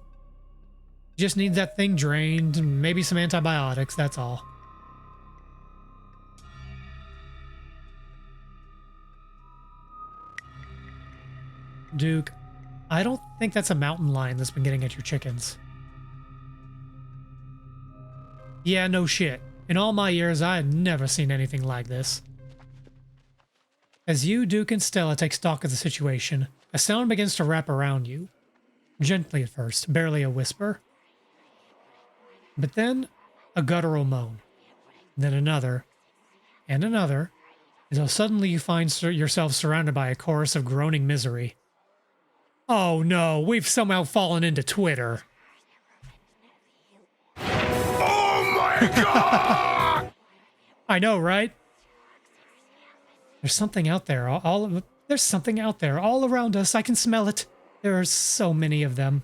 Just needs that thing drained, and maybe some antibiotics, that's all. Duke, I don't think that's a mountain lion that's been getting at your chickens. Yeah, no shit. In all my years, I had never seen anything like this. As you, Duke, and Stella take stock of the situation, a sound begins to wrap around you. Gently at first, barely a whisper. But then, a guttural moan. Then another, and another, until suddenly you find yourself surrounded by a chorus of groaning misery. Oh no, we've somehow fallen into Twitter. Oh my god! I know, right? There's something out there. There's something out there all around us. I can smell it. There are so many of them.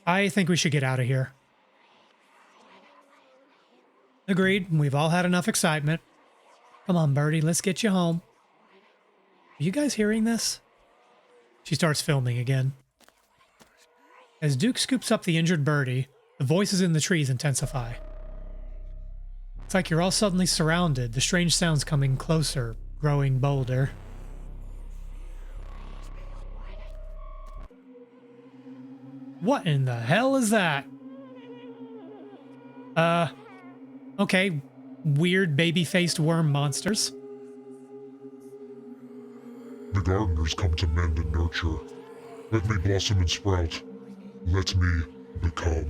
I think we should get out of here. Agreed. We've all had enough excitement. Come on, Birdie. Let's get you home. Are you guys hearing this? She starts filming again. As Duke scoops up the injured birdie, the voices in the trees intensify. It's like you're all suddenly surrounded, the strange sounds coming closer, growing bolder. What in the hell is that? Okay, weird baby-faced worm monsters. The gardeners come to mend and nurture. Let me blossom and sprout. Let me become.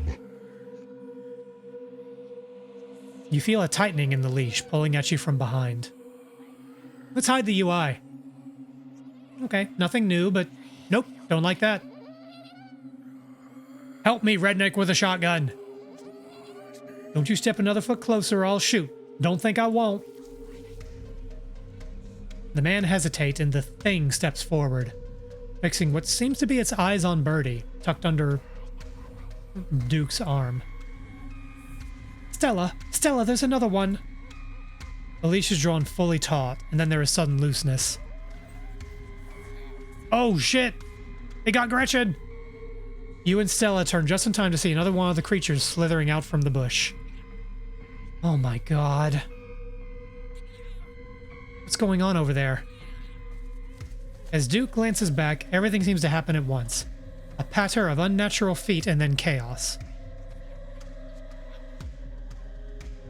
You feel a tightening in the leash pulling at you from behind. Let's hide the UI. Okay, nothing new, but nope, don't like that. Help me, redneck with a shotgun. Don't you step another foot closer or I'll shoot. Don't think I won't. The man hesitates and the thing steps forward, fixing what seems to be its eyes on Birdie, tucked under Duke's arm. Stella, there's another one. The leash is drawn fully taut, and then there is sudden looseness. Oh shit! They got Gretchen! You and Stella turn just in time to see another one of the creatures slithering out from the bush. Oh my god. What's going on over there? As Duke glances back, everything seems to happen at once. A patter of unnatural feet and then chaos.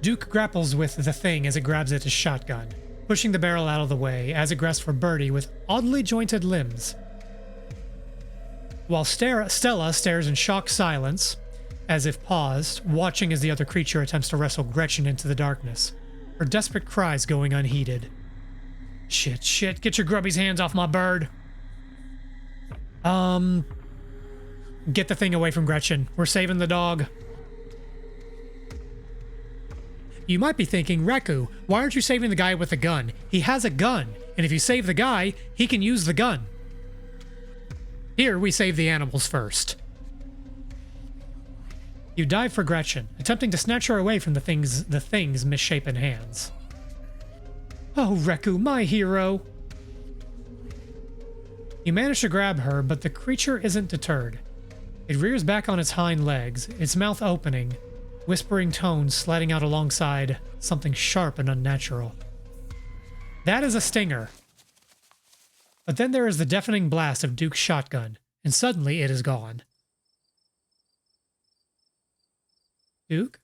Duke grapples with the thing as it grabs at his shotgun, pushing the barrel out of the way as it grasps for Birdie with oddly jointed limbs. While Stella stares in shocked silence, as if paused, watching as the other creature attempts to wrestle Gretchen into the darkness, her desperate cries going unheeded. Shit, get your grubby's hands off my bird. Get the thing away from Gretchen. We're saving the dog. You might be thinking, Reku, why aren't you saving the guy with the gun? He has a gun, and if you save the guy, he can use the gun. Here, we save the animals first. You dive for Gretchen, attempting to snatch her away from the thing's misshapen hands. Oh, Reku, my hero! You manage to grab her, but the creature isn't deterred. It rears back on its hind legs, its mouth opening, whispering tones sliding out alongside something sharp and unnatural. That is a stinger. But then there is the deafening blast of Duke's shotgun, and suddenly it is gone. Duke?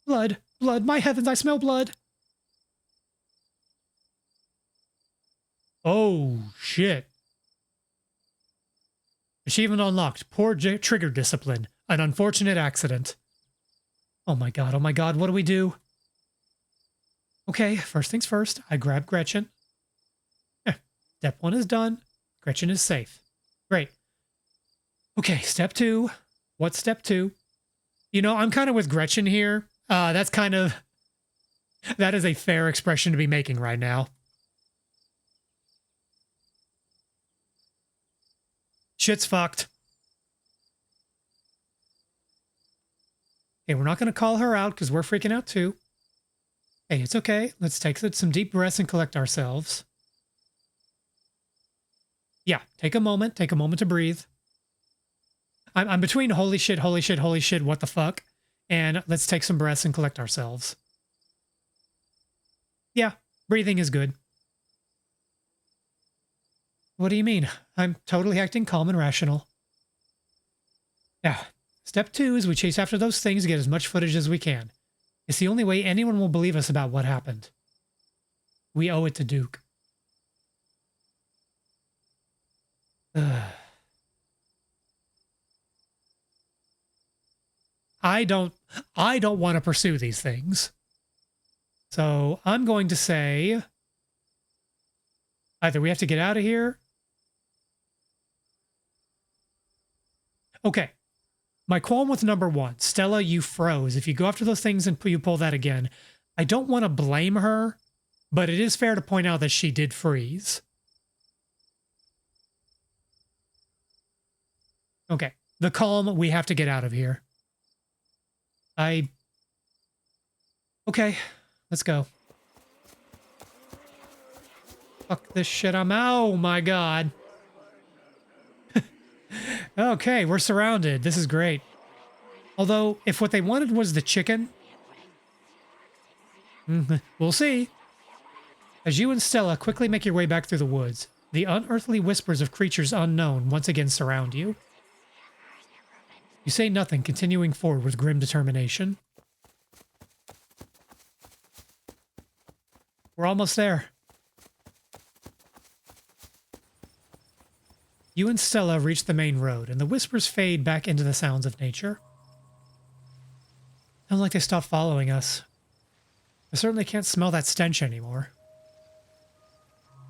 Blood! Blood! My heavens, I smell blood! Oh, shit. Achievement unlocked. Poor trigger discipline. An unfortunate accident. Oh my god, what do we do? Okay, first things first, I grab Gretchen. Step 1 is done. Gretchen is safe. Great. Okay, step 2. What's step 2? You know, I'm kind of with Gretchen here. That is a fair expression to be making right now. Shit's fucked. Okay, we're not going to call her out because we're freaking out too. Hey, it's okay. Let's take some deep breaths and collect ourselves. Yeah, take a moment to breathe. I'm between holy shit, what the fuck, and let's take some breaths and collect ourselves. Yeah, breathing is good. What do you mean? I'm totally acting calm and rational. Yeah, step 2 is we chase after those things to get as much footage as we can. It's the only way anyone will believe us about what happened. We owe it to Duke. I don't want to pursue these things. So I'm going to say either we have to get out of here. Okay. My qualm with number 1, Stella, you froze. If you go after those things and you pull that again, I don't want to blame her, but it is fair to point out that she did freeze. Okay. The calm, we have to get out of here. Okay, let's go. Fuck this shit, oh my god. Okay, we're surrounded. This is great. Although, if what they wanted was the chicken, we'll see. As you and Stella quickly make your way back through the woods, the unearthly whispers of creatures unknown once again surround you. You say nothing, continuing forward with grim determination. We're almost there. You and Stella reach the main road, and the whispers fade back into the sounds of nature. Sounds like they stopped following us. I certainly can't smell that stench anymore.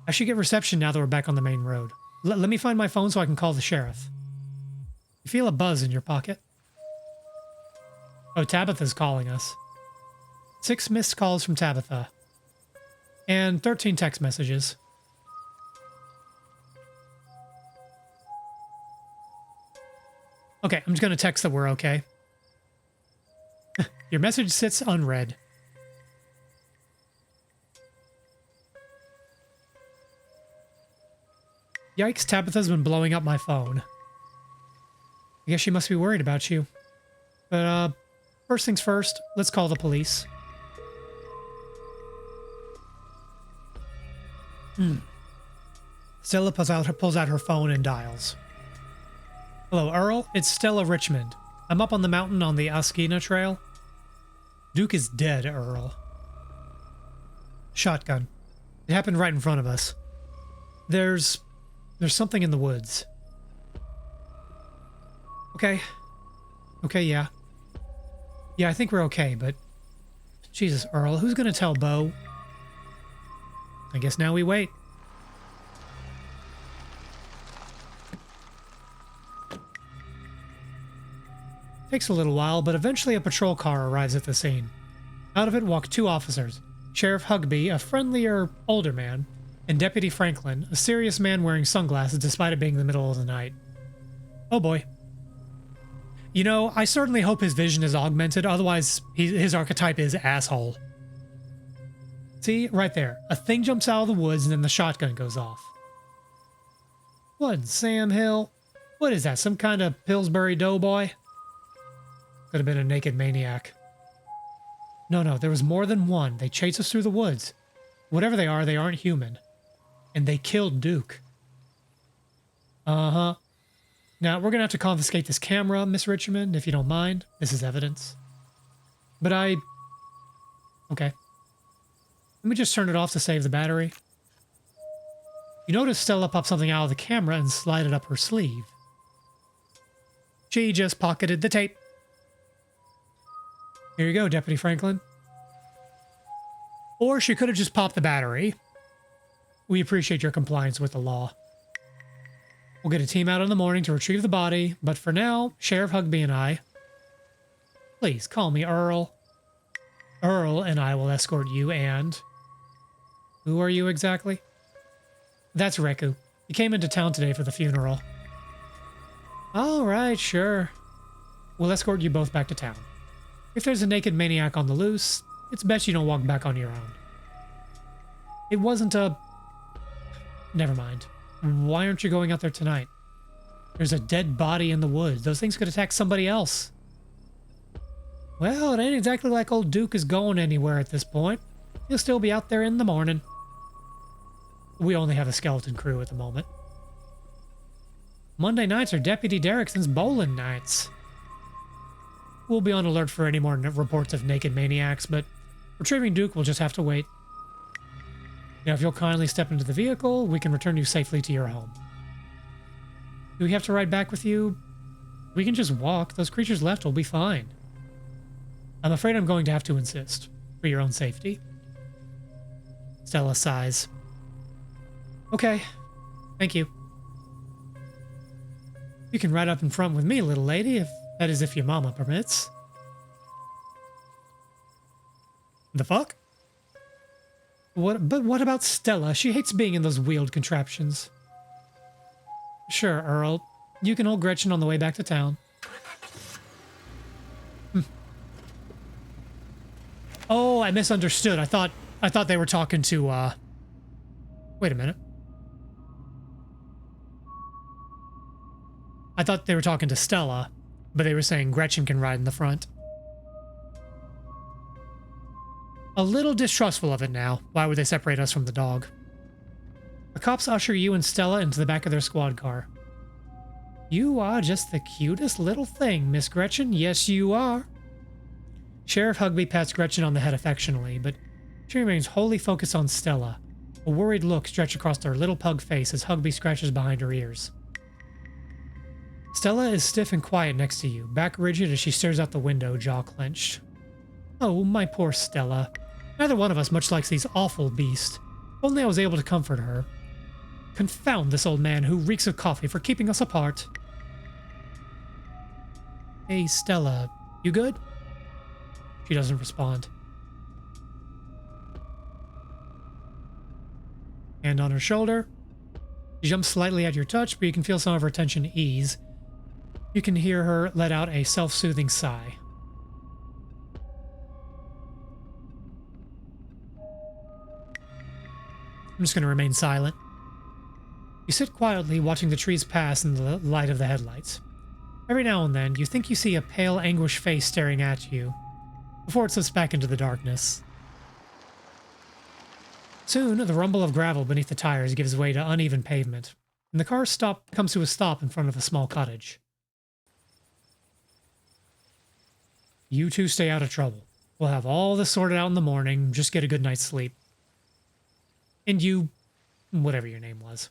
I should get reception now that we're back on the main road. Let me find my phone so I can call the sheriff. You feel a buzz in your pocket. Oh, Tabitha's calling us. 6 missed calls from Tabitha. And 13 text messages. Okay, I'm just going to text that we're okay. Your message sits unread. Yikes, Tabitha's been blowing up my phone. I guess she must be worried about you. But, first things first, let's call the police. Stella pulls out her phone and dials. Hello, Earl. It's Stella Richmond. I'm up on the mountain on the Askina Trail. Duke is dead, Earl. Shotgun. It happened right in front of us. There's something in the woods. Okay. Okay, yeah. Yeah, I think we're okay, but... Jesus, Earl, who's gonna tell Bo? I guess now we wait. Takes a little while, but eventually a patrol car arrives at the scene. Out of it walk 2 officers. Sheriff Hugby, a friendlier, older man, and Deputy Franklin, a serious man wearing sunglasses despite it being the middle of the night. Oh boy. You know, I certainly hope his vision is augmented, otherwise his archetype is asshole. See, right there. A thing jumps out of the woods and then the shotgun goes off. What in Sam Hill? What is that, some kind of Pillsbury Doughboy? Could have been a naked maniac. No, there was more than one. They chased us through the woods. Whatever they aren't human. And they killed Duke. Uh-huh. Now, we're going to have to confiscate this camera, Miss Richmond, if you don't mind. This is evidence. But okay. Let me just turn it off to save the battery. You notice Stella popped something out of the camera and slide it up her sleeve. She just pocketed the tape. Here you go, Deputy Franklin. Or she could have just popped the battery. We appreciate your compliance with the law. We'll get a team out in the morning to retrieve the body, but for now, Sheriff Hugby and I... Please, call me Earl. Earl and I will escort you and... Who are you exactly? That's Reku. He came into town today for the funeral. All right, sure. We'll escort you both back to town. If there's a naked maniac on the loose, it's best you don't walk back on your own. It wasn't a... Never mind. Why aren't you going out there tonight? There's a dead body in the woods. Those things could attack somebody else. Well, it ain't exactly like old Duke is going anywhere at this point. He'll still be out there in the morning. We only have a skeleton crew at the moment. Monday nights are Deputy Derrickson's bowling nights. We'll be on alert for any more reports of naked maniacs, but retrieving Duke will just have to wait. Now, if you'll kindly step into the vehicle, we can return you safely to your home. Do we have to ride back with you? We can just walk. Those creatures left will be fine. I'm afraid I'm going to have to insist, for your own safety. Stella sighs. Okay, thank you. You can ride up in front with me, little lady, if your mama permits. The fuck? But what about Stella? She hates being in those wheeled contraptions. Sure, Earl. You can hold Gretchen on the way back to town. Oh, I misunderstood. I thought they were talking to, Wait a minute. I thought they were talking to Stella, but they were saying Gretchen can ride in the front. A little distrustful of it now. Why would they separate us from the dog? The cops usher you and Stella into the back of their squad car. You are just the cutest little thing, Miss Gretchen. Yes, you are. Sheriff Hugby pats Gretchen on the head affectionately, but she remains wholly focused on Stella. A worried look stretched across her little pug face as Hugby scratches behind her ears. Stella is stiff and quiet next to you, back rigid as she stares out the window, jaw clenched. Oh, my poor Stella. Neither one of us much likes these awful beasts. If only I was able to comfort her. Confound this old man who reeks of coffee for keeping us apart. Hey, Stella, you good? She doesn't respond. Hand on her shoulder. She jumps slightly at your touch, but you can feel some of her tension ease. You can hear her let out a self-soothing sigh. I'm just going to remain silent. You sit quietly watching the trees pass in the light of the headlights. Every now and then, you think you see a pale, anguished face staring at you, before it slips back into the darkness. Soon, the rumble of gravel beneath the tires gives way to uneven pavement, and the car comes to a stop in front of a small cottage. You two stay out of trouble. We'll have all this sorted out in the morning, just get a good night's sleep. And you, whatever your name was.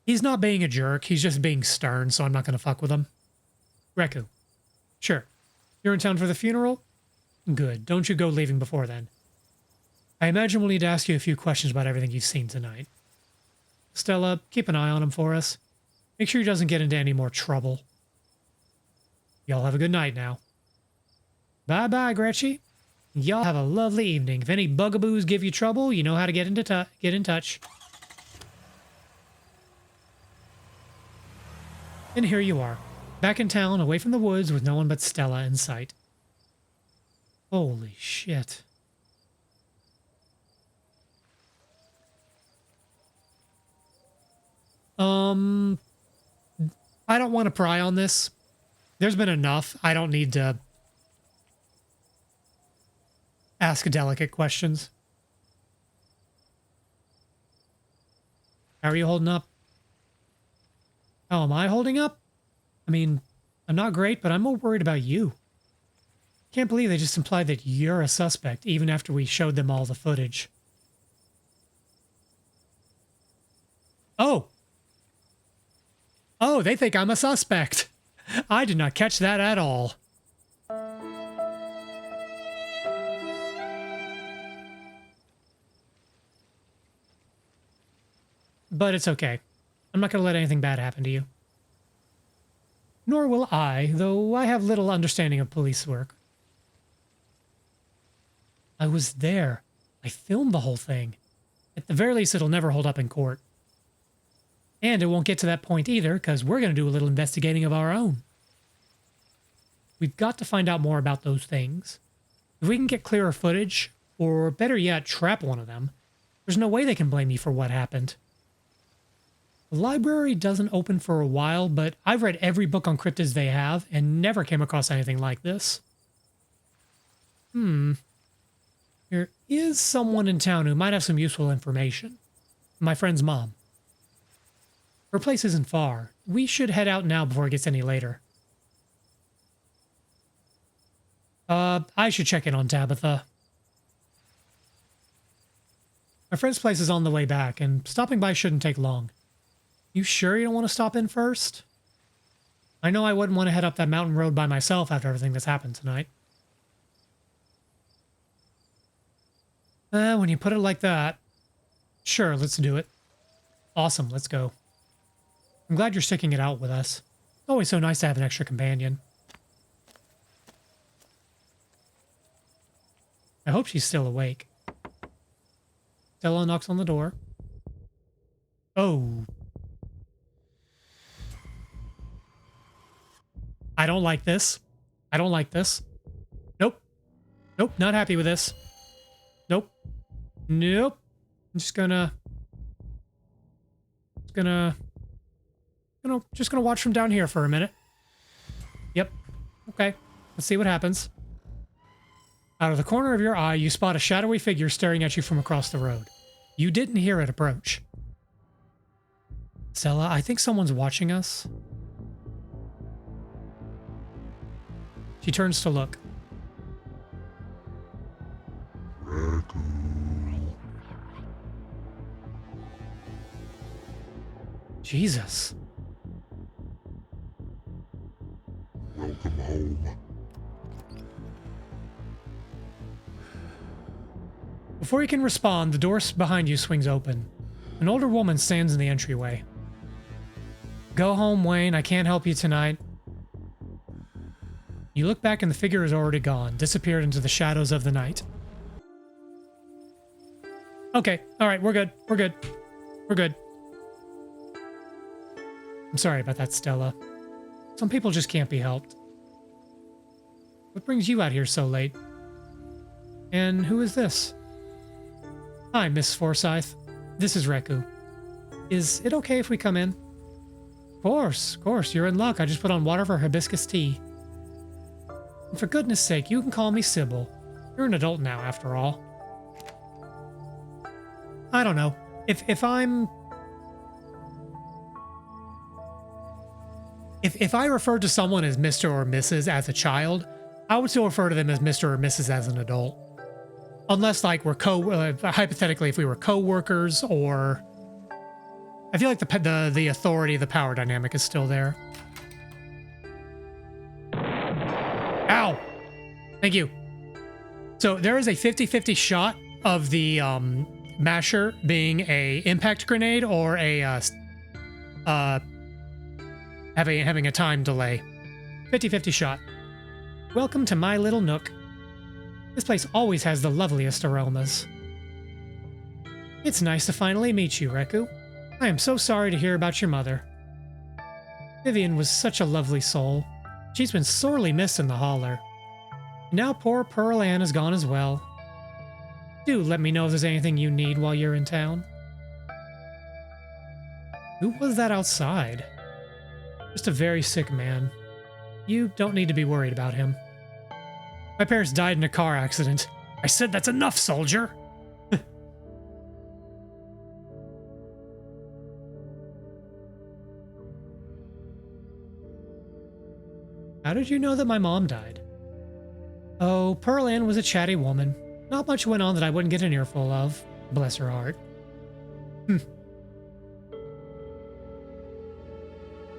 He's not being a jerk, he's just being stern, so I'm not going to fuck with him. Reku. Sure. You're in town for the funeral? Good. Don't you go leaving before then. I imagine we'll need to ask you a few questions about everything you've seen tonight. Stella, keep an eye on him for us. Make sure he doesn't get into any more trouble. Y'all have a good night now. Bye-bye, Gretchy. Y'all have a lovely evening. If any bugaboos give you trouble, you know how to get in touch. And here you are, back in town, away from the woods, with no one but Stella in sight. Holy shit. I don't want to pry on this. There's been enough. I don't need to ask delicate questions. How are you holding up? How am I holding up? I mean, I'm not great, but I'm more worried about you. Can't believe they just implied that you're a suspect, even after we showed them all the footage. Oh! Oh, they think I'm a suspect! I did not catch that at all. But it's okay. I'm not going to let anything bad happen to you. Nor will I, though I have little understanding of police work. I was there. I filmed the whole thing. At the very least, it'll never hold up in court. And it won't get to that point either, because we're going to do a little investigating of our own. We've got to find out more about those things. If we can get clearer footage, or better yet, trap one of them, there's no way they can blame me for what happened. The library doesn't open for a while, but I've read every book on cryptids they have and never came across anything like this. There is someone in town who might have some useful information. My friend's mom. Her place isn't far. We should head out now before it gets any later. I should check in on Tabitha. My friend's place is on the way back, and stopping by shouldn't take long. You sure you don't want to stop in first? I know I wouldn't want to head up that mountain road by myself after everything that's happened tonight. When you put it like that, sure, let's do it. Awesome, let's go. I'm glad you're sticking it out with us. It's always so nice to have an extra companion. I hope she's still awake. Stella knocks on the door. Oh. I don't like this. I don't like this. Nope. Nope, not happy with this. Nope. Nope. I'm just gonna just gonna watch from down here for a minute. Yep. Okay. Let's see what happens. Out of the corner of your eye, you spot a shadowy figure staring at you from across the road. You didn't hear it approach. Stella, I think someone's watching us. She turns to look. Raku. Jesus. Welcome home. Before you can respond, the door behind you swings open. An older woman stands in the entryway. Go home, Wayne. I can't help you tonight. You look back and the figure is already gone, disappeared into the shadows of the night. Okay, alright, we're good. We're good. We're good. I'm sorry about that, Stella. Some people just can't be helped. What brings you out here so late? And who is this? Hi, Miss Forsyth. This is Reku. Is it okay if we come in? Of course, you're in luck. I just put on water for hibiscus tea. And for goodness sake, you can call me Sybil. You're an adult now, after all. I don't know. If I referred to someone as Mr. or Mrs. as a child, I would still refer to them as Mr. or Mrs. as an adult. Unless, like, we're hypothetically, if we were co-workers, or I feel like the authority, the power dynamic is still there. Ow! Thank you. So there is a 50-50 shot of the masher being a impact grenade or a having a time delay. 50-50 shot. Welcome to my little nook. This place always has the loveliest aromas. It's nice to finally meet you, Reku. I am so sorry to hear about your mother. Vivian was such a lovely soul. She's been sorely missed in the holler. Now poor Pearl Ann is gone as well. Do let me know if there's anything you need while you're in town. Who was that outside? Just a very sick man. You don't need to be worried about him. My parents died in a car accident. I said that's enough, soldier! How did you know that my mom died? Oh, Pearl Ann was a chatty woman. Not much went on that I wouldn't get an earful of. Bless her heart.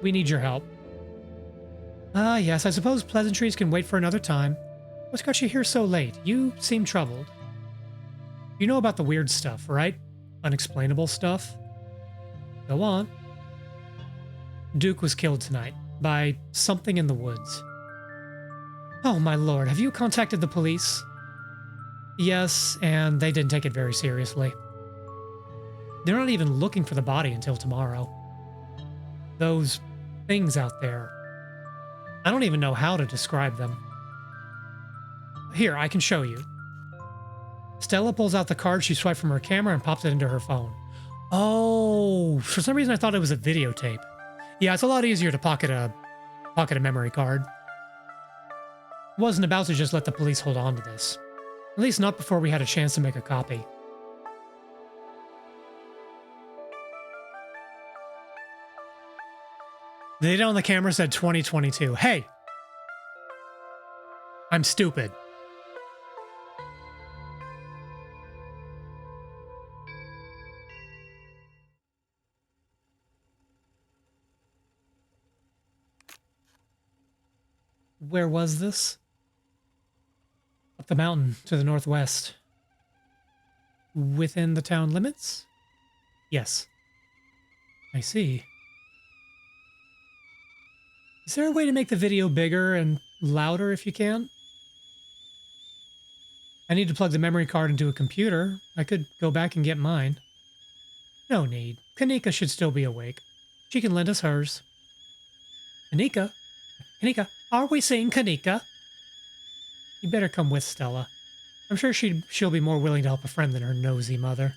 We need your help. Ah, yes, I suppose pleasantries can wait for another time. What's got you here so late? You seem troubled. You know about the weird stuff, right? Unexplainable stuff? Go on. Duke was killed tonight by something in the woods. Oh my lord, have you contacted the police? Yes, and they didn't take it very seriously. They're not even looking for the body until tomorrow. Those things out there, I don't even know how to describe them. Here, I can show you. Stella pulls out the card she swiped from her camera and pops it into her phone. Oh, for some reason I thought it was a videotape. Yeah, it's a lot easier to pocket a memory card. Wasn't about to just let the police hold on to this. At least not before we had a chance to make a copy. The date on the camera said 2022. Hey! I'm stupid. Where was this? Up the mountain to the northwest. Within the town limits? Yes. I see. Is there a way to make the video bigger and louder if you can? I need to plug the memory card into a computer. I could go back and get mine. No need. Kanika should still be awake. She can lend us hers. Kanika? Kanika, are we seeing Kanika? You better come with Stella. I'm sure she'll be more willing to help a friend than her nosy mother.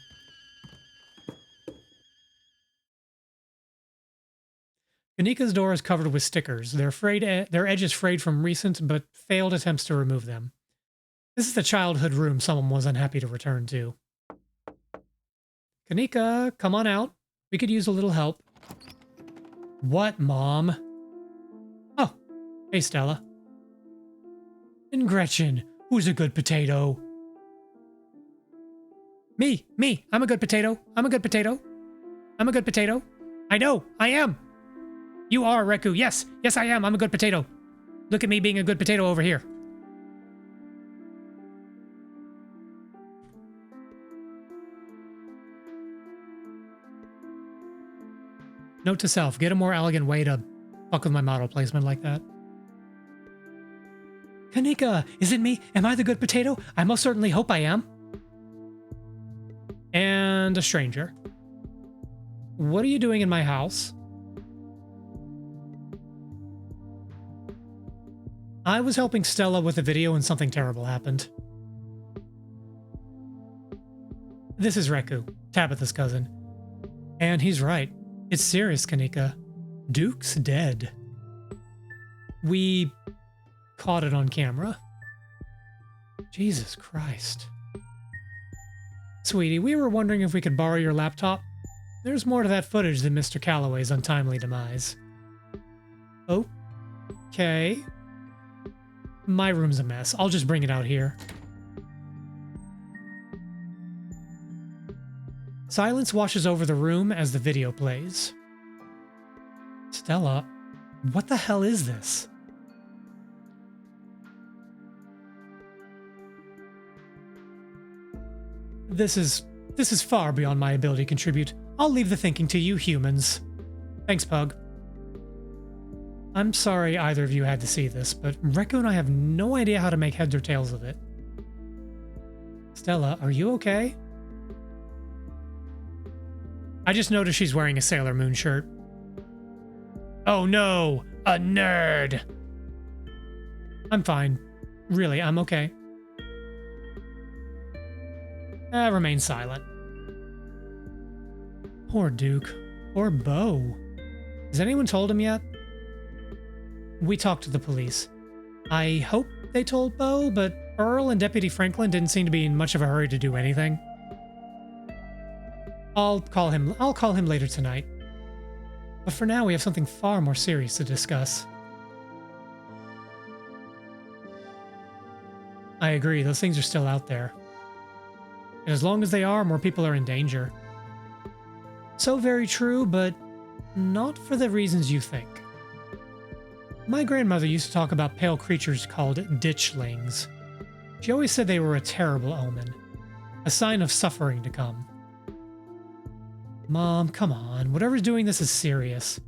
Kanika's door is covered with stickers. Their edges frayed from recent but failed attempts to remove them. This is the childhood room someone was unhappy to return to. Kanika, come on out. We could use a little help. What, Mom? Oh, hey, Stella. And Gretchen, who's a good potato? Me. I'm a good potato. I'm a good potato. I'm a good potato. I know, I am. You are, Reku. Yes, I am. I'm a good potato. Look at me being a good potato over here. Note to self, get a more elegant way to fuck with my model placement like that. Kanika, is it me? Am I the good potato? I most certainly hope I am. And a stranger. What are you doing in my house? I was helping Stella with a video and something terrible happened. This is Reku, Tabitha's cousin. And he's right. It's serious, Kanika. Duke's dead. We caught it on camera. Jesus Christ. Sweetie, we were wondering if we could borrow your laptop. There's more to that footage than Mr. Calloway's untimely demise. Okay. My room's a mess. I'll just bring it out here. Silence washes over the room as the video plays. Stella, what the hell is this? This is far beyond my ability to contribute. I'll leave the thinking to you humans. Thanks, Pug. I'm sorry either of you had to see this, but Reku and I have no idea how to make heads or tails of it. Stella, are you okay? I just noticed she's wearing a Sailor Moon shirt. Oh no, a nerd! I'm fine. Really, I'm okay. Remain silent. Poor Duke. Poor Bo. Has anyone told him yet? We talked to the police. I hope they told Bo, but Earl and Deputy Franklin didn't seem to be in much of a hurry to do anything. I'll call him later tonight. But for now, we have something far more serious to discuss. I agree, those things are still out there. And as long as they are, more people are in danger. So very true, but not for the reasons you think. My grandmother used to talk about pale creatures called ditchlings. She always said they were a terrible omen, a sign of suffering to come. Mom, come on, whatever's doing this is serious.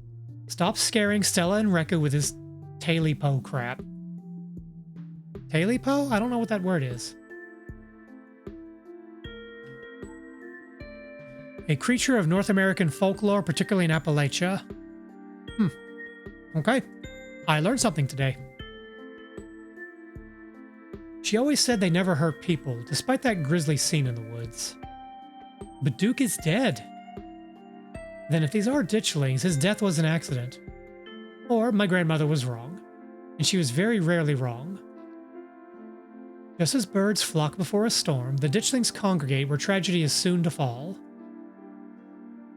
Stop scaring Stella and Reku with this Tailipo crap. Tailipo? I don't know what that word is. A creature of North American folklore, particularly in Appalachia. Okay. I learned something today. She always said they never hurt people, despite that grisly scene in the woods. But Duke is dead. Then if these are ditchlings, his death was an accident. Or my grandmother was wrong. And she was very rarely wrong. Just as birds flock before a storm, the ditchlings congregate where tragedy is soon to fall.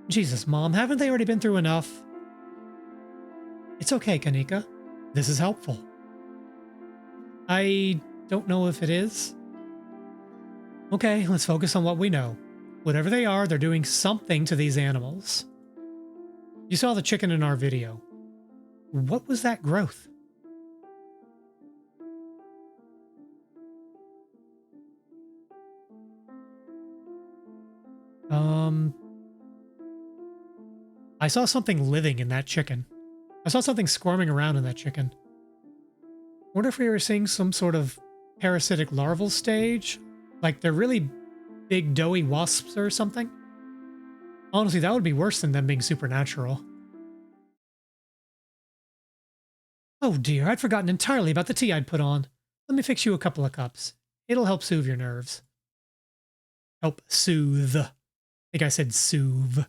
Jesus, Mom, haven't they already been through enough? It's okay, Kanika. This is helpful. I don't know if it is. Okay, let's focus on what we know. Whatever they are, they're doing something to these animals. You saw the chicken in our video. What was that growth? I saw something living in that chicken. I saw something squirming around in that chicken. Wonder if we were seeing some sort of parasitic larval stage? Like they're really big doughy wasps or something? Honestly, that would be worse than them being supernatural. Oh dear, I'd forgotten entirely about the tea I'd put on. Let me fix you a couple of cups. It'll help soothe your nerves. Help soothe. I think I said soothe.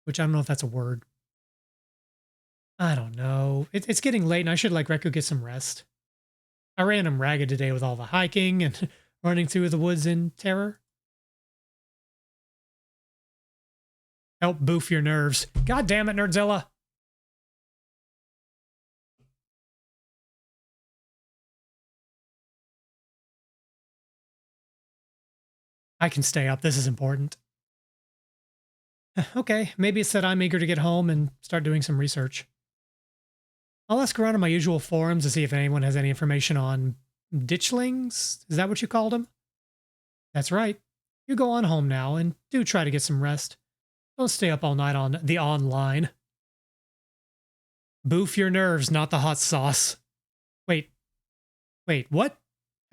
Which I don't know if that's a word. I don't know. It's getting late and I should, like, Reku get some rest. I ran him ragged today with all the hiking and running through the woods in terror. Help boof your nerves. God damn it, Nerdzilla. I can stay up. This is important. Okay, maybe it's that I'm eager to get home and start doing some research. I'll ask around on my usual forums to see if anyone has any information on ditchlings. Is that what you called them? That's right. You go on home now and do try to get some rest. Don't stay up all night on the online. Boof your nerves, not the hot sauce. Wait, what?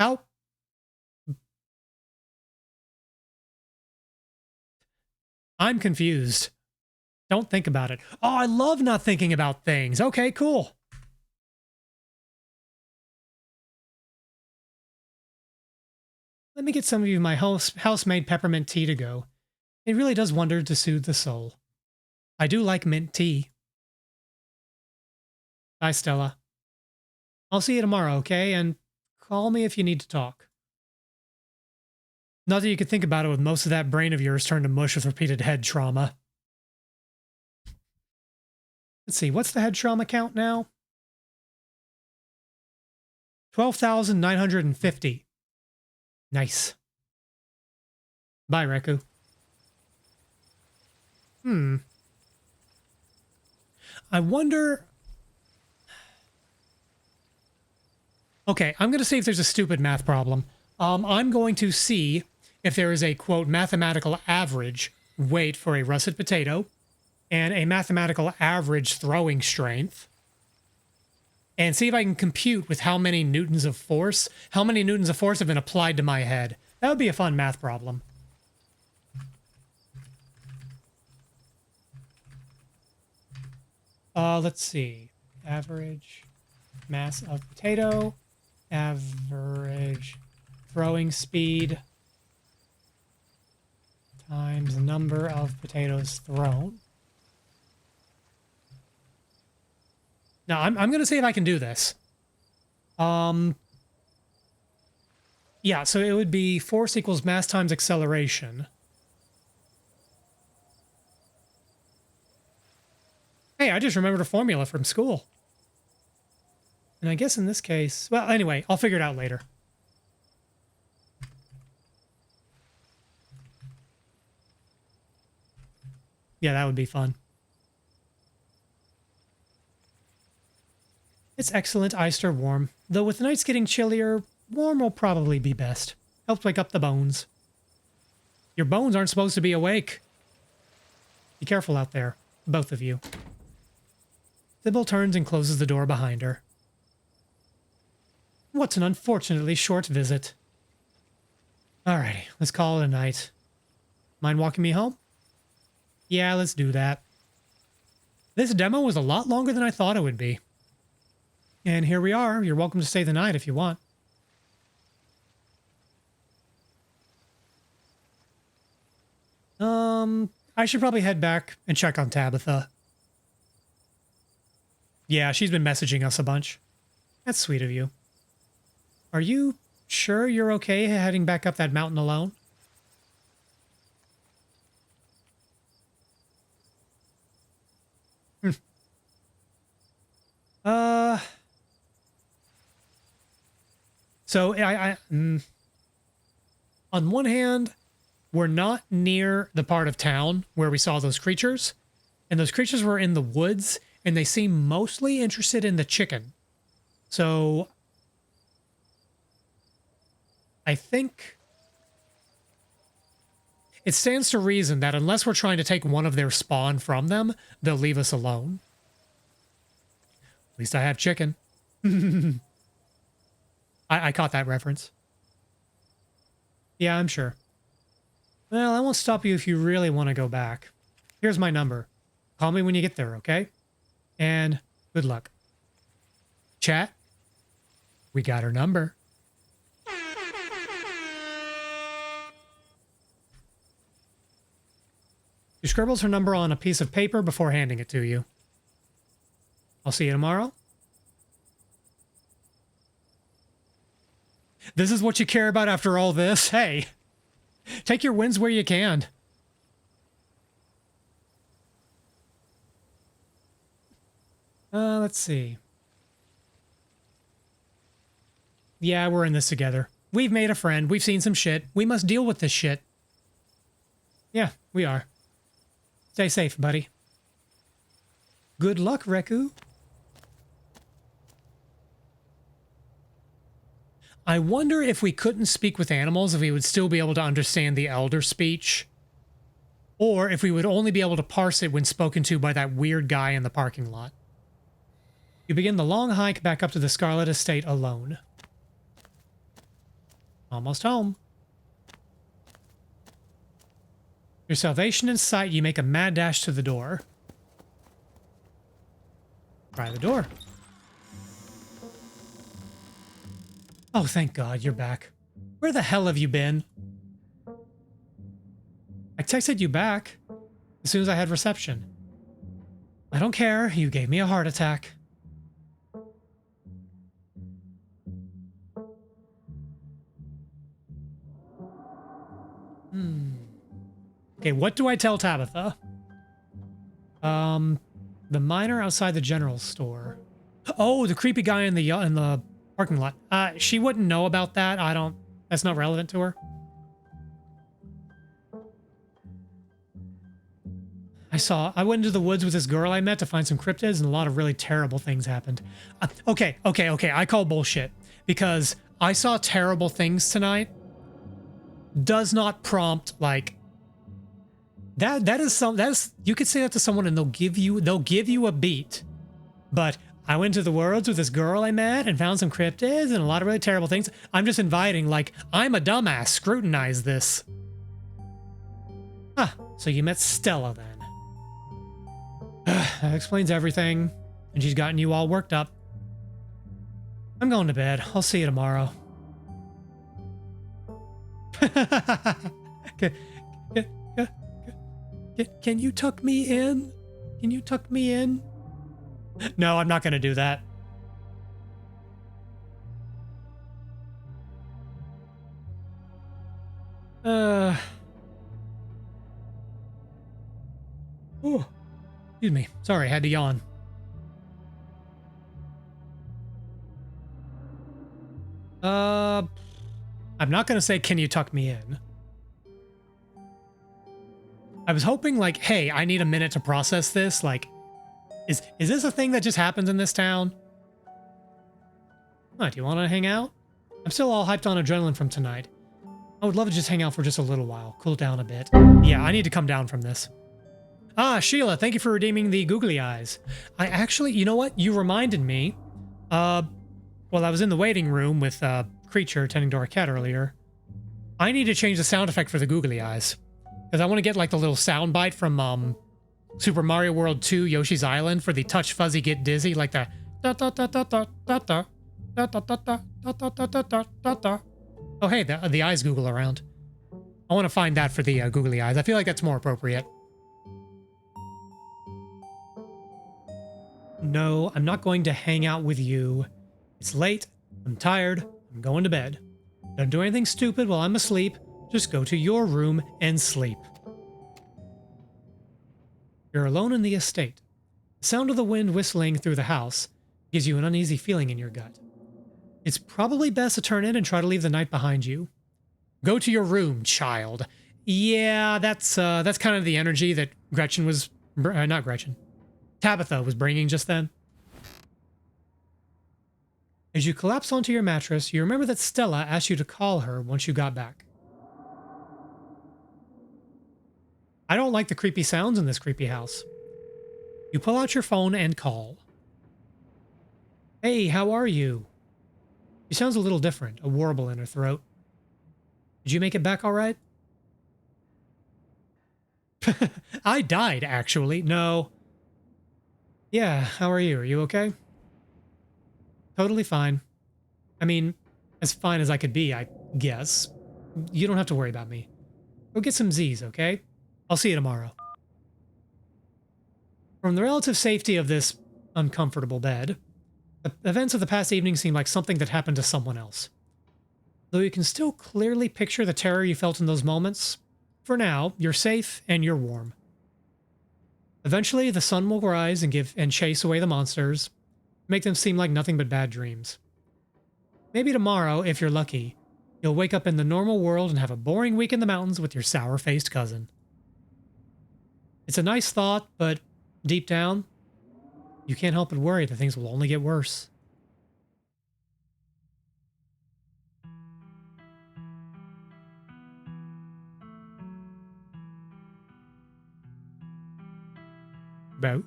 How? I'm confused. Don't think about it. Oh, I love not thinking about things. Okay, cool. Let me get some of you my house-made peppermint tea to go. It really does wonder to soothe the soul. I do like mint tea. Bye, Stella. I'll see you tomorrow, okay? And call me if you need to talk. Not that you could think about it with most of that brain of yours turned to mush with repeated head trauma. Let's see, what's the head trauma count now? 12,950. Nice. Bye, Reku. I wonder... Okay, I'm going to see if there's a stupid math problem. I'm going to see if there is a, quote, mathematical average weight for a russet potato and a mathematical average throwing strength, and see if I can compute with how many newtons of force have been applied to my head. That would be a fun math problem. Let's see. Average mass of potato, average throwing speed times the number of potatoes thrown. Now, I'm going to see if I can do this. Yeah, so it would be force equals mass times acceleration. Hey, I just remembered a formula from school. And I guess in this case... Well, anyway, I'll figure it out later. Yeah, that would be fun. It's excellent, iced or warm. Though with the nights getting chillier, warm will probably be best. Helps wake up the bones. Your bones aren't supposed to be awake. Be careful out there, both of you. Sybil turns and closes the door behind her. What an unfortunately short visit. Alrighty, let's call it a night. Mind walking me home? Yeah, let's do that. This demo was a lot longer than I thought it would be. And here we are. You're welcome to stay the night if you want. I should probably head back and check on Tabitha. Yeah, she's been messaging us a bunch. That's sweet of you. Are you sure you're okay heading back up that mountain alone? So on one hand, we're not near the part of town where we saw those creatures, and those creatures were in the woods, and they seem mostly interested in the chicken. So I think it stands to reason that unless we're trying to take one of their spawn from them, they'll leave us alone. At least I have chicken. I caught that reference. Yeah, I'm sure. Well, I won't stop you if you really want to go back. Here's my number. Call me when you get there, okay? And good luck. Chat, we got her number. She scribbles her number on a piece of paper before handing it to you. I'll see you tomorrow. This is what you care about after all this? Hey, take your wins where you can. Let's see. Yeah, we're in this together. We've made a friend. We've seen some shit. We must deal with this shit. Yeah, we are. Stay safe, buddy. Good luck, Reku. I wonder if we couldn't speak with animals, if we would still be able to understand the elder speech. Or if we would only be able to parse it when spoken to by that weird guy in the parking lot. You begin the long hike back up to the Scarlet Estate alone. Almost home. Your salvation in sight, you make a mad dash to the door. Try the door. Oh, thank God, you're back. Where the hell have you been? I texted you back as soon as I had reception. I don't care, you gave me a heart attack. Okay, what do I tell Tabitha? The miner outside the general store. Oh, the creepy guy in the parking lot. She wouldn't know about that. That's not relevant to her. I went into the woods with this girl I met to find some cryptids, and a lot of really terrible things happened. Okay. I call bullshit because I saw terrible things tonight. Does not prompt like that is you could say that to someone and they'll give you a beat. But I went to the woods with this girl I met and found some cryptids and a lot of really terrible things. I'm just inviting, like, I'm a dumbass, scrutinize this. So you met Stella then. That explains everything. And she's gotten you all worked up. I'm going to bed. I'll see you tomorrow. Can you tuck me in? Can you tuck me in? No, I'm not going to do that. Oh, excuse me. Sorry, I had to yawn. I'm not going to say, can you tuck me in? I was hoping, like, hey, I need a minute to process this. Like, is this a thing that just happens in this town? What, do you want to hang out? I'm still all hyped on adrenaline from tonight. I would love to just hang out for just a little while, cool down a bit. Yeah, I need to come down from this. Sheila, thank you for redeeming the googly eyes. I actually, you know what? You reminded me. Well, I was in the waiting room with Creature tending to our cat earlier. I need to change the sound effect for the googly eyes. Because I want to get like the little sound bite from Super Mario World 2 Yoshi's Island for the touch fuzzy get dizzy, like the da da da da da da da da da da da da da da da da. Oh hey, the eyes google around. I want to find that for the googly eyes. I feel like that's more appropriate. No, I'm not going to hang out with you. It's late. I'm tired. I'm going to bed. Don't do anything stupid while I'm asleep. Just go to your room and sleep. You're alone in the estate. The sound of the wind whistling through the house gives you an uneasy feeling in your gut. It's probably best to turn in and try to leave the night behind you. Go to your room, child. Yeah, that's kind of the energy that Gretchen was... not Gretchen. Tabitha was bringing just then. As you collapse onto your mattress, you remember that Stella asked you to call her once you got back. I don't like the creepy sounds in this creepy house. You pull out your phone and call. Hey, how are you? She sounds a little different, a warble in her throat. Did you make it back all right? I died, actually. No. Yeah, how are you? Are you okay? Totally fine. I mean, as fine as I could be, I guess. You don't have to worry about me. Go get some Z's, okay? I'll see you tomorrow. From the relative safety of this uncomfortable bed. The events of the past evening seem like something that happened to someone else. Though you can still clearly picture the terror you felt in those moments, for now, you're safe and you're warm. Eventually, the sun will rise and chase away the monsters, make them seem like nothing but bad dreams. Maybe tomorrow, if you're lucky, you'll wake up in the normal world and have a boring week in the mountains with your sour-faced cousin. It's a nice thought, but deep down, you can't help but worry that things will only get worse. About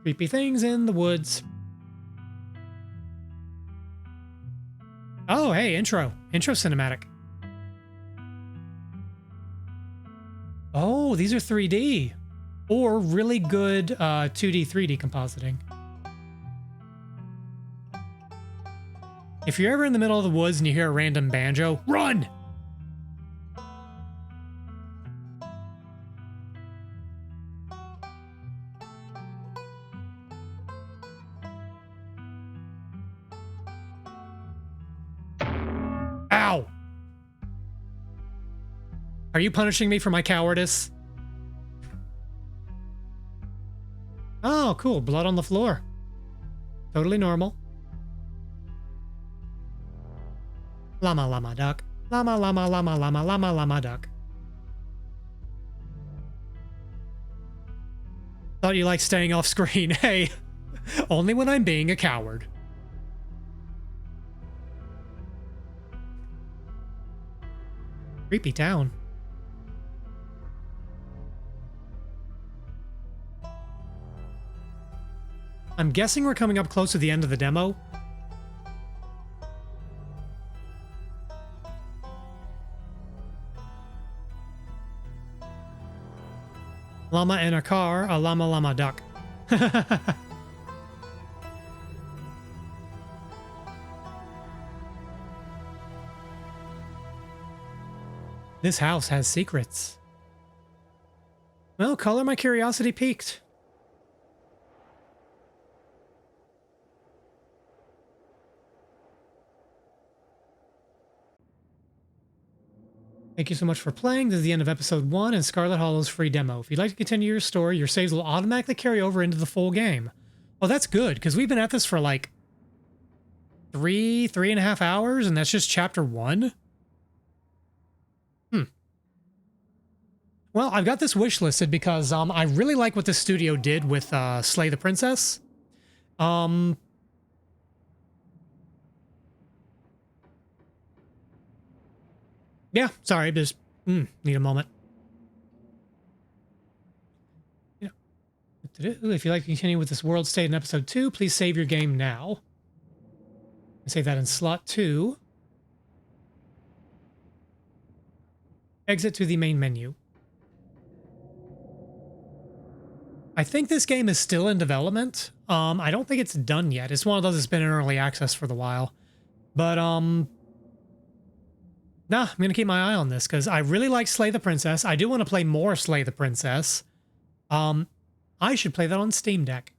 creepy things in the woods. Oh, hey, intro cinematic. Oh, these are 3D or really good 2D, 3D compositing. If you're ever in the middle of the woods and you hear a random banjo, run! Ow! Are you punishing me for my cowardice? Oh, cool. Blood on the floor. Totally normal. Llama, llama, duck. Llama, llama, llama, llama, llama, llama, duck. Thought you liked staying off screen. Hey, only when I'm being a coward. Creepy town. I'm guessing we're coming up close to the end of the demo. Llama in a car, a llama llama duck. This house has secrets. Well, color my curiosity peaked. Thank you so much for playing. This is the end of episode 1 and Scarlet Hollow's free demo. If you'd like to continue your story, your saves will automatically carry over into the full game. Oh, that's good, because we've been at this for like 3.5 hours, and that's just chapter 1? Well, I've got this wish listed because I really like what this studio did with Slay the Princess. Yeah, sorry, just need a moment. Yeah. If you'd like to continue with this world state in episode 2, please save your game now. Save that in slot 2. Exit to the main menu. I think this game is still in development. I don't think it's done yet. It's one of those that's been in early access for the while. But, nah, I'm going to keep my eye on this because I really like Slay the Princess. I do want to play more Slay the Princess. I should play that on Steam Deck.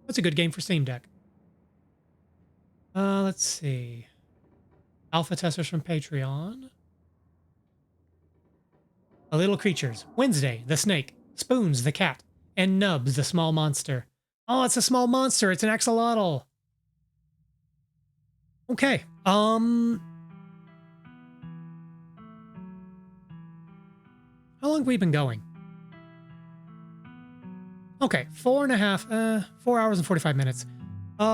That's a good game for Steam Deck. Let's see. Alpha testers from Patreon. A Little Creatures. Wednesday, the snake. Spoons, the cat. And Nubs, the small monster. Oh, it's a small monster. It's an axolotl. Okay. How long have we been going? Okay, 4 hours and 45 minutes. You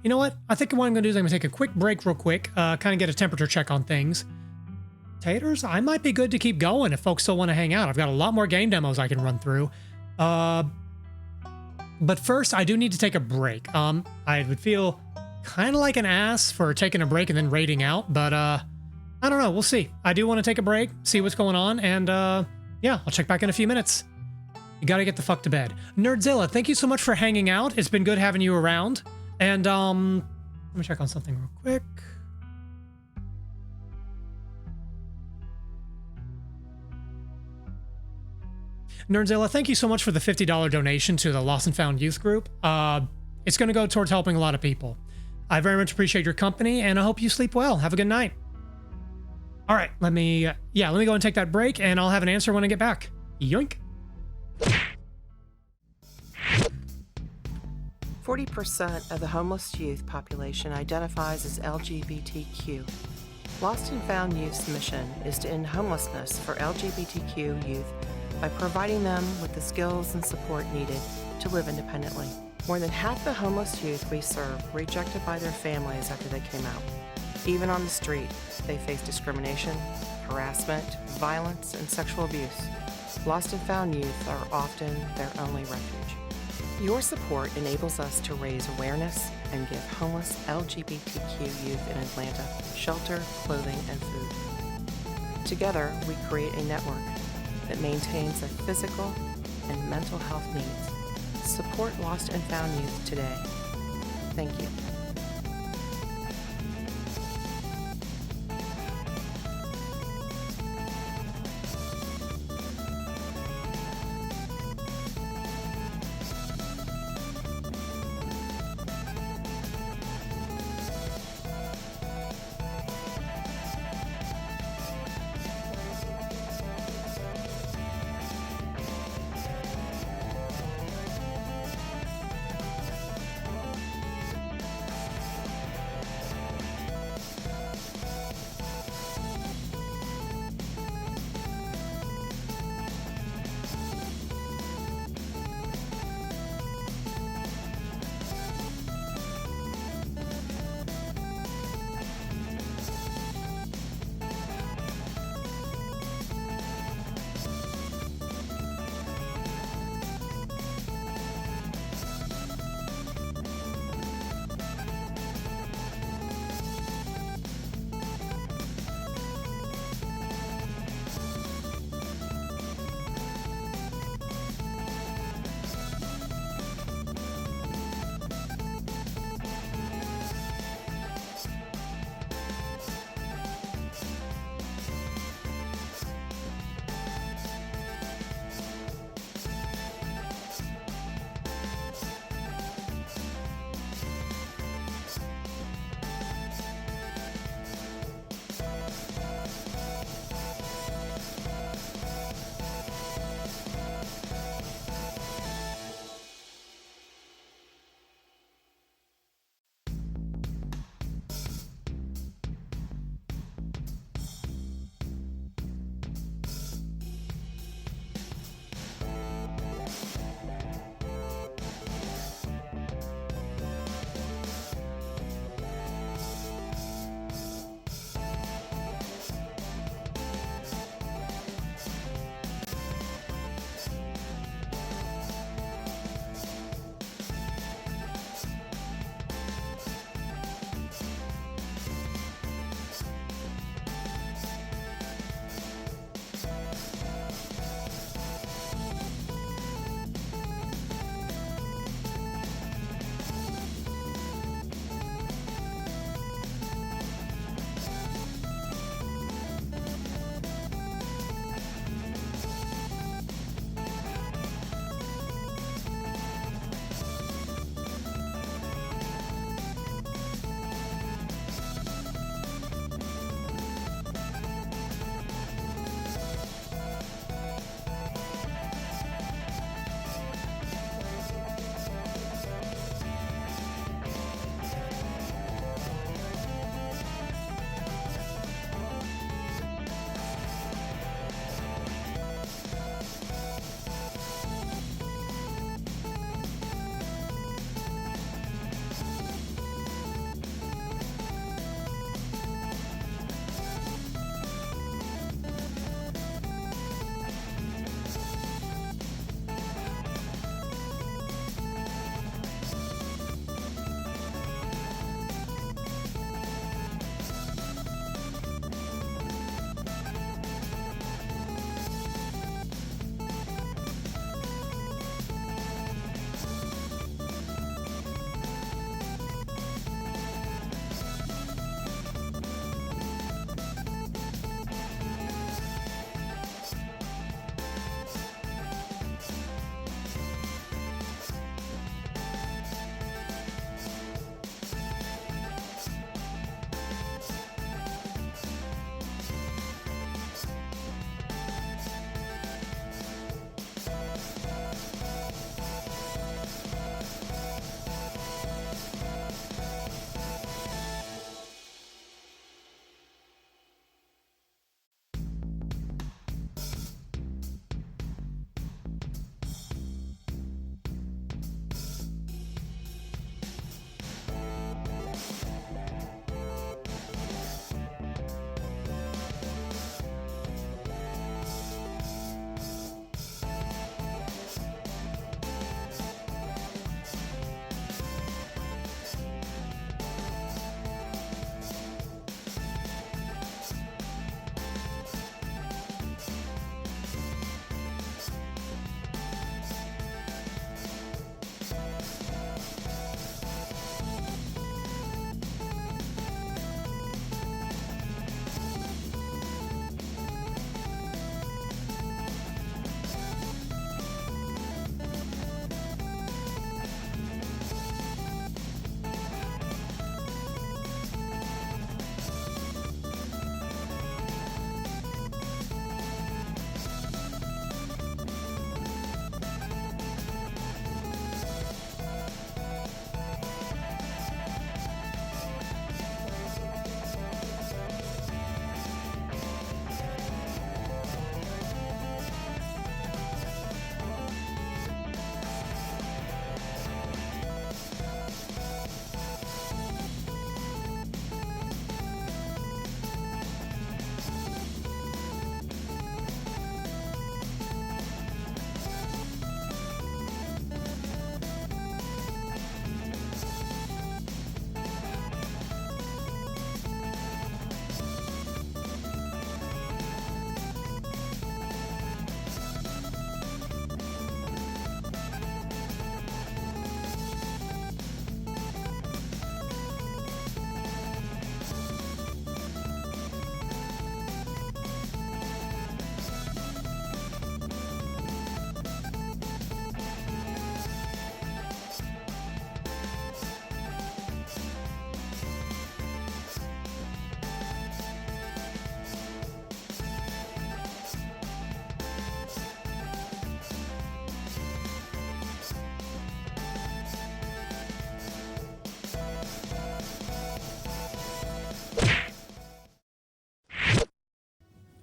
know what? I think what I'm gonna do is I'm gonna take a quick break real quick, kind of get a temperature check on things. Taters, I might be good to keep going if folks still want to hang out. I've got a lot more game demos I can run through. But first, I do need to take a break. I would feel kind of like an ass for taking a break and then raiding out, but I don't know. We'll see. I do want to take a break, see what's going on, and yeah, I'll check back in a few minutes. You gotta get the fuck to bed. Nerdzilla, thank you so much for hanging out. It's been good having you around. And let me check on something real quick. Nerdzilla, thank you so much for the $50 donation to the Lost and Found Youth Group. It's going to go towards helping a lot of people. I very much appreciate your company, and I hope you sleep well. Have a good night. All right, let me go and take that break, and I'll have an answer when I get back. Yoink. 40% of the homeless youth population identifies as LGBTQ. Lost and Found Youth's mission is to end homelessness for LGBTQ youth by providing them with the skills and support needed to live independently. More than half the homeless youth we serve were rejected by their families after they came out. Even on the street, they face discrimination, harassment, violence, and sexual abuse. Lost and Found youth are often their only refuge. Your support enables us to raise awareness and give homeless LGBTQ youth in Atlanta shelter, clothing, and food. Together, we create a network that maintains their physical and mental health needs. Support Lost and Found youth today. Thank you.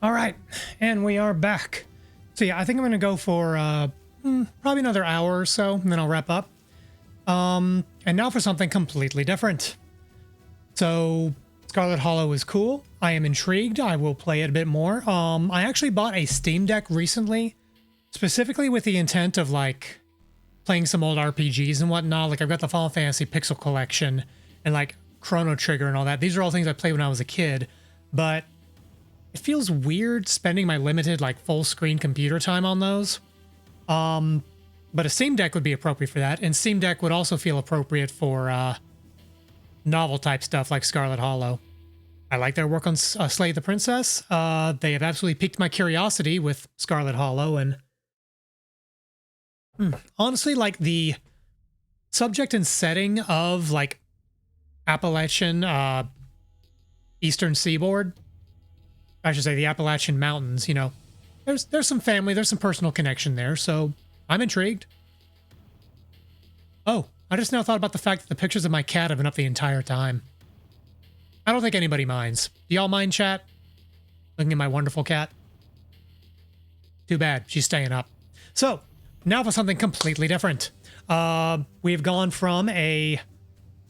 All right, and we are back. So yeah, I think I'm gonna go for probably another hour or so, and then I'll wrap up. And now for something completely different. So Scarlet Hollow is cool. I am intrigued. I will play it a bit more. I actually bought a Steam Deck recently, specifically with the intent of like playing some old RPGs and whatnot. Like I've got the Final Fantasy Pixel Collection and like Chrono Trigger and all that. These are all things I played when I was a kid, but it feels weird spending my limited like full screen computer time on those. But a Steam Deck would be appropriate for that, and Steam Deck would also feel appropriate for novel type stuff like Scarlet Hollow. I like their work on Slay the Princess. They have absolutely piqued my curiosity with Scarlet Hollow, and honestly, like the subject and setting of like Appalachian Eastern Seaboard, I should say the Appalachian Mountains, you know, there's some family, there's some personal connection there, so I'm intrigued. Oh, I just now thought about the fact that the pictures of my cat have been up the entire time. I don't think anybody minds. Do y'all mind, chat? Looking at my wonderful cat? Too bad, she's staying up. So, now for something completely different. We've gone from a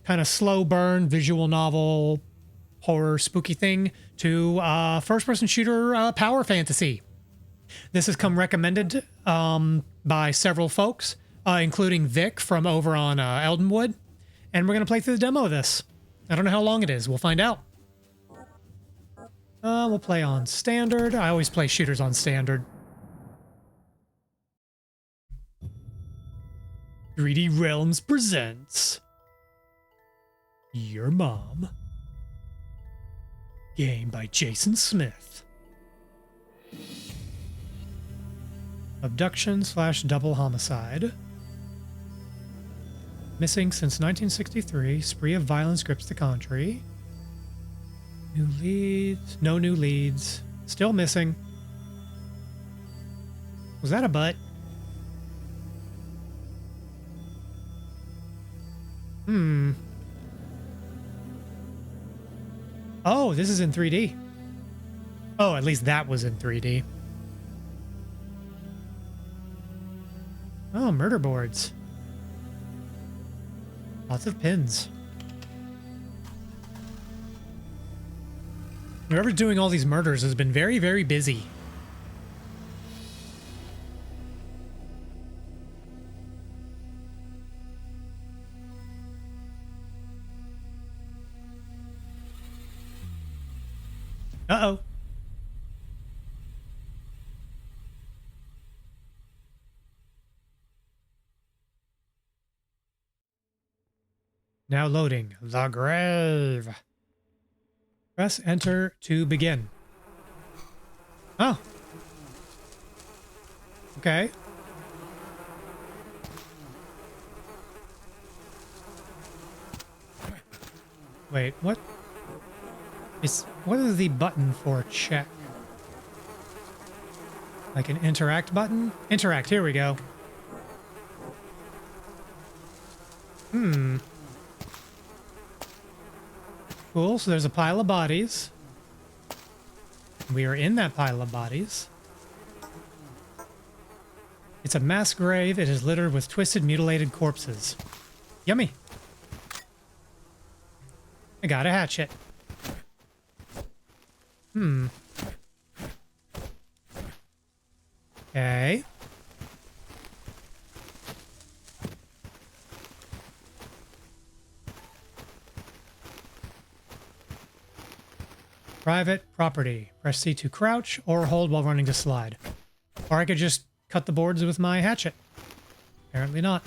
kind of slow burn visual novel horror spooky thing to first-person shooter power fantasy. This has come recommended by several folks, including Vic from over on Eldenwood, and we're going to play through the demo of this. I don't know how long it is. We'll find out. We'll play on standard. I always play shooters on standard. 3D Realms presents Your Mom. Game by Jason Smith. Abduction / double homicide. Missing since 1963. Spree of violence grips the country. New leads. No new leads. Still missing. Was that a butt? Oh, this is in 3D. Oh, at least that was in 3D. Oh, murder boards. Lots of pins. Whoever's doing all these murders has been very, very busy. Uh-oh. Now loading the grave. Press enter to begin. Oh. Okay. Wait, what? What is the button for check? Like an interact button? Interact, here we go. Cool, so there's a pile of bodies. We are in that pile of bodies. It's a mass grave. It is littered with twisted, mutilated corpses. Yummy. I got a hatchet. Okay. Private property. Press C to crouch or hold while running to slide. Or I could just cut the boards with my hatchet. Apparently not.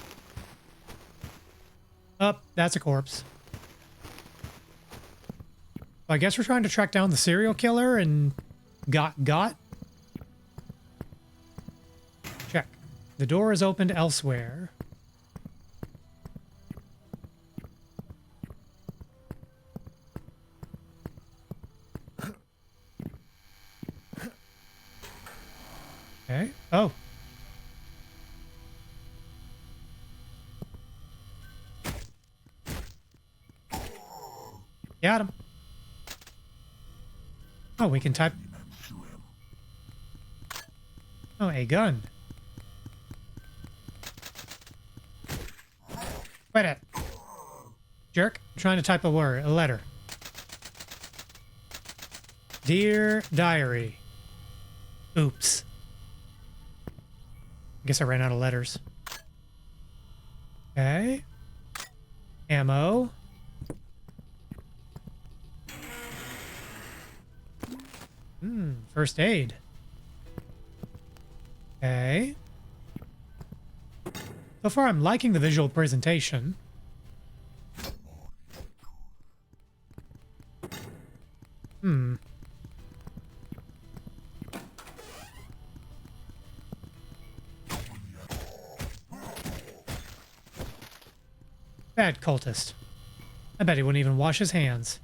Oh, that's a corpse. I guess we're trying to track down the serial killer and got. Check. The door is opened elsewhere. Okay. Oh. Got him. Oh, we can type. Oh, a gun. Quit it. Jerk. I'm trying to type a letter. Dear Diary. Oops. I guess I ran out of letters. Okay. Ammo. First aid. Okay. So far, I'm liking the visual presentation. Bad cultist. I bet he wouldn't even wash his hands.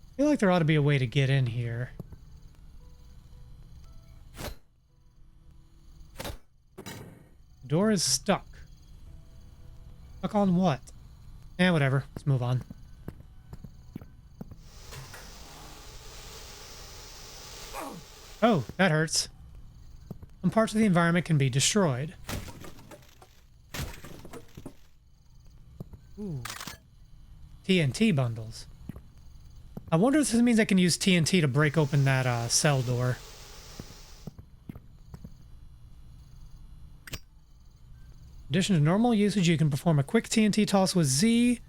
I feel like there ought to be a way to get in here. The door is stuck. Stuck on what? Eh, whatever. Let's move on. Oh, that hurts. Some parts of the environment can be destroyed. Ooh. TNT bundles. I wonder if this means I can use TNT to break open that cell door. In addition to normal usage, you can perform a quick TNT toss with Z,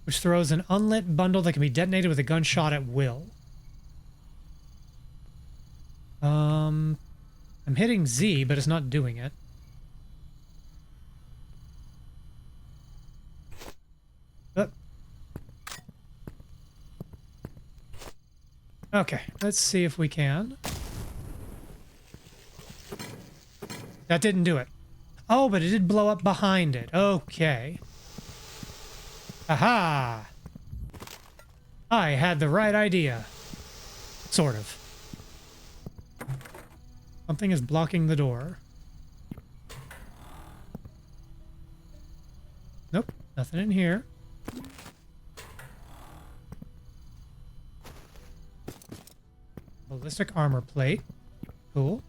which throws an unlit bundle that can be detonated with a gunshot at will. I'm hitting Z, but it's not doing it. Okay, let's see if we can. That didn't do it. Oh, but it did blow up behind it. Okay. Aha! I had the right idea. Sort of. Something is blocking the door. Nope, nothing in here. Ballistic armor plate. Cool.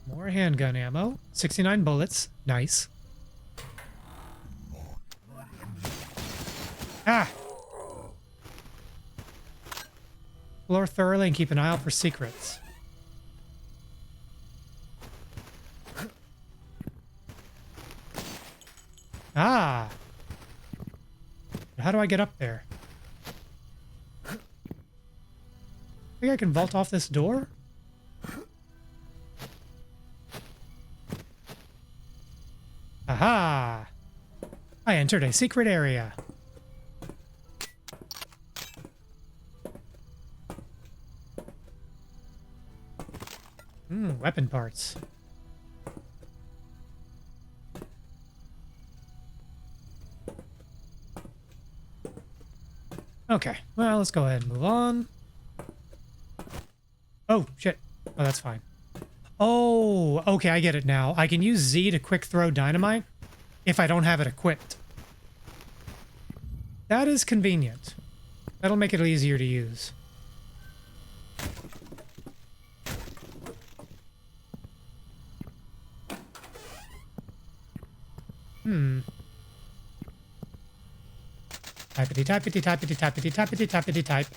More handgun ammo. 69 bullets. Nice. Ah! Explore thoroughly and keep an eye out for secrets. Ah! How do I get up there? I think I can vault off this door? Aha! I entered a secret area. Weapon parts. Okay, well, let's go ahead and move on. Oh, shit. Oh, that's fine. Oh, okay, I get it now. I can use Z to quick throw dynamite if I don't have it equipped. That is convenient. That'll make it easier to use. Typity typity typity typity typity typity type.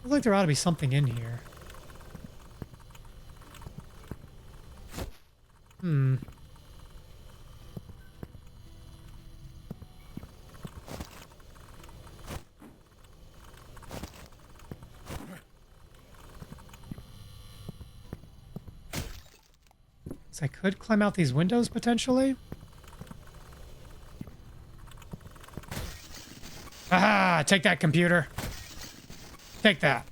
Looks like there ought to be something in here. So I could climb out these windows potentially. Ah, take that, computer. Take that.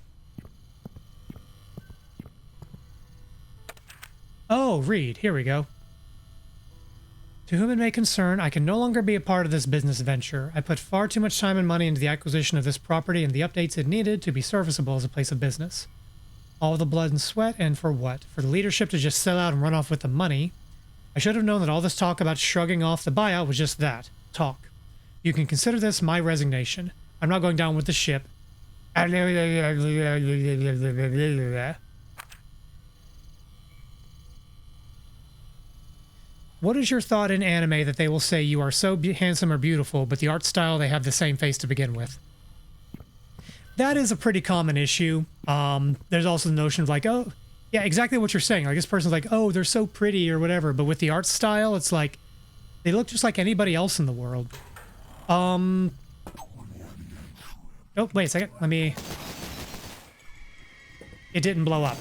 Oh, read. Here we go. To whom it may concern, I can no longer be a part of this business venture. I put far too much time and money into the acquisition of this property and the updates it needed to be serviceable as a place of business. All the blood and sweat, and for what? For the leadership to just sell out and run off with the money? I should have known that all this talk about shrugging off the buyout was just that. Talk. You can consider this my resignation. I'm not going down with the ship. What is your thought in anime that they will say you are so handsome or beautiful, but the art style they have the same face to begin with? That is a pretty common issue. There's also the notion of like, oh, yeah, exactly what you're saying. Like this person's like, oh, they're so pretty or whatever. But with the art style, it's like they look just like anybody else in the world. Oh, wait a second. Let me. It didn't blow up.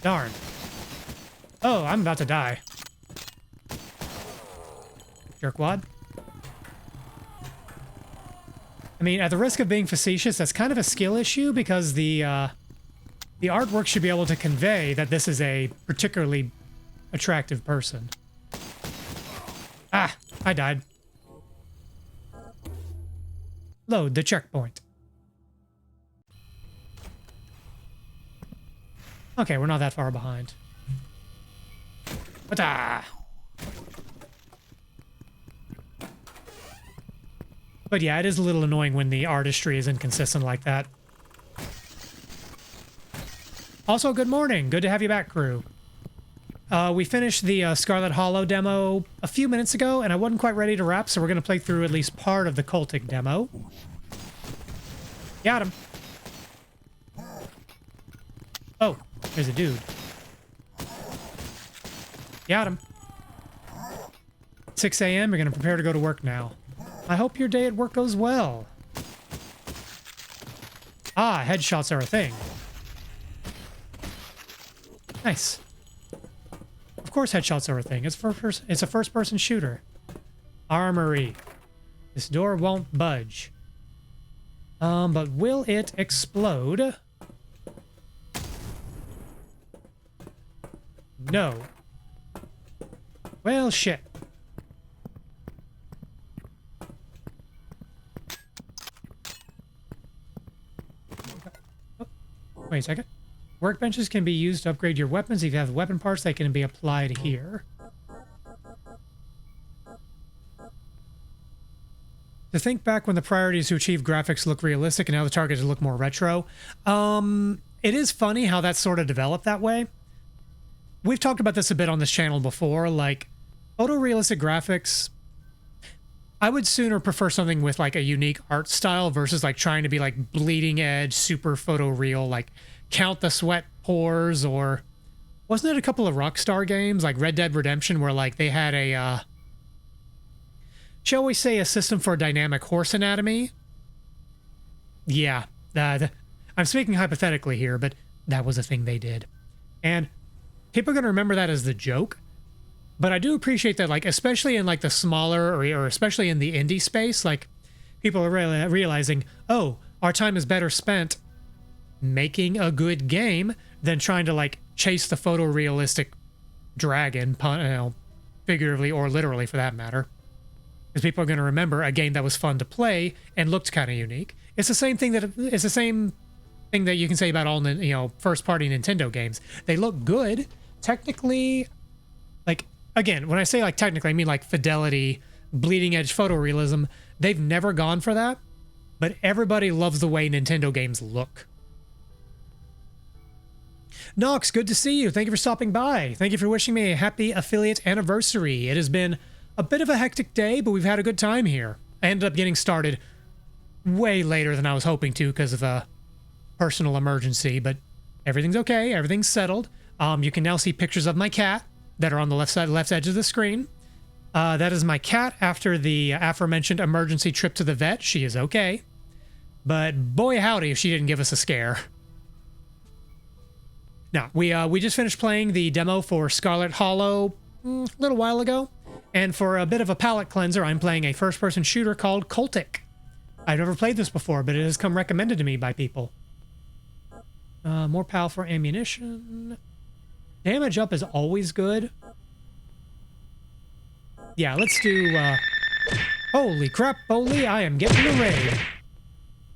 Darn. Oh, I'm about to die. Jerkwad. I mean, at the risk of being facetious, that's kind of a skill issue because the artwork should be able to convey that this is a particularly attractive person. Ah, I died. Load the checkpoint. Okay, we're not that far behind. But yeah, it is a little annoying when the artistry is inconsistent like that. Also, good morning. Good to have you back, crew. We finished the Scarlet Hollow demo a few minutes ago, and I wasn't quite ready to wrap, so we're going to play through at least part of the Cultic demo. Got him. Oh, there's a dude. Got him. 6 a.m. You're going to prepare to go to work now. I hope your day at work goes well. Ah, headshots are a thing. Nice. Of course headshots are a thing. It's a first-person shooter. Armory. This door won't budge. But will it explode? No. Well, shit. Wait a second. Workbenches can be used to upgrade your weapons. If you have weapon parts, they can be applied here. To think back when the priority is to achieve graphics look realistic and now the target is to look more retro. It is funny how that sort of developed that way. We've talked about this a bit on this channel before. Like, photorealistic graphics, I would sooner prefer something with like a unique art style versus like trying to be like bleeding edge, super photoreal, like count the sweat pores, or wasn't it a couple of Rockstar games like Red Dead Redemption where like they had a, shall we say, a system for dynamic horse anatomy? Yeah, I'm speaking hypothetically here, but that was a thing they did. And people are going to remember that as the joke. But I do appreciate that, like, especially in like the smaller or especially in the indie space, like people are realizing, oh, our time is better spent making a good game than trying to like chase the photorealistic dragon, figuratively or literally for that matter. Because people are going to remember a game that was fun to play and looked kind of unique. It's the same thing that you can say about all first-party Nintendo games. They look good technically. Like, again, when I say like technically, I mean like fidelity, bleeding edge photorealism. They've never gone for that, but everybody loves the way Nintendo games look. Nox, good to see you. Thank you for stopping by. Thank you for wishing me a happy affiliate anniversary. It has been a bit of a hectic day, but we've had a good time here. I ended up getting started way later than I was hoping to because of a personal emergency, but everything's okay. Everything's settled. You can now see pictures of my cat that are on the left edge of the screen. That is my cat after the aforementioned emergency trip to the vet. She is okay. But boy howdy if she didn't give us a scare. Now, we just finished playing the demo for Scarlet Hollow a little while ago. And for a bit of a palate cleanser, I'm playing a first-person shooter called Cultic. I've never played this before, but it has come recommended to me by people. More powerful ammunition. Damage up is always good. Yeah, let's do, holy crap, Oli, I am getting a raid.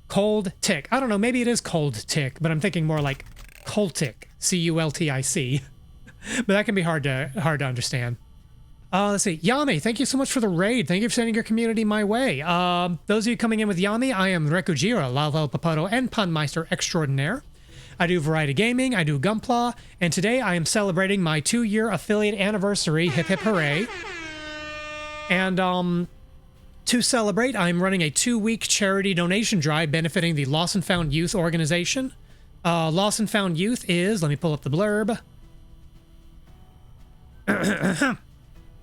Cold Tick. I don't know, maybe it is Cold Tick, but I'm thinking more like Cultic. C-U-L-T-I-C. But that can be hard to understand. Let's see. Yami, thank you so much for the raid. Thank you for sending your community my way. Those of you coming in with Yami, I am Rekujira, Lavo Papato, and Punmeister Extraordinaire. I do Variety Gaming, I do Gunpla, and today I am celebrating my 2-year affiliate anniversary. Hip hip hooray. And, to celebrate, I'm running a 2-week charity donation drive benefiting the Lost and Found Youth organization. Lost and Found Youth is, let me pull up the blurb.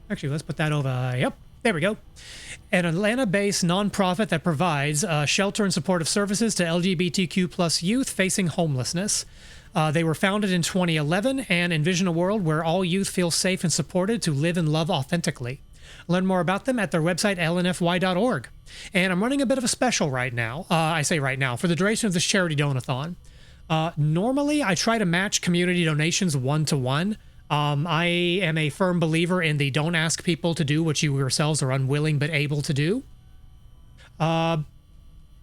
Actually, let's put that over. Yep, there we go. An Atlanta-based nonprofit that provides shelter and supportive services to LGBTQ plus youth facing homelessness. They were founded in 2011 and envision a world where all youth feel safe and supported to live and love authentically. Learn more about them at their website, lnfy.org. And I'm running a bit of a special right now. I say right now, for the duration of this charity donathon. Normally, I try to match community donations 1-to-1. I am a firm believer in the don't ask people to do what you yourselves are unwilling but able to do. And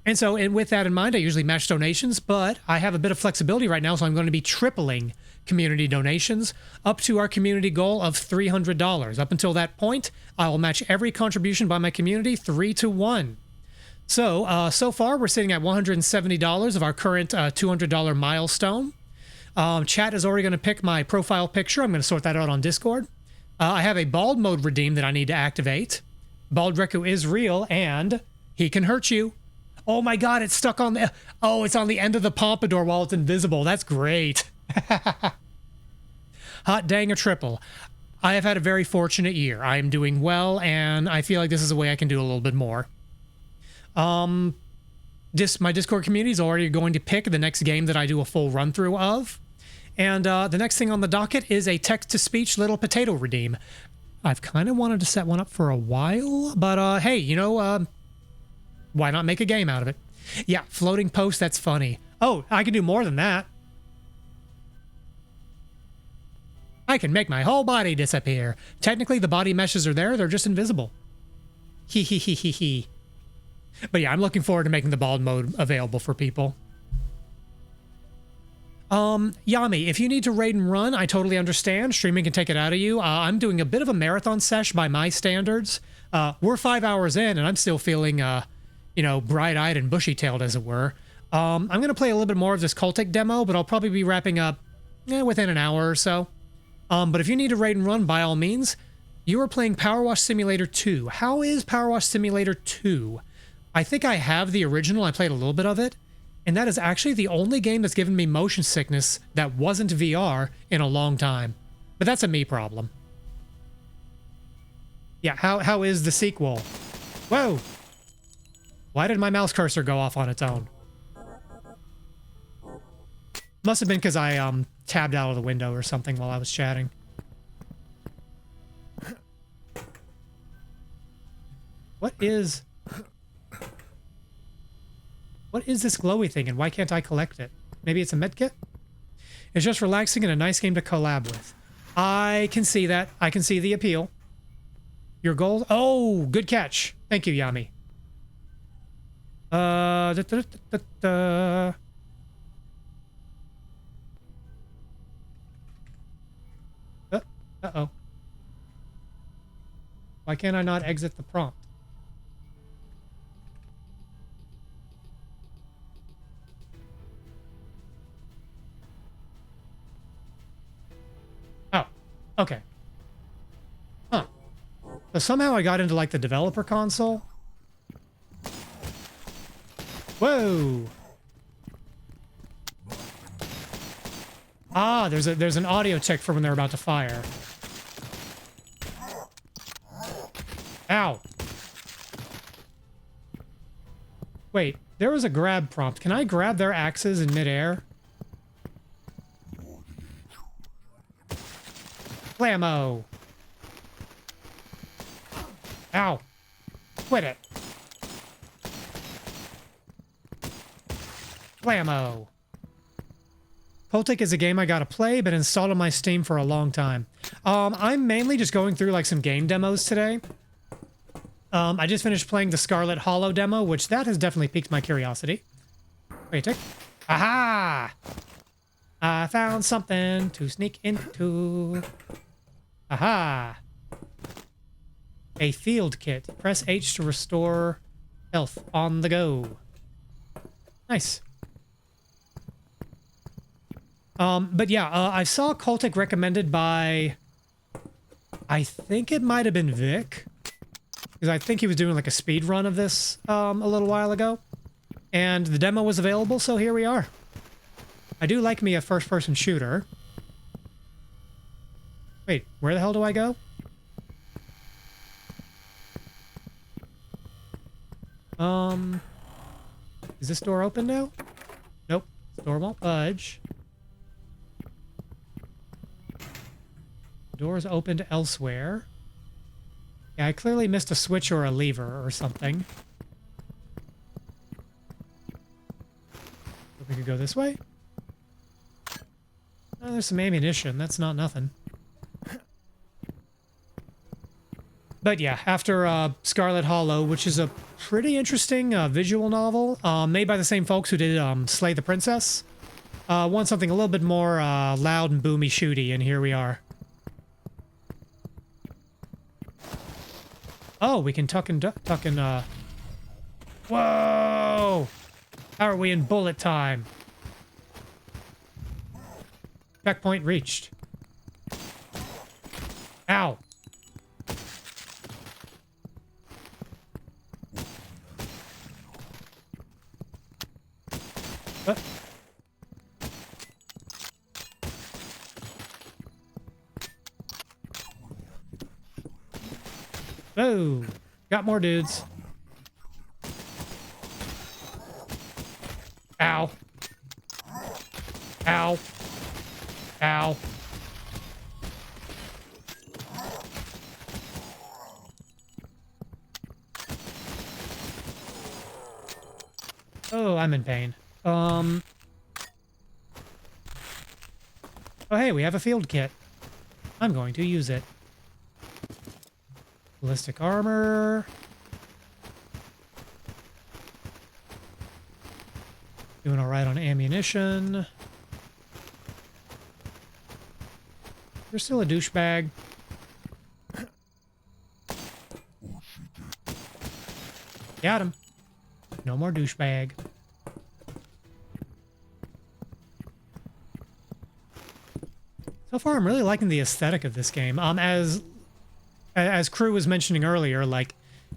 with that in mind, I usually match donations, but I have a bit of flexibility right now, so I'm going to be tripling community donations up to our community goal of $300. Up until that point, I will match every contribution by my community 3-to-1. So far, we're sitting at $170 of our current $200 milestone. Chat is already going to pick my profile picture. I'm going to sort that out on Discord. I have a bald mode redeem that I need to activate. Bald Reku is real, and he can hurt you. Oh my god, it's stuck on the... Oh, it's on the end of the pompadour while it's invisible. That's great. Hot dang a triple. I have had a very fortunate year. I am doing well, and I feel like this is a way I can do a little bit more. My Discord community is already going to pick the next game that I do a full run-through of. And the next thing on the docket is a text-to-speech Little Potato redeem. I've kind of wanted to set one up for a while, but hey, you know, why not make a game out of it? Yeah, floating post, that's funny. Oh, I can do more than that. I can make my whole body disappear. Technically, the body meshes are there, they're just invisible. Hee hee hee hee hee. But yeah, I'm looking forward to making the bald mode available for people. Yami, if you need to raid and run, I totally understand. Streaming can take it out of you. I'm doing a bit of a marathon sesh by my standards. We're 5 hours in, and I'm still feeling, you know, bright-eyed and bushy-tailed, as it were. I'm going to play a little bit more of this Cultic demo, but I'll probably be wrapping up within an hour or so. But if you need to raid and run, by all means, you are playing Power Wash Simulator 2. How is Power Wash Simulator 2? I think I have the original. I played a little bit of it. And that is actually the only game that's given me motion sickness that wasn't VR in a long time. But that's a me problem. Yeah, how is the sequel? Whoa! Why did my mouse cursor go off on its own? Must have been because I tabbed out of the window or something while I was chatting. What is this glowy thing and why can't I collect it? Maybe it's a medkit? It's just relaxing and a nice game to collab with. I can see that. I can see the appeal. Your goal? Oh, good catch. Thank you, Yami. Uh-oh. Why can't I not exit the prompt? Oh, okay. Huh. So somehow I got into like the developer console. Whoa. Ah, there's an audio check for when they're about to fire. Ow. Wait, there was a grab prompt. Can I grab their axes in midair? Blammo. Ow. Quit it. Blammo. Cultic is a game I gotta play, but installed on my Steam for a long time. I'm mainly just going through like some game demos today. I just finished playing the Scarlet Hollow demo, which that has definitely piqued my curiosity. Wait a tick. Aha! I found something to sneak into. Aha! A field kit. Press H to restore health on the go. Nice. But yeah, I saw Cultic recommended by, I think it might have been Vic, because I think he was doing like a speed run of this a little while ago, and the demo was available, so here we are. I do like me a first-person shooter. Wait, where the hell do I go? Is this door open now? Nope. This door won't budge. Doors opened elsewhere. Yeah, I clearly missed a switch or a lever or something. We could go this way. Oh, there's some ammunition. That's not nothing. But yeah, after Scarlet Hollow, which is a pretty interesting visual novel, made by the same folks who did Slay the Princess, want something a little bit more loud and boomy shooty, and here we are. Oh, we can tuck and whoa! How are we in bullet time? Checkpoint reached. Ow. What? Whoa! Got more dudes. Ow. Ow. Ow. Oh, I'm in pain. Oh, hey, we have a field kit. I'm going to use it. Ballistic armor. Doing all right on ammunition. You're still a douchebag. Got him. No more douchebag. So far, I'm really liking the aesthetic of this game. As Crew was mentioning earlier, like,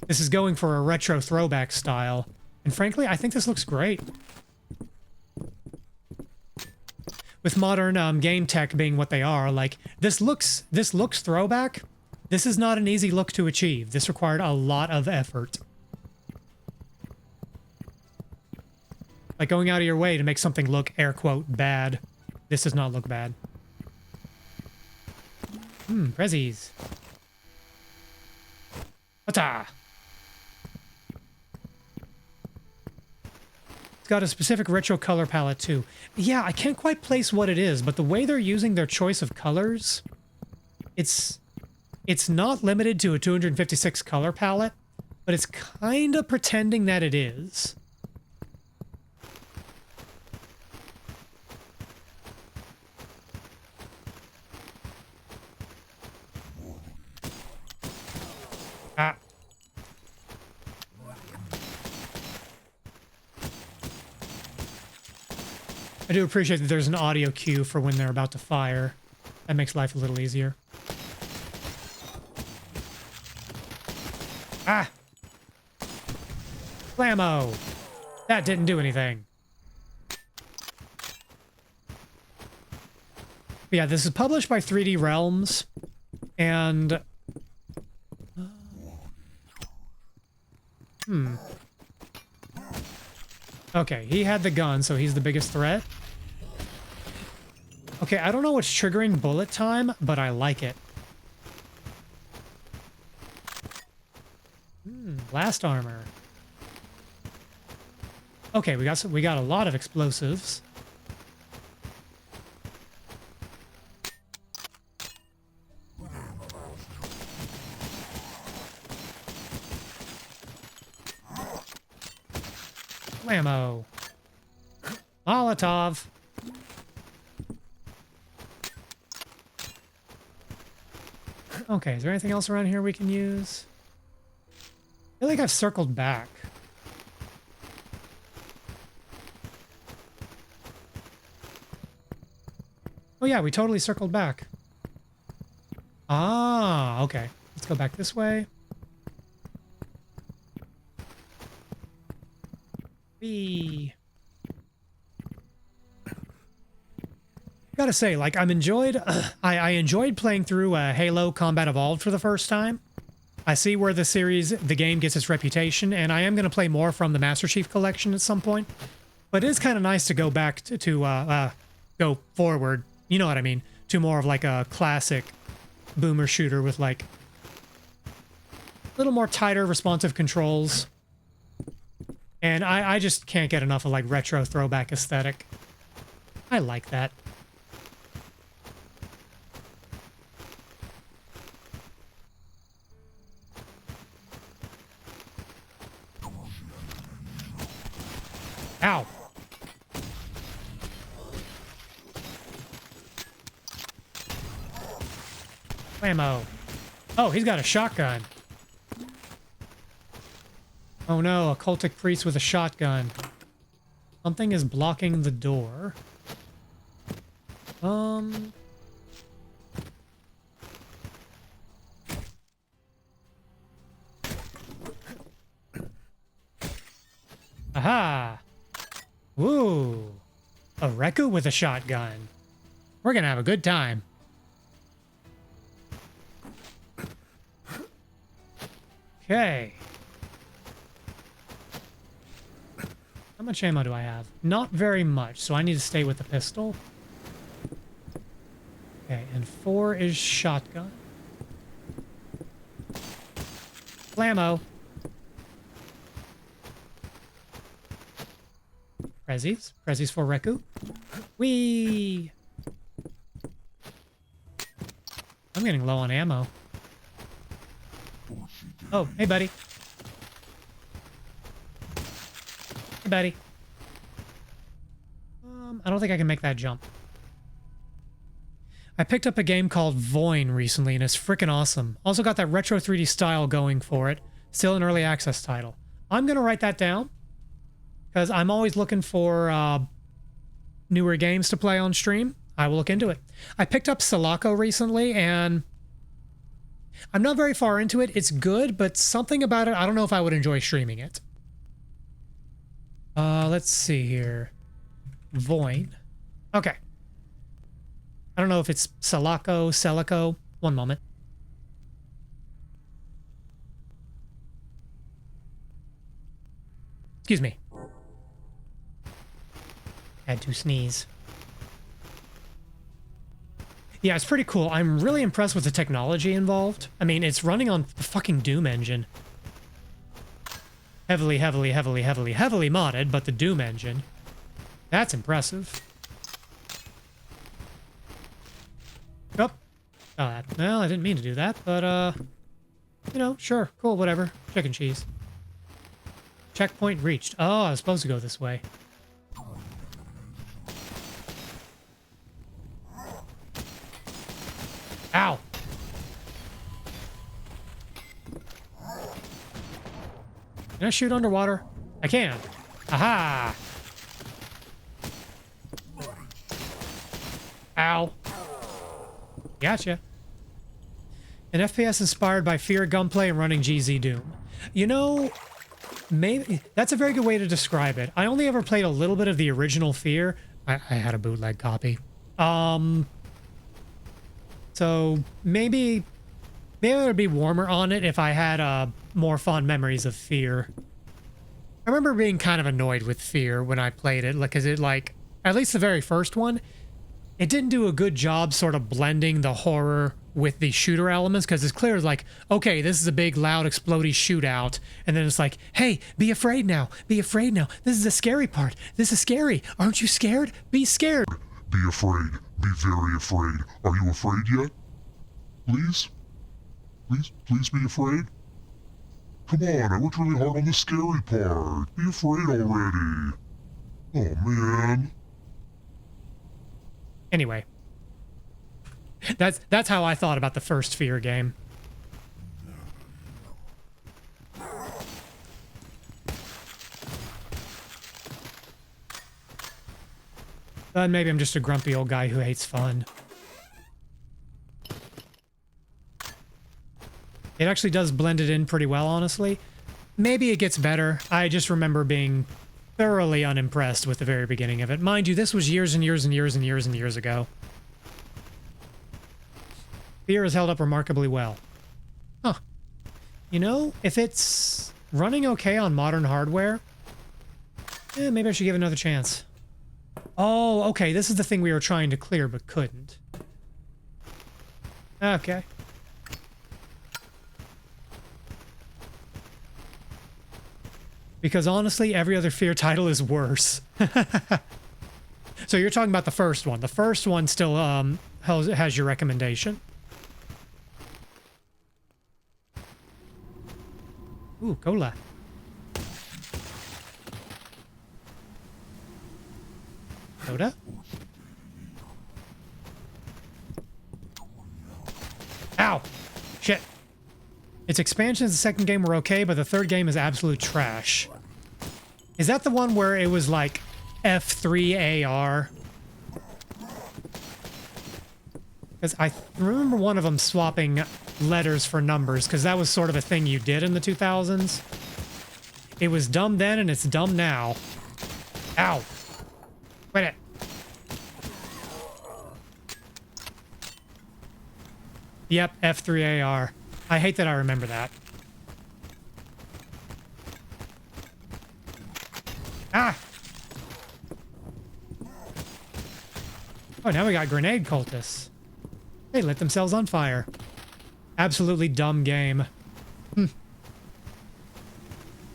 this is going for a retro throwback style. And frankly, I think this looks great. With modern game tech being what they are, like, this looks throwback. This is not an easy look to achieve. This required a lot of effort. Like going out of your way to make something look, air quote, bad. This does not look bad. Prezzies. What's-a? It's got a specific retro color palette too. Yeah, I can't quite place what it is, but the way they're using their choice of colors, it's not limited to a 256 color palette, but it's kind of pretending that it is. Ah. I do appreciate that there's an audio cue for when they're about to fire. That makes life a little easier. Ah! Blammo! That didn't do anything. But yeah, this is published by 3D Realms, and... Okay, he had the gun, so he's the biggest threat. Okay, I don't know what's triggering bullet time, but I like it. Blast armor. Okay, we got a lot of explosives. Blammo. Molotov. Okay, is there anything else around here we can use? I feel like I've circled back. Oh yeah, we totally circled back. Ah, okay. Let's go back this way. Whee. Gotta say, like, I enjoyed playing through Halo Combat Evolved for the first time. I see where the game gets its reputation, and I am going to play more from the Master Chief Collection at some point. But it is kind of nice to go back to go forward, you know what I mean, to more of like a classic boomer shooter with like a little more tighter responsive controls. And I just can't get enough of like retro throwback aesthetic. I like that. Ow. Whammo. Oh, he's got a shotgun. Oh no, a cultic priest with a shotgun. Something is blocking the door. Aha! Woo! A Reku with a shotgun. We're gonna have a good time. Okay. How much ammo do I have? Not very much, so I need to stay with the pistol. Okay, and 4 is shotgun. Blammo. Prezzies. Prezzies for Reku. Whee! I'm getting low on ammo. Oh, hey, buddy. Hey, buddy. I don't think I can make that jump. I picked up a game called Voin recently, and it's freaking awesome. Also got that retro 3D style going for it. Still an early access title. I'm going to write that down, because I'm always looking for newer games to play on stream. I will look into it. I picked up Sulaco recently, and I'm not very far into it. It's good, but something about it, I don't know if I would enjoy streaming it. Let's see here. Voin. Okay. I don't know if it's Sulaco, Celico. One moment. Excuse me. Had to sneeze. Yeah, it's pretty cool. I'm really impressed with the technology involved. I mean, it's running on the fucking Doom engine. Heavily modded, but the Doom engine. That's impressive. Oh. Well, I didn't mean to do that, but, you know, sure, cool, whatever. Chicken cheese. Checkpoint reached. Oh, I was supposed to go this way. Ow! Can I shoot underwater? I can. Aha! Ow. Gotcha. An FPS inspired by Fear gunplay and running GZ Doom. You know, maybe that's a very good way to describe it. I only ever played a little bit of the original Fear. I had a bootleg copy. So maybe it would be warmer on it if I had more fond memories of Fear. I remember being kind of annoyed with Fear when I played it, because it, like, at least the very first one, it didn't do a good job sort of blending the horror with the shooter elements, because it's clear, like, okay, this is a big, loud, explodey shootout, and then it's like, hey, be afraid now. Be afraid now. This is the scary part. This is scary. Aren't you scared? Be scared. Be afraid. Be very afraid. Are you afraid yet? Please? Please be afraid? Come on, I worked really hard on the scary part. Be afraid already. Oh, man. Anyway. That's how I thought about the first Fear game. But maybe I'm just a grumpy old guy who hates fun. It actually does blend it in pretty well, honestly. Maybe it gets better. I just remember being thoroughly unimpressed with the very beginning of it. Mind you, this was years and years and years and years and years ago. Fear has held up remarkably well. Huh. You know, if it's running okay on modern hardware, maybe I should give it another chance. Oh, okay, this is the thing we were trying to clear but couldn't. Okay. Because honestly, every other Fear title is worse. So you're talking about the first one. The first one still has your recommendation. Ooh, cola. Soda? Ow! Shit. Its expansions, the second game were okay, but the third game is absolute trash. Is that the one where it was like F3AR? Because I remember one of them swapping letters for numbers, because that was sort of a thing you did in the 2000s. It was dumb then, and it's dumb now. Ow. Quit it. Yep, F3AR. I hate that I remember that. Ah! Oh, now we got grenade cultists. They lit themselves on fire. Absolutely dumb game.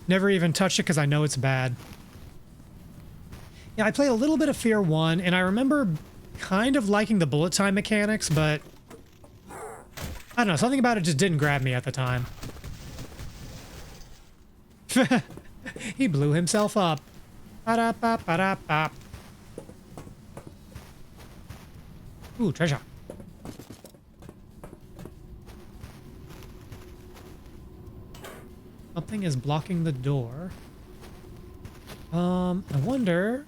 Never even touched it because I know it's bad. Yeah, I played a little bit of Fear 1, and I remember kind of liking the bullet time mechanics, but I don't know, something about it just didn't grab me at the time. He blew himself up. Ba-da-ba, ba-da-ba. Ooh, treasure. Something is blocking the door. I wonder...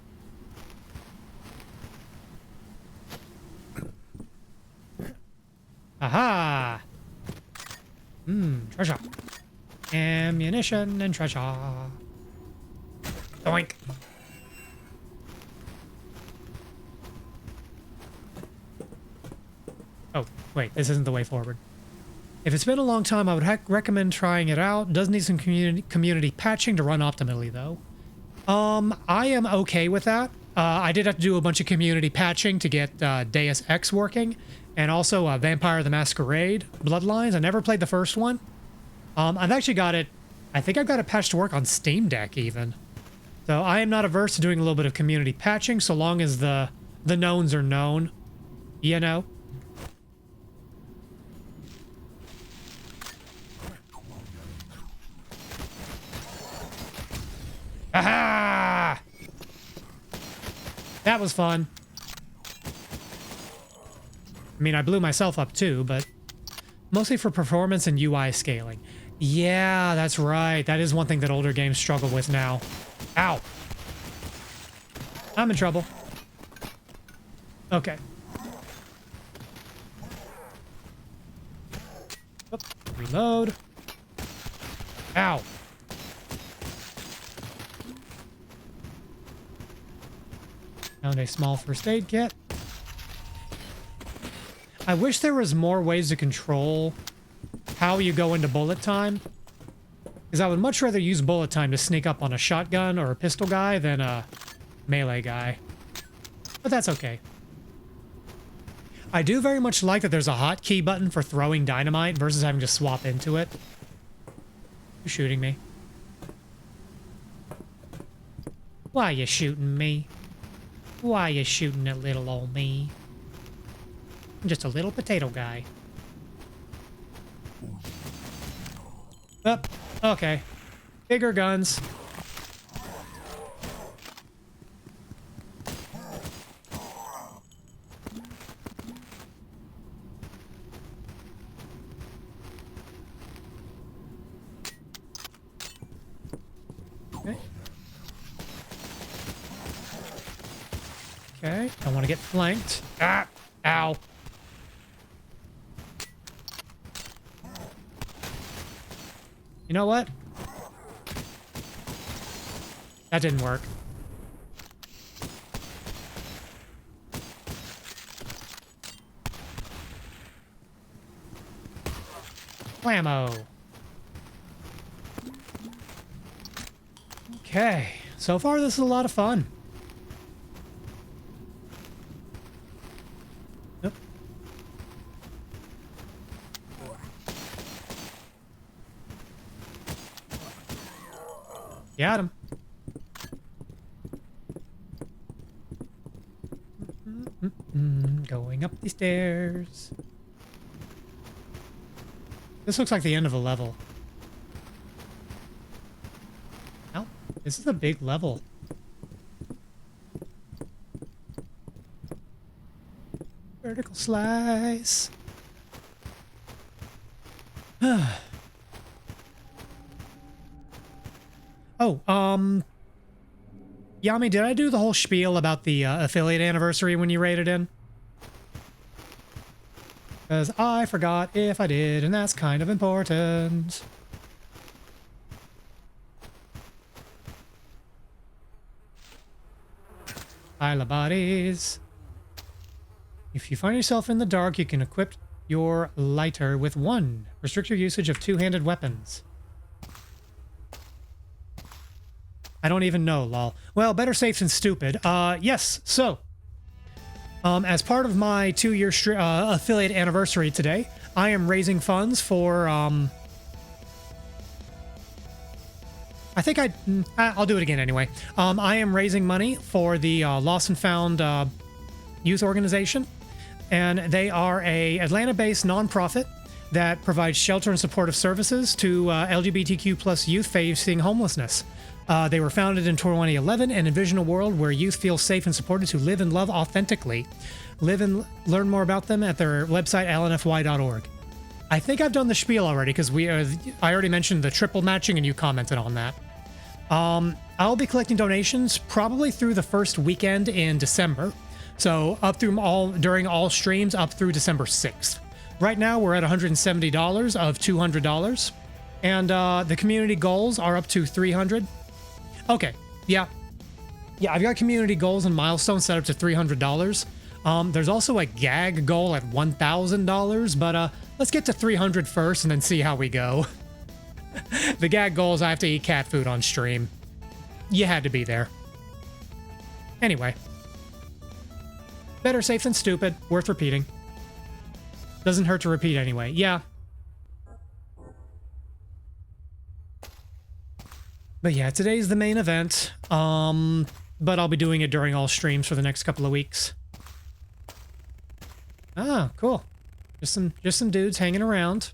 Aha! Treasure. Ammunition and treasure. Doink. Oh, wait, this isn't the way forward. If it's been a long time, I would recommend trying it out. Does need some community patching to run optimally, though. I am okay with that. I did have to do a bunch of community patching to get Deus Ex working, and also Vampire the Masquerade Bloodlines. I never played the first one. I've actually got it. I think I've got it patched to work on Steam Deck, even. So I am not averse to doing a little bit of community patching, so long as the knowns are known. You know? Aha! That was fun. I mean, I blew myself up too, but mostly for performance and UI scaling. Yeah, that's right. That is one thing that older games struggle with now. Ow. I'm in trouble. Okay. Oop, reload. Ow. Found a small first aid kit. I wish there was more ways to control how you go into bullet time. Because I would much rather use bullet time to sneak up on a shotgun or a pistol guy than a melee guy. But that's okay. I do very much like that there's a hotkey button for throwing dynamite versus having to swap into it. You're shooting me. Why are you shooting me? Why are you shooting at little old me? I'm just a little potato guy. Up. Okay. Bigger guns. Okay. Okay. Don't want to get flanked. Ah! Ow. You know what? That didn't work. Blammo. Okay. So far, this is a lot of fun. Yep. Got him. Going up the stairs. This looks like the end of a level. Oh, this is a big level. Vertical slice. Oh, Yami, did I do the whole spiel about the affiliate anniversary when you raided in? Because I forgot if I did, and that's kind of important. Pile of bodies. If you find yourself in the dark, you can equip your lighter with 1. Restrict your usage of 2-handed weapons. I don't even know, lol. Well, better safe than stupid. Yes, so... as part of my 2-year affiliate anniversary today, I am raising funds for, I think I'll do it again anyway. I am raising money for the Lost and Found youth organization, and they are a Atlanta-based nonprofit that provides shelter and supportive services to LGBTQ plus youth facing homelessness. They were founded in 2011 and envision a world where youth feel safe and supported to live and love authentically. Live and learn more about them at their website, lnfy.org. I think I've done the spiel already because I already mentioned the triple matching and you commented on that. I'll be collecting donations probably through the first weekend in December. So during all streams up through December 6th. Right now we're at $170 of $200. And the community goals are up to $300. Okay, yeah. Yeah, I've got community goals and milestones set up to $300. There's also a gag goal at $1,000, but let's get to $300 first and then see how we go. The gag goal is I have to eat cat food on stream. You had to be there. Anyway. Better safe than stupid. Worth repeating. Doesn't hurt to repeat anyway. Yeah. But yeah, today's the main event. But I'll be doing it during all streams for the next couple of weeks. Ah, cool. Just some dudes hanging around.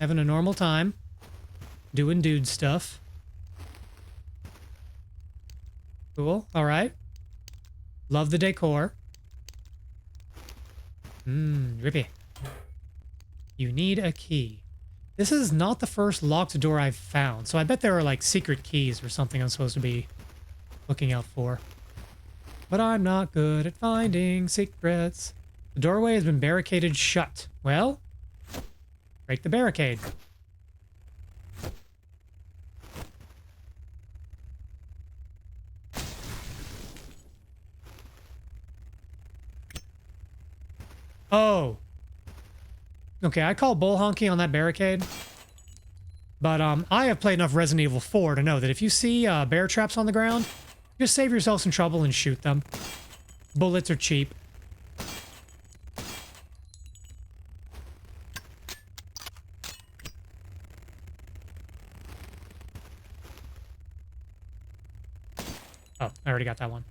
Having a normal time. Doing dude stuff. Cool. Alright. Love the decor. Rippy. You need a key. This is not the first locked door I've found, so I bet there are like secret keys or something I'm supposed to be looking out for. But I'm not good at finding secrets. The doorway has been barricaded shut. Well, break the barricade. Oh. Okay, I call bull honky on that barricade. But I have played enough Resident Evil 4 to know that if you see bear traps on the ground, just save yourself some trouble and shoot them. Bullets are cheap. Oh, I already got that one.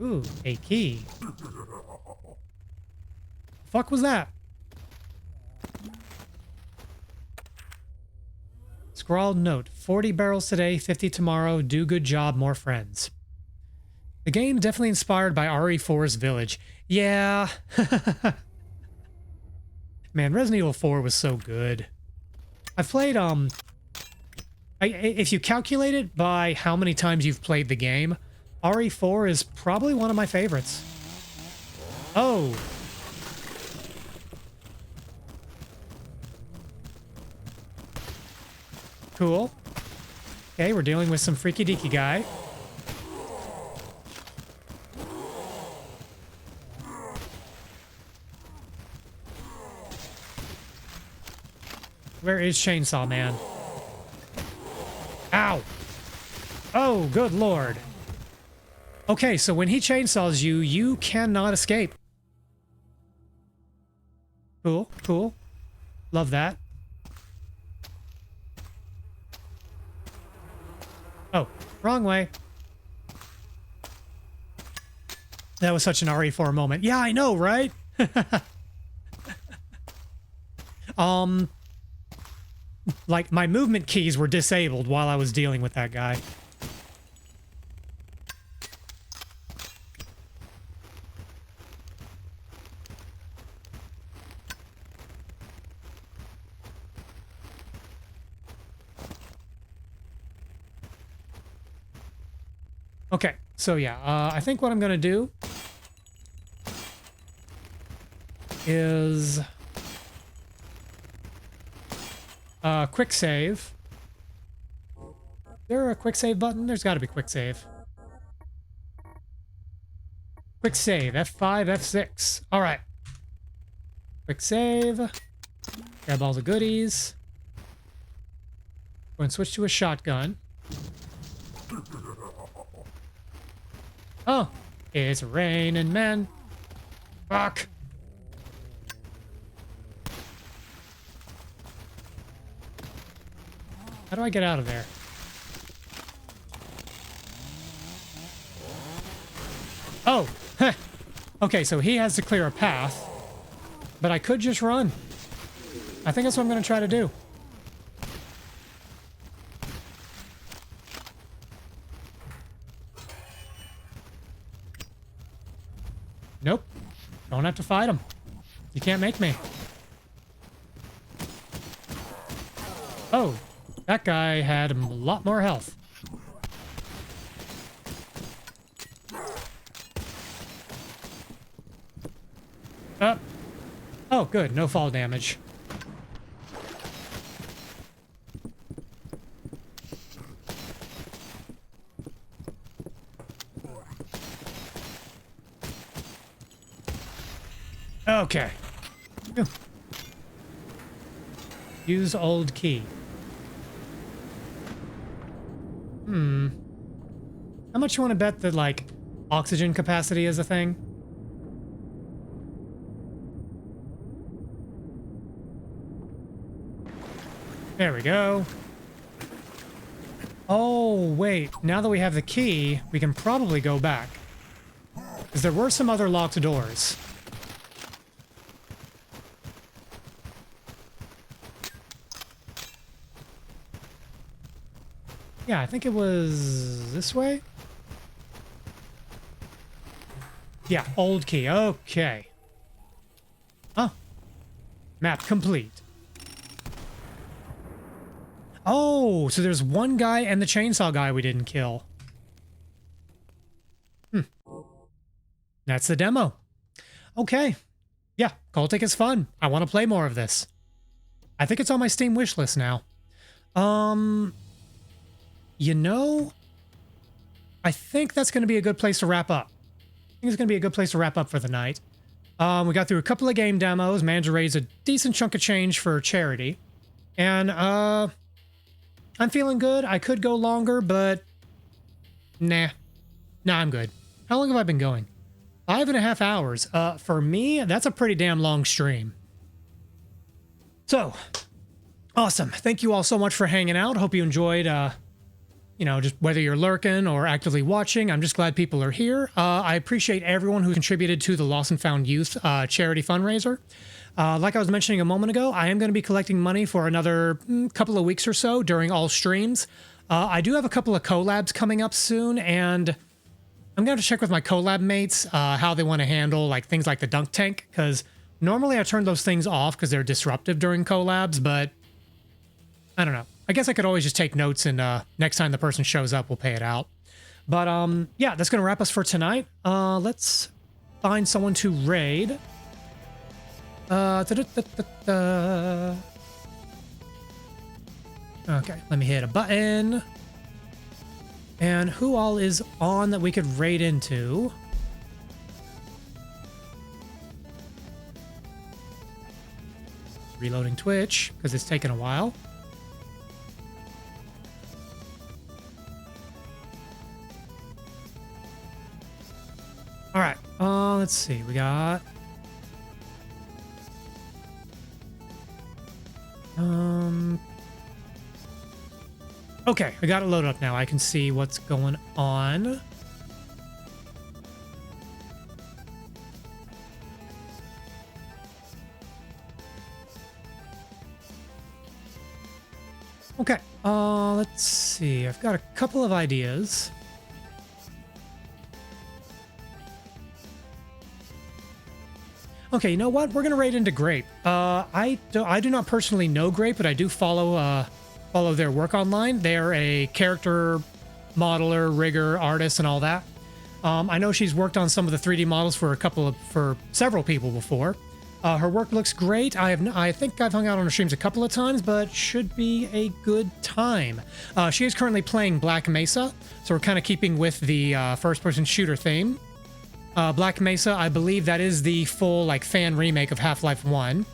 Ooh, a key. Fuck was that? Scrawled note, 40 barrels today, 50 tomorrow, do good job, more friends. The game definitely inspired by RE4's Village. Yeah. Man, Resident Evil 4 was so good. I've played, if you calculate it by how many times you've played the game, RE4 is probably one of my favorites. Oh. Cool. Okay, we're dealing with some freaky deaky guy. Where is Chainsaw Man? Ow! Oh, good lord. Okay, so when he chainsaws you, you cannot escape. Cool, cool. Love that. Oh, wrong way. That was such an RE4 moment. Yeah, I know, right? Like, my movement keys were disabled while I was dealing with that guy. Okay, so yeah, I think what I'm gonna do is quick save. Is there a quick save button? There's got to be quick save. Quick save, F5, F6. All right. Quick save. Grab all the goodies. Go and switch to a shotgun. Oh, it's raining men. Fuck. How do I get out of there? Oh, heh. Okay, so he has to clear a path, but I could just run. I think that's what I'm going to try to do. Nope. Don't have to fight him. You can't make me. Oh, that guy had a lot more health. Oh, good. No fall damage. Okay. Use old key. How much you want to bet that, like, oxygen capacity is a thing? There we go. Oh, wait. Now that we have the key, we can probably go back. Because there were some other locked doors. Yeah, I think it was this way. Yeah, old key. Okay. Oh. Map complete. Oh, so there's one guy and the chainsaw guy we didn't kill. That's the demo. Okay. Yeah, Cultic is fun. I want to play more of this. I think it's on my Steam wishlist now. You know, I think that's going to be a good place to wrap up. I think it's going to be a good place to wrap up for the night. We got through a couple of game demos. Managed to raise a decent chunk of change for charity. And, I'm feeling good. I could go longer, but nah. Nah, I'm good. How long have I been going? 5.5 hours. For me, that's a pretty damn long stream. So, awesome. Thank you all so much for hanging out. Hope you enjoyed, you know, just whether you're lurking or actively watching. I'm just glad people are here. I appreciate everyone who contributed to the Lost and Found Youth charity fundraiser. Like I was mentioning a moment ago, I am going to be collecting money for another couple of weeks or so during all streams. I do have a couple of collabs coming up soon, and I'm going to check with my collab mates how they want to handle like things like the dunk tank, because normally I turn those things off because they're disruptive during collabs, but I don't know. I guess I could always just take notes, and next time the person shows up, we'll pay it out. But yeah, that's going to wrap us for tonight. Let's find someone to raid. Okay, let me hit a button. And who all is on that we could raid into? Reloading Twitch, because it's taken a while. All right, let's see. We got... Okay, I got it loaded up now. I can see what's going on. Okay, let's see. I've got a couple of ideas. Okay, you know what? We're gonna raid into Grape. I do not personally know Grape, but I do follow their work online. They're a character modeler, rigger, artist, and all that. I know she's worked on some of the 3D models for several people before. Her work looks great. I think I've hung out on her streams a couple of times, but should be a good time. She is currently playing Black Mesa, so we're kind of keeping with the first-person shooter theme. Black Mesa, I believe that is the full like fan remake of Half-Life 1.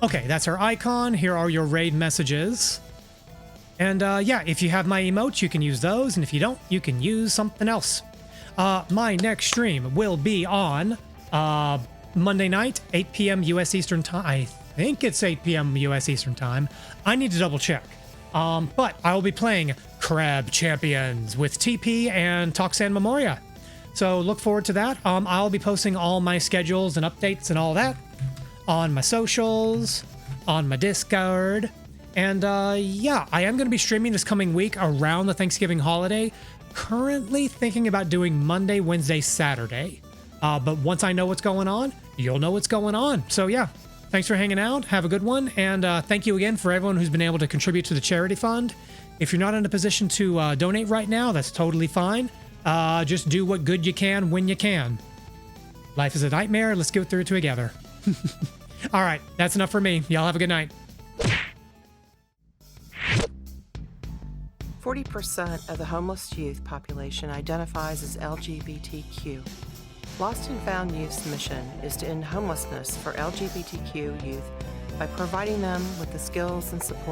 Okay, that's our icon. Here are your raid messages. And yeah, if you have my emotes, you can use those. And if you don't, you can use something else. My next stream will be on Monday night, 8 p.m. U.S. Eastern Time. I think it's 8 p.m. U.S. Eastern Time. I need to double check. But I will be playing Crab Champions with TP and Toxan Memoria. So look forward to that. I'll be posting all my schedules and updates and all that on my socials, on my Discord. And yeah, I am going to be streaming this coming week around the Thanksgiving holiday. Currently thinking about doing Monday, Wednesday, Saturday. But once I know what's going on, you'll know what's going on. So yeah, thanks for hanging out. Have a good one. And thank you again for everyone who's been able to contribute to the charity fund. If you're not in a position to donate right now, that's totally fine. Just do what good you can when you can. Life is a nightmare. Let's get through it together. All right, that's enough for me. Y'all have a good night. 40% of the homeless youth population identifies as LGBTQ. Lost and Found Youth's mission is to end homelessness for LGBTQ youth by providing them with the skills and support